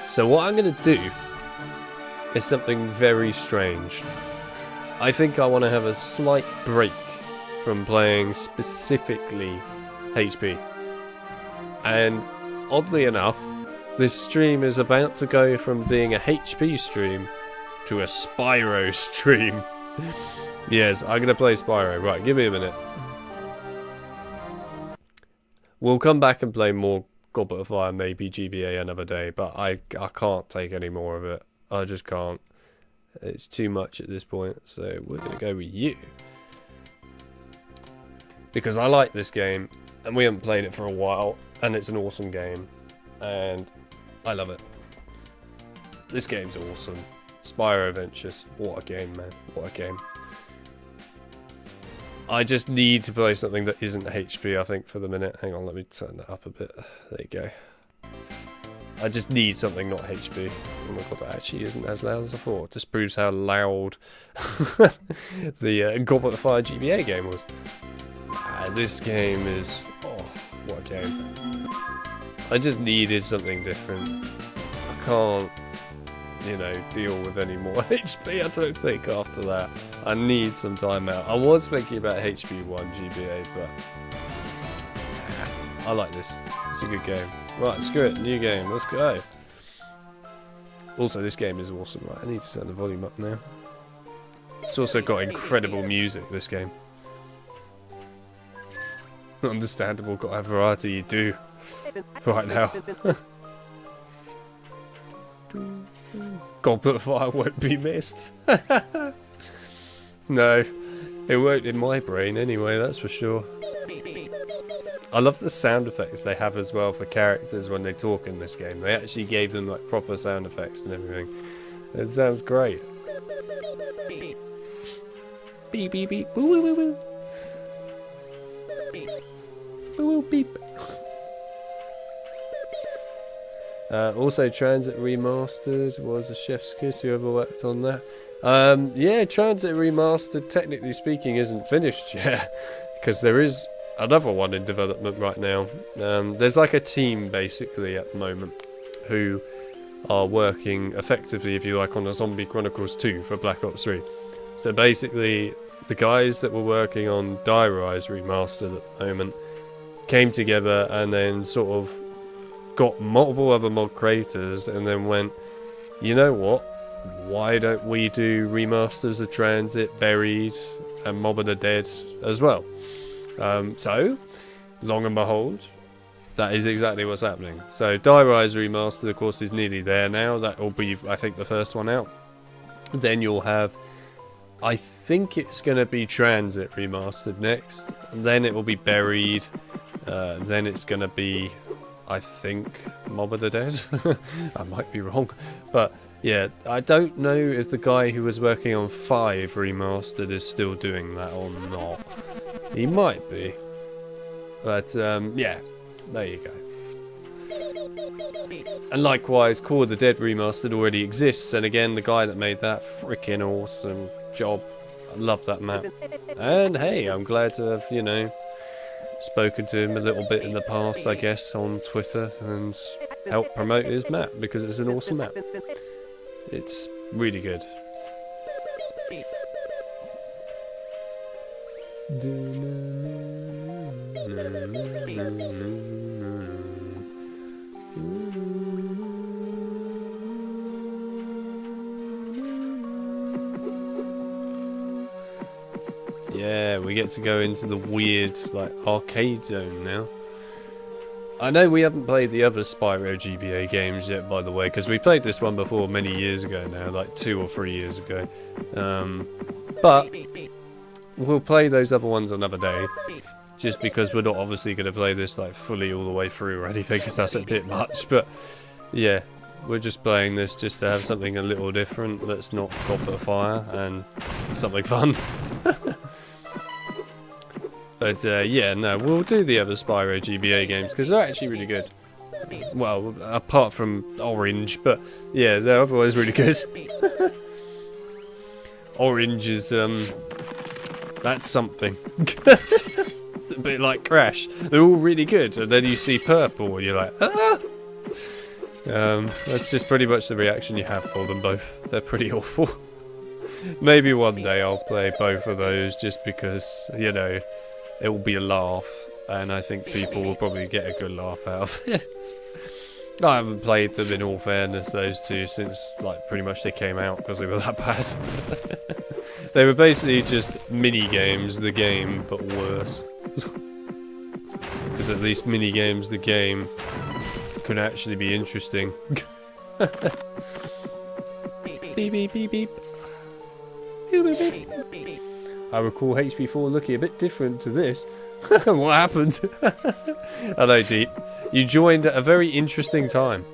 So what I'm going to do is something very strange. I think I want to have a slight break from playing specifically HP. And oddly enough, this stream is about to go from being a HP stream to a Spyro stream. Yes, I'm gonna play Spyro. Right, give me a minute. We'll come back and play more Goblet of Fire, maybe GBA another day, but I can't take any more of it. I just can't. It's too much at this point, so we're gonna go with you. Because I like this game, and we haven't played it for a while, and it's an awesome game, and I love it. This game's awesome. Spyro Adventures. What a game, man. What a game. I just need to play something that isn't HP, I think, for the minute. Hang on, let me turn that up a bit. There you go. I just need something not HP. Oh my god, that actually isn't as loud as I thought. This proves how loud the Goblet of Fire GBA game was. This game is... oh, what a game. I just needed something different. I can't, you know, deal with any more HP, I don't think, after that. I need some time out. I was thinking about HP1 GBA, but I like this. It's a good game. Right, screw it. New game. Let's go. Also, this game is awesome. Right, I need to turn the volume up now. It's also got incredible music, this game. Understandable, got to have variety, you do. Right now. Goblet of Fire won't be missed. No, it won't in my brain anyway, that's for sure. I love the sound effects they have as well for characters when they talk in this game. They actually gave them like proper sound effects and everything. It sounds great. Beep beep beep. Woo woo woo woo. Woo woo beep. Also, Transit Remastered was a chef's kiss, whoever worked on that. Yeah, Transit Remastered, technically speaking, isn't finished yet, because there is another one in development right now. There's like a team, basically, at the moment, who are working effectively, if you like, on a Zombie Chronicles 2 for Black Ops 3. So basically, the guys that were working on Die Rise Remastered at the moment came together and then sort of got multiple other mod creators and then went, you know what, why don't we do remasters of Transit, Buried and Mob of the Dead as well? So long and behold, that is exactly what's happening. So Die Rise Remastered, of course, is nearly there now. That will be, I think, the first one out. Then you'll have, I think it's going to be Transit Remastered next, then it will be Buried, then it's going to be, I think, Mob of the Dead. I might be wrong, but yeah, I don't know if the guy who was working on 5 Remastered is still doing that or not. He might be, but yeah, there you go. And likewise, Core of the Dead Remastered already exists, and again, the guy that made that, freaking awesome job. I love that map. And hey, I'm glad to have, you know, spoken to him a little bit in the past, I guess, on Twitter and helped promote his map because it's an awesome map. It's really good. Yeah, we get to go into the weird, like, arcade zone now. I know we haven't played the other Spyro GBA games yet, by the way, because we played this one before many years ago now, like 2 or 3 years ago. But we'll play those other ones another day, just because we're not obviously going to play this like fully all the way through or anything, because that's a bit much. But yeah, we're just playing this just to have something a little different that's not Goblet of Fire and something fun. But yeah, no, we'll do the other Spyro GBA games because they're actually really good. Well, apart from Orange, but yeah, they're otherwise really good. Orange is, that's something. It's a bit like Crash. They're all really good, and then you see Purple and you're like, ah! That's just pretty much the reaction you have for them both. They're pretty awful. Maybe one day I'll play both of those just because, you know, it will be a laugh, and I think people will probably get a good laugh out of it. I haven't played them, in all fairness, those two, since like pretty much they came out, because they were that bad. They were basically just mini games, the game, but worse. Because at least mini games, the game, could actually be interesting. Beep beep beep beep. I recall HP4 looking a bit different to this. What happened? Hello, Deep. You joined at a very interesting time.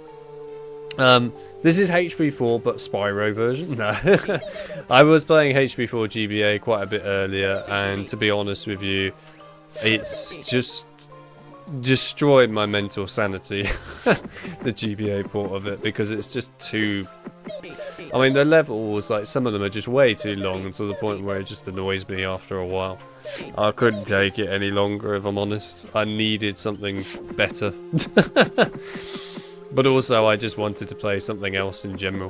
This is HP4, but Spyro version. No, I was playing HP4 GBA quite a bit earlier, and to be honest with you, it's just destroyed my mental sanity. The GBA port of it, because it's just too. I mean, the levels, like some of them are just way too long, to the point where it just annoys me after a while. I couldn't take it any longer, if I'm honest. I needed something better. But also, I just wanted to play something else in general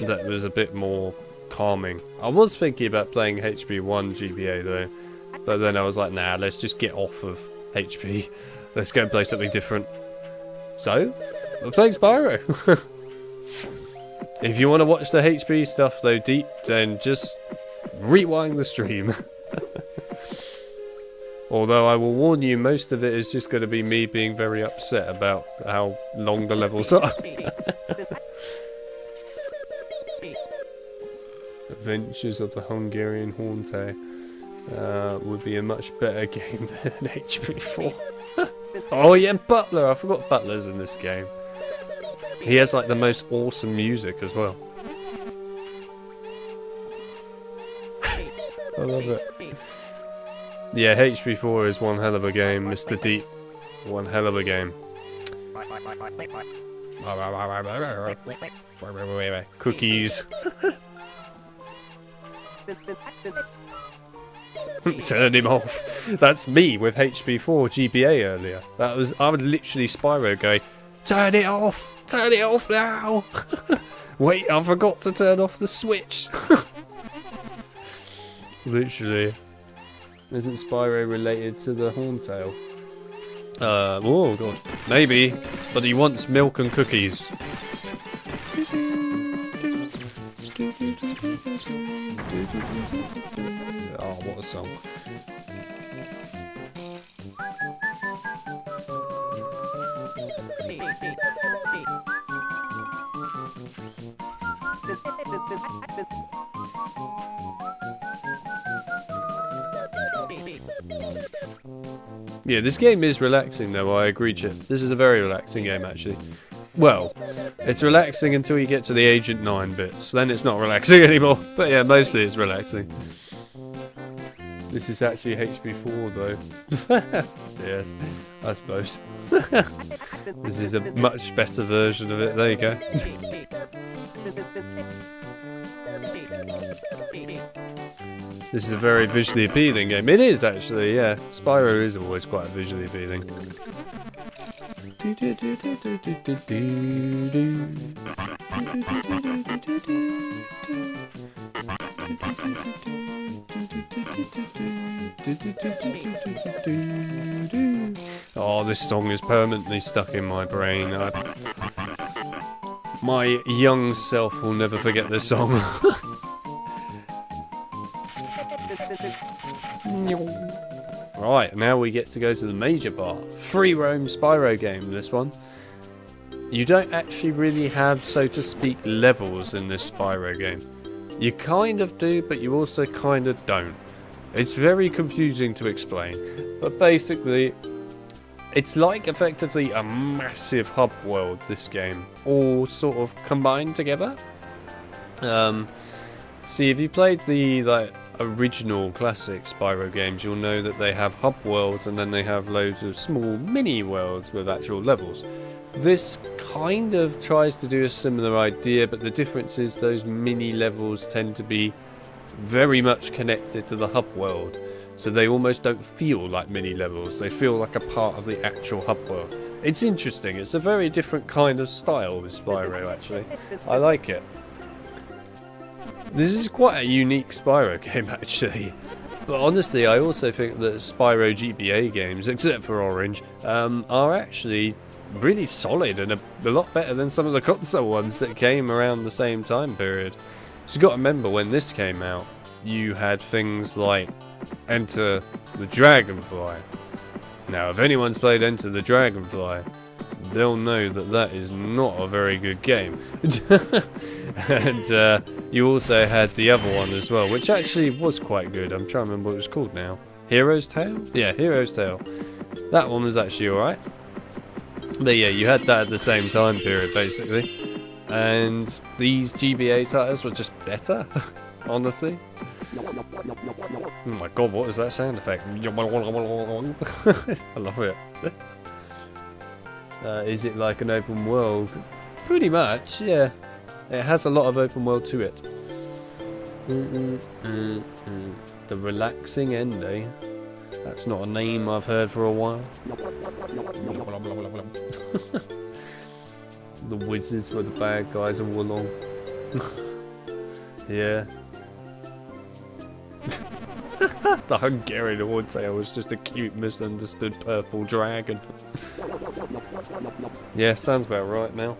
that was a bit more calming. I was thinking about playing HP1 GBA though, but then I was like, nah, let's just get off of HP. Let's go and play something different. So, we're playing Spyro. If you want to watch the HP stuff though, Deep, then just rewind the stream. Although I will warn you, most of it is just going to be me being very upset about how long the levels are. Adventures of the Hungarian Haunter would be a much better game than HP4. Oh yeah, Butler! I forgot Butler's in this game. He has like the most awesome music as well. I love it. Yeah, HP4 is one hell of a game, Mr. Deep. One hell of a game. Cookies. Turn him off. That's me with HP4 GBA earlier. I was literally Spyro going, turn it off! Turn it off now! Wait, I forgot to turn off the switch! Literally. Isn't Spyro related to the Horntail? Oh god. Maybe, but he wants milk and cookies. Oh, what a song. Yeah, this game is relaxing though, I agree, Chip. This is a very relaxing game actually. Well, it's relaxing until you get to the Agent 9 bits, then it's not relaxing anymore. But yeah, mostly it's relaxing. This is actually HP4 though. Yes, I suppose. This is a much better version of it, there you go. This is a very visually appealing game. It is actually, yeah. Spyro is always quite visually appealing. Oh, this song is permanently stuck in my brain. My young self will never forget this song. Right, now we get to go to the major part. Free roam Spyro game, this one. You don't actually really have, so to speak, levels in this Spyro game. You kind of do, but you also kind of don't. It's very confusing to explain, but basically, it's like effectively a massive hub world, this game, all sort of combined together. See, if you played the original classic Spyro games, you'll know that they have hub worlds and then they have loads of small mini worlds with actual levels. This kind of tries to do a similar idea, but the difference is those mini levels tend to be very much connected to the hub world, so they almost don't feel like mini levels, they feel like a part of the actual hub world. It's interesting, it's a very different kind of style with Spyro actually. I like it. This is quite a unique Spyro game actually, but honestly I also think that Spyro GBA games, except for Orange, are actually really solid and a lot better than some of the console ones that came around the same time period. So you got to remember when this came out, you had things like Enter the Dragonfly. Now, if anyone's played Enter the Dragonfly, they'll know that that is not a very good game. And you also had the other one as well, which actually was quite good. I'm trying to remember what it was called now. Hero's Tale? Yeah, Hero's Tale. That one was actually alright. But yeah, you had that at the same time period, basically. And these GBA titles were just better, honestly. Oh my god, what is that sound effect? I love it. Is it like an open world? Pretty much, yeah. It has a lot of open world to it. The relaxing end, eh? That's not a name I've heard for a while. The wizards were the bad guys all along. Yeah. The Hungarian Horntail was just a cute, misunderstood purple dragon. Yeah, sounds about right now.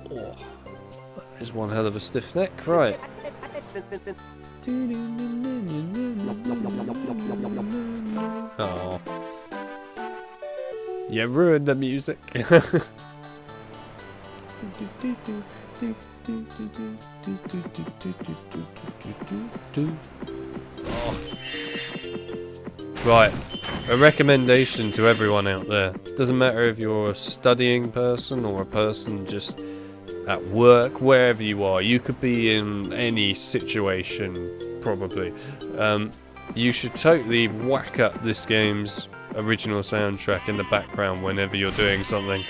Oh, that is one hell of a stiff neck, right? Oh. You ruined the music. Oh. Right, a recommendation to everyone out there. Doesn't matter if you're a studying person or a person just at work, wherever you are. You could be in any situation, probably. You should totally whack up this game's original soundtrack in the background whenever you're doing something.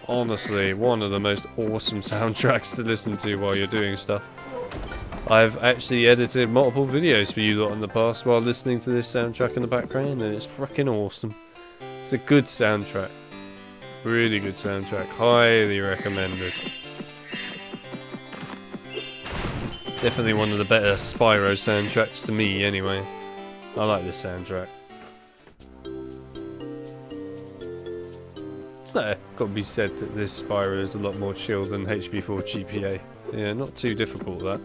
Honestly, one of the most awesome soundtracks to listen to while you're doing stuff. I've actually edited multiple videos for you lot in the past while listening to this soundtrack in the background, and it's freaking awesome. It's a good soundtrack. Really good soundtrack. Highly recommended. Definitely one of the better Spyro soundtracks to me, anyway. I like this soundtrack. Gotta be said that this Spyro is a lot more chill than HP4 GBA. Yeah, not too difficult, that.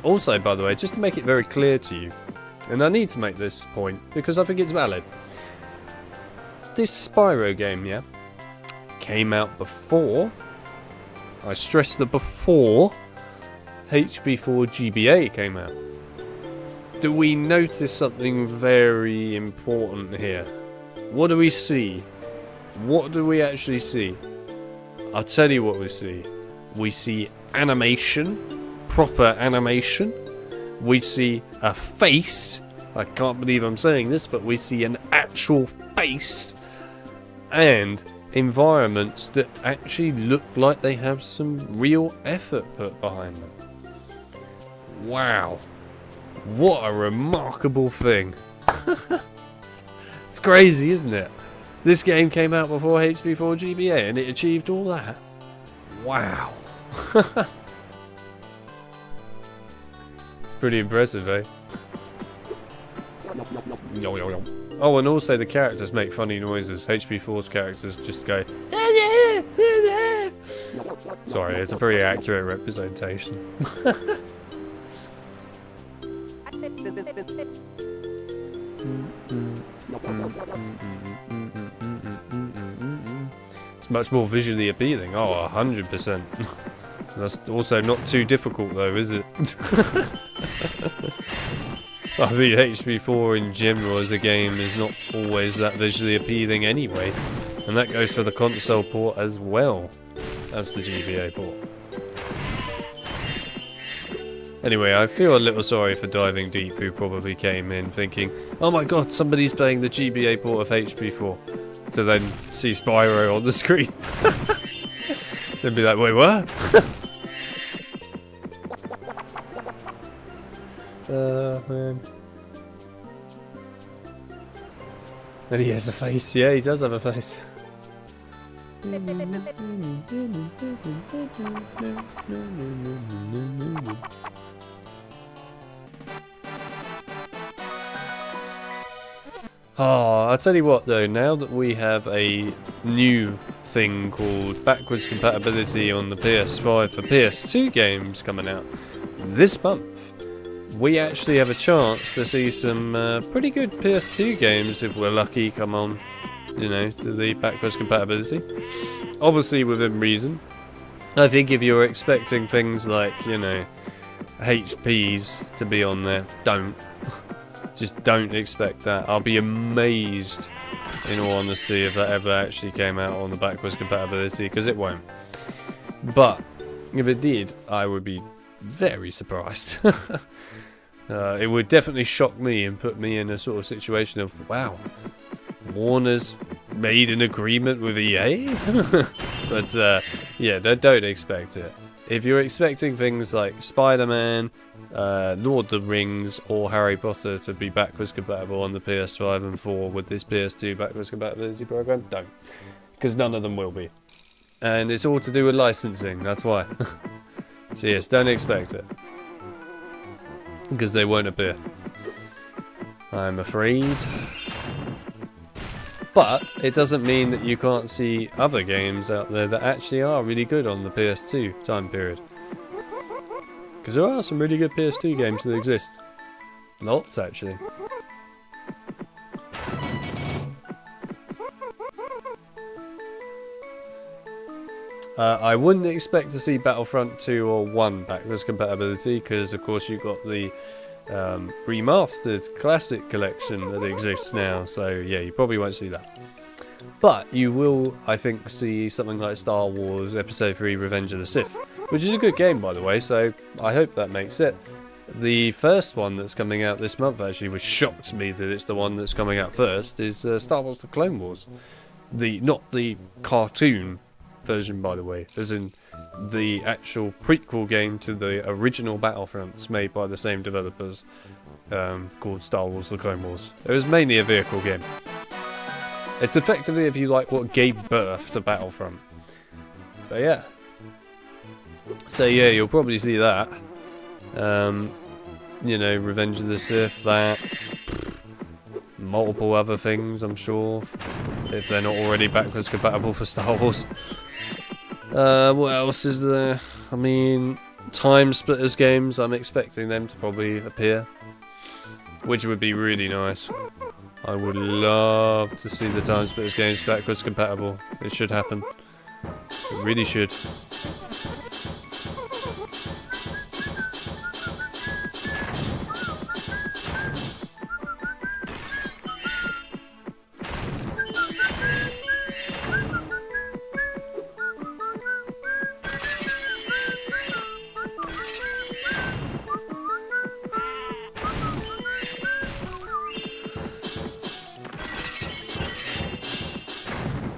Also, by the way, just to make it very clear to you, and I need to make this point because I think it's valid. This Spyro game, yeah, came out before, I stress the before, HP4 GBA came out. Do we notice something very important here? What do we see? What do we actually see? I'll tell you what we see. We see animation, proper animation. We see a face. I can't believe I'm saying this, but we see an actual face. And environments that actually look like they have some real effort put behind them. Wow. What a remarkable thing. It's crazy, isn't it? This game came out before HP4 GBA and it achieved all that. Wow. It's pretty impressive, eh? Oh, and also the characters make funny noises. HP4's characters just go... Sorry, it's a pretty accurate representation. It's much more visually appealing. Oh, 100%. That's also not too difficult though, is it? I mean, HP4 in general as a game is not always that visually appealing anyway. And that goes for the console port as well as the GBA port. Anyway, I feel a little sorry for Diving Deep, who probably came in thinking, oh my god, somebody's playing the GBA port of HP4. To then see Spyro on the screen. So be like, wait, what? Man. And he has a face. Yeah, he does have a face. Oh, I'll tell you what though, now that we have a new thing called backwards compatibility on the PS5 for PS2 games coming out this month, we actually have a chance to see some pretty good PS2 games, if we're lucky, come on, you know, to the backwards compatibility. Obviously within reason. I think if you're expecting things like, you know, HPs to be on there, don't. Just don't expect that. I'll be amazed, in all honesty, if that ever actually came out on the backwards compatibility, because it won't. But if it did, I would be very surprised. It would definitely shock me and put me in a sort of situation of, wow, Warner's made an agreement with EA? But yeah, don't expect it. If you're expecting things like Spider-Man, Lord of the Rings, or Harry Potter to be backwards compatible on the PS5 and 4 with this PS2 backwards compatibility program, don't. Because none of them will be. And it's all to do with licensing, that's why. So yes, don't expect it. Because they won't appear, I'm afraid. But it doesn't mean that you can't see other games out there that actually are really good on the PS2 time period. Because there are some really good PS2 games that exist. Lots, actually. I wouldn't expect to see Battlefront 2 or 1 backwards compatibility, because of course you've got the remastered classic collection that exists now, so yeah, you probably won't see that. But you will, I think, see something like Star Wars Episode 3 Revenge of the Sith, which is a good game, by the way, so I hope that makes it. The first one that's coming out this month, actually, which shocked me that it's the one that's coming out first, is Star Wars The Clone Wars. Not the cartoon version, by the way, as in the actual prequel game to the original Battlefronts made by the same developers, called Star Wars The Clone Wars. It was mainly a vehicle game. It's effectively, if you like, what gave birth to Battlefront. But yeah. So yeah, you'll probably see that. You know, Revenge of the Sith, that. Multiple other things, I'm sure. If they're not already backwards compatible for Star Wars. What else is there? I mean, Time Splitters games, I'm expecting them to probably appear. Which would be really nice. I would love to see the Time Splitters games backwards compatible. It should happen. It really should.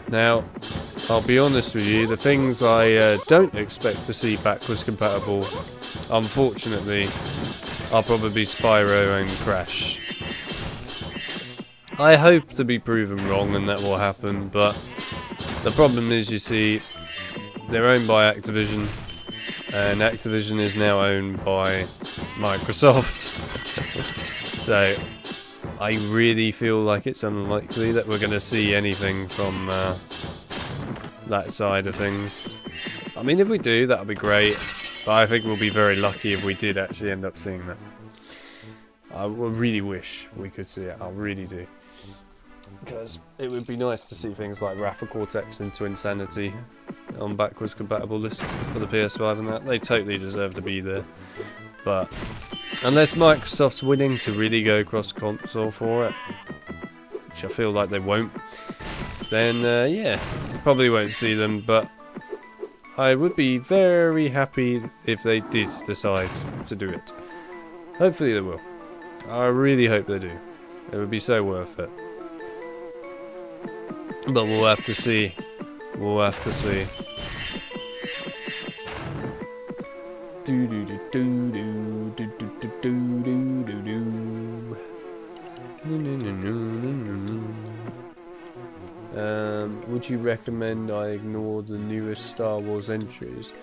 Now, I'll be honest with you, the things I don't expect to see backwards compatible, unfortunately, are probably Spyro and Crash. I hope to be proven wrong and that will happen, but the problem is, you see, they're owned by Activision, and Activision is now owned by Microsoft. So I really feel like it's unlikely that we're going to see anything from that side of things. I mean, if we do, that'll be great, but I think we'll be very lucky if we did actually end up seeing that. I really wish we could see it, I really do. Because it would be nice to see things like Wrath of Cortex and Twin Sanity on backwards compatible list for the PS5 and that. They totally deserve to be there. But unless Microsoft's willing to really go cross-console for it, which I feel like they won't, then yeah, probably won't see them, but I would be very happy if they did decide to do it. Hopefully they will. I really hope they do. It would be so worth it. But we'll have to see. We'll have to see. Do do do do do do do do do do do. Would you recommend I ignore the newest Star Wars entries?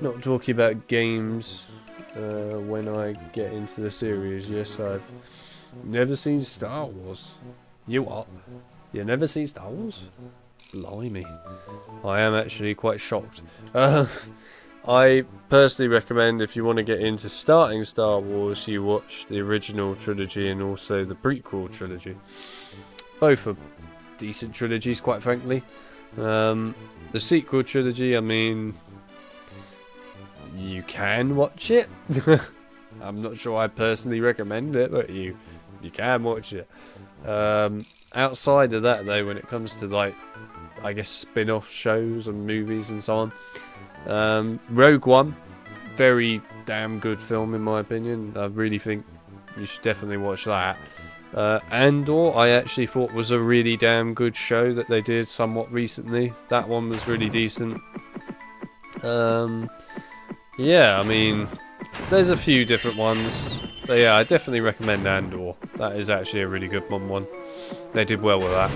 Not talking about games when I get into the series. Yes, I've never seen Star Wars. You what? You never see Star Wars? Blimey. I am actually quite shocked. I personally recommend, if you want to get into starting Star Wars, you watch the original trilogy and also the prequel trilogy. Both are decent trilogies, quite frankly. The sequel trilogy, I mean, you can watch it. I'm not sure I personally recommend it, but you can watch it. Outside of that, though, when it comes to, like, I guess spin-off shows and movies and so on, Rogue One, very damn good film in my opinion. I really think you should definitely watch that. Andor, I actually thought was a really damn good show that they did somewhat recently. That one was really decent. Yeah, I mean, there's a few different ones. But yeah, I definitely recommend Andor. That is actually a really good one. They did well with that.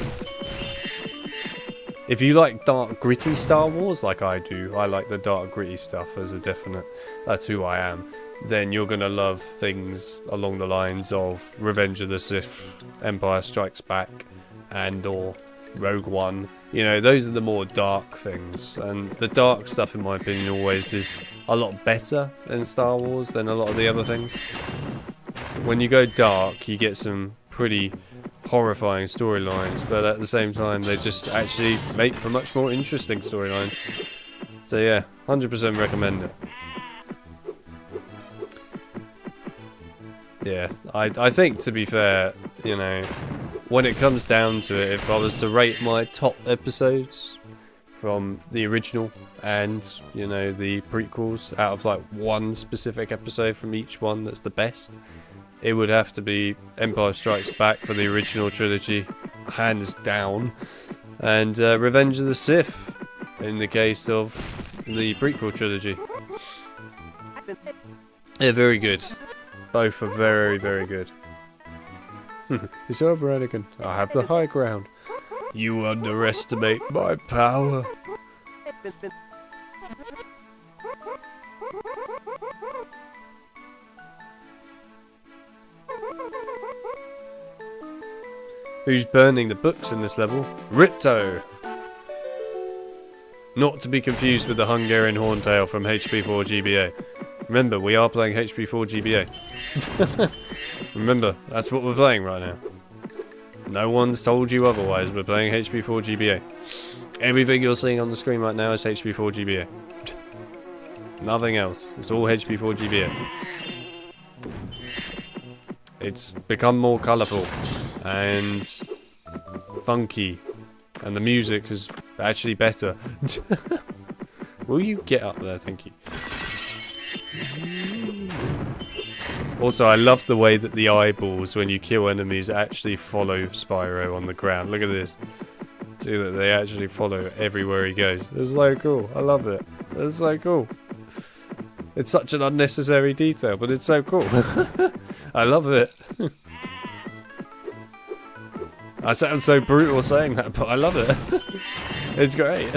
If you like dark, gritty Star Wars, like I do, I like the dark, gritty stuff as a definite, that's who I am, then you're going to love things along the lines of Revenge of the Sith, Empire Strikes Back, Andor, Rogue One. You know, those are the more dark things, and the dark stuff, in my opinion, always is a lot better in Star Wars than a lot of the other things. When you go dark, you get some pretty horrifying storylines, but at the same time, they just actually make for much more interesting storylines. So yeah, 100% recommend it. Yeah, I think, to be fair, you know, when it comes down to it, if I was to rate my top episodes from the original and, you know, the prequels out of like one specific episode from each one that's the best, it would have to be Empire Strikes Back for the original trilogy, hands down, and Revenge of the Sith in the case of the prequel trilogy. Yeah, very good. Both are very, very good. It's over, Anakin. I have the high ground. You underestimate my power. Who's burning the books in this level? Ripto! Not to be confused with the Hungarian Horntail from HP4 GBA. Remember, we are playing HP4 GBA. Remember, that's what we're playing right now. No one's told you otherwise, we're playing HP4 GBA. Everything you're seeing on the screen right now is HP4 GBA. Nothing else. It's all HP4 GBA. It's become more colourful and funky, and the music is actually better. Will you get up there? Thank you. Also, I love the way that the eyeballs, when you kill enemies, actually follow Spyro on the ground. Look at this. See that they actually follow everywhere he goes. It's so cool. I love it. It's so cool. It's such an unnecessary detail, but it's so cool. I love it. I sound so brutal saying that, but I love it. It's great.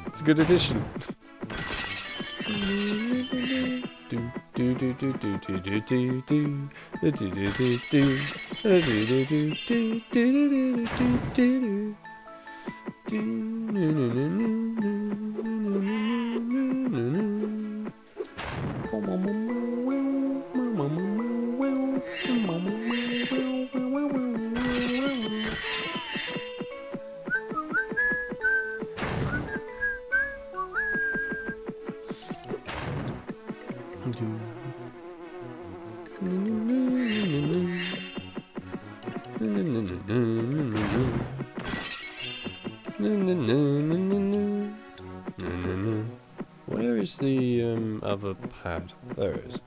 It's a good addition. Where is the other pad? There it is.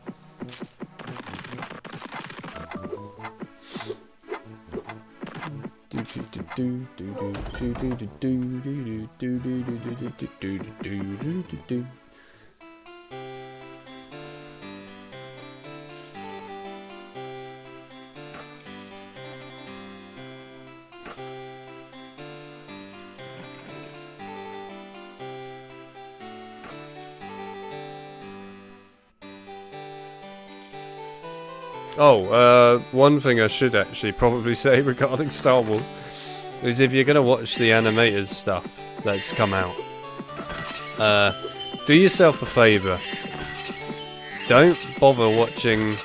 One thing I should actually probably say regarding Star Wars is if you're going to watch the animated stuff that's come out, do yourself a favour. Don't bother watching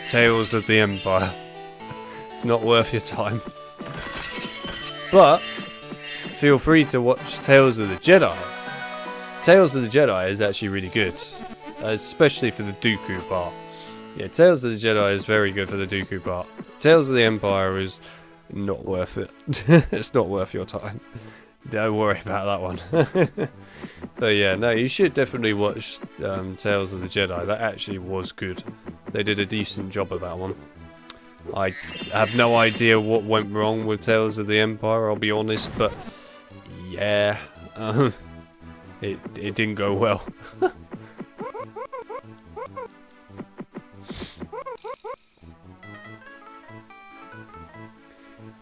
Tales of the Empire. It's not worth your time. But feel free to watch Tales of the Jedi. Tales of the Jedi is actually really good, especially for the Dooku part. Yeah, Tales of the Jedi is very good for the Dooku part. Tales of the Empire is not worth it. It's not worth your time. Don't worry about that one. But yeah, no, you should definitely watch Tales of the Jedi. That actually was good. They did a decent job of that one. I have no idea what went wrong with Tales of the Empire, I'll be honest, but yeah, it didn't go well.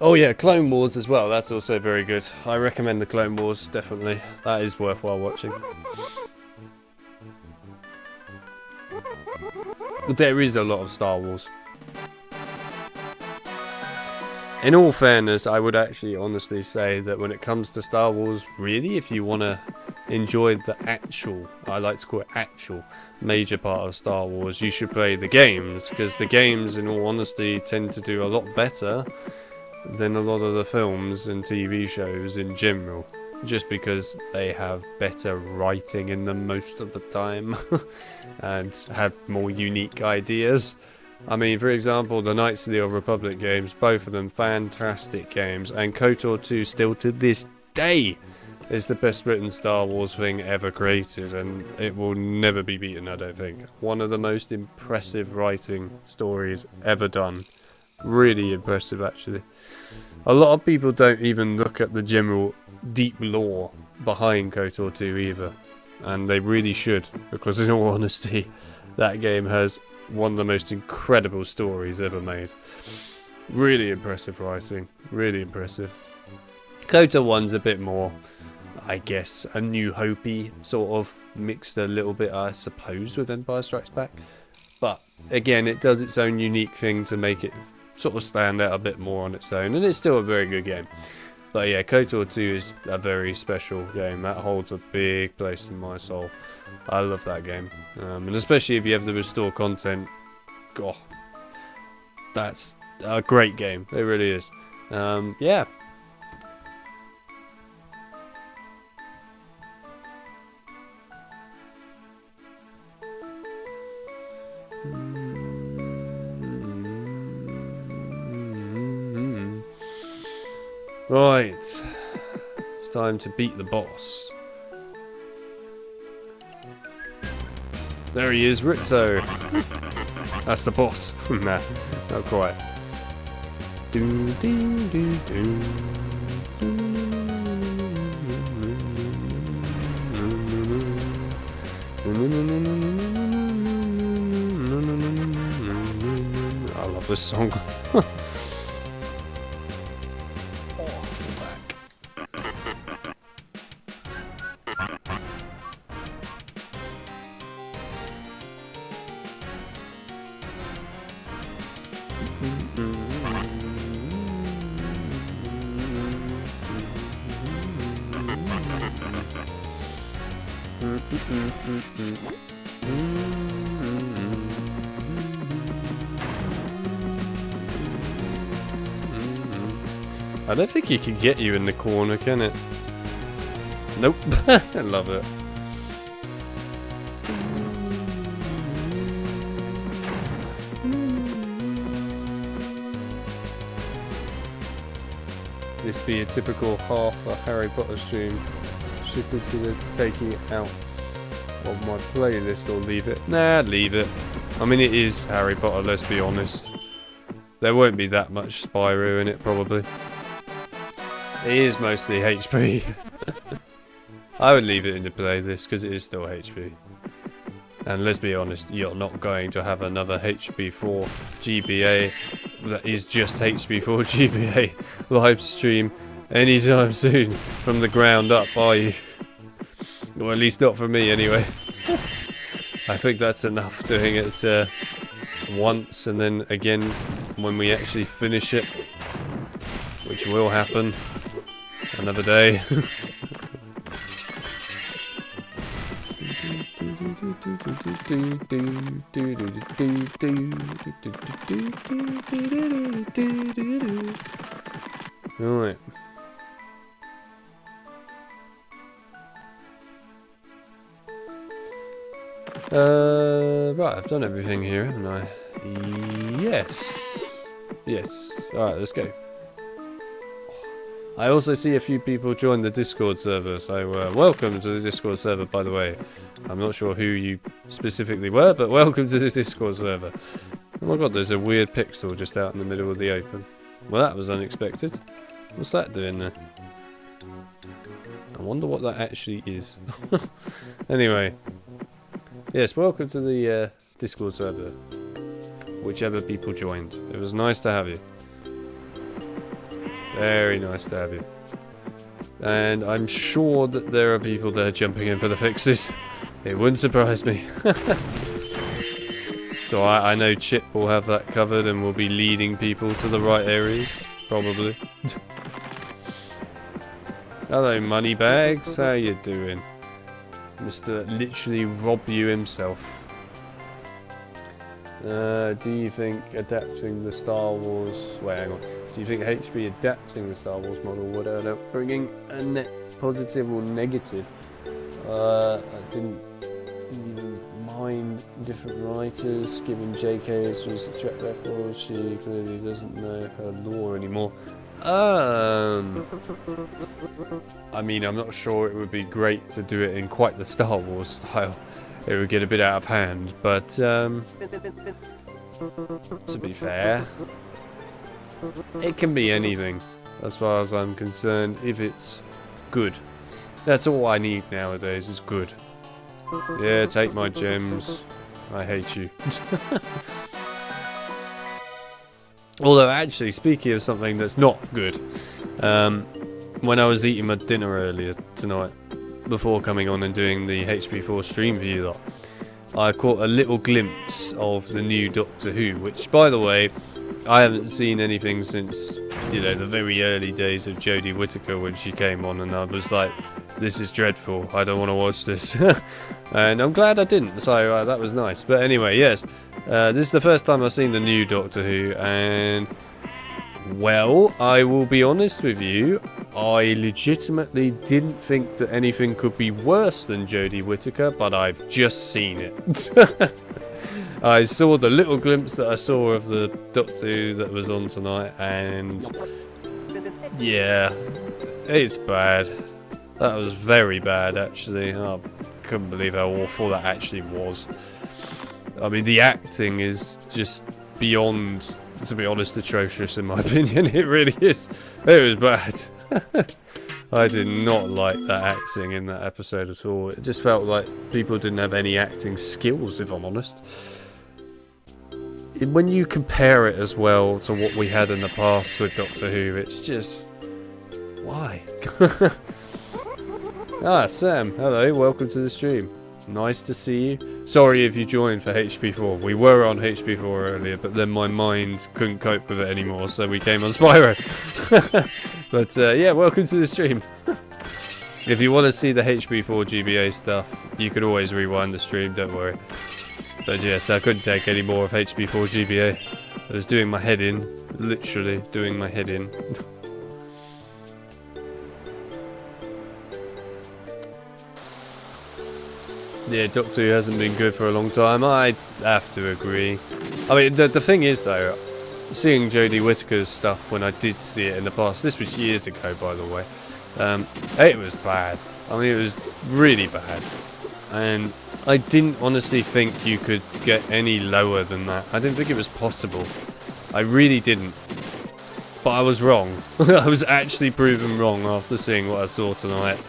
Oh yeah, Clone Wars as well, that's also very good. I recommend the Clone Wars, definitely. That is worthwhile watching. But there is a lot of Star Wars. In all fairness, I would actually honestly say that when it comes to Star Wars, really, if you want to enjoy the actual, I like to call it actual, major part of Star Wars, you should play the games, because the games, in all honesty, tend to do a lot better than a lot of the films and TV shows in general, just because they have better writing in them most of the time and have more unique ideas. I mean, for example, the Knights of the Old Republic games, both of them fantastic games, and KOTOR 2 still to this day is the best written Star Wars thing ever created, and it will never be beaten, I don't think. One of the most impressive writing stories ever done. Really impressive, actually. A lot of people don't even look at the general deep lore behind KOTOR 2 either, and they really should, because in all honesty, that game has one of the most incredible stories ever made. Really impressive writing, really impressive. KOTOR 1's a bit more, I guess, a New Hope-y, sort of mixed a little bit, I suppose, with Empire Strikes Back. But again, it does its own unique thing to make it sort of stand out a bit more on its own, and it's still a very good game. But yeah, KOTOR 2 is a very special game. That holds a big place in my soul. I love that game. And especially if you have the restore content. God, that's a great game. It really is. Yeah. Right, it's time to beat the boss. There he is, Ripto. That's the boss. Nah, not quite. Do do do do. I love this song. I don't think he can get you in the corner, can it? Nope. I love it. This be a typical half a Harry Potter stream. Should consider taking it out of my playlist or leave it. Nah, leave it. I mean, it is Harry Potter, let's be honest. There won't be that much Spyro in it, probably. It is mostly HP. I would leave it in the playlist because it is still HP. And let's be honest, you're not going to have another HP4 GBA that is just HP4 GBA live stream anytime soon from the ground up, are you? Or at least not for me anyway. I think that's enough doing it once and then again when we actually finish it, which will happen another day. Right. Right, I've done everything here, haven't I? Yes. Yes. Alright, let's go. I also see a few people join the Discord server, so welcome to the Discord server, by the way. I'm not sure who you specifically were, but welcome to the Discord server. Oh my god, there's a weird pixel just out in the middle of the open. Well, that was unexpected. What's that doing there? I wonder what that actually is. Anyway. Yes, welcome to the Discord server. Whichever people joined. It was nice to have you. Very nice to have you. And I'm sure that there are people there jumping in for the fixes. It wouldn't surprise me. So I know Chip will have that covered and will be leading people to the right areas. Probably. Hello, Moneybags. How you doing? Mr. Literally rob you himself. Do you think adapting the Star Wars... Wait, hang on. Do you think HB adapting the Star Wars model would end up bringing a net positive or negative? I didn't even mind different writers, given JK's recent track record. She clearly doesn't know her lore anymore. I mean, I'm not sure it would be great to do it in quite the Star Wars style. It would get a bit out of hand, but to be fair, it can be anything, as far as I'm concerned, if it's good. That's all I need nowadays, is good. Yeah, take my gems. I hate you. Although, actually, speaking of something that's not good, when I was eating my dinner earlier tonight, before coming on and doing the HP4 stream for you lot, I caught a little glimpse of the new Doctor Who, which, by the way, I haven't seen anything since, you know, the very early days of Jodie Whittaker when she came on, and I was like, this is dreadful, I don't want to watch this. And I'm glad I didn't, so that was nice. But anyway, yes, this is the first time I've seen the new Doctor Who, and, well, I will be honest with you, I legitimately didn't think that anything could be worse than Jodie Whittaker, but I've just seen it. I saw the little glimpse that I saw of the Doctor Who that was on tonight, and yeah, it's bad. That was very bad, actually. I couldn't believe how awful that actually was. I mean, the acting is just beyond, to be honest, atrocious in my opinion. It really is. It was bad. I did not like that acting in that episode at all. It just felt like people didn't have any acting skills, if I'm honest. When you compare it as well to what we had in the past with Doctor Who, it's just... why? Ah, Sam, hello, welcome to the stream. Nice to see you. Sorry if you joined for HP4. We were on HP4 earlier, but then my mind couldn't cope with it anymore, so we came on Spyro. But yeah, welcome to the stream. If you want to see the HP4 GBA stuff, you could always rewind the stream, don't worry. But yes, I couldn't take any more of HP4 GBA. I was doing my head in, literally doing my head in. Yeah, Doctor Who hasn't been good for a long time. I have to agree. I mean, the thing is, though, seeing Jodie Whittaker's stuff when I did see it in the past, this was years ago, by the way, it was bad. I mean, it was really bad. And I didn't honestly think you could get any lower than that. I didn't think it was possible. I really didn't. But I was wrong. I was actually proven wrong after seeing what I saw tonight.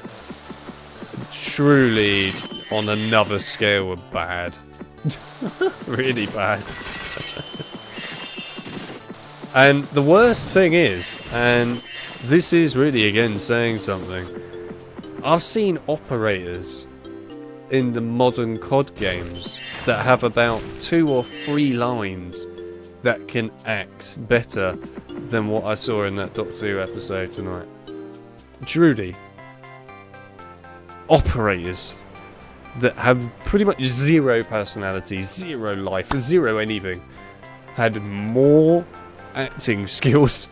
Truly, on another scale of bad. Really bad. And the worst thing is, and this is really again saying something, I've seen operators in the modern COD games that have about 2 or 3 lines that can act better than what I saw in that Doctor Who episode tonight. Truly. Operators that have pretty much zero personality, zero life, zero anything, had more acting skills,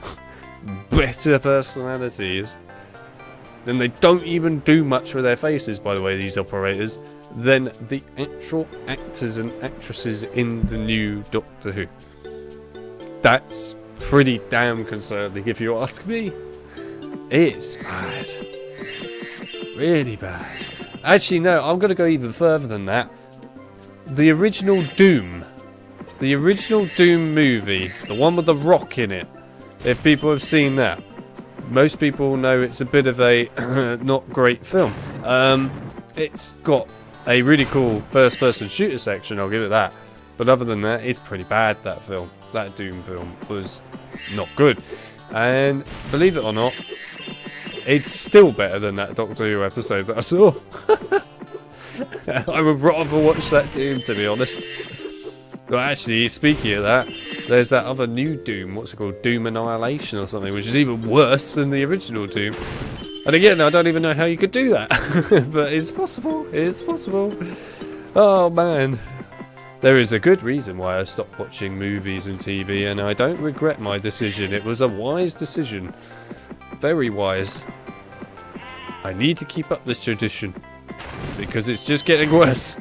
better personalities, then they don't even do much with their faces, by the way, these operators, than the actual actors and actresses in the new Doctor Who. That's pretty damn concerning if you ask me. It's bad. Really bad. Actually, no, I'm going to go even further than that. The original Doom movie, the one with the Rock in it, if people have seen that, most people know it's a bit of a not great film. It's got a really cool first-person shooter section, I'll give it that. But other than that, it's pretty bad, that film. That Doom film was not good. And believe it or not, it's still better than that Doctor Who episode that I saw. I would rather watch that Doom, to be honest. Well, actually, speaking of that, there's that other new Doom, what's it called? Doom Annihilation or something, which is even worse than the original Doom. And again, I don't even know how you could do that. But it's possible. It's possible. Oh, man. There is a good reason why I stopped watching movies and TV, and I don't regret my decision. It was a wise decision. Very wise. I need to keep up this tradition, because it's just getting worse.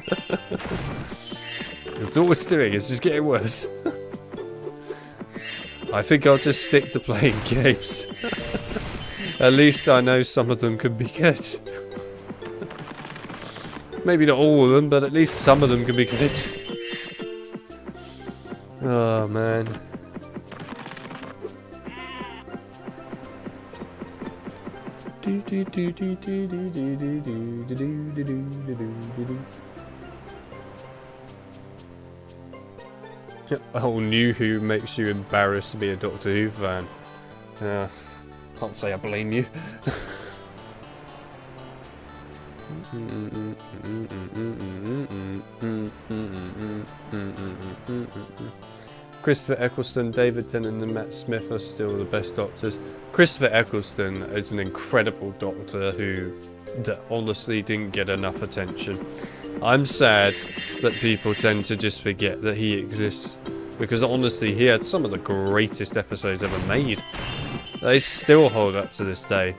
That's all it's doing, it's just getting worse. I think I'll just stick to playing games. At least I know some of them can be good. Maybe not all of them, but at least some of them can be good. Oh man. Oh, new Who makes you embarrassed to be a Doctor Who fan. Can't say I blame you. Christopher Eccleston, David Tennant and Matt Smith are still the best Doctors. Christopher Eccleston is an incredible Doctor who honestly didn't get enough attention. I'm sad that people tend to just forget that he exists, because honestly he had some of the greatest episodes ever made. They still hold up to this day.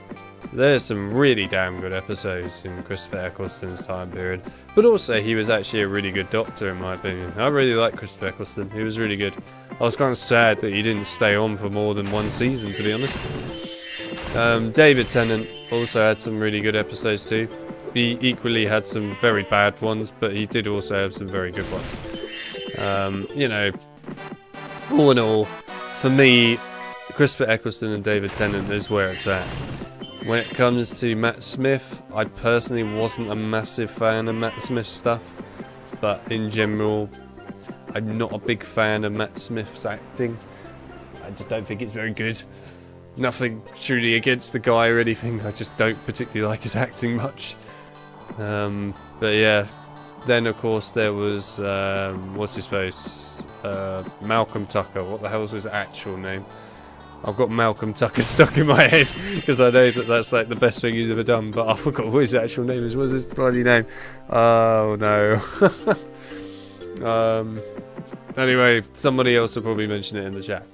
There's some really damn good episodes in Christopher Eccleston's time period, but also he was actually a really good Doctor in my opinion. I really like Christopher Eccleston, he was really good. I was kind of sad that he didn't stay on for more than one season, to be honest. David Tennant also had some really good episodes too. He equally had some very bad ones, but he did also have some very good ones. You know, all in all, for me, Christopher Eccleston and David Tennant is where it's at. When it comes to Matt Smith, I personally wasn't a massive fan of Matt Smith's stuff, but in general, I'm not a big fan of Matt Smith's acting. I just don't think it's very good. Nothing truly against the guy or anything, I just don't particularly like his acting much. But yeah, then of course there was, what's his face? Malcolm Tucker. What the hell was his actual name? I've got Malcolm Tucker stuck in my head because I know that that's like the best thing he's ever done, but I forgot what his actual name is. What's his bloody name? Oh no. Anyway, somebody else will probably mention it in the chat.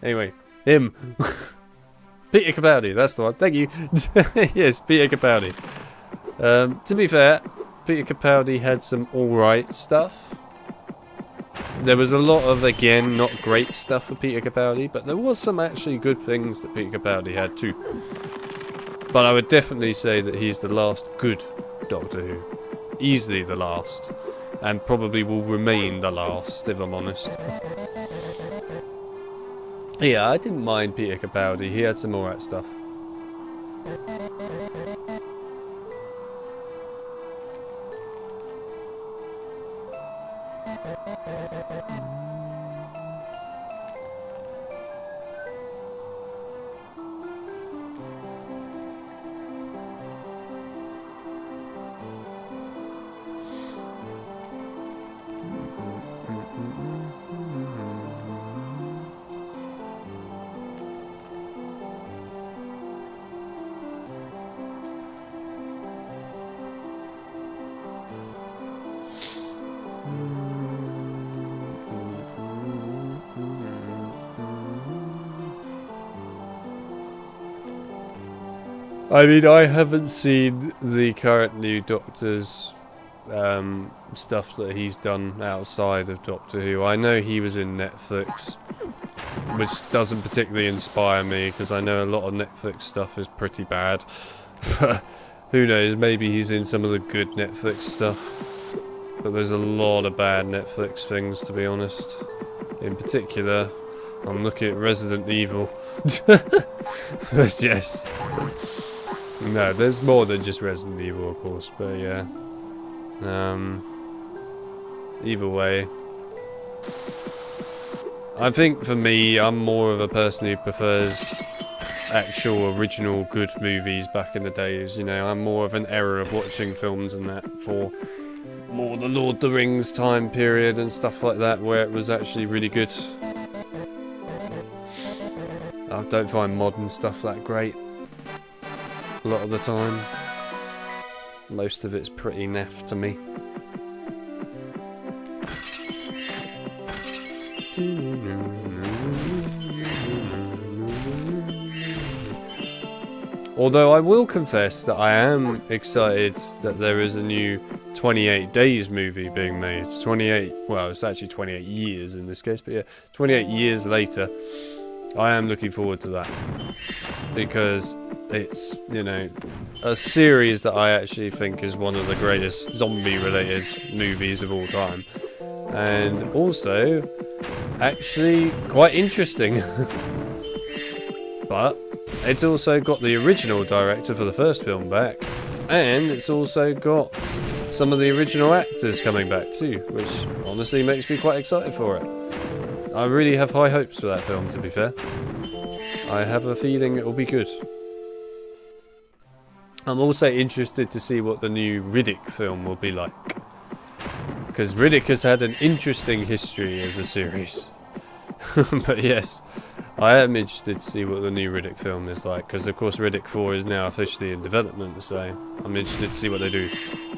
Anyway, him. Peter Capaldi, that's the one. Thank you. Yes, Peter Capaldi. To be fair, Peter Capaldi had some alright stuff. There was a lot of, again, not great stuff for Peter Capaldi, but there was some actually good things that Peter Capaldi had too. But I would definitely say that he's the last good Doctor Who. Easily the last. And probably will remain the last, if I'm honest. Yeah, I didn't mind Peter Capaldi. He had some alright stuff. I mean, I haven't seen the current new Doctor's stuff that he's done outside of Doctor Who. I know he was in Netflix, which doesn't particularly inspire me because I know a lot of Netflix stuff is pretty bad. Who knows, maybe he's in some of the good Netflix stuff. But there's a lot of bad Netflix things, to be honest. In particular, I'm looking at Resident Evil. Yes. No, there's more than just Resident Evil, of course, but yeah. Either way. I think for me, I'm more of a person who prefers actual original good movies back in the days, you know. I'm more of an era of watching films and that for more the Lord of the Rings time period and stuff like that, where it was actually really good. I don't find modern stuff that great a lot of the time. Most of it's pretty naff to me. Although I will confess that I am excited that there is a new 28 Days movie being made. 28, well, it's actually 28 years in this case, but yeah, 28 years later. I am looking forward to that. Because it's, you know, a series that I actually think is one of the greatest zombie-related movies of all time. And also, actually quite interesting. But it's also got the original director for the first film back, and it's also got some of the original actors coming back too, which honestly makes me quite excited for it. I really have high hopes for that film, to be fair. I have a feeling it will be good. I'm also interested to see what the new Riddick film will be like. Because Riddick has had an interesting history as a series. But yes, I am interested to see what the new Riddick film is like. Because of course Riddick 4 is now officially in development, so I'm interested to see what they do.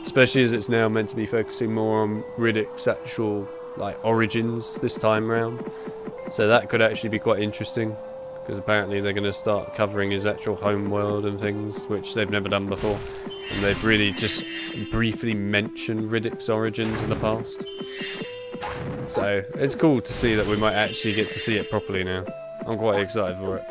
Especially as it's now meant to be focusing more on Riddick's actual origins this time round. So that could actually be quite interesting. Because apparently they're going to start covering his actual home world and things, which they've never done before. And they've really just briefly mentioned Riddick's origins in the past. So it's cool to see that we might actually get to see it properly now. I'm quite excited for it.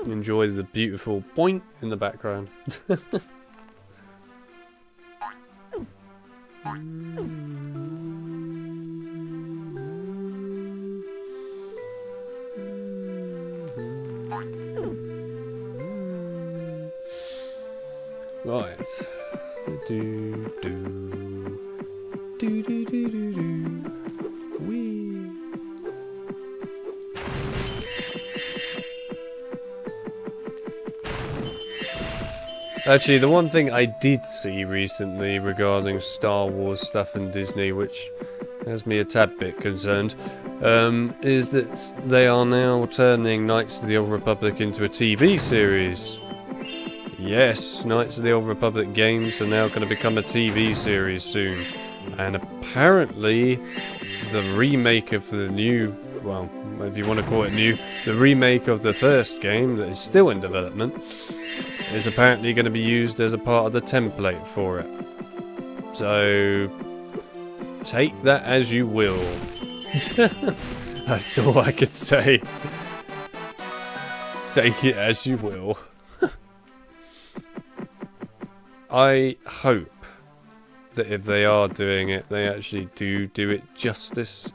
Enjoy the beautiful point in the background. Right. Do do do do do do do. Wee. Actually, the one thing I did see recently regarding Star Wars stuff and Disney, which has me a tad bit concerned, is that they are now turning Knights of the Old Republic into a TV series. Yes, Knights of the Old Republic games are now going to become a TV series soon. And apparently, the remake of the new, well, if you want to call it new, the remake of the first game that is still in development is apparently going to be used as a part of the template for it. So, take that as you will. That's all I could say. Take it as you will. I hope that if they are doing it, they actually do it justice.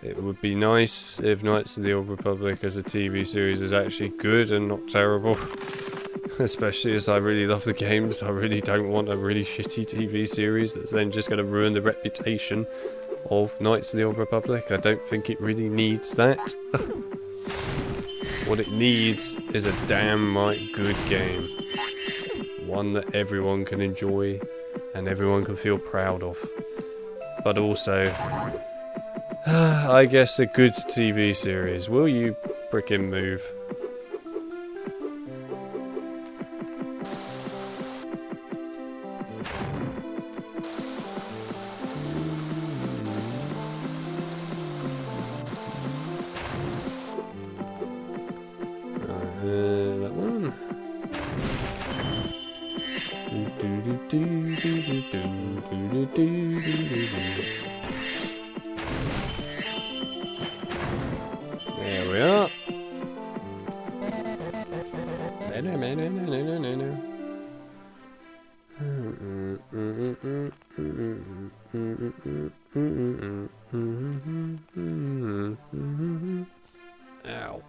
It would be nice if Knights of the Old Republic as a TV series is actually good and not terrible. Especially as I really love the games, I really don't want a really shitty TV series that's then just going to ruin the reputation of Knights of the Old Republic. I don't think it really needs that. What it needs is a damn right good game. One that everyone can enjoy and everyone can feel proud of. But also, I guess a good TV series. Will you frickin' move? That one. There we are. Ow.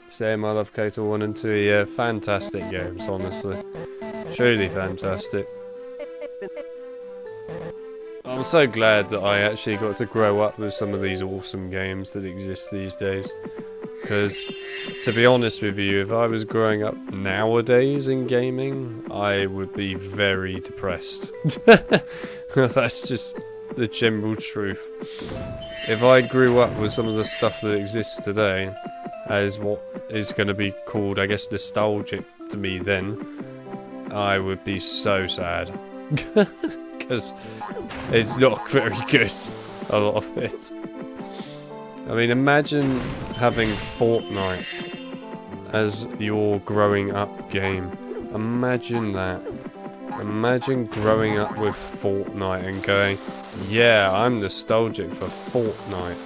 Same, I love Kotor 1 and 2, yeah, fantastic games, honestly. Truly fantastic. I'm so glad that I actually got to grow up with some of these awesome games that exist these days. Because, to be honest with you, if I was growing up nowadays in gaming, I would be very depressed. That's just the general truth. If I grew up with some of the stuff that exists today as what is going to be called, I guess, nostalgic to me then, I would be so sad. Because it's not very good, a lot of it. I mean, imagine having Fortnite as your growing up game. Imagine that. Imagine growing up with Fortnite and going, yeah, I'm nostalgic for Fortnite.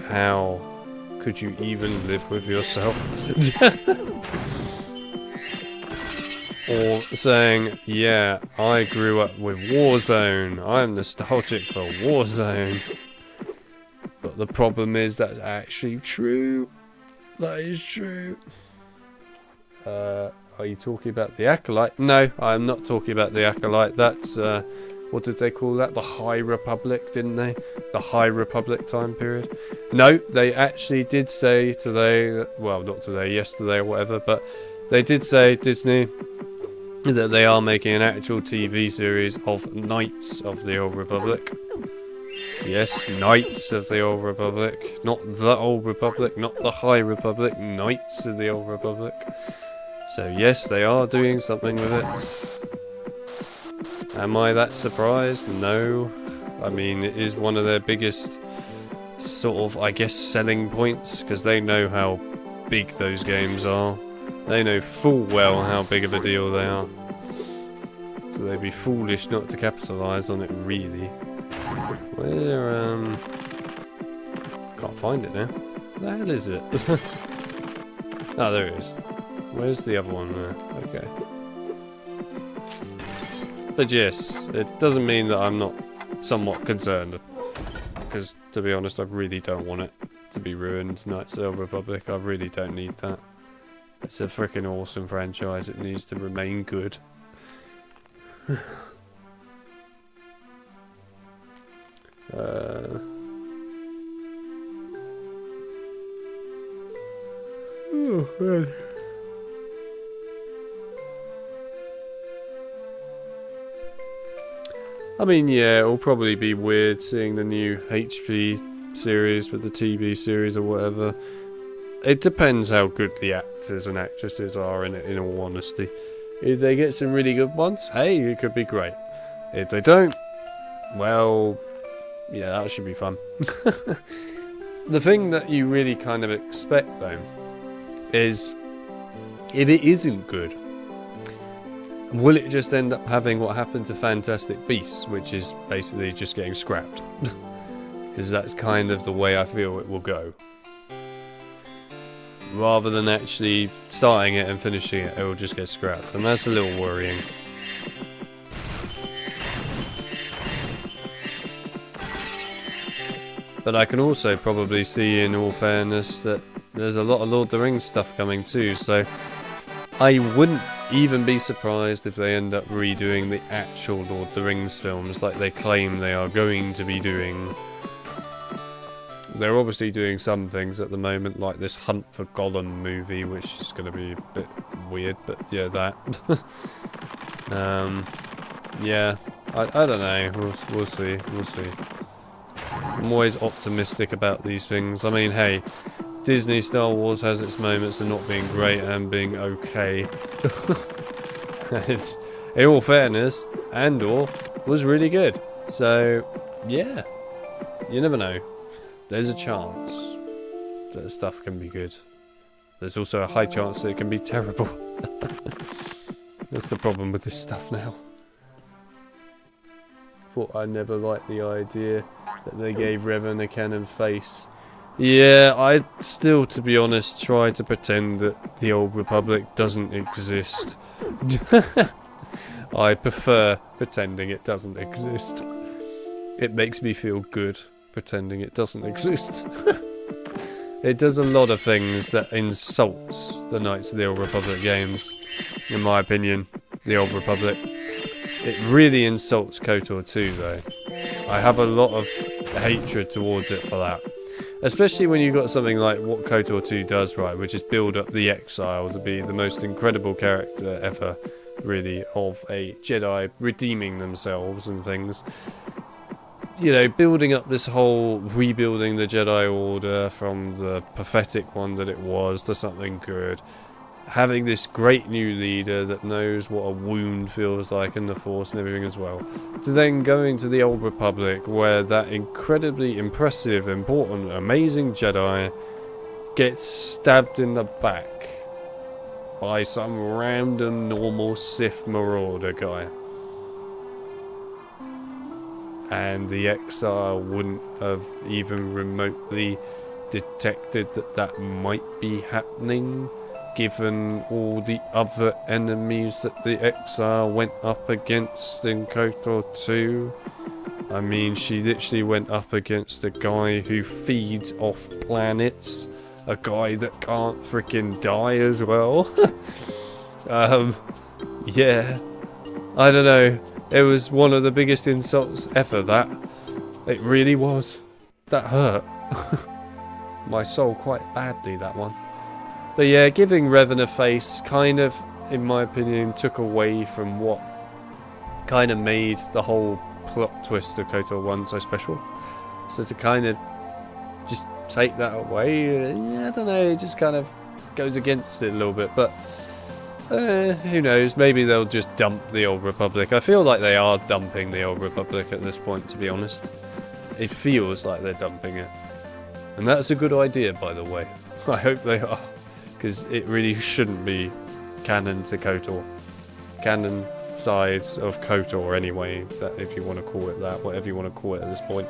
How could you even live with yourself? Or saying, yeah, I grew up with Warzone, I'm nostalgic for Warzone. But the problem is that's actually true. That is true. Are you talking about the Acolyte? No, I'm not talking about the Acolyte. That's, what did they call that? The High Republic, didn't they? The High Republic time period. No, they actually did say today, well, not today, yesterday or whatever, but they did say, Disney, that they are making an actual TV series of Knights of the Old Republic. Yes, Knights of the Old Republic. Not the Old Republic, not the High Republic, Knights of the Old Republic. So yes, they are doing something with it. Am I that surprised? No. I mean, it is one of their biggest sort of, I guess, selling points, because they know how big those games are. They know full well how big of a deal they are. So they'd be foolish not to capitalise on it, really. Where, can't find it now. Where the hell is it? Oh, there it is. Where's the other one there? Okay. But yes, it doesn't mean that I'm not somewhat concerned. Because, to be honest, I really don't want it to be ruined. Knights of the Old Republic, I really don't need that. It's a freaking awesome franchise. It needs to remain good. Oh, man. I mean, yeah, it'll probably be weird seeing the new HP series with the TV series or whatever. It depends how good the actors and actresses are in all honesty. If they get some really good ones, hey, it could be great. If they don't, well, yeah, that should be fun. The thing that you really kind of expect, though, is if it isn't good, will it just end up having what happened to Fantastic Beasts, which is basically just getting scrapped? Because that's kind of the way I feel it will go. Rather than actually starting it and finishing it, it will just get scrapped, and that's a little worrying. But I can also probably see, in all fairness, that there's a lot of Lord of the Rings stuff coming too, so I wouldn't even be surprised if they end up redoing the actual Lord of the Rings films like they claim they are going to be doing. They're obviously doing some things at the moment, like this Hunt for Gollum movie, which is going to be a bit weird, but yeah, that. Yeah, I don't know, we'll see, I'm always optimistic about these things. I mean, hey, Disney Star Wars has its moments of not being great and being okay. It's, in all fairness, Andor was really good. So, yeah, you never know. There's a chance that stuff can be good. There's also a high chance that it can be terrible. That's the problem with this stuff now. Thought I never liked the idea that they gave Revan a cannon face. Yeah, I still, to be honest, try to pretend that the Old Republic doesn't exist. I prefer pretending it doesn't exist. It makes me feel good pretending it doesn't exist. It does a lot of things that insult the Knights of the Old Republic games, in my opinion, the Old Republic. It really insults KOTOR 2 though. I have a lot of hatred towards it for that. Especially when you've got something like what KOTOR 2 does, right, which is build up the Exile to be the most incredible character ever, really, of a Jedi redeeming themselves and things. You know, building up this whole rebuilding the Jedi Order from the pathetic one that it was to something good. Having this great new leader that knows what a wound feels like in the Force and everything as well. To then going to the Old Republic where that incredibly impressive, important, amazing Jedi gets stabbed in the back by some random normal Sith marauder guy. And the Exile wouldn't have even remotely detected that that might be happening, given all the other enemies that the Exile went up against in KOTOR 2. I mean, she literally went up against a guy who feeds off planets, a guy that can't freaking die as well. Yeah, I don't know. It was one of the biggest insults ever, that. It really was. That hurt. My soul quite badly, that one. But yeah, giving Revan a face kind of, in my opinion, took away from what kind of made the whole plot twist of KOTOR 1 so special. So to kind of just take that away, I don't know, it just kind of goes against it a little bit. But who knows, maybe they'll just dump the Old Republic. I feel like they are dumping the Old Republic at this point, to be honest. It feels like they're dumping it. And that's a good idea, by the way. I hope they are. Because it really shouldn't be canon to KOTOR. Canon sides of KOTOR anyway, that, if you want to call it that, whatever you want to call it at this point.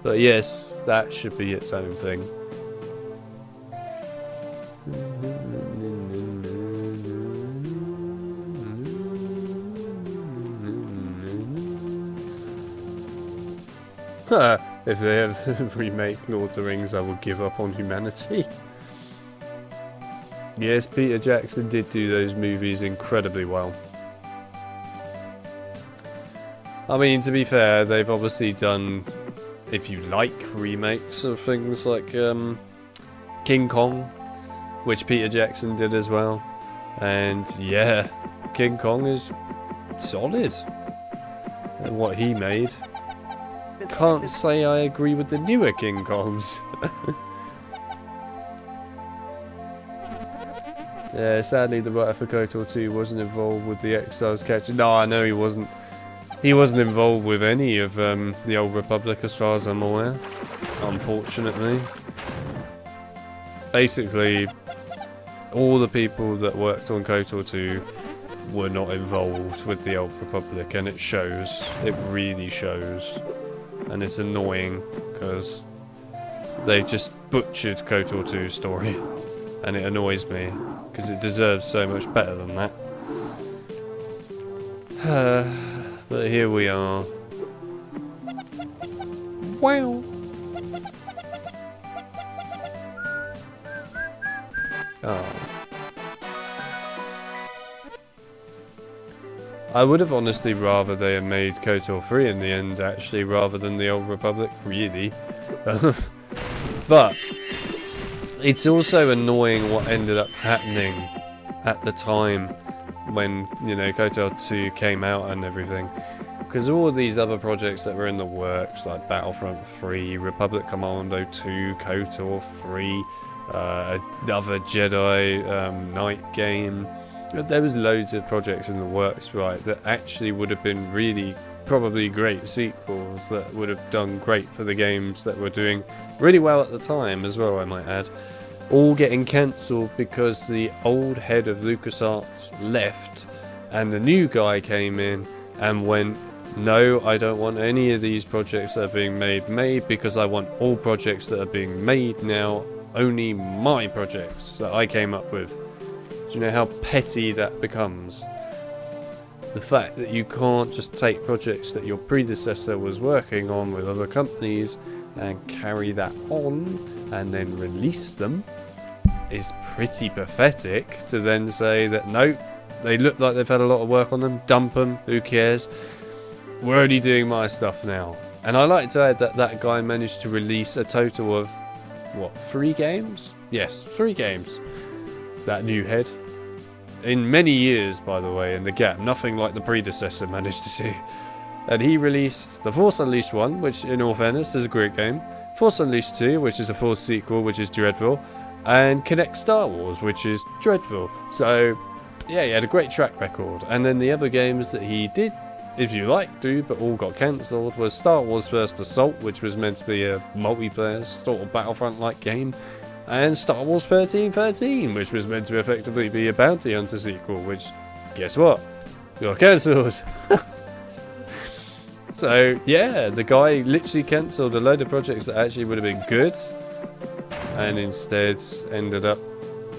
But yes, that should be its own thing. If they ever remake Lord of the Rings, I will give up on humanity. Yes, Peter Jackson did do those movies incredibly well. I mean, to be fair, they've obviously done, if you like, remakes of things like King Kong, which Peter Jackson did as well. And yeah, King Kong is solid in what he made. Can't say I agree with the newer King Kongs. Yeah, sadly the writer for KOTOR 2 wasn't involved with the Exiles catching. No, I know he wasn't. He wasn't involved with any of the Old Republic as far as I'm aware. Unfortunately. Basically, all the people that worked on KOTOR 2 were not involved with the Old Republic, and it shows. It really shows. And it's annoying, because they just butchered KOTOR 2's story. And it annoys me, because it deserves so much better than that. But here we are. Wow! Oh. I would have honestly rather they had made KOTOR 3 in the end, actually, rather than the Old Republic, really. But it's also annoying what ended up happening at the time when, you know, KOTOR 2 came out and everything. Because all of these other projects that were in the works, like Battlefront 3, Republic Commando 2, KOTOR 3, another Jedi Knight game, there was loads of projects in the works, right, that actually would have been really probably great sequels that would have done great for the games that were doing really well at the time as well, I might add, all getting cancelled because the old head of LucasArts left and the new guy came in and went, no, I don't want any of these projects that are being made because I want all projects that are being made now, only my projects that I came up with. Do you know how petty that becomes? The fact that you can't just take projects that your predecessor was working on with other companies and carry that on and then release them is pretty pathetic. To then say that no, they look like they've had a lot of work on them, dump them, who cares, we're only doing my stuff now. And I like to add that that guy managed to release a total of what, 3 games? Yes, 3 games, that new head. In many years, by the way, in the gap, nothing like the predecessor managed to do. And he released The Force Unleashed 1, which in all fairness is a great game, Force Unleashed 2, which is a full sequel, which is dreadful, and Connect Star Wars, which is dreadful. So yeah, he had a great track record. And then the other games that he did, if you like, do, but all got cancelled, was Star Wars First Assault, which was meant to be a multiplayer sort of Battlefront-like game, and Star Wars 1313, which was meant to effectively be a bounty hunter sequel, which, guess what, got cancelled. So yeah, the guy literally cancelled a load of projects that actually would have been good, and instead ended up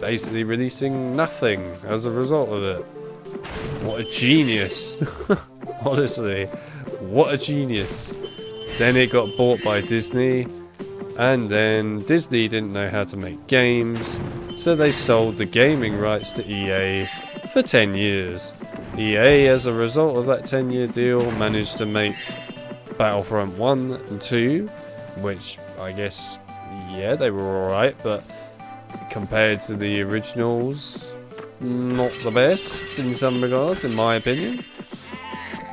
basically releasing nothing as a result of it. What a genius. Honestly, what a genius. Then it got bought by Disney, and then Disney didn't know how to make games, so they sold the gaming rights to EA for 10 years. EA, as a result of that 10-year deal, managed to make Battlefront 1 and 2, which I guess, yeah, they were alright, but compared to the originals, not the best in some regards, in my opinion.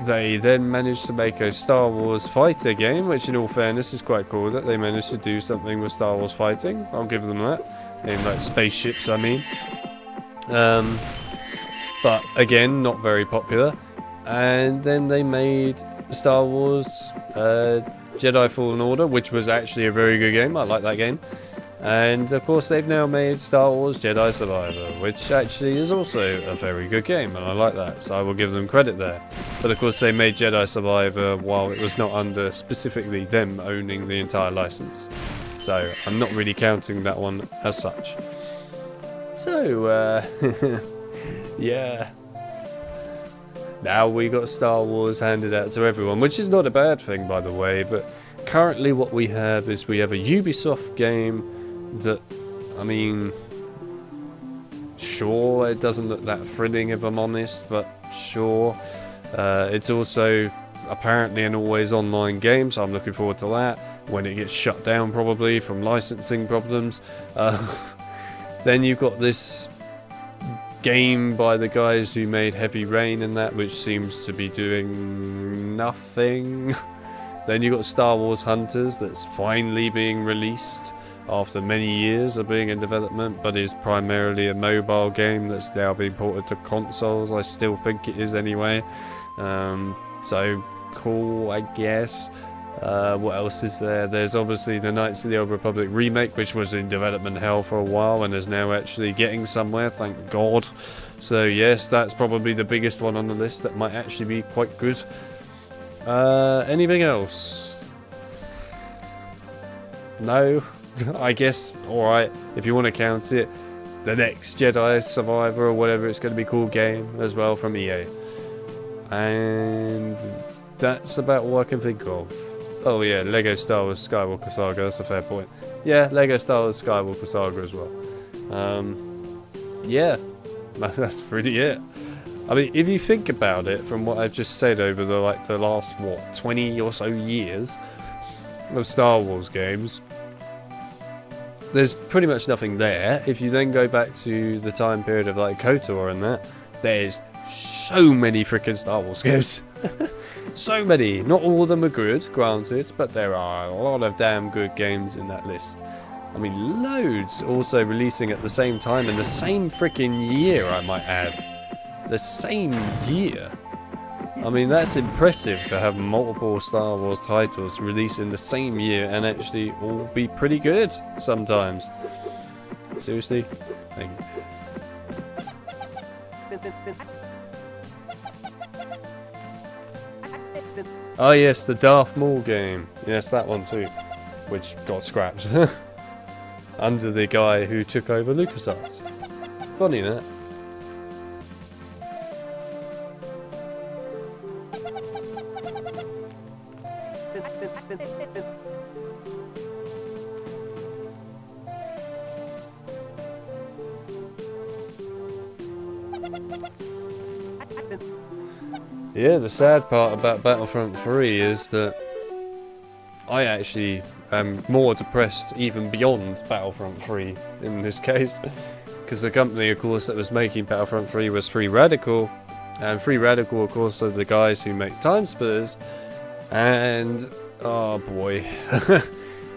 They then managed to make a Star Wars fighter game, which in all fairness is quite cool that they managed to do something with Star Wars fighting. I'll give them that. In like spaceships, I mean. But again, not very popular. And then they made Star Wars Jedi Fallen Order, which was actually a very good game. I like that game. And of course they've now made Star Wars Jedi Survivor, which actually is also a very good game, and I like that, so I will give them credit there. But of course they made Jedi Survivor while it was not under specifically them owning the entire license, so I'm not really counting that one as such. So yeah, now we got Star Wars handed out to everyone, which is not a bad thing, by the way. But currently what we have is we have a Ubisoft game that, I mean, sure, it doesn't look that thrilling if I'm honest, but sure. It's also apparently an always online game, so I'm looking forward to that when it gets shut down, probably from licensing problems. Then you've got this game by the guys who made Heavy Rain and that, which seems to be doing nothing. Then you've got Star Wars Hunters that's finally being released after many years of being in development, but is primarily a mobile game that's now being ported to consoles. I still think it is anyway. So cool, I guess. What else is there? There's obviously the Knights of the Old Republic remake, which was in development hell for a while and is now actually getting somewhere, thank God. So yes, that's probably the biggest one on the list that might actually be quite good. Anything else? No? I guess, alright, if you want to count it, the next Jedi Survivor or whatever it's going to be called game as well from EA. And that's about what I can think of. Oh yeah, Lego Star Wars Skywalker Saga, that's a fair point. Yeah, Lego Star Wars Skywalker Saga as well. yeah, that's really it. I mean, if you think about it, from what I've just said over the last what 20 or so years of Star Wars games, there's pretty much nothing there. If you then go back to the time period of like KOTOR and that, there's so many freaking Star Wars games. So many. Not all of them are good, granted, but there are a lot of damn good games in that list. I mean, loads also releasing at the same time in the same freaking year, I might add. The same year. I mean, that's impressive to have multiple Star Wars titles released in the same year and actually all be pretty good sometimes. Seriously? Thank you. Oh yes, the Darth Maul game. Yes, that one too. Which got scrapped. Under the guy who took over LucasArts. Funny that. Yeah, the sad part about Battlefront 3 is that I actually am more depressed even beyond Battlefront 3 in this case. Because the company, of course, that was making Battlefront 3 was Free Radical. And Free Radical, of course, are the guys who make Time Splitters. And, oh boy.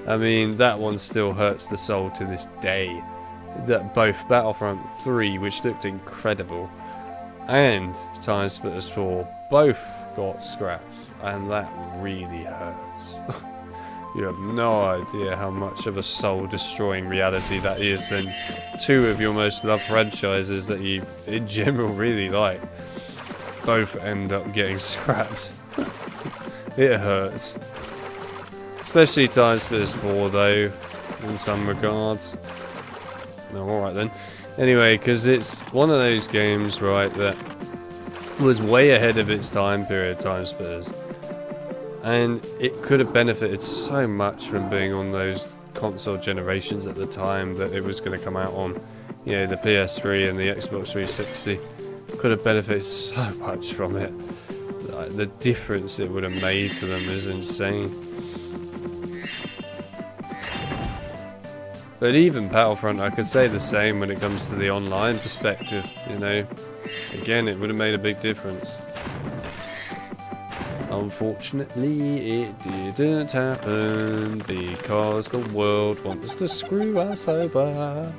I mean, that one still hurts the soul to this day. That both Battlefront 3, which looked incredible, and Time Splitters 4 both got scrapped, and that really hurts. You have no idea how much of a soul-destroying reality that is, and two of your most loved franchises that you, in general, really like, both end up getting scrapped. It hurts. Especially Time Splitters 4, though, in some regards. No, alright then. Anyway, because it's one of those games, right, that was way ahead of its time period, Time Splitters. And it could have benefited so much from being on those console generations at the time that it was going to come out on. You know, the PS3 and the Xbox 360. Could have benefited so much from it. Like, the difference it would have made to them is insane. But even Battlefront, I could say the same when it comes to the online perspective, you know. Again, it would have made a big difference. Unfortunately, it didn't happen because the world wants to screw us over.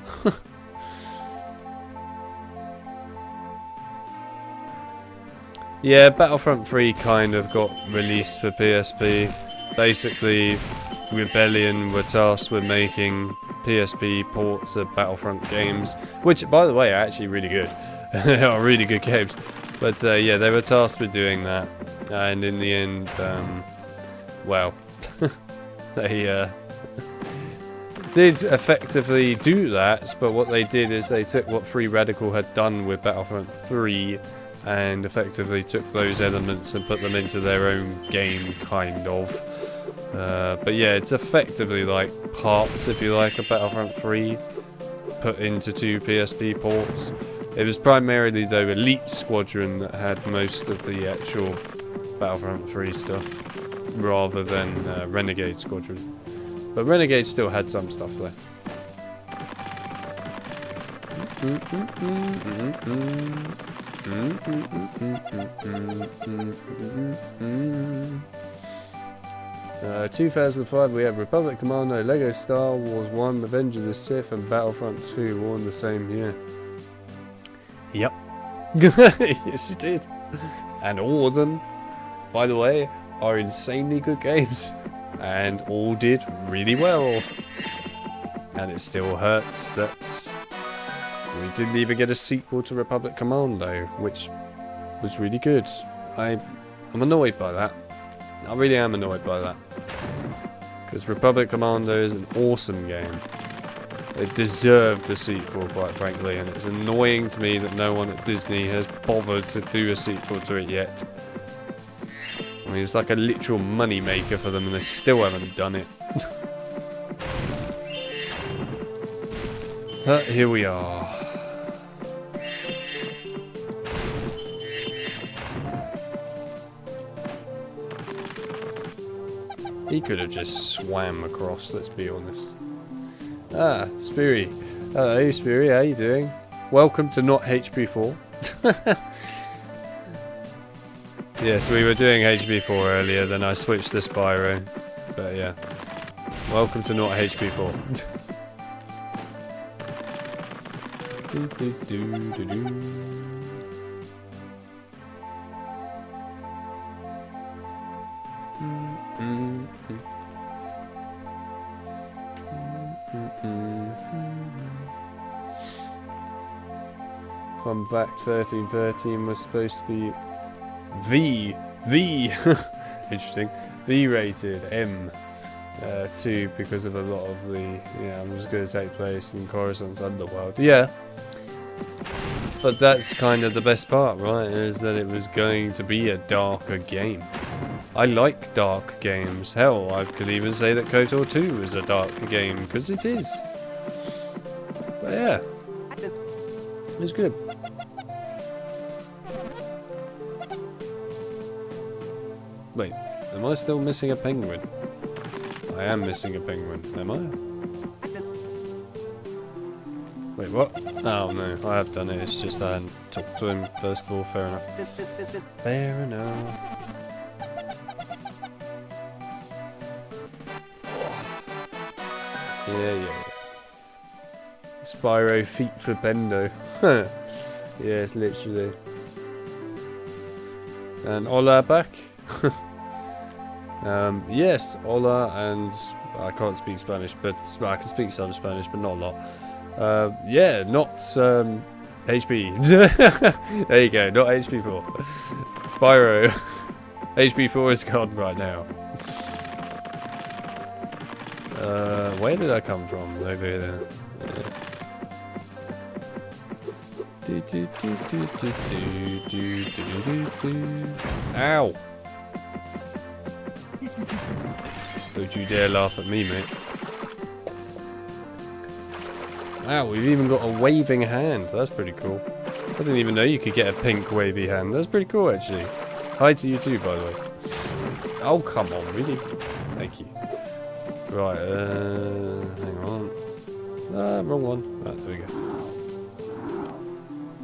Yeah, Battlefront 3 kind of got released for PSP. Basically, Rebellion were tasked with making PSP ports of Battlefront games, which, by the way, are actually really good. They are really good games. But yeah, they were tasked with doing that, and in the end, well, they did effectively do that. But what they did is they took what Free Radical had done with Battlefront 3 and effectively took those elements and put them into their own game, kind of. But yeah, it's effectively like parts, if you like, of Battlefront 3 put into two PSP ports. It was primarily, though, Elite Squadron that had most of the actual Battlefront 3 stuff, rather than Renegade Squadron. But Renegade still had some stuff there. 2005 we have Republic Commando, Lego Star Wars 1, Revenge of the Sith and Battlefront 2 all in the same year. Yep. Yes you did. And all of them, by the way, are insanely good games. And all did really well. And it still hurts that we didn't even get a sequel to Republic Commando, which was really good. I'm annoyed by that. I really am annoyed by that. Because Republic Commando is an awesome game. It deserved a sequel, quite frankly, and it's annoying to me that no one at Disney has bothered to do a sequel to it yet. I mean, it's like a literal money maker for them, and they still haven't done it. But here we are. He could have just swam across, let's be honest. Ah, Speary. Hello, Speary, how you doing? Welcome to not HP4. Yes, we were doing HP4 earlier, then I switched to Spyro. But yeah. Welcome to not HP4. do, do, do, do, do. Fun fact, 1313 was supposed to be V. Interesting. V rated, M. 2 because of a lot of the, it was going to take place in Coruscant's Underworld. Yeah. But that's kind of the best part, right? Is that it was going to be a darker game. I like dark games. Hell, I could even say that KOTOR 2 is a dark game, because it is. But yeah. It's good. Wait, am I still missing a penguin? I am missing a penguin, am I? Wait, what? Oh no, I have done it, it's just I hadn't talked to him first of all, fair enough. Fair enough. Yeah. Spyro feet for Bendo. Yes, literally. And Ola back? Yes, hola, and I can't speak Spanish, but well, I can speak some Spanish, but not a lot. Yeah, not HP. There you go, not HP4. Spyro. HP4 is gone right now. Where did I come from? Over here. Ow! Don't you dare laugh at me, mate. Wow, we've even got a waving hand. That's pretty cool. I didn't even know you could get a pink wavy hand. That's pretty cool, actually. Hi to you too, by the way. Oh, come on, really? Thank you. Right, hang on. Wrong one. Right, there we go.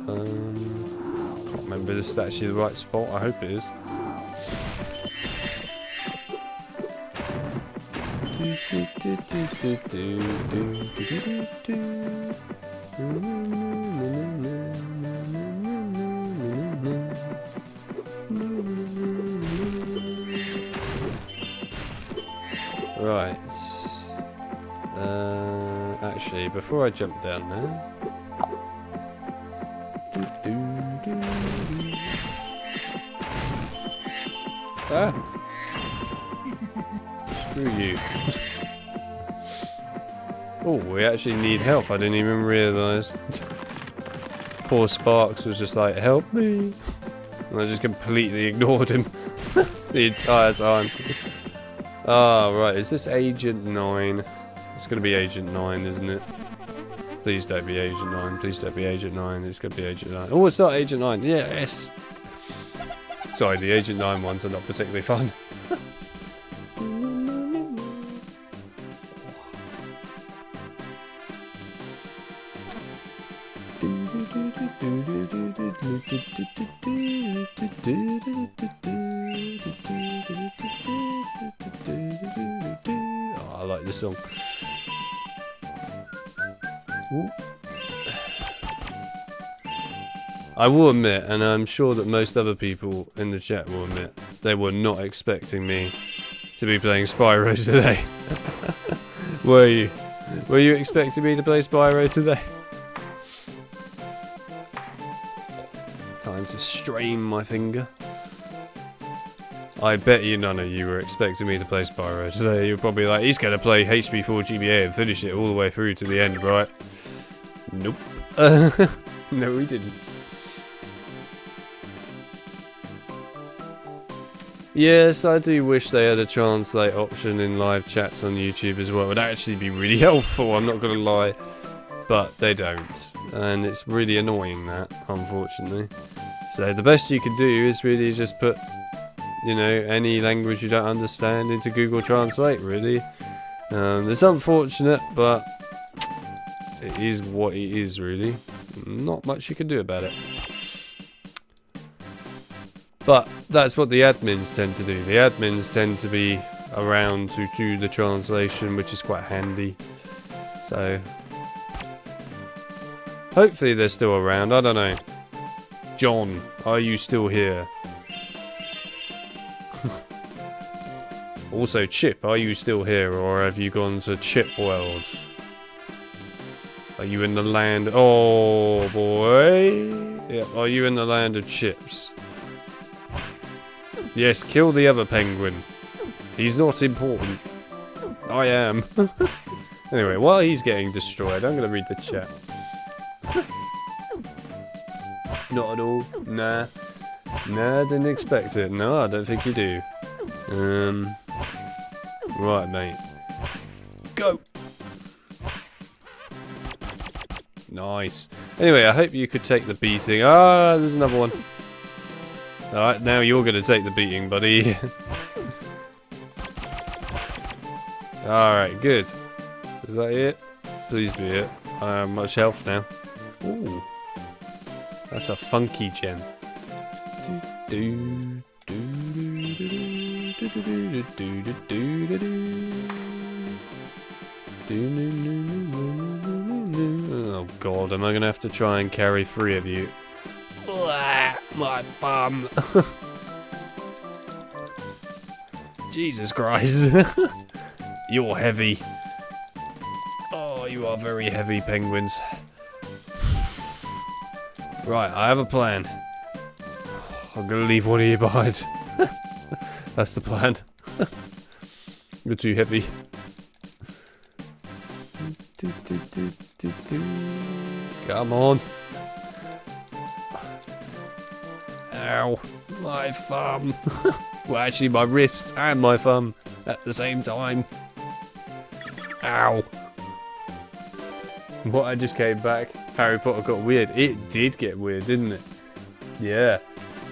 Can't remember if this is actually the right spot. I hope it is. Right. Actually, before I jump down there. Ah! Screw you. Oh, we actually need help. I didn't even realise. Poor Sparks was just like, help me. And I just completely ignored him the entire time. Ah, right. Is this Agent 9? It's going to be Agent 9, isn't it? Please don't be Agent 9. Please don't be Agent 9. It's going to be Agent 9. Oh, it's not Agent 9. Yes. Sorry, the Agent 9 ones are not particularly fun. Oh, I like this song. Ooh. I will admit, and I'm sure that most other people in the chat will admit, they were not expecting me to be playing Spyro today. Were you? Were you expecting me to play Spyro today? Time to strain my finger. I bet you none of you were expecting me to play Spyro today. You're probably like, he's going to play HP4 GBA and finish it all the way through to the end, right? Nope. No, we didn't. Yes, I do wish they had a translate option in live chats on YouTube as well. It would actually be really helpful, I'm not going to lie. But they don't. And it's really annoying, that, unfortunately. So the best you can do is really just put you know, any language you don't understand into Google Translate, really. It's unfortunate, but it is what it is, really. Not much you can do about it. But that's what the admins tend to do. The admins tend to be around to do the translation, which is quite handy. So hopefully they're still around. I don't know. John, are you still here? Also, Chip, are you still here, or have you gone to Chip World? Are you in the land? Oh boy! Yeah, are you in the land of chips? Yes, kill the other penguin. He's not important. I am. Anyway, while he's getting destroyed, I'm gonna read the chat. Not at all. Nah. Nah, didn't expect it. No, I don't think you do. Right, mate. Go! Nice. Anyway, I hope you could take the beating. Ah, there's another one. Alright, now you're gonna take the beating, buddy. Alright, good. Is that it? Please be it. I have much health now. Ooh. That's a funky gem. Oh god, am I gonna have to try and carry 3 of you? My bum. Jesus Christ. You're heavy. Oh, you are very heavy, penguins. Right, I have a plan. I'm gonna leave one of you behind. That's the plan. You're too heavy. Come on. Ow. My thumb. Well, actually, my wrist and my thumb at the same time. Ow. What, I just came back? Harry Potter got weird. It did get weird, didn't it? Yeah.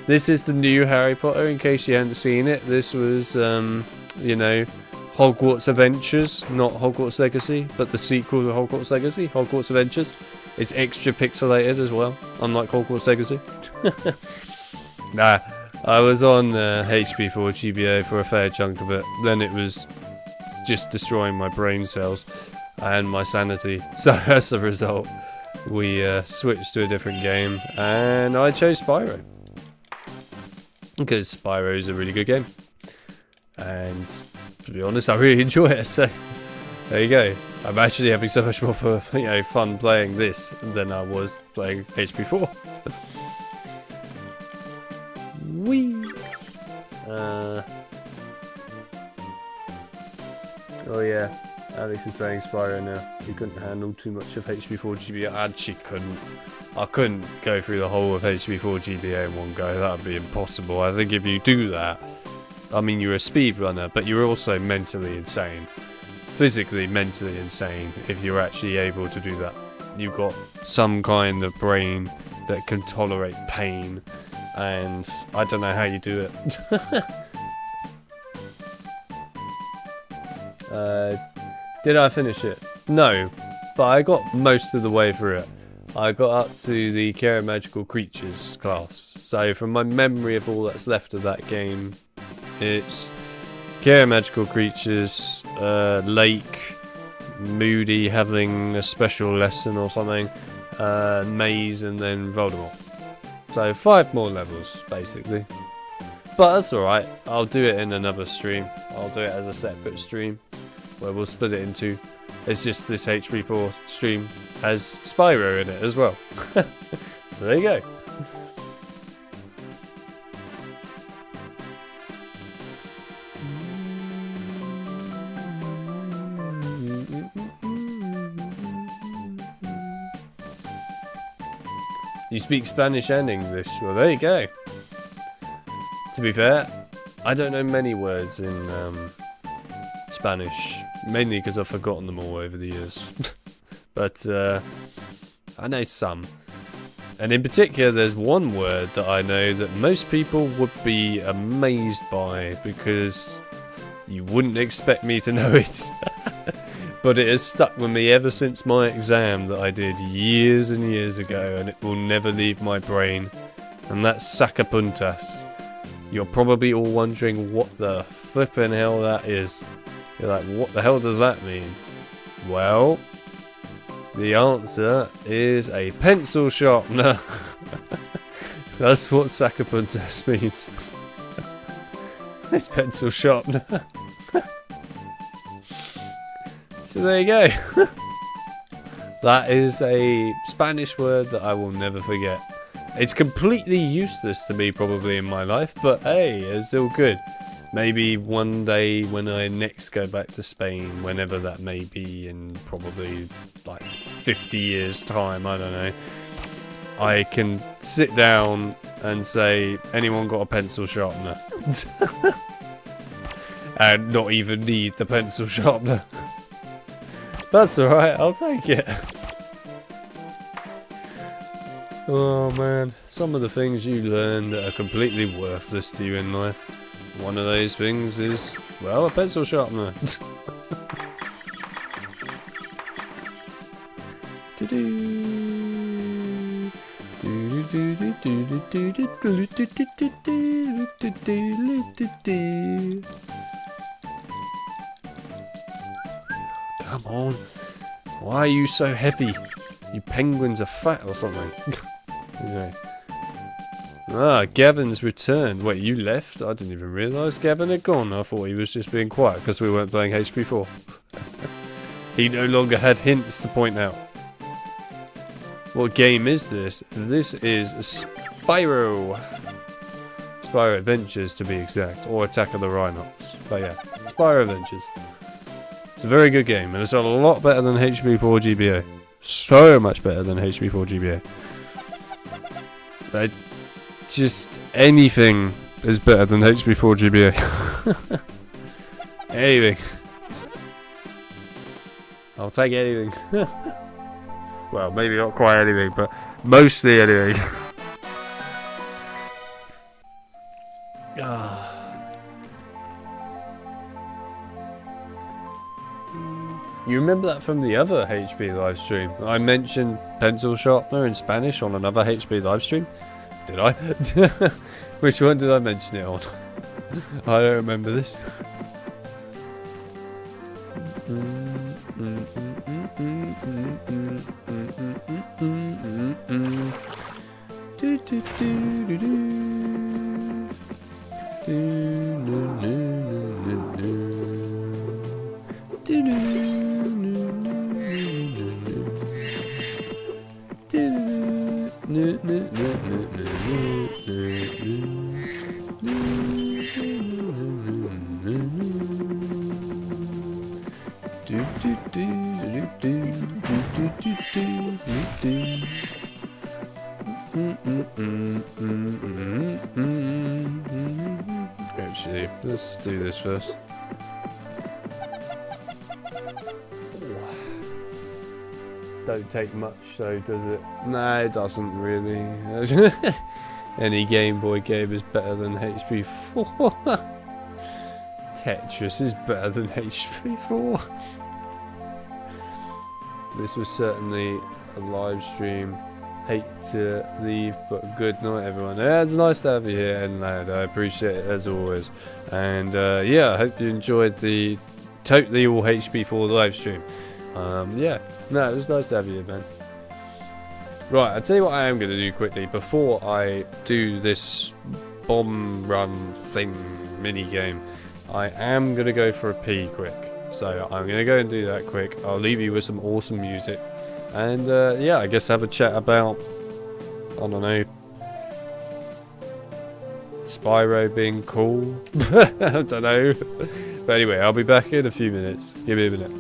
This is the new Harry Potter, in case you hadn't seen it. This was, you know, Hogwarts Adventures, not Hogwarts Legacy, but the sequel to Hogwarts Legacy, Hogwarts Adventures. It's extra pixelated as well, unlike Hogwarts Legacy. Nah, I was on HP4 GBA for a fair chunk of it. Then it was just destroying my brain cells and my sanity. So as a result, we switched to a different game, and I chose Spyro. Because Spyro is a really good game. And to be honest, I really enjoy it, so there you go. I'm actually having so much more fun playing this than I was playing HP4. Whee! Oh yeah, Alex is playing Spyro now. He couldn't handle too much of HP4 GBA. Actually couldn't. I couldn't go through the whole of HP4 GBA in one go. That would be impossible. I think if you do that, I mean, you're a speedrunner, but you're also mentally insane. Physically, mentally insane if you're actually able to do that. You've got some kind of brain that can tolerate pain, and I don't know how you do it. Did I finish it? No, but I got most of the way through it. I got up to the Care of Magical Creatures class. So from my memory of all that's left of that game, it's Care of Magical Creatures, Lake, Moody having a special lesson or something, Maze, and then Voldemort. So 5 more levels, basically. But that's alright, I'll do it in another stream. I'll do it as a separate stream, where we'll split it into. It's just this HP4 stream has Spyro in it as well. So there you go. You speak Spanish and English. Well, there you go. To be fair, I don't know many words in Spanish, mainly because I've forgotten them all over the years. But I know some. And in particular, there's one word that I know that most people would be amazed by, because you wouldn't expect me to know it. But it has stuck with me ever since my exam that I did years and years ago, and it will never leave my brain. And that's sacapuntas. You're probably all wondering what the flippin' hell that is. You're like, what the hell does that mean? Well, the answer is a pencil sharpener. That's what sacapuntas means. This pencil sharpener. So there you go. That is a Spanish word that I will never forget. It's completely useless to me probably in my life, but hey, it's still good. Maybe one day when I next go back to Spain, whenever that may be, in probably like 50 years time, I don't know, I can sit down and say, anyone got a pencil sharpener? And not even need the pencil sharpener. That's alright, I'll take it. Oh man, some of the things you learn that are completely worthless to you in life. One of those things is, well, a pencil sharpener. Come on, why are you so heavy? You penguins are fat or something. Anyway. Ah, Gavin's returned. Wait, you left? I didn't even realise Gavin had gone. I thought he was just being quiet because we weren't playing HP4. He no longer had hints to point out. What game is this? This is Spyro. Spyro Adventures to be exact. Or Attack of the Rhinos. But yeah, Spyro Adventures. It's a very good game, and it's a lot better than HP4 GBA. So much better than HP4 GBA. Just anything is better than HP4 GBA. Anything. I'll take anything. Well, maybe not quite anything, but mostly anything. You remember that from the other HP livestream? I mentioned pencil sharpener in Spanish on another HP livestream. Did I? Which one did I mention it on? I don't remember this. Actually, let's do this first. Don't take much though, does it? Nah, it doesn't really. Any Game Boy game is better than HP4. Tetris is better than HP4. This was certainly a live stream. Hate to leave, but good night everyone. Yeah, it's nice to have you here, and lad, I appreciate it as always. And yeah, I hope you enjoyed the totally all HP4 live stream. Yeah, no, it was nice to have you here, man. Right, I'll tell you what I am going to do quickly before I do this bomb run thing mini game. I am going to go for a pee quick, so I'm going to go and do that quick. I'll leave you with some awesome music, and yeah, I guess have a chat about, I don't know, Spyro being cool. I don't know, but anyway, I'll be back in a few minutes. Give me a minute.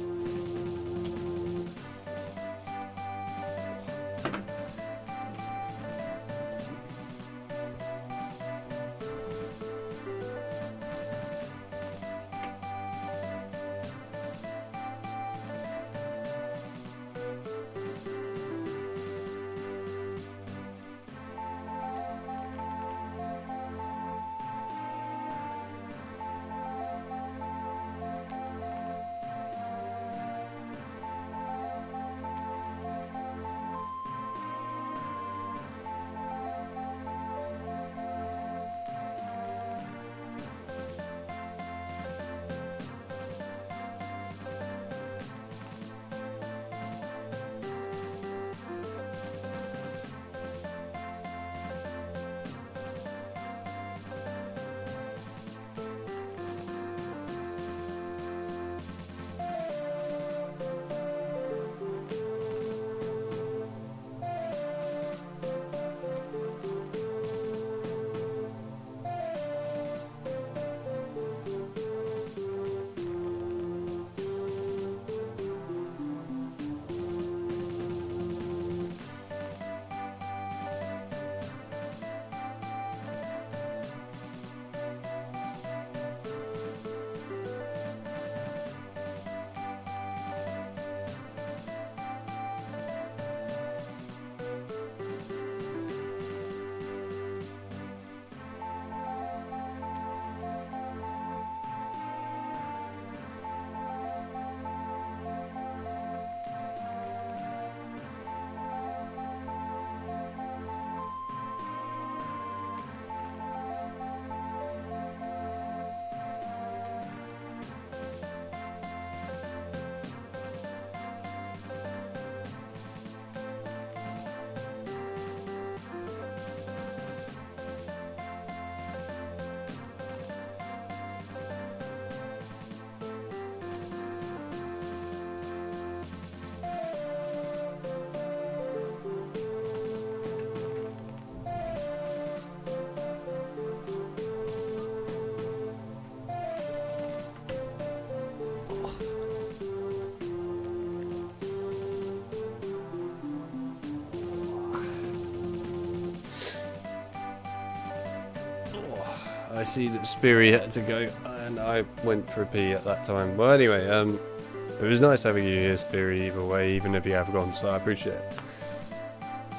I see that Spyro had to go, and I went for a pee at that time. Well, anyway, it was nice having you here, Spyro, either way, even if you have gone, so I appreciate it.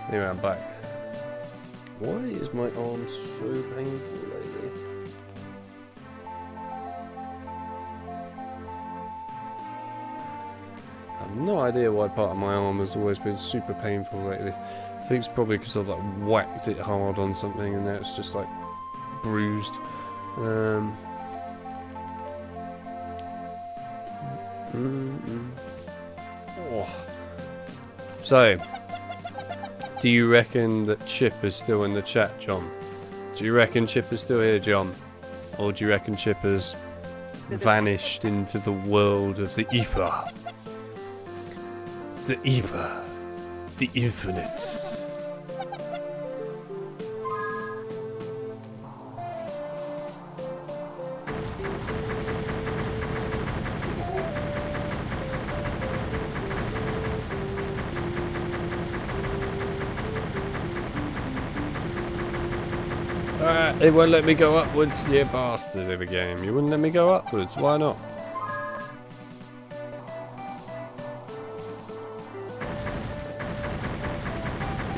Anyway, I'm back. Why is my arm so painful lately? I have no idea why part of my arm has always been super painful lately. I think it's probably because I've like whacked it hard on something and now it's just like bruised. Oh. So, do you reckon that Chip is still in the chat, John? Do you reckon Chip is still here, John? Or do you reckon Chip has vanished into the world of the ether? The ether. The infinite. It won't let me go upwards, you bastard of a game. You wouldn't let me go upwards, why not?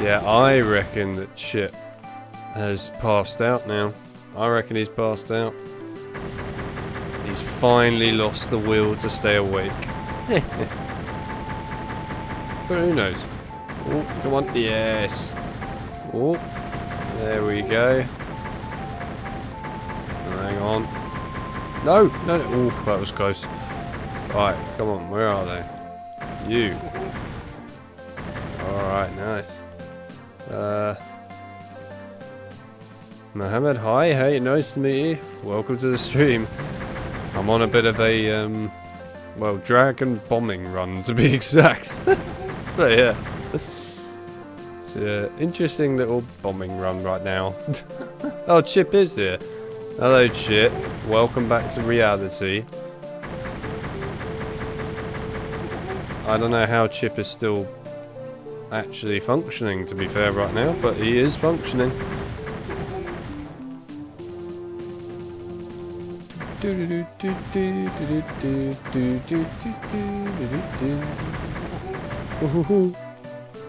Yeah, I reckon that Chip has passed out now. I reckon he's passed out. He's finally lost the will to stay awake. But who knows? Oh, come on, yes. Oh, there we go. Hang on. No, no, no. Oh, that was close. Right, come on, where are they? You. Alright, nice. Mohammed, hi, hey, nice to meet you. Welcome to the stream. I'm on a bit of a, well, dragon bombing run to be exact. But yeah. It's an interesting little bombing run right now. Oh, Chip is here. Hello, Chip. Welcome back to reality. I don't know how Chip is still actually functioning, to be fair, right now, but he is functioning.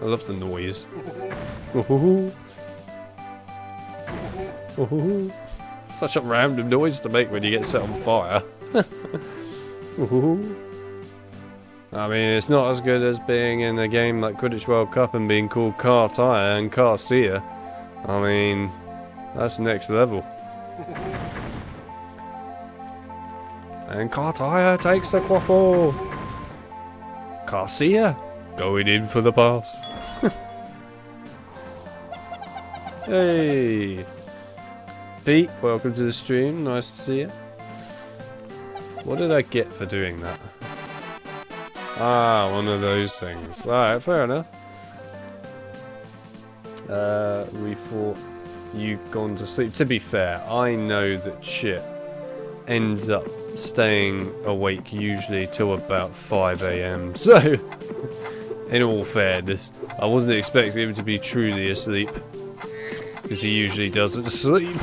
I love the noise. Such a random noise to make when you get set on fire. I mean, it's not as good as being in a game like Quidditch World Cup and being called Car Tyre and Car Seer. I mean, that's next level. And Car Tyre takes the quaffle. Car Seer going in for the pass. Hey, Pete, welcome to the stream. Nice to see you. What did I get for doing that? Ah, one of those things. Alright, fair enough. We thought you'd gone to sleep. To be fair, I know that Chip ends up staying awake usually till about 5 AM. So, in all fairness, I wasn't expecting him to be truly asleep. Because he usually doesn't sleep.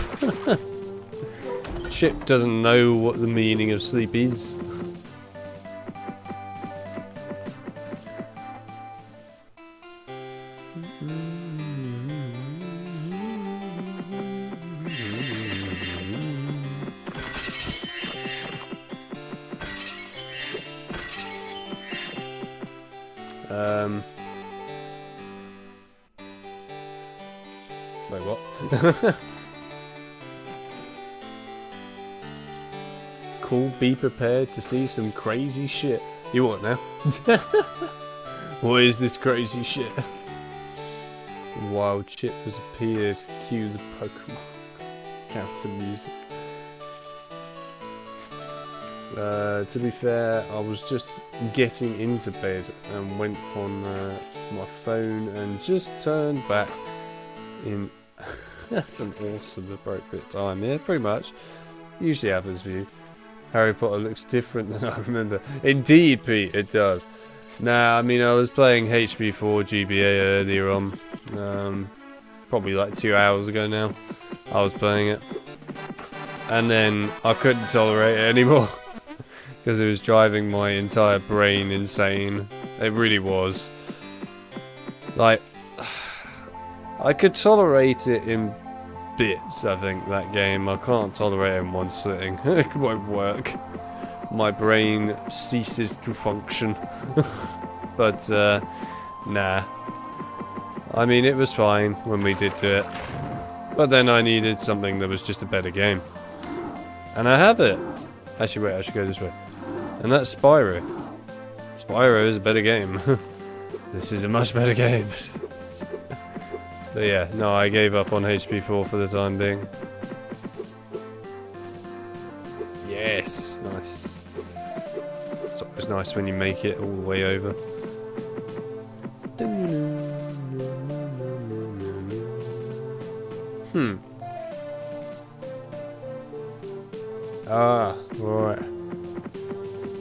Chip doesn't know what the meaning of sleep is. Wait, what? Cool, be prepared to see some crazy shit. You what now? What is this crazy shit? Wild Chip has appeared. Cue the Pokemon counter music. To be fair, I was just getting into bed and went on my phone and just turned back in. That's an awesome appropriate time, yeah, pretty much. Usually happens for you. Harry Potter looks different than I remember. Indeed, Pete, it does. Nah, I mean, I was playing HP4 GBA earlier on. Probably like 2 hours ago now. I was playing it. and then I couldn't tolerate it anymore because it was driving my entire brain insane. It really was. Like, I could tolerate it in bits, I think, that game. I can't tolerate it in one sitting. It won't work. My brain ceases to function. But, nah. I mean, it was fine when we did do it. But then I needed something that was just a better game. And I have it! Actually, wait, I should go this way. And that's Spyro. Spyro is a better game. This is a much better game. But yeah, no, I gave up on HP4 for the time being. Yes! Nice. It's always nice when you make it all the way over. Ah, right.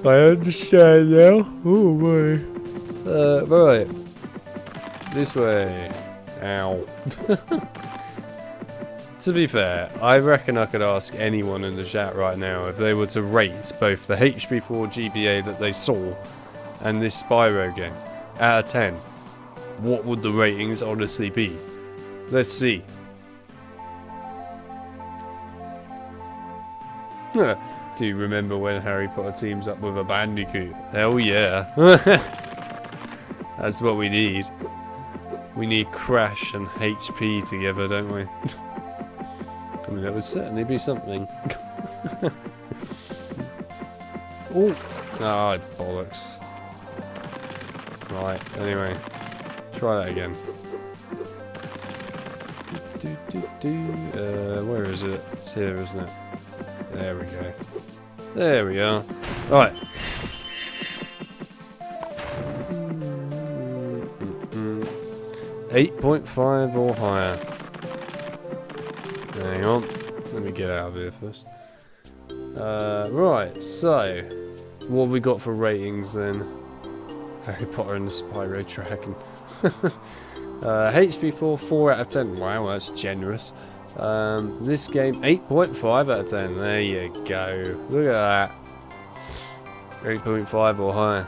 I understand now. Oh boy. Right. This way. Ow. To be fair, I reckon I could ask anyone in the chat right now if they were to rate both the HP4 GBA that they saw and this Spyro game out of 10. What would the ratings honestly be? Let's see. Do you remember when Harry Potter teams up with a bandicoot? Hell yeah. That's what we need. We need Crash and HP together, don't we? I mean, that would certainly be something. Oh! Ah, bollocks. Right, anyway. Try that again. Where is it? It's here, isn't it? There we go. There we are. Right. 8.5 or higher. Hang on. Let me get out of here first. Right, so what have we got for ratings then? Harry Potter and the Spyro tracking. HP4 4 out of 10. Wow, that's generous. This game 8.5 out of 10. There you go. Look at that. 8.5 or higher.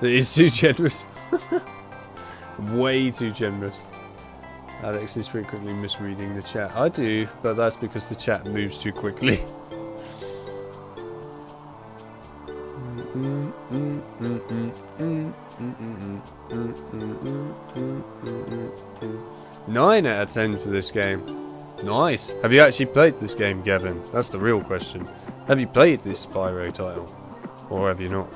It is too generous. Way too generous. Alex is frequently misreading the chat. I do, but that's because the chat moves too quickly. 9 out of 10 for this game. Nice. Have you actually played this game, Gavin? That's the real question. Have you played this Spyro title? Or have you not?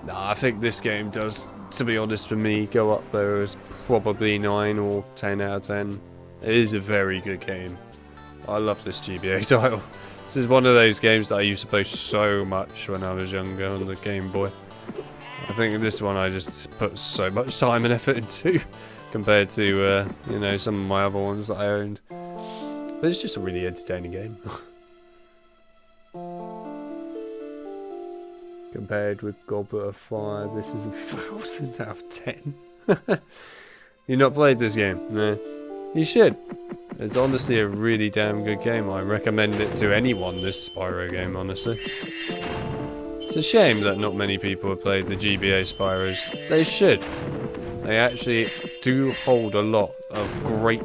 Nah, I think this game does, to be honest for me, go up there as probably 9 or 10 out of 10. It is a very good game. I love this GBA title. This is one of those games that I used to play so much when I was younger on the Game Boy. I think this one I just put so much time and effort into compared to, you know, some of my other ones that I owned. But it's just a really entertaining game. Compared with Goblet of Fire, this is 1,000 out of 10. You not played this game? No. You should. It's honestly a really damn good game. I recommend it to anyone, this Spyro game, honestly. It's a shame that not many people have played the GBA Spyros. They should. They actually do hold a lot of great,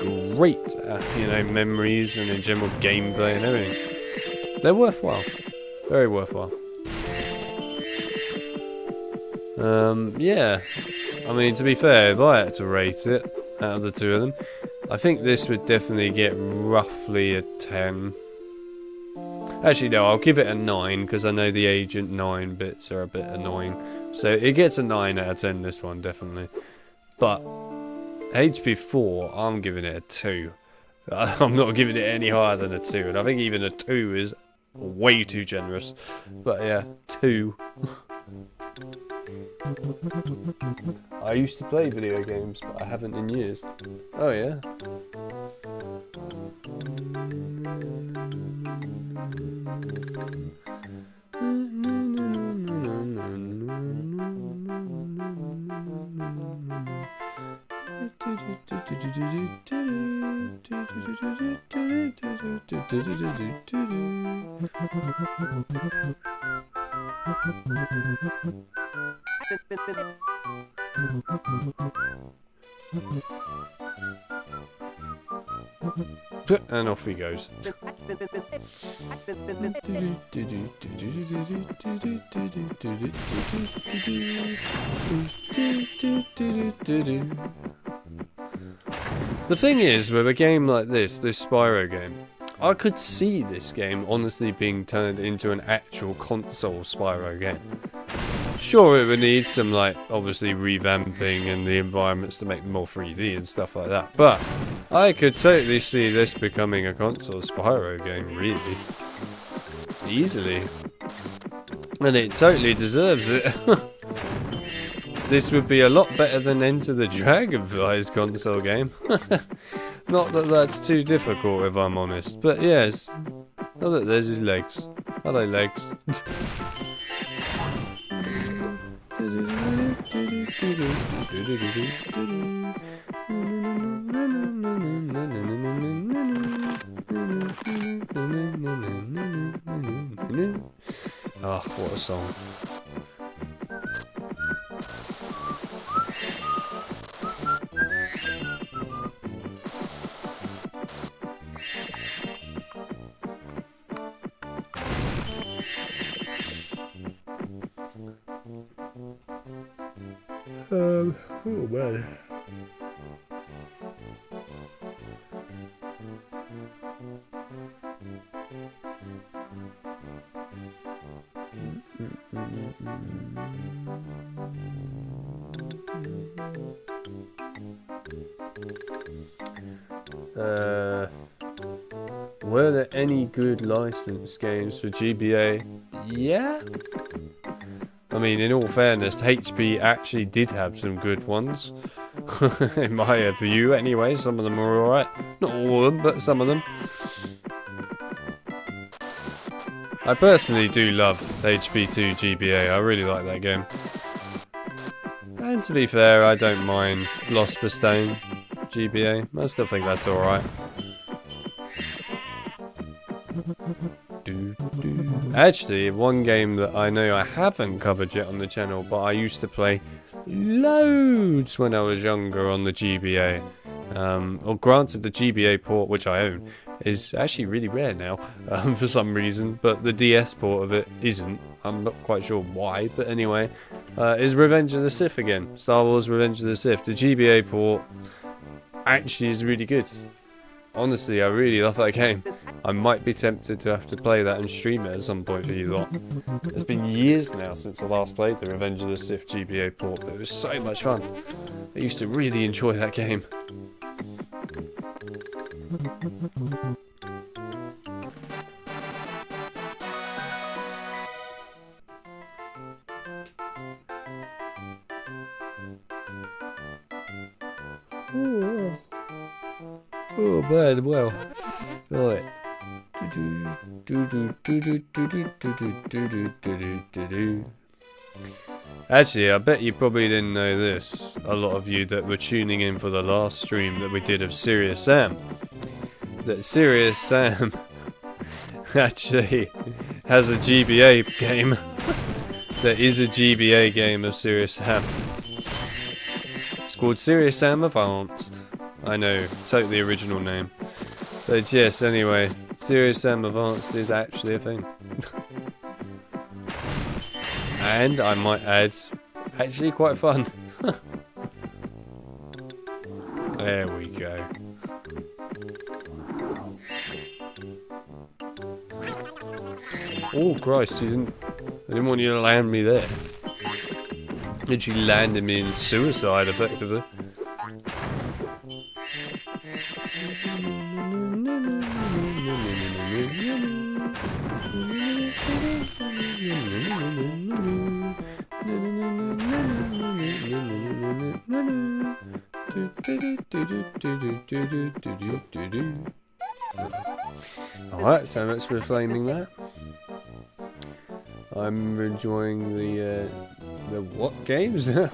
you know, memories and in general gameplay and everything. They're worthwhile. Very worthwhile. Yeah. I mean, to be fair, if I had to rate it out of the two of them, I think this would definitely get roughly a 10. Actually, no, I'll give it a 9 because I know the Agent 9 bits are a bit annoying. So it gets a 9 out of 10, this one, definitely. But HP4, I'm giving it a 2. I'm not giving it any higher than a 2. And I think even a 2 is way too generous. But yeah, 2. I used to play video games, but I haven't in years. Oh yeah. And off he goes. The thing is, with a game like this Spyro game, I could see this game honestly being turned into an actual console Spyro game. Sure, it would need some, like, obviously revamping and the environments to make them more 3D and stuff like that, but I could totally see this becoming a console Spyro game, really. Easily. And it totally deserves it. This would be a lot better than Enter the Dragonfly's console game. Not that that's too difficult, if I'm honest, but yes. Oh look, there's his legs. Hello, legs. Oh, what a song. Oh man. Were there any good licensed games for GBA? Yeah. I mean, in all fairness, HP actually did have some good ones. In my view, anyway. Some of them are alright. Not all of them, but some of them. I personally do love HP2 GBA. I really like that game. And to be fair, I don't mind Lost Stone GBA. I still think that's alright. Actually, one game that I know I haven't covered yet on the channel, but I used to play loads when I was younger on the GBA. Well, granted, the GBA port, which I own, is actually really rare now for some reason, but the DS port of it isn't. I'm not quite sure why, but anyway, is Revenge of the Sith again. Star Wars Revenge of the Sith. The GBA port actually is really good. Honestly, I really love that game. I might be tempted to have to play that and stream it at some point for you lot. It's been years now since I last played the Revenge of the Sith GBA port, but it was so much fun. I used to really enjoy that game. Oh man, well, right. Actually, I bet you probably didn't know this, a lot of you that were tuning in for the last stream that we did of Serious Sam. That Serious Sam actually has a GBA game. There is a GBA game of Serious Sam. It's called Serious Sam Advanced. I know, totally original name. But yes, anyway, Serious Sam Advanced is actually a thing. And I might add, actually quite fun. There we go. Oh Christ, I didn't want you to land me there. Literally landed me in suicide, effectively. Alright, so much for flaming that. I'm enjoying the what games? Okay,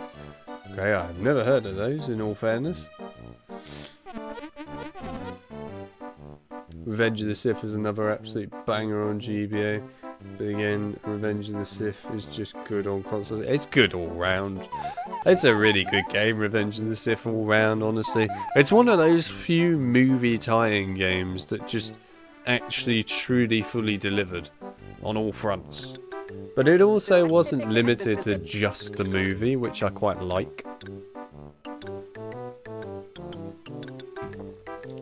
I've never heard of those, in all fairness. Revenge of the Sith is another absolute banger on GBA. But again, Revenge of the Sith is just good on console. It's good all round. It's a really good game, Revenge of the Sith all round, honestly. It's one of those few movie tie-in games that just actually truly fully delivered on all fronts. But it also wasn't limited to just the movie, which I quite like.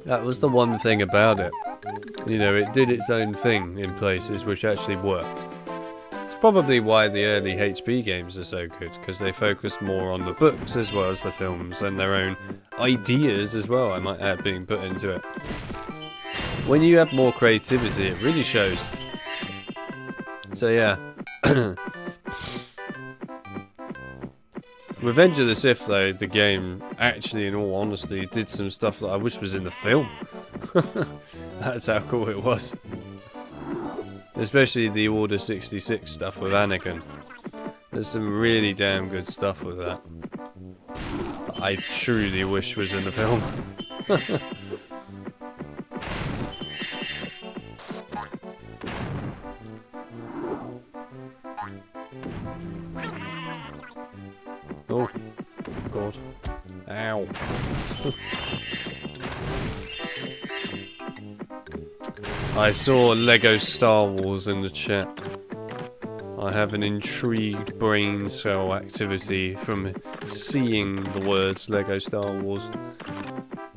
That was the one thing about it. You know, it did its own thing in places which actually worked. It's probably why the early HP games are so good, because they focused more on the books as well as the films, and their own ideas as well, I might add, being put into it. When you have more creativity, it really shows. So yeah. Revenge of the Sith, though, the game, actually, in all honesty, did some stuff that I wish was in the film. That's how cool it was. Especially the Order 66 stuff with Anakin. There's some really damn good stuff with that. I truly wish was in the film. Oh, God. Ow. I saw Lego Star Wars in the chat. I have an intrigued brain cell activity from seeing the words Lego Star Wars.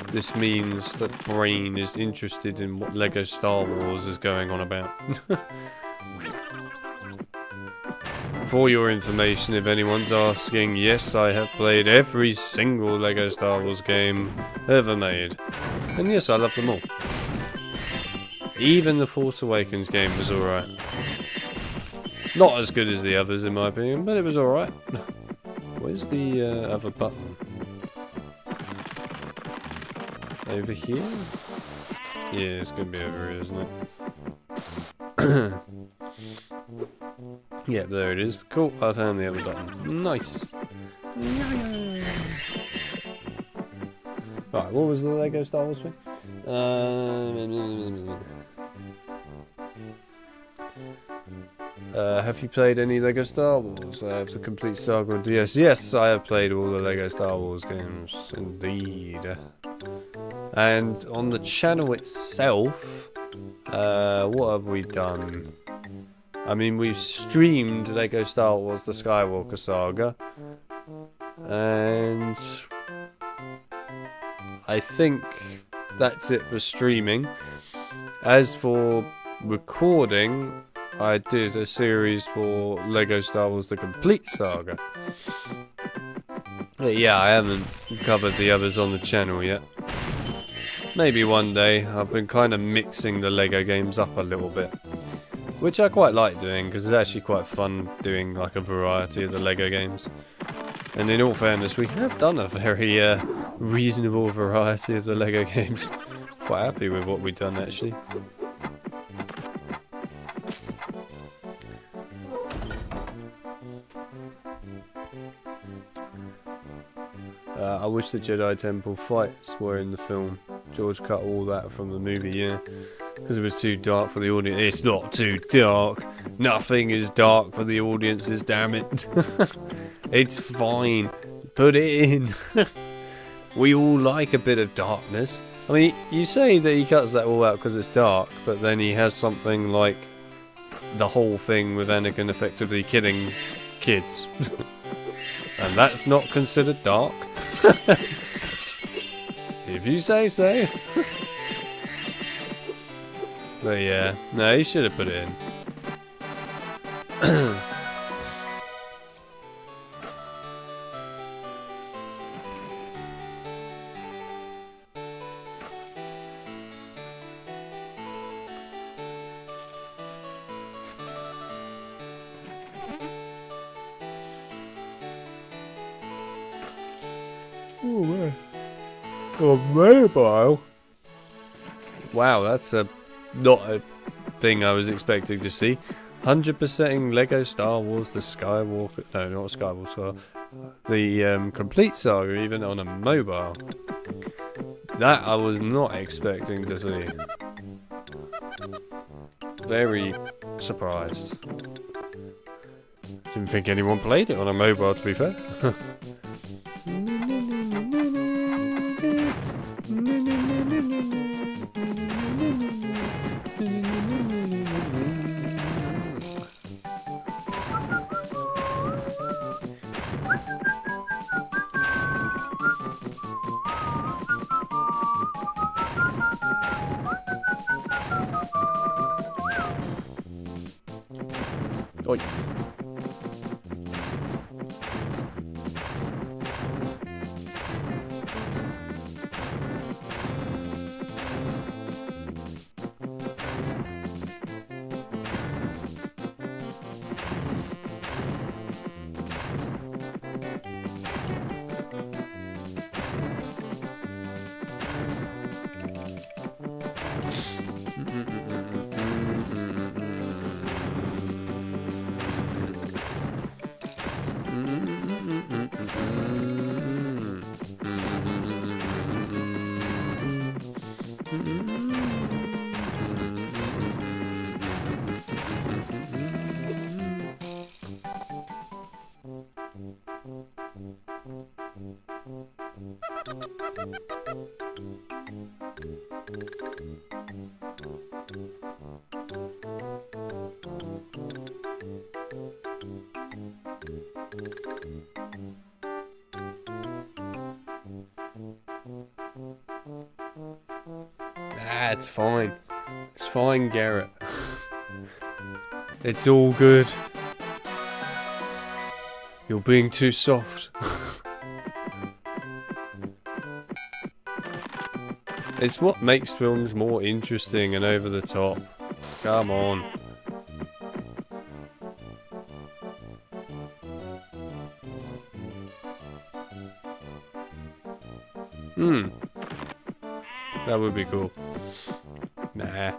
This means that brain is interested in what Lego Star Wars is going on about. For your information, if anyone's asking, yes, I have played every single Lego Star Wars game ever made. And yes, I love them all. Even the Force Awakens game was alright. Not as good as the others in my opinion, but it was alright. Where's the other button? Over here? Yeah, it's gonna be over here, isn't it? Yeah, there it is. Cool, I found the other button. Nice. Right, what was the Lego Star Wars thing? Have you played any Lego Star Wars? I have the complete saga on DS. Yes, I have played all the Lego Star Wars games, indeed. And on the channel itself, what have we done? I mean, we've streamed Lego Star Wars The Skywalker Saga, and I think that's it for streaming. As for recording, I did a series for Lego Star Wars The Complete Saga. But yeah, I haven't covered the others on the channel yet. Maybe one day. I've been kind of mixing the Lego games up a little bit, which I quite like doing, because it's actually quite fun doing like a variety of the Lego games. And in all fairness, we have done a very reasonable variety of the Lego games. Quite happy with what we've done, actually. I wish the Jedi Temple fights were in the film. George cut all that from the movie, yeah. Because it was too dark for the audience. It's not too dark. Nothing is dark for the audiences, damn it. It's fine. Put it in. We all like a bit of darkness. I mean, you say that he cuts that all out because it's dark, but then he has something like the whole thing with Anakin effectively killing kids. And that's not considered dark. If you say so. But yeah, no, he should have put it in. Oh man. Oh, mobile. Wow, that's not a thing I was expecting to see. 100%ing Lego Star Wars The Skywalker... No, not Skywalker. The Complete Saga, even on a mobile. That I was not expecting to see. very surprised. Didn't think anyone played it on a mobile, to be fair. Oi. Ah, it's fine. It's fine, Garrett. It's all good. You're being too soft. It's what makes films more interesting and over the top. Come on. That would be cool. Nah.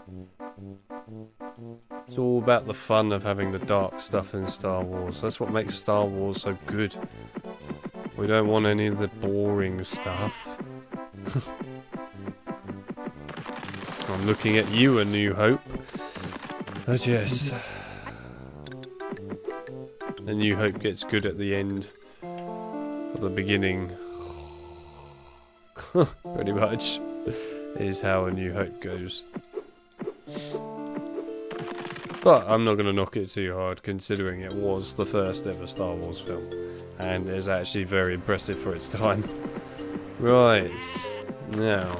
It's all about the fun of having the dark stuff in Star Wars. That's what makes Star Wars so good. We don't want any of the boring stuff. I'm looking at you, A New Hope. But yes. A New Hope gets good at the end. At the beginning. Pretty much. Is how A New Hope goes. But I'm not going to knock it too hard, considering it was the first ever Star Wars film. And is actually very impressive for its time. Right. Now.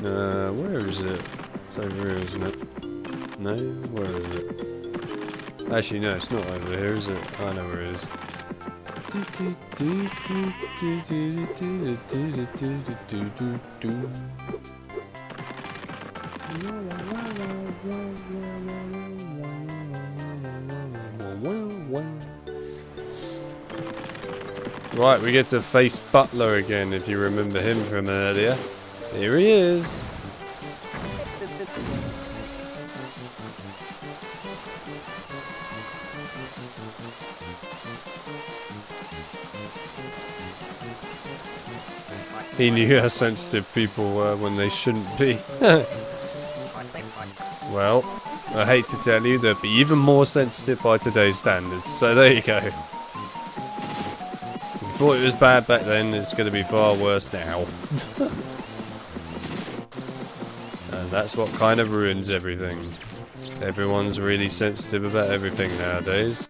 Where is it? It's over here, isn't it? No? Where is it? Actually, no, it's not over here, is it? I know where it is. Right, we get to face Butler again, if you remember him from earlier. Here he is. He knew how sensitive people were when they shouldn't be. Well, I hate to tell you, they'll be even more sensitive by today's standards, so there you go. If you thought it was bad back then, it's going to be far worse now. And that's what kind of ruins everything. Everyone's really sensitive about everything nowadays.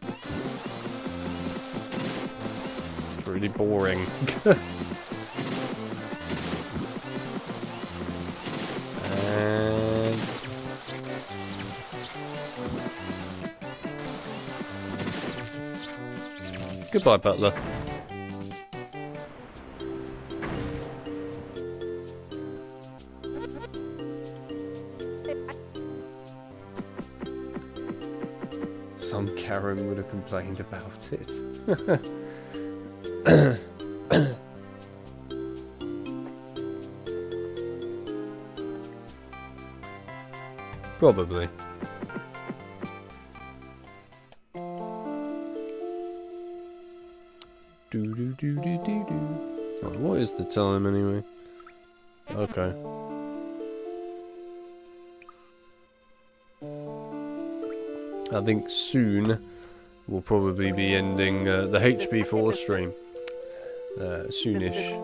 It's really boring. And goodbye, Butler. Some Karen would have complained about it. Probably. Right, what is the time anyway? Okay. I think soon we'll probably be ending the HP4 stream. Soonish.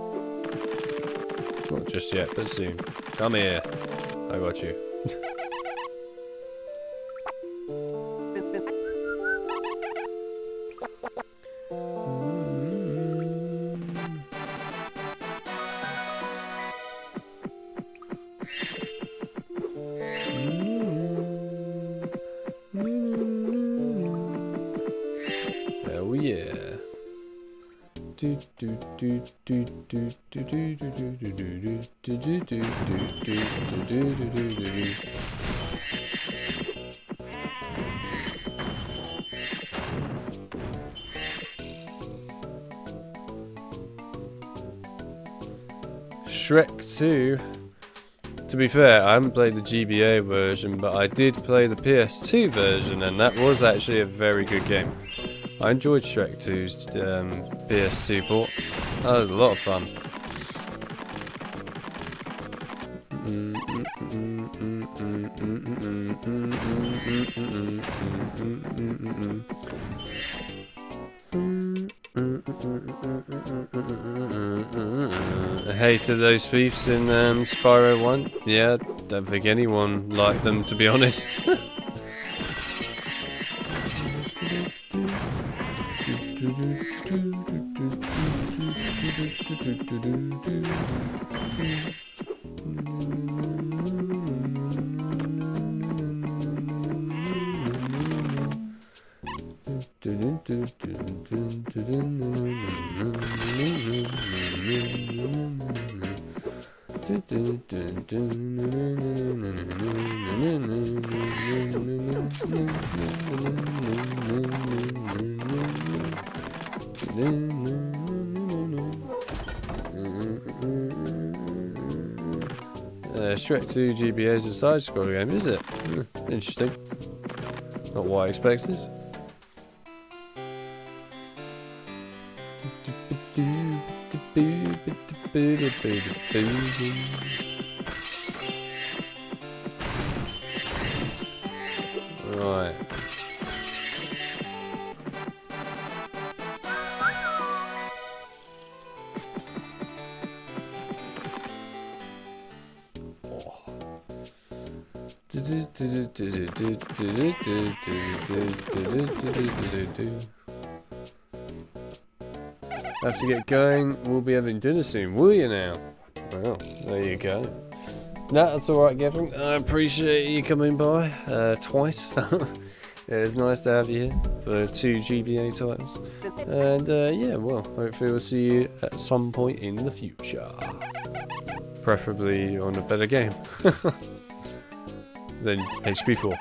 Not just yet, but soon. Come here. I got you. Oh yeah. Shrek 2. To be fair, I haven't played the GBA version, but I did play the PS2 version, and that was actually a very good game. I enjoyed Shrek 2's PS2 port. That was a lot of fun. Hey to those peeps in Spyro 1. Yeah, don't think anyone liked them, to be honest. Shrek 2 GBA is a side-scroller game, is it? Interesting. Not what I expected. Right. Have to get going. We'll be having dinner soon, will you now? Well, there you go. No, that's alright, Gavin. I appreciate you coming by twice. Yeah, it's nice to have you here for 2 GBA titles. And yeah, well, hopefully we'll see you at some point in the future. Preferably on a better game than HP4.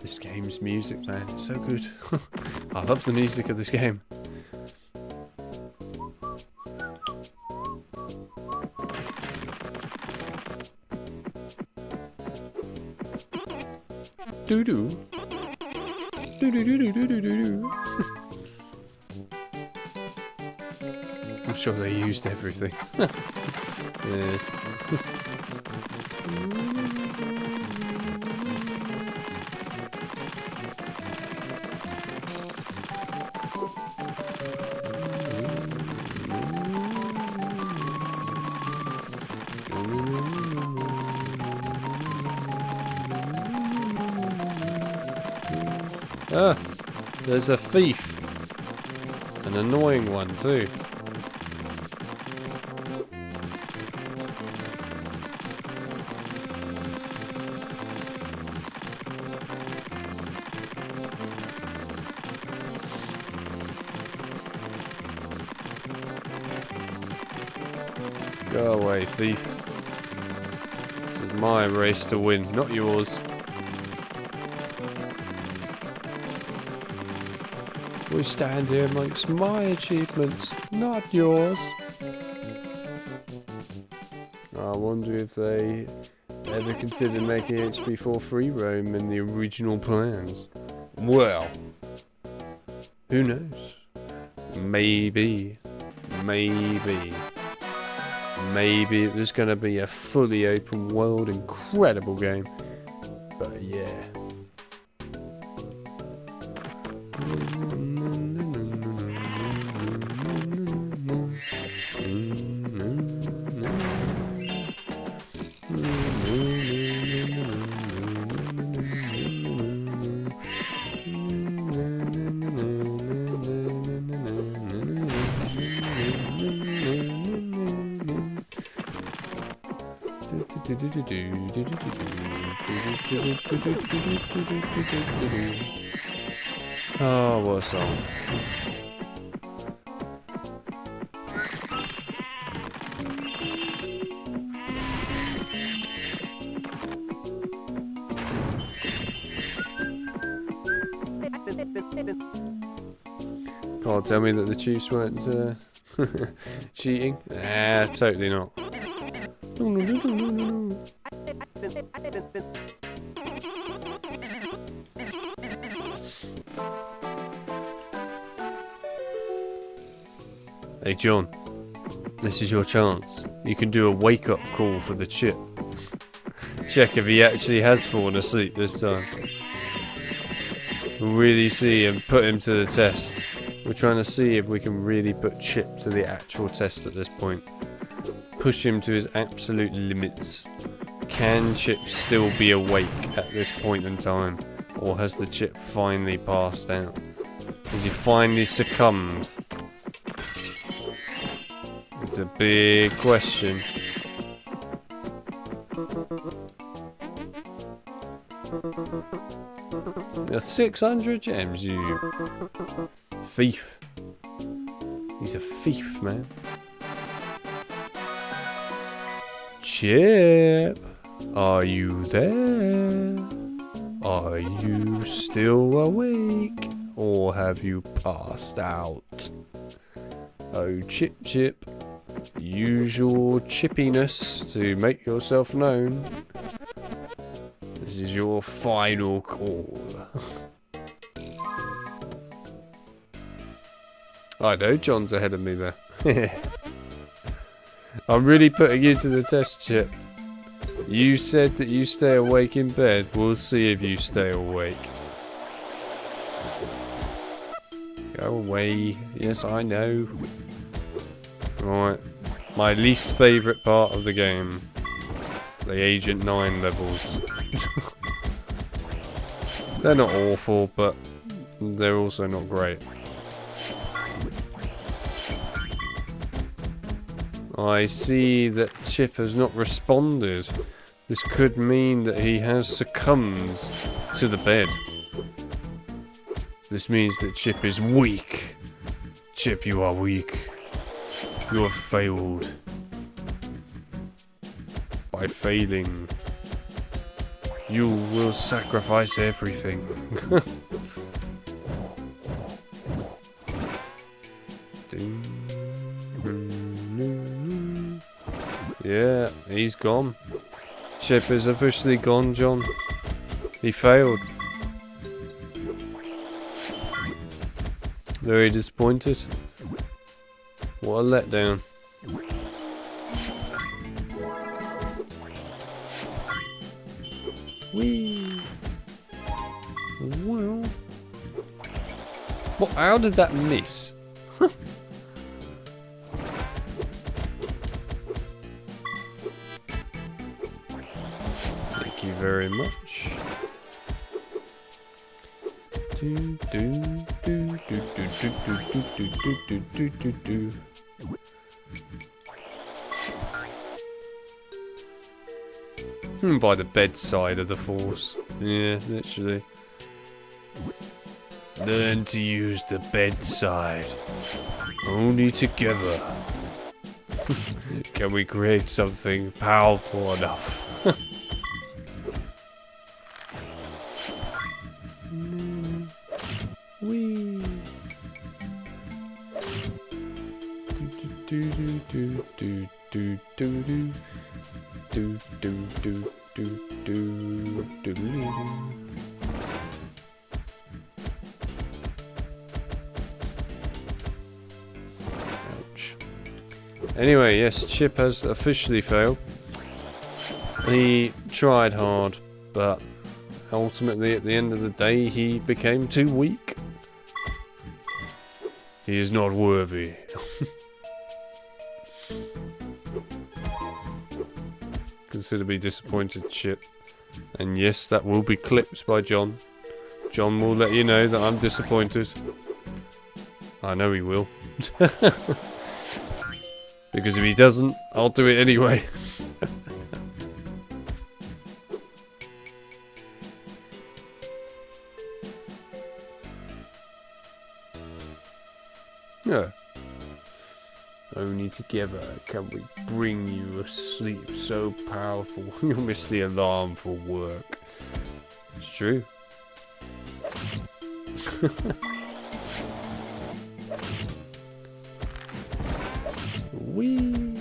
This game's music, man, it's so good. I love the music of this game. Doo doo. Doo doo doo doo doo doo doo. I'm sure they used everything. Yes. Ah, there's a thief. An annoying one too. Go away, thief. This is my race to win, not yours. We stand here amongst my achievements, not yours. I wonder if they ever considered making HB4 free roam in the original plans. Well, who knows? Maybe it was going to be a fully open world, incredible game. But yeah. Oh, what a song. Can't tell me that the Chiefs weren't cheating. Ah, totally not. Hey John, this is your chance. You can do a wake-up call for the chip. Check if he actually has fallen asleep this time. We'll really see and put him to the test. We're trying to see if we can really put Chip to the actual test at this point. Push him to his absolute limits. Can Chip still be awake at this point in time? Or has the Chip finally passed out? Has he finally succumbed? It's a big question. That's 600 gems, you thief. He's a thief, man. Chip, are you there? Are you still awake? Or have you passed out? Oh, Chip. Use your chippiness to make yourself known. This is your final call. I know John's ahead of me there. I'm really putting you to the test, Chip. You said that you stay awake in bed. We'll see if you stay awake. Go away. Yes, I know. Right. My least favourite part of the game. The Agent 9 levels. They're not awful, but they're also not great. I see that Chip has not responded. This could mean that he has succumbed to the bed. This means that Chip is weak. Chip, you are weak. You have failed. By failing, you will sacrifice everything. Yeah, he's gone. Chip is officially gone, John. He failed. Very disappointed. What a letdown. Whee! Well. What? How did that miss? Thank you very much. By the bedside of the Force. Yeah, literally. Learn to use the bedside. Only together can we create something powerful enough. Wee. Do do do do do do do do do do do do do. Ouch. Anyway, yes, Chip has officially failed. He tried hard, but ultimately at the end of the day he became too weak. He is not worthy. Considerably disappointed, Chip. And yes, that will be clipped by John. John will let you know that I'm disappointed. I know he will. Because if he doesn't, I'll do it anyway. Yeah. Only together can we bring you a sleep so powerful you'll miss the alarm for work. It's true. Whee!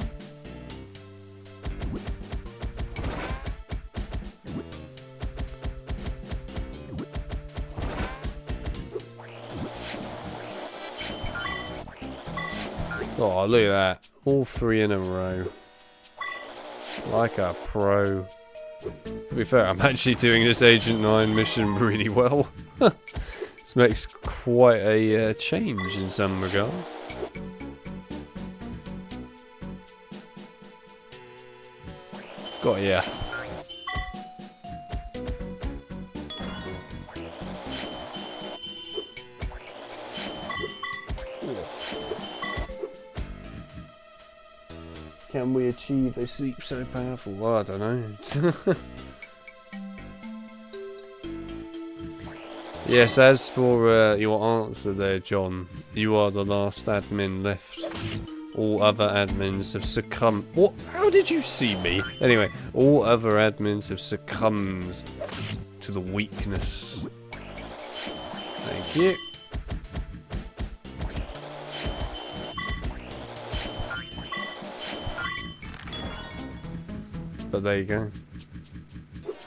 Oh, look at that. All three in a row. Like a pro. To be fair, I'm actually doing this Agent 9 mission really well. This makes quite a change in some regards. Got ya. Can we achieve a sleep so powerful? Well, I don't know. Yes, as for your answer there, John, you are the last admin left. All other admins have succumbed. What? How did you see me? Anyway, all other admins have succumbed to the weakness. Thank you. But there you go.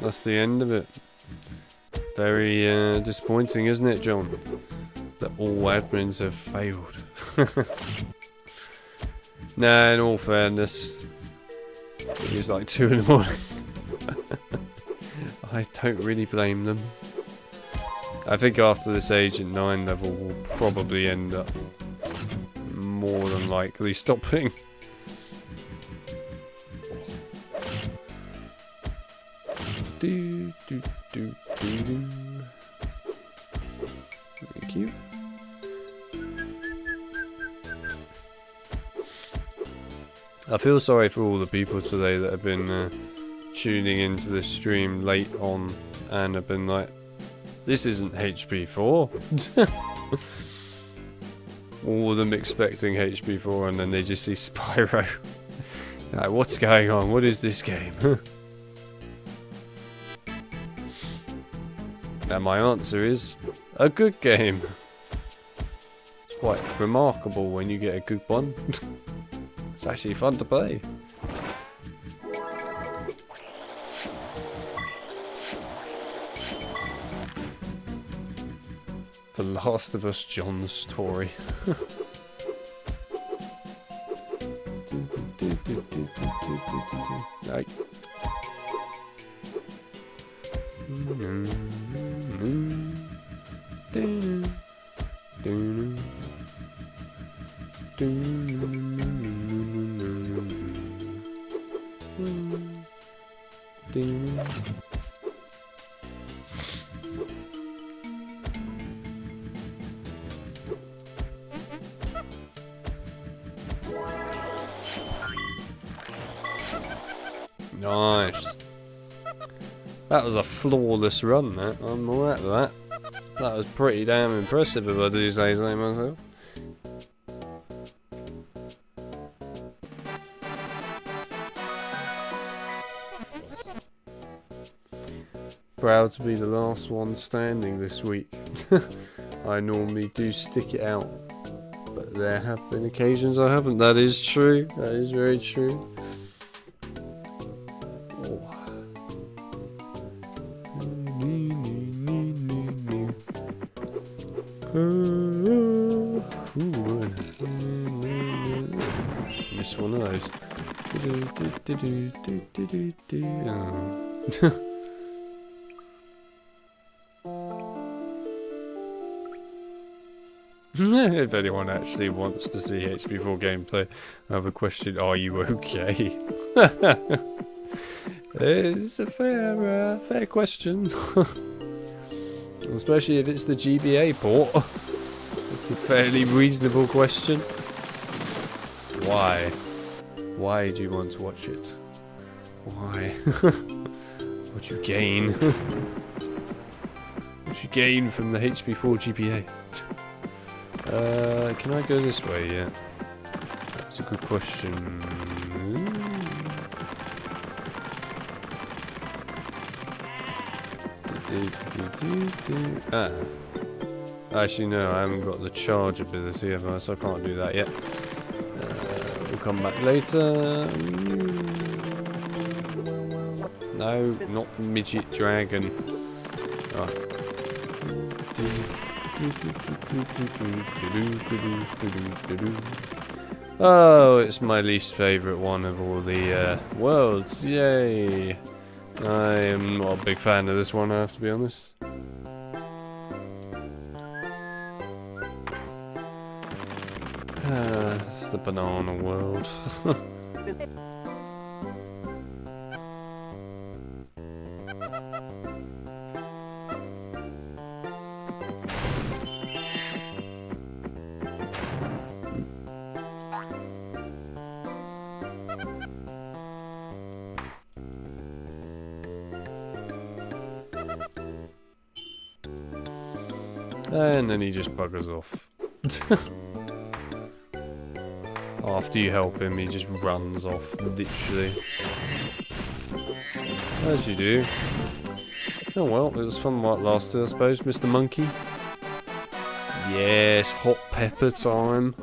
That's the end of it. Very disappointing, isn't it, John? That all admins have failed. Nah, in all fairness, it's like 2 in the morning. I don't really blame them. I think after this Agent 9 level, we'll probably end up more than likely stopping. Do, do, do, do, do. Thank you. I feel sorry for all the people today that have been tuning into this stream late on and have been like, this isn't HP4. All of them expecting HP4 and then they just see Spyro. Like, what's going on? What is this game? And my answer is, a good game. It's quite remarkable when you get a good one. It's actually fun to play. The Last of Us John's story. Right. Nice. That was a flawless run, that. I'm alright with that. That was pretty damn impressive if I do say so myself. proud to be the last one standing this week. I normally do stick it out, but there have been occasions I haven't. That is true. That is very true. Missed one of those. If anyone actually wants to see HP4 gameplay, I have a question. Are you okay? It's a fair question. Especially if it's the GBA port. It's a fairly reasonable question. Why? Why do you want to watch it? Why? What you gain? What you gain from the HP4 GBA? Can I go this way yet? That's a good question. Ah. Actually, no, I haven't got the charge ability, have I? So I can't do that yet. We'll come back later. No, not midget dragon. Oh. Oh, it's my least favourite one of all the worlds. Yay! I am not a big fan of this one, I have to be honest. It's the banana world. And then he just buggers off. After you help him, he just runs off, literally. As you do. Oh well, it was fun while it lasted, I suppose, Mr. Monkey. Yes, hot pepper time.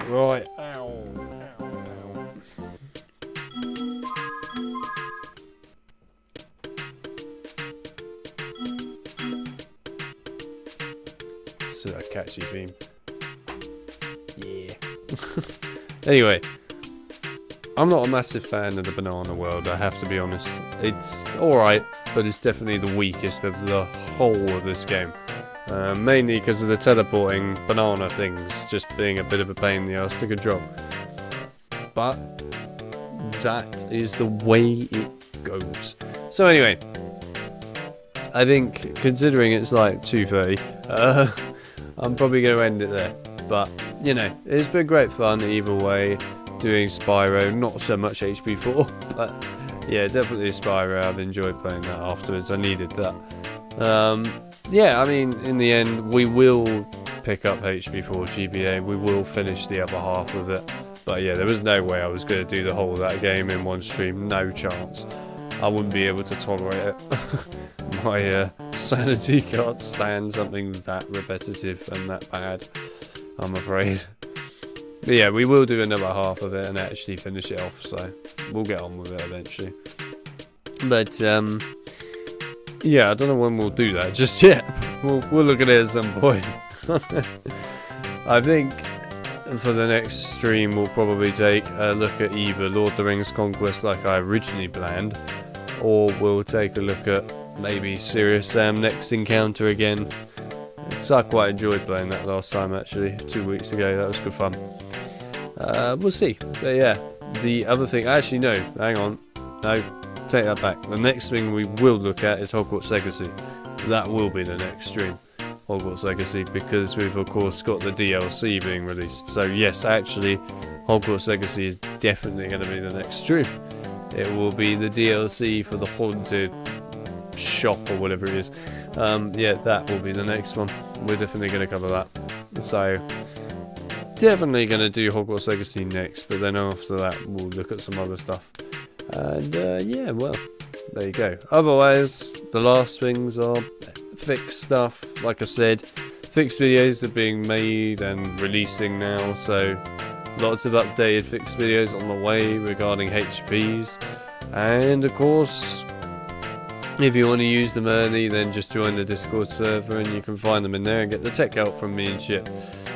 Right. So a catchy theme. Yeah. Anyway, I'm not a massive fan of the banana world, I have to be honest. It's alright, but it's definitely the weakest of the whole of this game. Mainly because of the teleporting banana things just being a bit of a pain in the ass to control. But that is the way it goes. So anyway, I think considering it's like 2:30, I'm probably going to end it there. But, you know, it's been great fun either way, doing Spyro, not so much HP4, but yeah, definitely Spyro. I've enjoyed playing that afterwards, I needed that. Yeah, I mean, in the end, we will pick up HP4 GBA, we will finish the other half of it. But yeah, there was no way I was going to do the whole of that game in one stream, no chance. I wouldn't be able to tolerate it. My sanity can't stand something that repetitive and that bad, I'm afraid. But yeah, we will do another half of it and actually finish it off, so we'll get on with it eventually. But yeah, I don't know when we'll do that just yet. We'll look at it at some point. I think for the next stream we'll probably take a look at either Lord of the Rings Conquest like I originally planned, or we'll take a look at maybe Serious Sam Next Encounter again. Because I quite enjoyed playing that last time actually, 2 weeks ago, that was good fun. We'll see. But yeah, the other thing, actually no, hang on, no, take that back. The next thing we will look at is Hogwarts Legacy. That will be the next stream, Hogwarts Legacy, because we've of course got the DLC being released. So yes, actually, Hogwarts Legacy is definitely going to be the next stream. It will be the DLC for the Haunted Shop or whatever it is. Yeah, that will be the next one. We're definitely going to cover that. So definitely going to do Hogwarts Legacy next, but then after that we'll look at some other stuff. And yeah, well, there you go. Otherwise, the last things are fixed stuff. Like I said, fixed videos are being made and releasing now, so lots of updated fixed videos on the way regarding HPs. And of course, if you want to use them early, then just join the Discord server and you can find them in there and get the tech help from me and shit.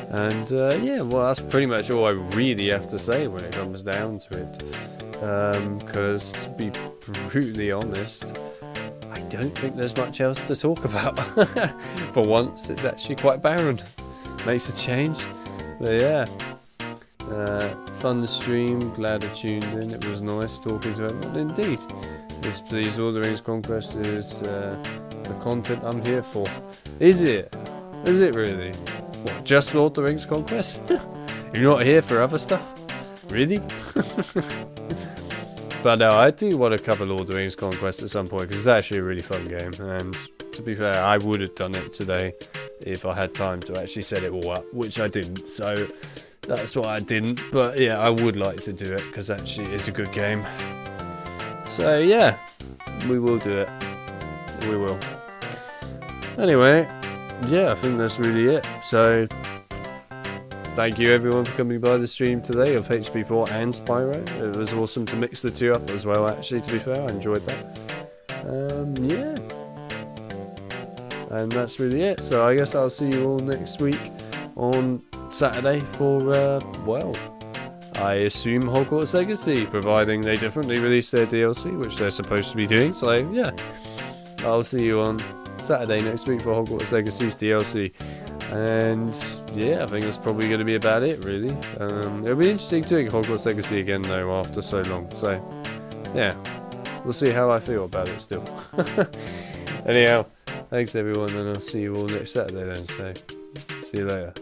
And yeah, well, that's pretty much all I really have to say when it comes down to it. Because to be brutally honest, I don't think there's much else to talk about. For once, it's actually quite barren. Makes a change. But yeah, fun stream, glad I tuned in. It was nice talking to everyone indeed. Yes, please, Lord of the Rings Conquest is the content I'm here for. Is it? Is it really? What, just Lord of the Rings Conquest? You're not here for other stuff? Really? But no, I do want to cover Lord of the Rings Conquest at some point, because it's actually a really fun game, and to be fair, I would have done it today if I had time to actually set it all up, which I didn't, so that's why I didn't. But yeah, I would like to do it, because actually it's a good game. So yeah, we will do it. We will. Anyway, yeah, I think that's really it. So thank you everyone for coming by the stream today of HP4 and Spyro. It was awesome to mix the two up as well, actually, to be fair. I enjoyed that. Yeah. And that's really it. So I guess I'll see you all next week on Saturday for, well, I assume Hogwarts Legacy, providing they definitely release their DLC, which they're supposed to be doing. So yeah, I'll see you on Saturday next week for Hogwarts Legacy's DLC. And yeah, I think that's probably going to be about it, really. It'll be interesting doing Hogwarts Legacy again, though, after so long. So yeah, we'll see how I feel about it still. Anyhow, thanks everyone, and I'll see you all next Saturday then. So see you later.